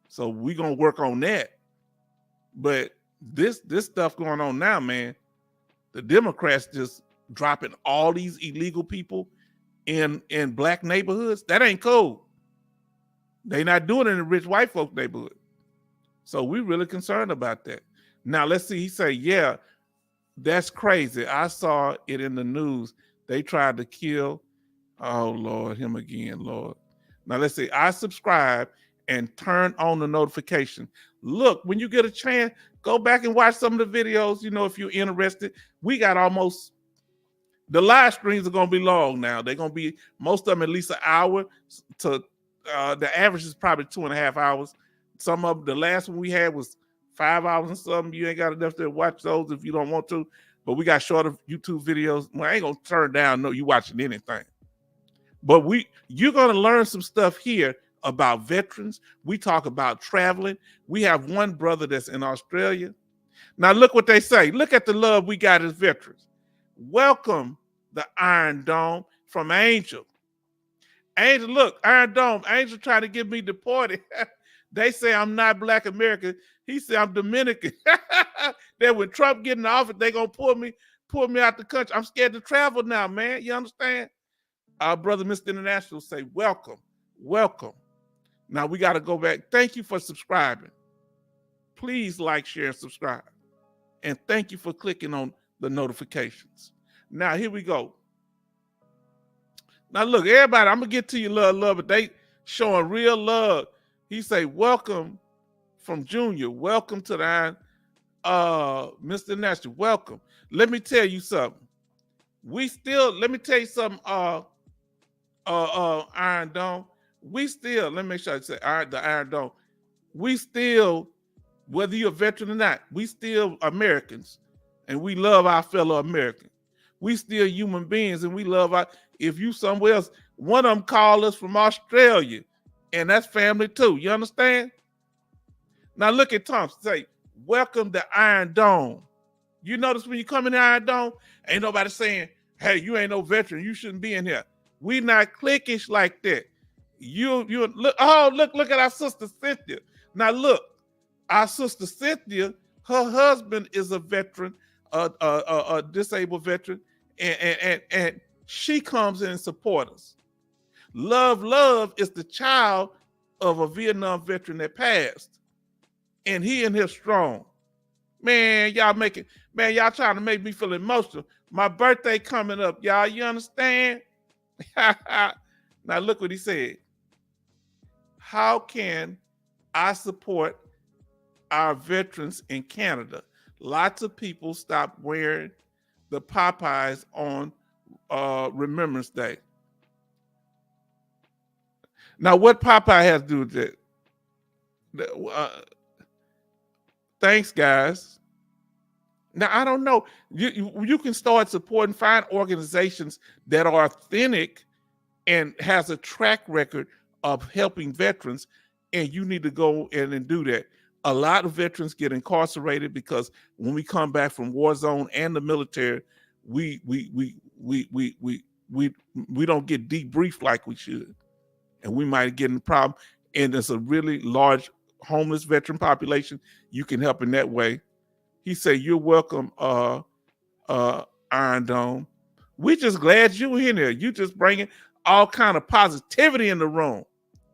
[SPEAKER 1] So we're going to work on that. But this stuff going on now, man, the Democrats just dropping all these illegal people in black neighborhoods. That ain't cool. They not doing it in rich white folk neighborhood. So we're really concerned about that. Now, let's see. He say, yeah, that's crazy. I saw it in the news. They tried to kill, oh, Lord, him again, Lord. Now, let's see. I subscribe and turn on the notification. Look, when you get a chance, go back and watch some of the videos, if you're interested. We got the live streams are going to be long now. They're going to be, most of them at least an hour. To the average is probably 2.5 hours. Some of the last one we had was 5 hours and something. You ain't got enough to watch those if you don't want to. But we got shorter YouTube videos. Well, I ain't gonna turn down no you watching anything. But you're gonna learn some stuff here about veterans. We talk about traveling. We have one brother that's in Australia. Now look what they say. Look at the love we got as veterans. Welcome the Iron Dome from Angel. Angel, look, Iron Dome. Angel trying to get me deported. They say I'm not Black American. He said I'm Dominican. That when Trump get in office, they gonna pull me out the country. I'm scared to travel now, man. You understand? Our brother, Mr. International, say welcome. Now we got to go back. Thank you for subscribing. Please like, share, and subscribe. And thank you for clicking on the notifications. Now here we go. Now look, everybody, I'm gonna get to you, love, but they showing real love. He say, welcome from Junior. Welcome to the Mr. National. Welcome. Let me tell you something. Let me tell you something, Iron Dome. Let me make sure I say the Iron Dome. We still, whether you're a veteran or not, we still Americans, and we love our fellow Americans. We still human beings, and we love if you somewhere else, one of them called us from Australia. And that's family too. You understand? Now look at Tom. Say, welcome to Iron Dome. You notice when you come in the Iron Dome, ain't nobody saying, hey, you ain't no veteran. You shouldn't be in here. We not cliquish like that. You look. Oh, look at our sister Cynthia. Now look, our sister Cynthia, her husband is a veteran, a disabled veteran, and she comes in and supports us. Love is the child of a Vietnam veteran that passed. and he in here strong. Man, y'all trying to make me feel emotional. My birthday coming up, y'all. You understand? Now look what he said. How can I support our veterans in Canada? Lots of people stopped wearing the Popeyes on Remembrance Day. Now, what Popeye has to do with that? Thanks, guys. Now, I don't know. You can start supporting, find organizations that are authentic and has a track record of helping veterans, and you need to go in and do that. A lot of veterans get incarcerated because when we come back from war zone and the military, we don't get debriefed like we should, and we might get in a problem. And there's a really large homeless veteran population. You can help in that way. He said, "You're welcome, Iron Dome. We just glad you in there. You just bringing all kind of positivity in the room.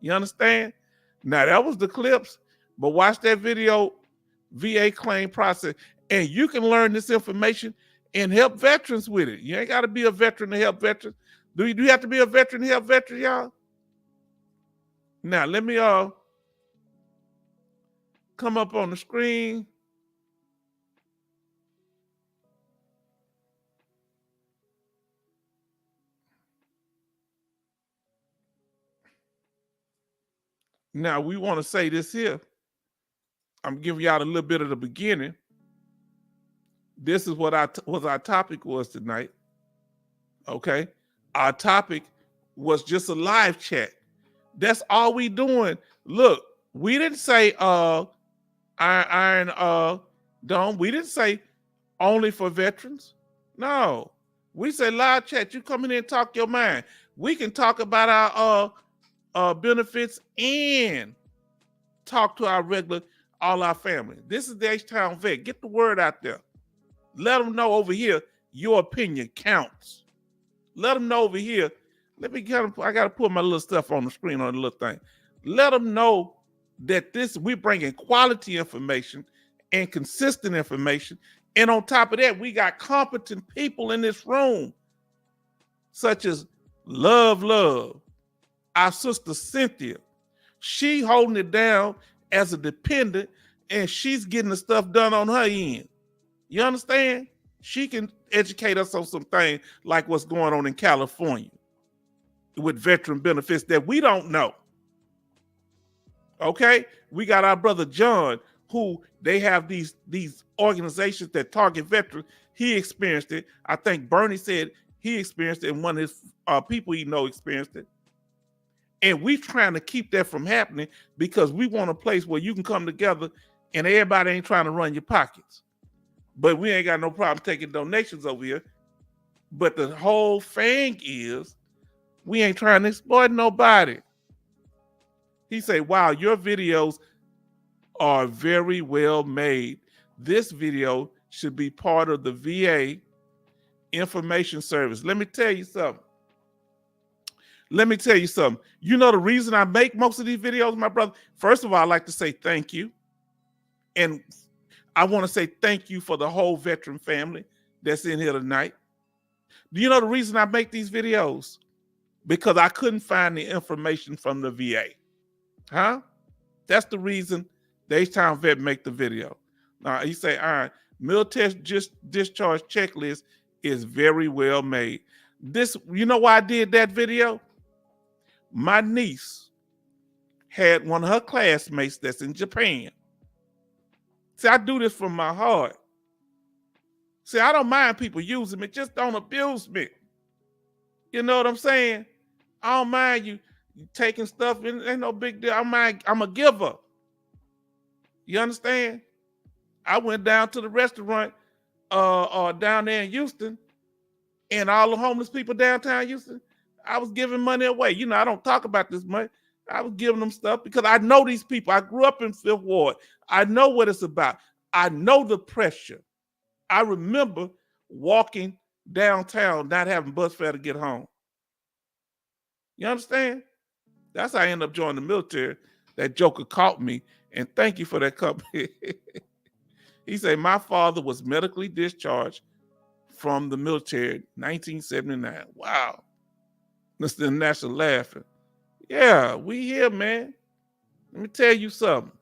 [SPEAKER 1] You understand? Now that was the clips, but watch that video, VA claim process, and you can learn this information and help veterans with it. You ain't got to be a veteran to help veterans. Do you have to be a veteran to help veterans, y'all? Now let me come up on the screen." Now we want to say this here. I'm giving y'all a little bit of the beginning. This is what our topic was tonight. Okay, our topic was just a live chat. That's all we doing. Look, we didn't say Iron Dome. We didn't say only for veterans. No, we say live chat. You come in here and talk your mind. We can talk about our benefits and talk to all our family. This is the H-Town Vet. Get the word out there. Let them know over here your opinion counts. Let them know over here. I got to put my little stuff on the screen on the little thing. Let them know that we're bringing quality information and consistent information. And on top of that, we got competent people in this room, such as Love, our sister Cynthia. She holding it down as a dependent, and she's getting the stuff done on her end. You understand? She can educate us on some things like what's going on in California with veteran benefits that we don't know. Okay? We got our brother John, who they have these organizations that target veterans. He experienced it. I think Bernie said he experienced it, and one of his people he know experienced it. And we're trying to keep that from happening because we want a place where you can come together and everybody ain't trying to run your pockets. But we ain't got no problem taking donations over here. But the whole thing is we ain't trying to exploit nobody. He said, wow, your videos are very well made. This video should be part of the VA information service. Let me tell you something. You know the reason I make most of these videos, my brother? First of all, I'd like to say thank you. And I want to say thank you for the whole veteran family that's in here tonight. Do you know the reason I make these videos? Because I couldn't find the information from the VA. Huh? That's the reason the H-Town Vet make the video. Now, you say, all right, military discharge checklist is very well made. You know why I did that video? My niece had one of her classmates that's in Japan. See, I do this from my heart. See, I don't mind people using me, just don't abuse me. You know what I'm saying? I don't mind you taking stuff, and ain't no big deal. I'm a giver. You understand? I went down to the restaurant down there in Houston, and all the homeless people downtown Houston, I was giving money away. You know, I don't talk about this much. I was giving them stuff because I know these people. I grew up in Fifth Ward. I know what it's about. I know the pressure. I remember walking downtown, not having bus fare to get home. You understand? That's how I ended up joining the military. That joker caught me And thank you for that comment. He said, my father was medically discharged from the military 1979. Wow. Mr. National laughing. Yeah, we here, man. Let me tell you something.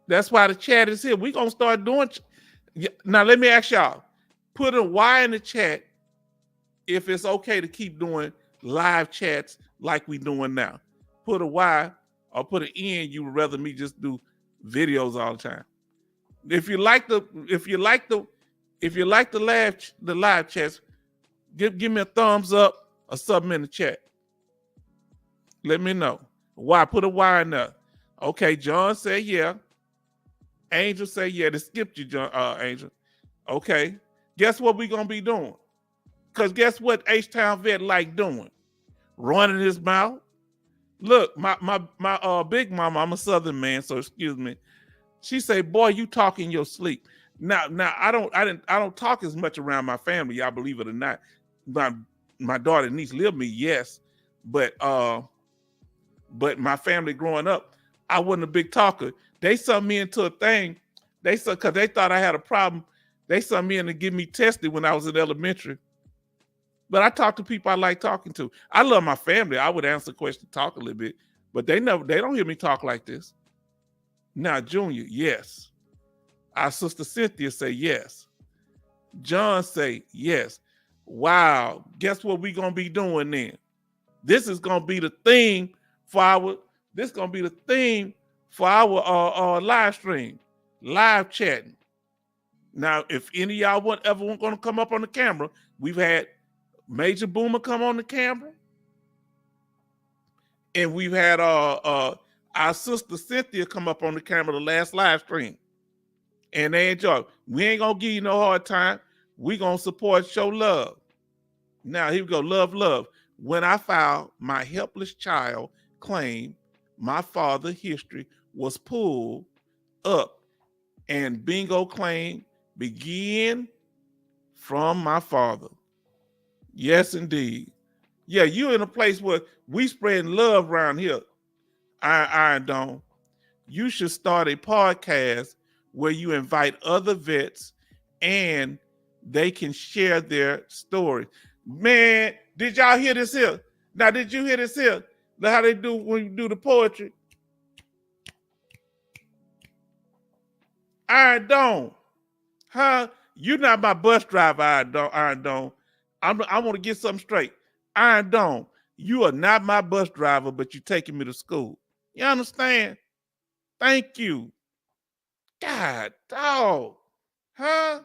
[SPEAKER 1] That's why the chat is here. We're going to start doing. Now, let me ask y'all. Put a Y in the chat if it's okay to keep doing live chats like we doing now. Put a Y or put an N. You would rather me just do videos all the time. If you like the live chats, give me a thumbs up or something in the chat. Let me know. Why? Put a Y in there. Okay, John said yeah. Angel say yeah. They skipped you, John. Angel. Okay. Guess what we gonna be doing? Cause guess what H-Town Vet like doing? Running his mouth. Look, my big mama. I'm a Southern man, so excuse me. She say, "Boy, you talk in your sleep." Now I don't talk as much around my family. Y'all believe it or not. My daughter and niece live me, yes, but my family growing up, I wasn't a big talker. They sent me into a thing. Because they thought I had a problem. They sent me in to get me tested when I was in elementary. But I talk to people I like talking to. I love my family. I would answer questions, talk a little bit, but they don't hear me talk like this. Now, Junior, yes. Our sister Cynthia say yes. John say yes. Wow. Guess what we gonna be doing then? This is gonna be the theme for our live stream, live chatting. Now, if any of y'all ever gonna come up on the camera, we've had Major Boomer come on the camera, and we've had our sister Cynthia come up on the camera the last live stream, and they enjoy. We ain't gonna give you no hard time. We gonna support, show love. Now here we go, love. When I filed my helpless child claim, my father history was pulled up, and bingo claim begin from my father. Yes, indeed. Yeah, you're in a place where we spreading love around here. Iron Dome. You should start a podcast where you invite other vets and they can share their story. Man, did y'all hear this here? Now, did you hear this here? How they do when you do the poetry? Iron Dome. Huh? You're not my bus driver, Iron Dome. I want to get something straight. Iron Dome, you are not my bus driver, but you're taking me to school. You understand? Thank you. God, dog. Huh?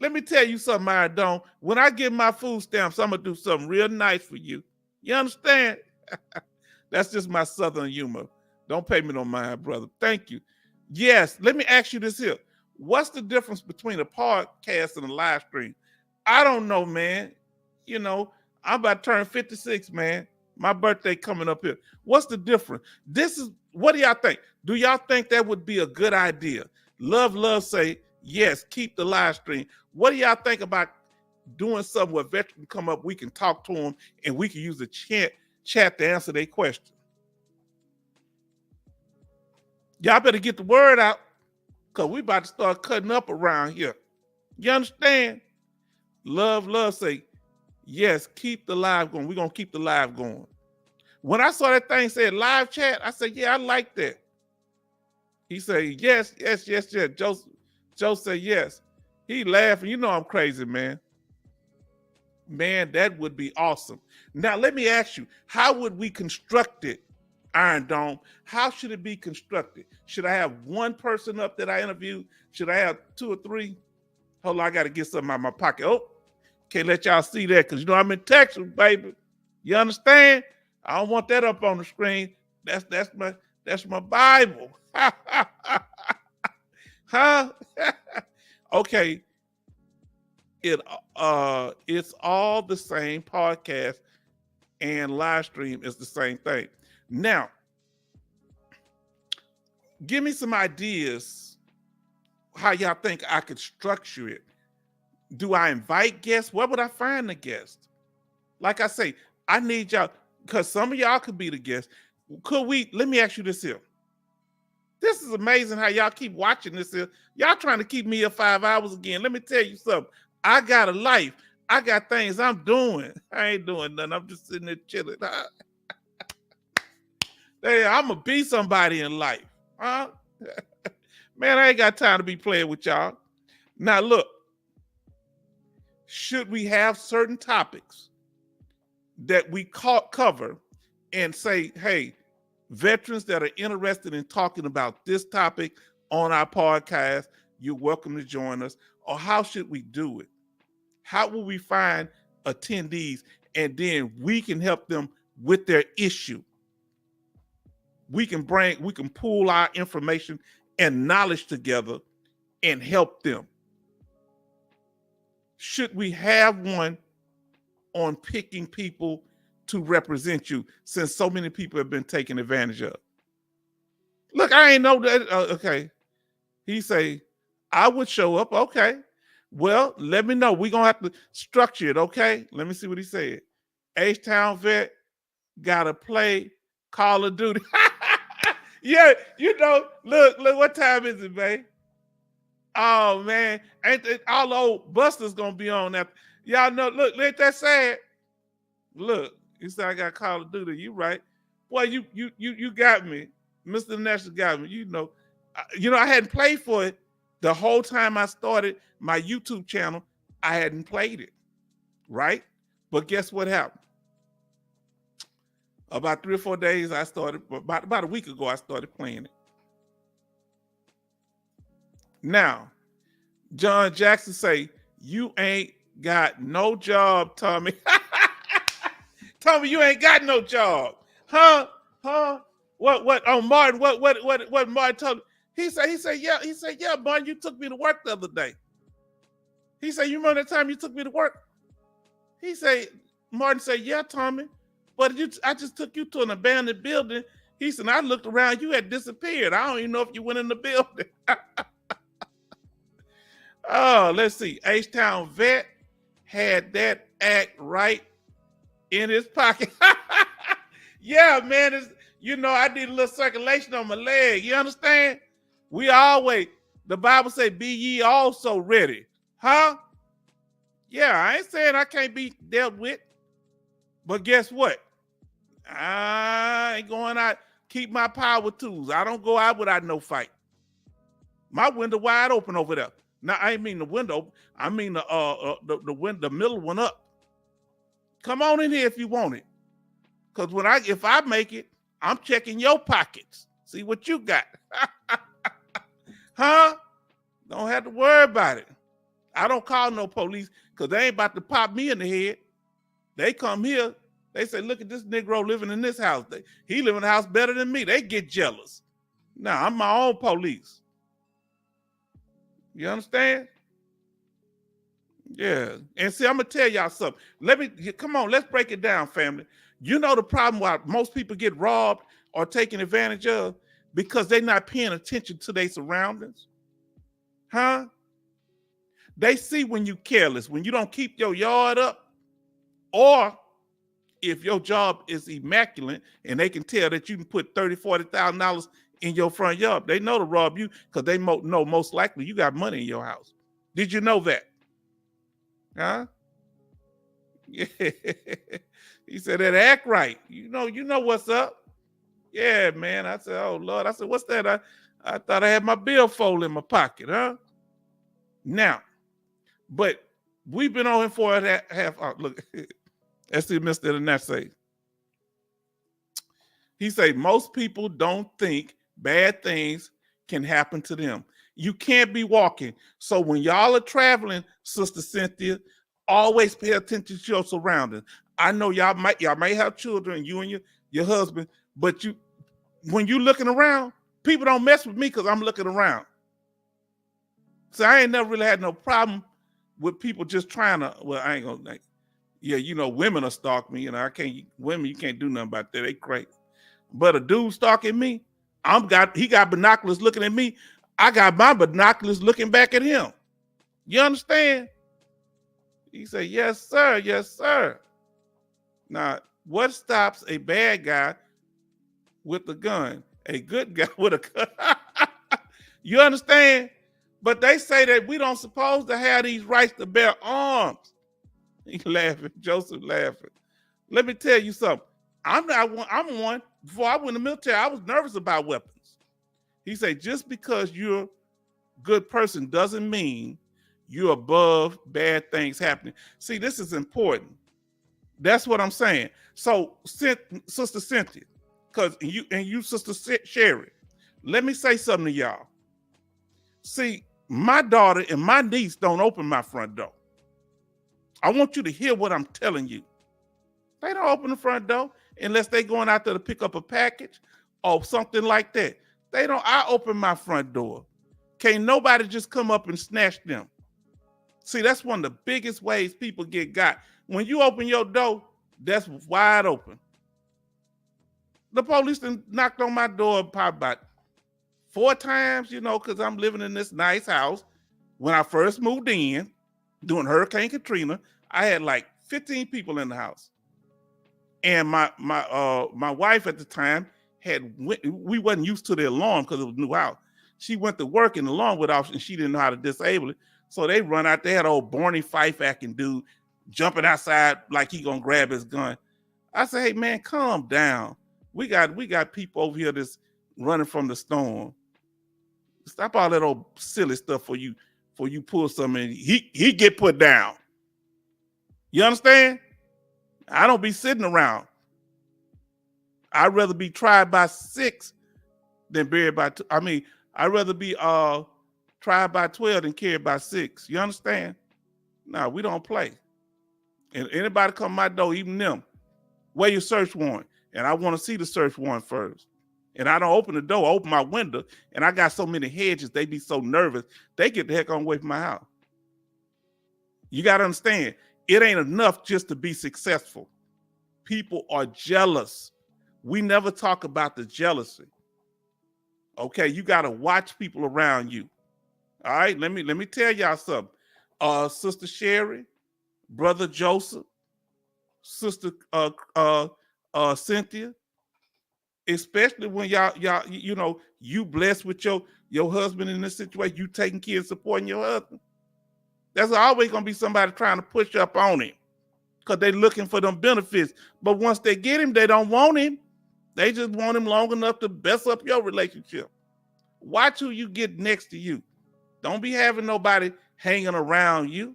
[SPEAKER 1] Let me tell you something, Iron Dome. When I get my food stamps, I'm going to do something real nice for you. You understand? That's just my Southern humor. Don't pay me no mind, brother. Thank you. Yes, let me ask you this here. What's the difference between a podcast and a live stream? I don't know, man. You know, I'm about to turn 56, man. My birthday coming up here. What's the difference? What do y'all think? Do y'all think that would be a good idea? Love say, yes, keep the live stream. What do y'all think about doing something where veterans come up, we can talk to them, and we can use the chat to answer their question? Y'all better get the word out, because we about to start cutting up around here. You understand? Love say, yes, keep the live going. We're going to keep the live going. When I saw that thing said live chat, I said, yeah, I like that. He said, yes. Joe said, yes. He laughing. You know I'm crazy, man. Man, that would be awesome. Now, let me ask you, how would we construct it, Iron Dome? How should it be constructed? Should I have one person up that I interviewed? Should I have 2 or 3? Hold on, I got to get something out of my pocket. Oh, can't let y'all see that because, you know, I'm in Texas, baby. You understand? I don't want that up on the screen. That's my Bible. Huh? Okay. It's all the same. Podcast and live stream is the same thing. Now, give me some ideas how y'all think I could structure it. Do I invite guests? Where would I find the guests? Like I say, I need y'all, because some of y'all could be the guests. Let me ask you this here. This is amazing how y'all keep watching this here. Y'all trying to keep me here 5 hours again. Let me tell you something. I got a life. I got things I'm doing. I ain't doing nothing. I'm just sitting there chilling. Hey, I'm going to be somebody in life. Huh? Man, I ain't got time to be playing with y'all. Now, look. Should we have certain topics that we cover and say, hey, veterans that are interested in talking about this topic on our podcast, you're welcome to join us. Or how should we do it? How will we find attendees and then we can help them with their issue? We can pool our information and knowledge together and help them. Should we have one on picking people to represent you, since so many people have been taken advantage of? Look, I ain't know that. Okay. He say, I would show up. Okay. Well, let me know. We're going to have to structure it. Okay. Let me see what he said. H-Town vet got to play Call of Duty. Yeah. Look, what time is it, babe? Oh, man. Ain't all the old busters going to be on that. Y'all know, look, ain't that sad? Look, you said I got Call of Duty. You right. Boy, you got me. Mr. National got me. I hadn't played for it the whole time I started my YouTube channel. I hadn't played it, right? But guess what happened? About 3 or 4 days, about a week ago, I started playing it. Now, John Jackson say, you ain't got no job, Tommy. Tommy, you ain't got no job. Huh? What? Oh, Martin, what Martin told me? He said, yeah, Martin, you took me to work the other day. He said, you remember that time you took me to work? Martin said, yeah, Tommy, but I just took you to an abandoned building. He said, I looked around, you had disappeared. I don't even know if you went in the building. Oh, let's see. H-Town vet had that act right in his pocket. Yeah, man. I did a little circulation on my leg. You understand? The Bible say, be ye also ready. Huh? Yeah, I ain't saying I can't be dealt with. But guess what? I ain't going out, keep my power tools. I don't go out without no fight. My window wide open over there. Now, I ain't mean the window. I mean the middle one up. Come on in here if you want it. Because if I make it, I'm checking your pockets. See what you got. Huh? Don't have to worry about it. I don't call no police because they ain't about to pop me in the head. They come here. They say, look at this Negro living in this house. He live in a house better than me. They get jealous. Nah, I'm my own police. You understand? Yeah. And see, I'm going to tell y'all something. Come on, let's break it down, family. You know the problem why most people get robbed or taken advantage of? Because they're not paying attention to their surroundings. Huh? They see when you careless, when you don't keep your yard up, or if your job is immaculate and they can tell that you can put $30,000, $40,000 in your front yard. They know to rob you because they know most likely you got money in your house. Did you know that? Huh? Yeah. He said that act right. You know what's up. Yeah, man. I said, oh Lord. I said, what's that? I thought I had my billfold in my pocket, huh? Now, but we've been on him for a half hour. Look, that's the Mr. Internet say. He said, most people don't think bad things can happen to them. You can't be walking. So when y'all are traveling, Sister Cynthia, always pay attention to your surroundings. I know y'all might have children, you and your husband, but when you looking around, people don't mess with me because I'm looking around. So I ain't never really had no problem with people just trying to, well, I ain't gonna, women are stalking me, women, you can't do nothing about that. They crazy. But a dude stalking me, he got binoculars looking at me. I got my binoculars looking back at him. You understand? He said, yes, sir. Yes, sir. Now, what stops a bad guy with a gun? A good guy with a gun. You understand? But they say that we don't supposed to have these rights to bear arms. He laughing, Joseph laughing. Let me tell you something. I'm one. Before I went in the military, I was nervous about weapons. He said, just because you're a good person doesn't mean you're above bad things happening. See, this is important. That's what I'm saying. So, Sister Cynthia, you, Sister Sherry, let me say something to y'all. See, my daughter and my niece don't open my front door. I want you to hear what I'm telling you. They don't open the front door unless they going out there to pick up a package or something like that. They don't. I open my front door. Can't nobody just come up and snatch them. See, that's one of the biggest ways people get got. When you open your door, that's wide open. The police done knocked on my door probably about 4 times, because I'm living in this nice house. When I first moved in, during Hurricane Katrina, I had like 15 people in the house. And my wife at the time we wasn't used to the alarm because it was a new house. She went to work and the alarm went off and she didn't know how to disable it. So they run out there, had old Barney Fife acting dude jumping outside like he gonna grab his gun. I said, hey man, calm down. We got people over here that's running from the storm. Stop all that old silly stuff for you pull something and he get put down. You understand? I don't be sitting around. I'd rather be tried by 6 than buried by 2. I mean, I'd rather be tried by 12 than carried by 6. You understand? No, we don't play. And anybody come my door, even them, where your search warrant? And I want to see the search warrant first. And I don't open the door, I open my window, and I got so many hedges, they be so nervous, they get the heck on away from my house. You got to understand, it ain't enough just to be successful. People are jealous. We never talk about the jealousy. Okay, you got to watch people around you. All right, let me tell y'all something. Sister Sherry, Brother Joseph, Sister Cynthia, especially when y'all, you blessed with your husband in this situation, you taking care of supporting your husband. There's always gonna be somebody trying to push up on him because they're looking for them benefits. But once they get him, they don't want him. They just want him long enough to mess up your relationship. Watch who you get next to you. Don't be having nobody hanging around you.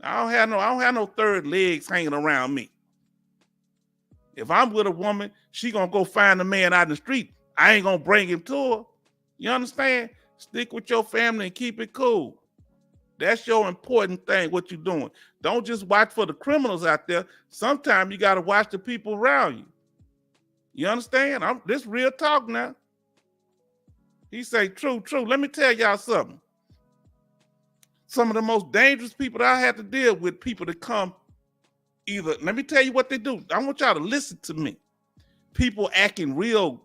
[SPEAKER 1] I don't have no third legs hanging around me. If I'm with a woman, she gonna go find a man out in the street. I ain't gonna bring him to her. You understand? Stick with your family and keep it cool. That's your important thing, what you're doing. Don't just watch for the criminals out there. Sometimes you got to watch the people around you. You understand? This real talk now. He say, true. Let me tell y'all something. Some of the most dangerous people that I had to deal with, people that come either, let me tell you what they do. I want y'all to listen to me. People acting real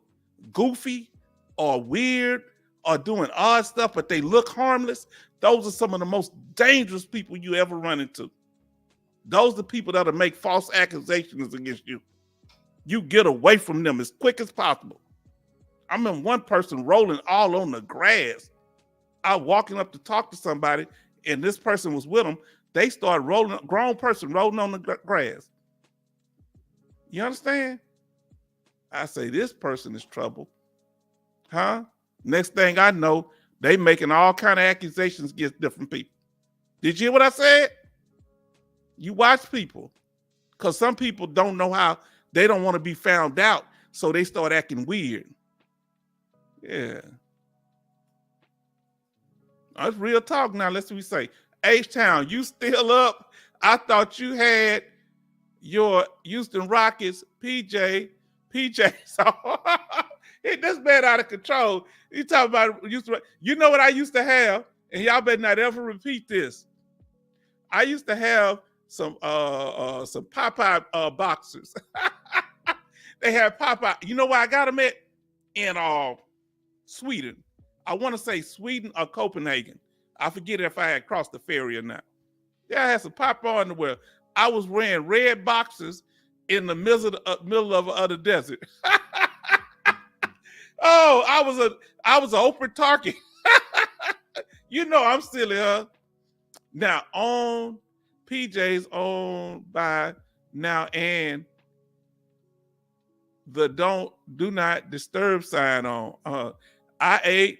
[SPEAKER 1] goofy or weird or doing odd stuff, but they look harmless. Those are some of the most dangerous people you ever run into. Those are the people that'll make false accusations against you. You get away from them as quick as possible. I remember one person rolling all on the grass. I walking up to talk to somebody, and this person was with them. They started rolling, grown person rolling on the grass. You understand? I say, this person is trouble. Huh? Next thing I know, they making all kind of accusations against different people. Did you hear what I said? You watch people, because some people don't know how, they don't want to be found out, so they start acting weird. Yeah. That's real talk now. Let's we say, H-Town, you still up? I thought you had your Houston Rockets PJ. So this man out of control. You talking about you know what I used to have, and y'all better not ever repeat this. I used to have some Popeye boxers. They had Popeye. You know where I got them at? In Sweden. I want to say Sweden or Copenhagen. I forget if I had crossed the ferry or not. Yeah, I had some Popeye underwear. I was wearing red boxers in the middle of the desert. Oh, I was an open target. You know I'm silly, huh? Now on PJ's owned by now and the do not disturb sign on. I ate,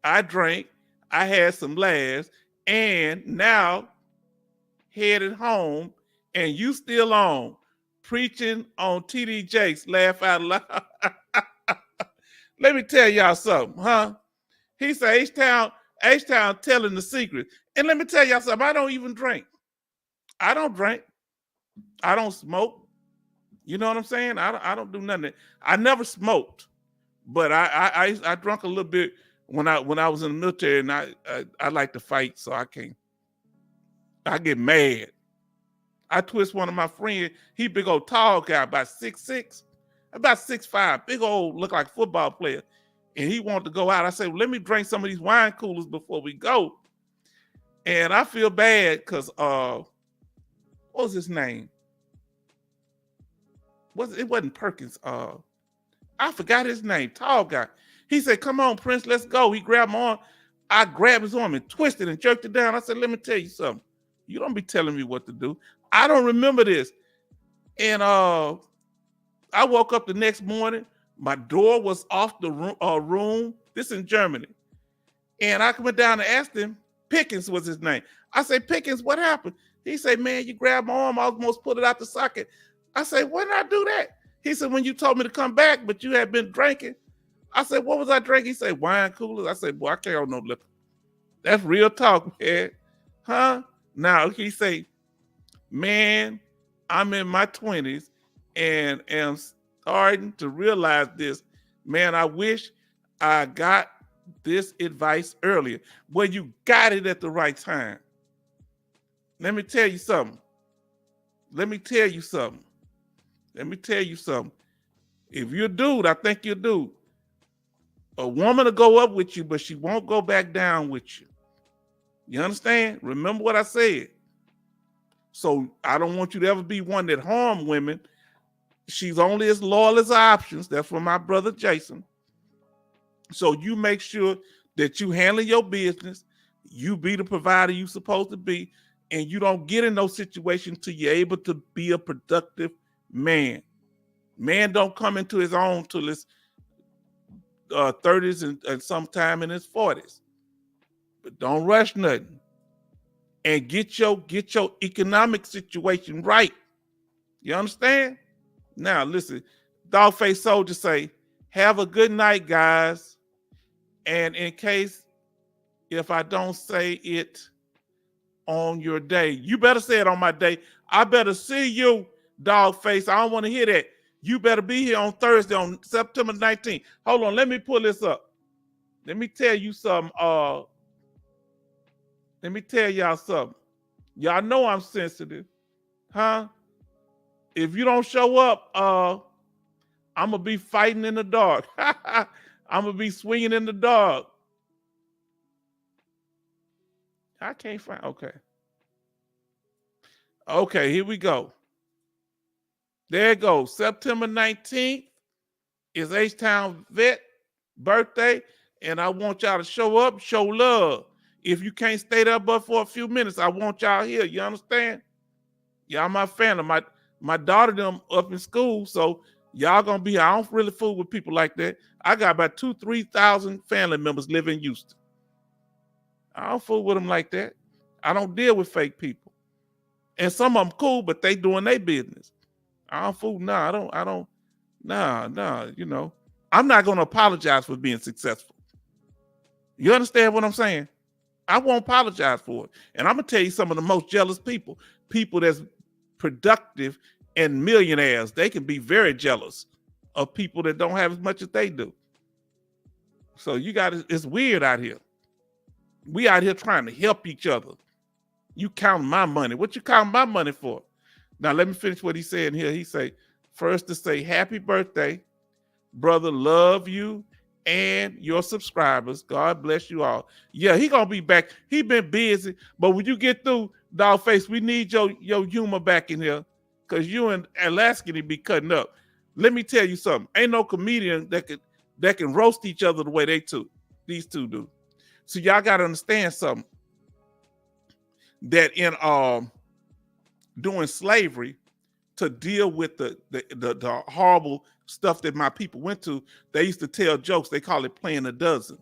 [SPEAKER 1] I drank, I had some laughs, and now headed home, and you still on preaching on TD Jakes. Laugh out loud. Let me tell y'all something, huh? He said H-Town telling the secret. And let me tell y'all something, I don't even drink. I don't drink. I don't smoke. You know what I'm saying? I don't do nothing. I never smoked, but I drank a little bit when I was in the military, and I like to fight, so I can't. I get mad. I twist one of my friends. He big old tall guy, about 6'6", about 6'5", big old, look like a football player. And he wanted to go out. I said, well, let me drink some of these wine coolers before we go. And I feel bad because what was his name? It wasn't Perkins. I forgot his name. Tall guy. He said, come on, Prince, let's go. He grabbed my arm. I grabbed his arm and twisted and jerked it down. I said, let me tell you something. You don't be telling me what to do. I don't remember this. And I woke up the next morning. My door was off the room. This in Germany. And I went down and asked him. Pickens was his name. I say, Pickens, what happened? He said, man, you grabbed my arm. I almost put it out the socket. I said, when did I do that? He said, when you told me to come back, but you had been drinking. I said, what was I drinking? He said, wine coolers. I said, boy, I can't have no liquor. That's real talk, man. Huh? Now, he say, man, I'm in my 20s and am starting to realize this. Man, I wish I got this advice earlier. Well, you got it at the right time. Let me tell you something. If you're a dude, I think you're a dude. A woman will go up with you, but she won't go back down with you. You understand? Remember what I said. So I don't want you to ever be one that harm women. She's only as loyal as her options. That's from my brother Jason. So you make sure that you handle your business. You be the provider you're supposed to be. And you don't get in those situations till you're able to be a productive man. Man don't come into his own till his 30s and sometime in his 40s. But don't rush nothing. And get your economic situation right. You understand? Now listen, Dogface Soldier say, have a good night, guys. And in case if I don't say it on your day, you better say it on my day. I better see you, Dogface. I don't want to hear that. You better be here on Thursday, on September 19th. Hold on, let me pull this up. Let me tell you something. Let me tell y'all something. Y'all know I'm sensitive, huh? If you don't show up, I'm gonna be fighting in the dark. I'm gonna be swinging in the dark. I can't find. Okay, here we go. There it goes. September 19th is H-Town Vet birthday, and I want y'all to show up, show love. If you can't stay there but for a few minutes, I want y'all here. You understand? Y'all my family. My daughter them up in school, so y'all gonna be here. I don't really fool with people like that. I got about 2,000-3,000 family members living in Houston. I don't fool with them like that. I don't deal with fake people. And some of them cool, but they doing their business. I don't fool. You know. I'm not gonna apologize for being successful. You understand what I'm saying? I won't apologize for it. And I'm gonna tell you some of the most jealous people that's productive and millionaires, they can be very jealous of people that don't have as much as they do. So it's weird out here. We out here trying to help each other. You counting my money. What you counting my money for? Now let me finish what he said here. He say, first to say happy birthday, brother, love you and your subscribers. God bless you all. Yeah, he gonna be back. He been busy, but when you get through, Dogface, we need your humor back in here, because you and Alaska be cutting up. Let me tell you something. Ain't no comedian that can roast each other the way these two do. So y'all got to understand something, that in doing slavery, to deal with the horrible stuff that my people went to, they used to tell jokes. They call it playing a dozen.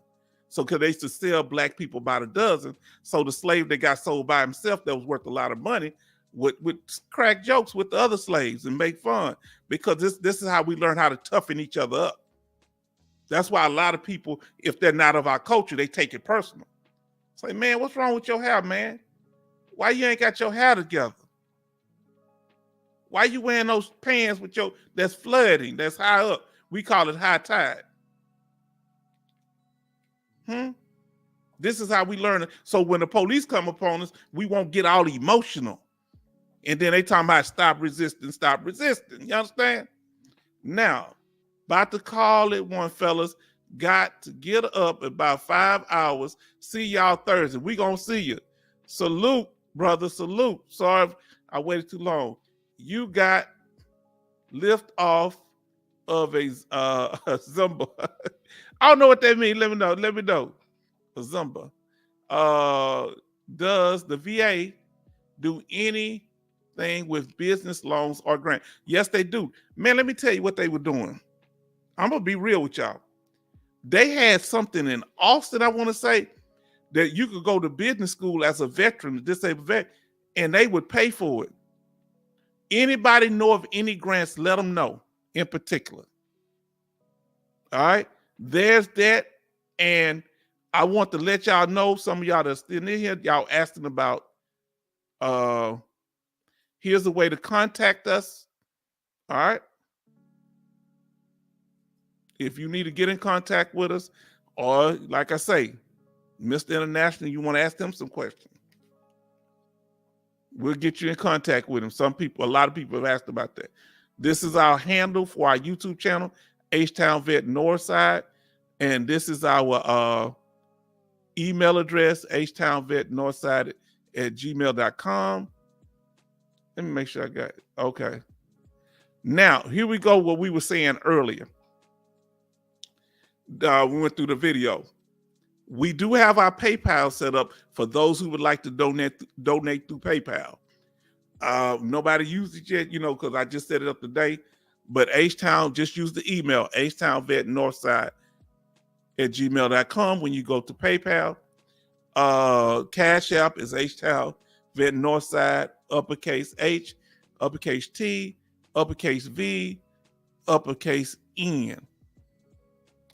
[SPEAKER 1] So because they used to sell black people by the dozen, so the slave that got sold by himself that was worth a lot of money would crack jokes with the other slaves and make fun, because this is how we learn how to toughen each other up. That's why a lot of people, if they're not of our culture, they take it personal. It's like, man, what's wrong with your hair, man? Why you ain't got your hair together? Why you wearing those pants with that's flooding, that's high up? We call it high tide. This is how we learn it. So when the police come upon us, we won't get all emotional. And then they talking about stop resisting, stop resisting. You understand? Now, about to call it one, fellas. Got to get up about 5 hours. See y'all Thursday. We gonna see you. Salute, brother, salute. Sorry if I waited too long. You got lift off of a Zumba. I don't know what that means. Let me know. Let me know. A Zumba. Does the VA do anything with business loans or grant? Yes, they do. Man, let me tell you what they were doing. I'm gonna be real with y'all. They had something in Austin, I want to say, that you could go to business school as a veteran, a disabled vet, and they would pay for it. Anybody know of any grants, let them know in particular. All right, there's that. And I want to let y'all know, some of y'all that's still in here, y'all asking about, here's a way to contact us. All right. If you need to get in contact with us, or like I say, Mr. International, you want to ask them some questions, we'll get you in contact with them. A lot of people have asked about that. This is our handle for our YouTube channel, H-Town Vet Northside. And this is our email address, htownvetnorthside@gmail.com. Let me make sure I got it. Okay. Now, here we go, what we were saying earlier. We went through the video. We do have our PayPal set up for those who would like to donate through PayPal. Nobody used it yet, because I just set it up today. But H-Town, just use the email, htownvetnorthside@gmail.com when you go to PayPal. Cash App is H-Town Vet Northside, uppercase H, uppercase T, uppercase V, uppercase N.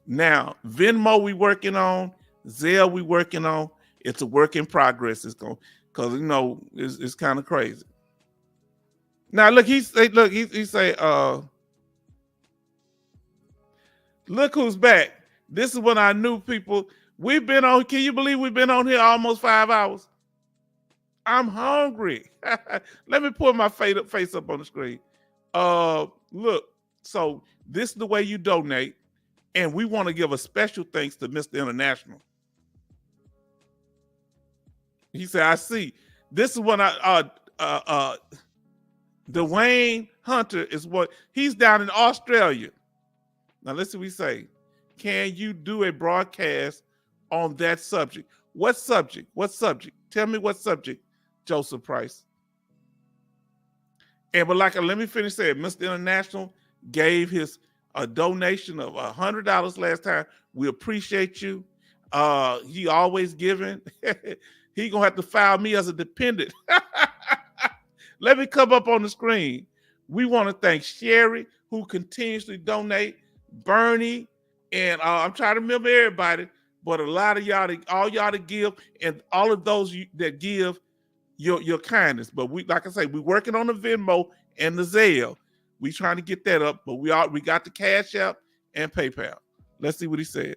[SPEAKER 1] Now, Venmo we working on, Zelle we working on. It's a work in progress. It's going, because it's kind of crazy. Now look, he say, look who's back. This is when I knew people. We've been on, can you believe we've been on here almost 5 hours? I'm hungry. Let me put my face up on the screen. Look, so this is the way you donate. And we want to give a special thanks to Mr. International. He said, I see. This is when Dwayne Hunter is what, he's down in Australia. Now listen what we say. Can you do a broadcast on that subject? What subject? What subject? Tell me what subject, Joseph Price. And but let me finish saying, Mr. International gave a donation of $100 last time. We appreciate you. He always giving. He gonna have to file me as a dependent. Let me come up on the screen. We want to thank Sherry, who continuously donate, Bernie, and I'm trying to remember everybody, but a lot of y'all, all y'all to give, and all of those that give your kindness. But we, like I say, we're working on the Venmo and the Zelle. We trying to get that up, but we got the Cash App and PayPal. Let's see what he said.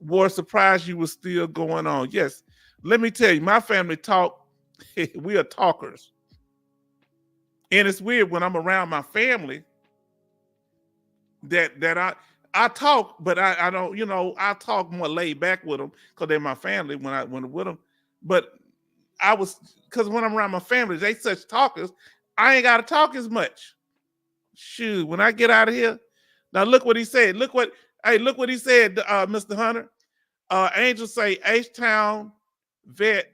[SPEAKER 1] Boy, surprised you was still going on. Yes, let me tell you, my family talk. We are talkers, and it's weird when I'm around my family that I talk, but I don't. I talk more laid back with them because they're my family when I'm with them. But because when I'm around my family, they such talkers. I ain't got to talk as much. Shoot, when I get out of here. Now, look what he said. Look what he said, Mr. Hunter. Angel say H-Town vet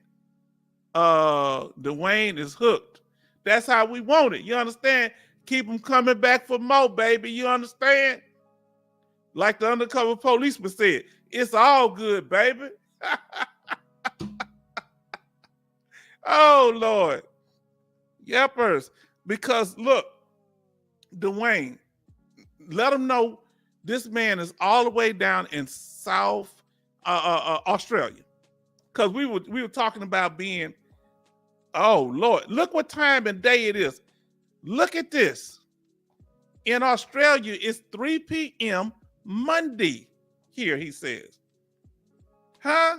[SPEAKER 1] Dwayne is hooked. That's how we want it. You understand? Keep them coming back for more, baby. You understand? Like the undercover policeman said, it's all good, baby. Oh, Lord. Yepers. Because look, Dwayne, let them know this man is all the way down in South Australia. Because we were talking about being, oh, Lord, look what time and day it is. Look at this. In Australia, it's 3 p.m. Monday here, he says. Huh?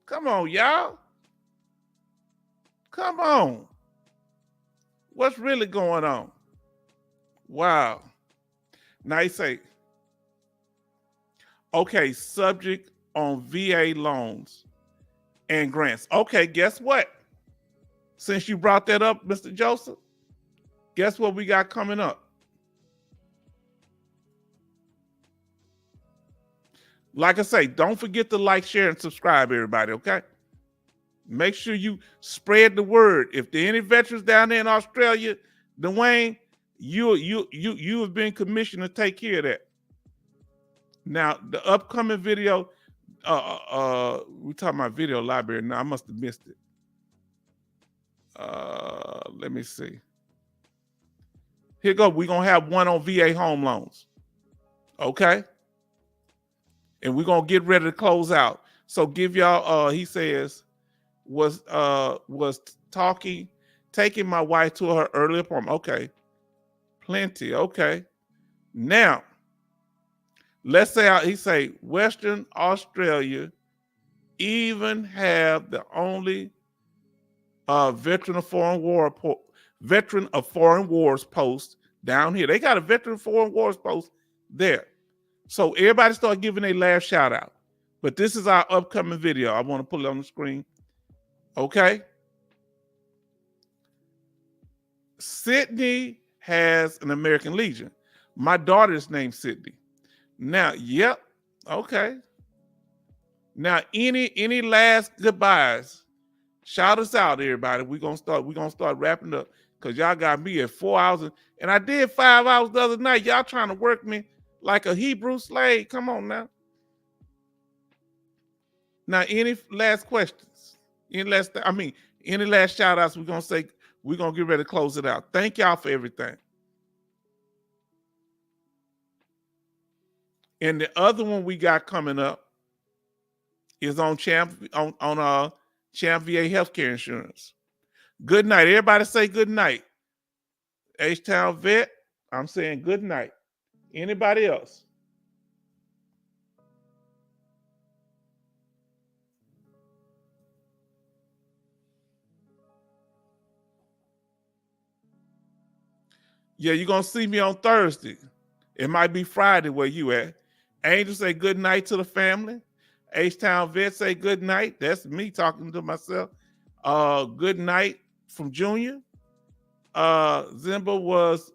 [SPEAKER 1] Come on, y'all. Come on. What's really going on? Wow. Now he say, okay, subject on VA loans and grants. Okay, guess what? Since you brought that up, Mr. Joseph, guess what we got coming up? Like I say, don't forget to like, share, and subscribe, everybody, okay? Make sure you spread the word. If there are any veterans down there in Australia, Dwayne, you have been commissioned to take care of that. Now, the upcoming video, we're talking about video library. Now, I must have missed it. Let me see. Here go. We're going to have one on VA home loans. Okay? And we're going to get ready to close out. So give y'all, he says, was taking my wife to her early appointment. Okay. Plenty. Okay. Now, let's say, he say, Western Australia even have the only veteran of foreign wars post down here. They got a veteran of foreign wars post there. So everybody start giving a last shout out. But this is our upcoming video. I want to put it on the screen. Okay. Sydney has an American Legion. My daughter is named Sydney. Now, yep. Okay. Now, any last goodbyes? Shout us out, everybody. We're gonna start wrapping up because y'all got me at 4 hours and I did 5 hours the other night. Y'all trying to work me like a Hebrew slave. Come on now. Now, any last questions? Any last shout outs? We're gonna get ready to close it out. Thank y'all for everything. And the other one we got coming up is on Champ VA healthcare insurance. Good night. Everybody say good night. H-Town vet, I'm saying good night. Anybody else? Yeah, you're going to see me on Thursday. It might be Friday where you at. Angel say good night to the family. H-Town vet say good night. That's me talking to myself. Good night from Junior. Zimba was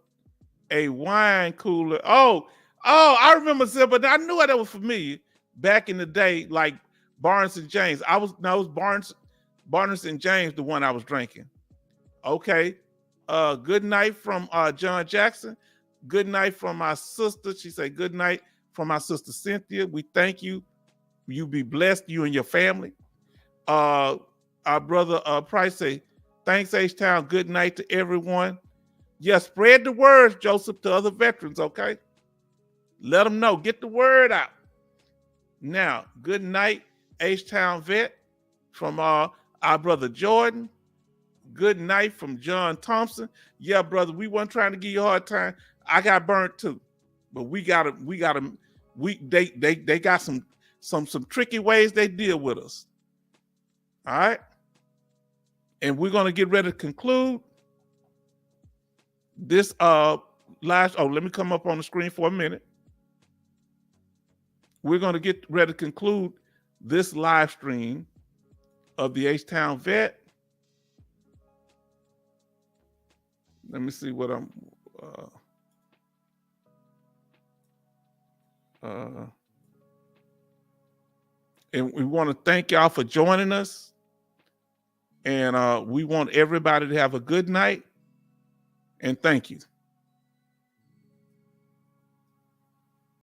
[SPEAKER 1] a wine cooler. Oh, I remember Zimba. I knew that was familiar back in the day, like Barnes and James. It was Barnes and James, the one I was drinking. Okay. Good night from John Jackson. Good night from my sister. She said good night from my sister Cynthia. We thank you. You be blessed, you and your family. Our brother Price say, thanks, H-Town. Good night to everyone. Yeah, spread the word, Joseph, to other veterans, okay? Let them know. Get the word out. Now, good night, H-Town vet, from our brother Jordan. Good night from John Thompson. Yeah, brother, we weren't trying to give you a hard time. I got burnt too, but they got some tricky ways they deal with us. All right, and we're gonna get ready to conclude this last. Oh, let me come up on the screen for a minute. We're gonna get ready to conclude this live stream of the H-Town vet. Let me see what I'm. And we want to thank y'all for joining us. And we want everybody to have a good night. And thank you.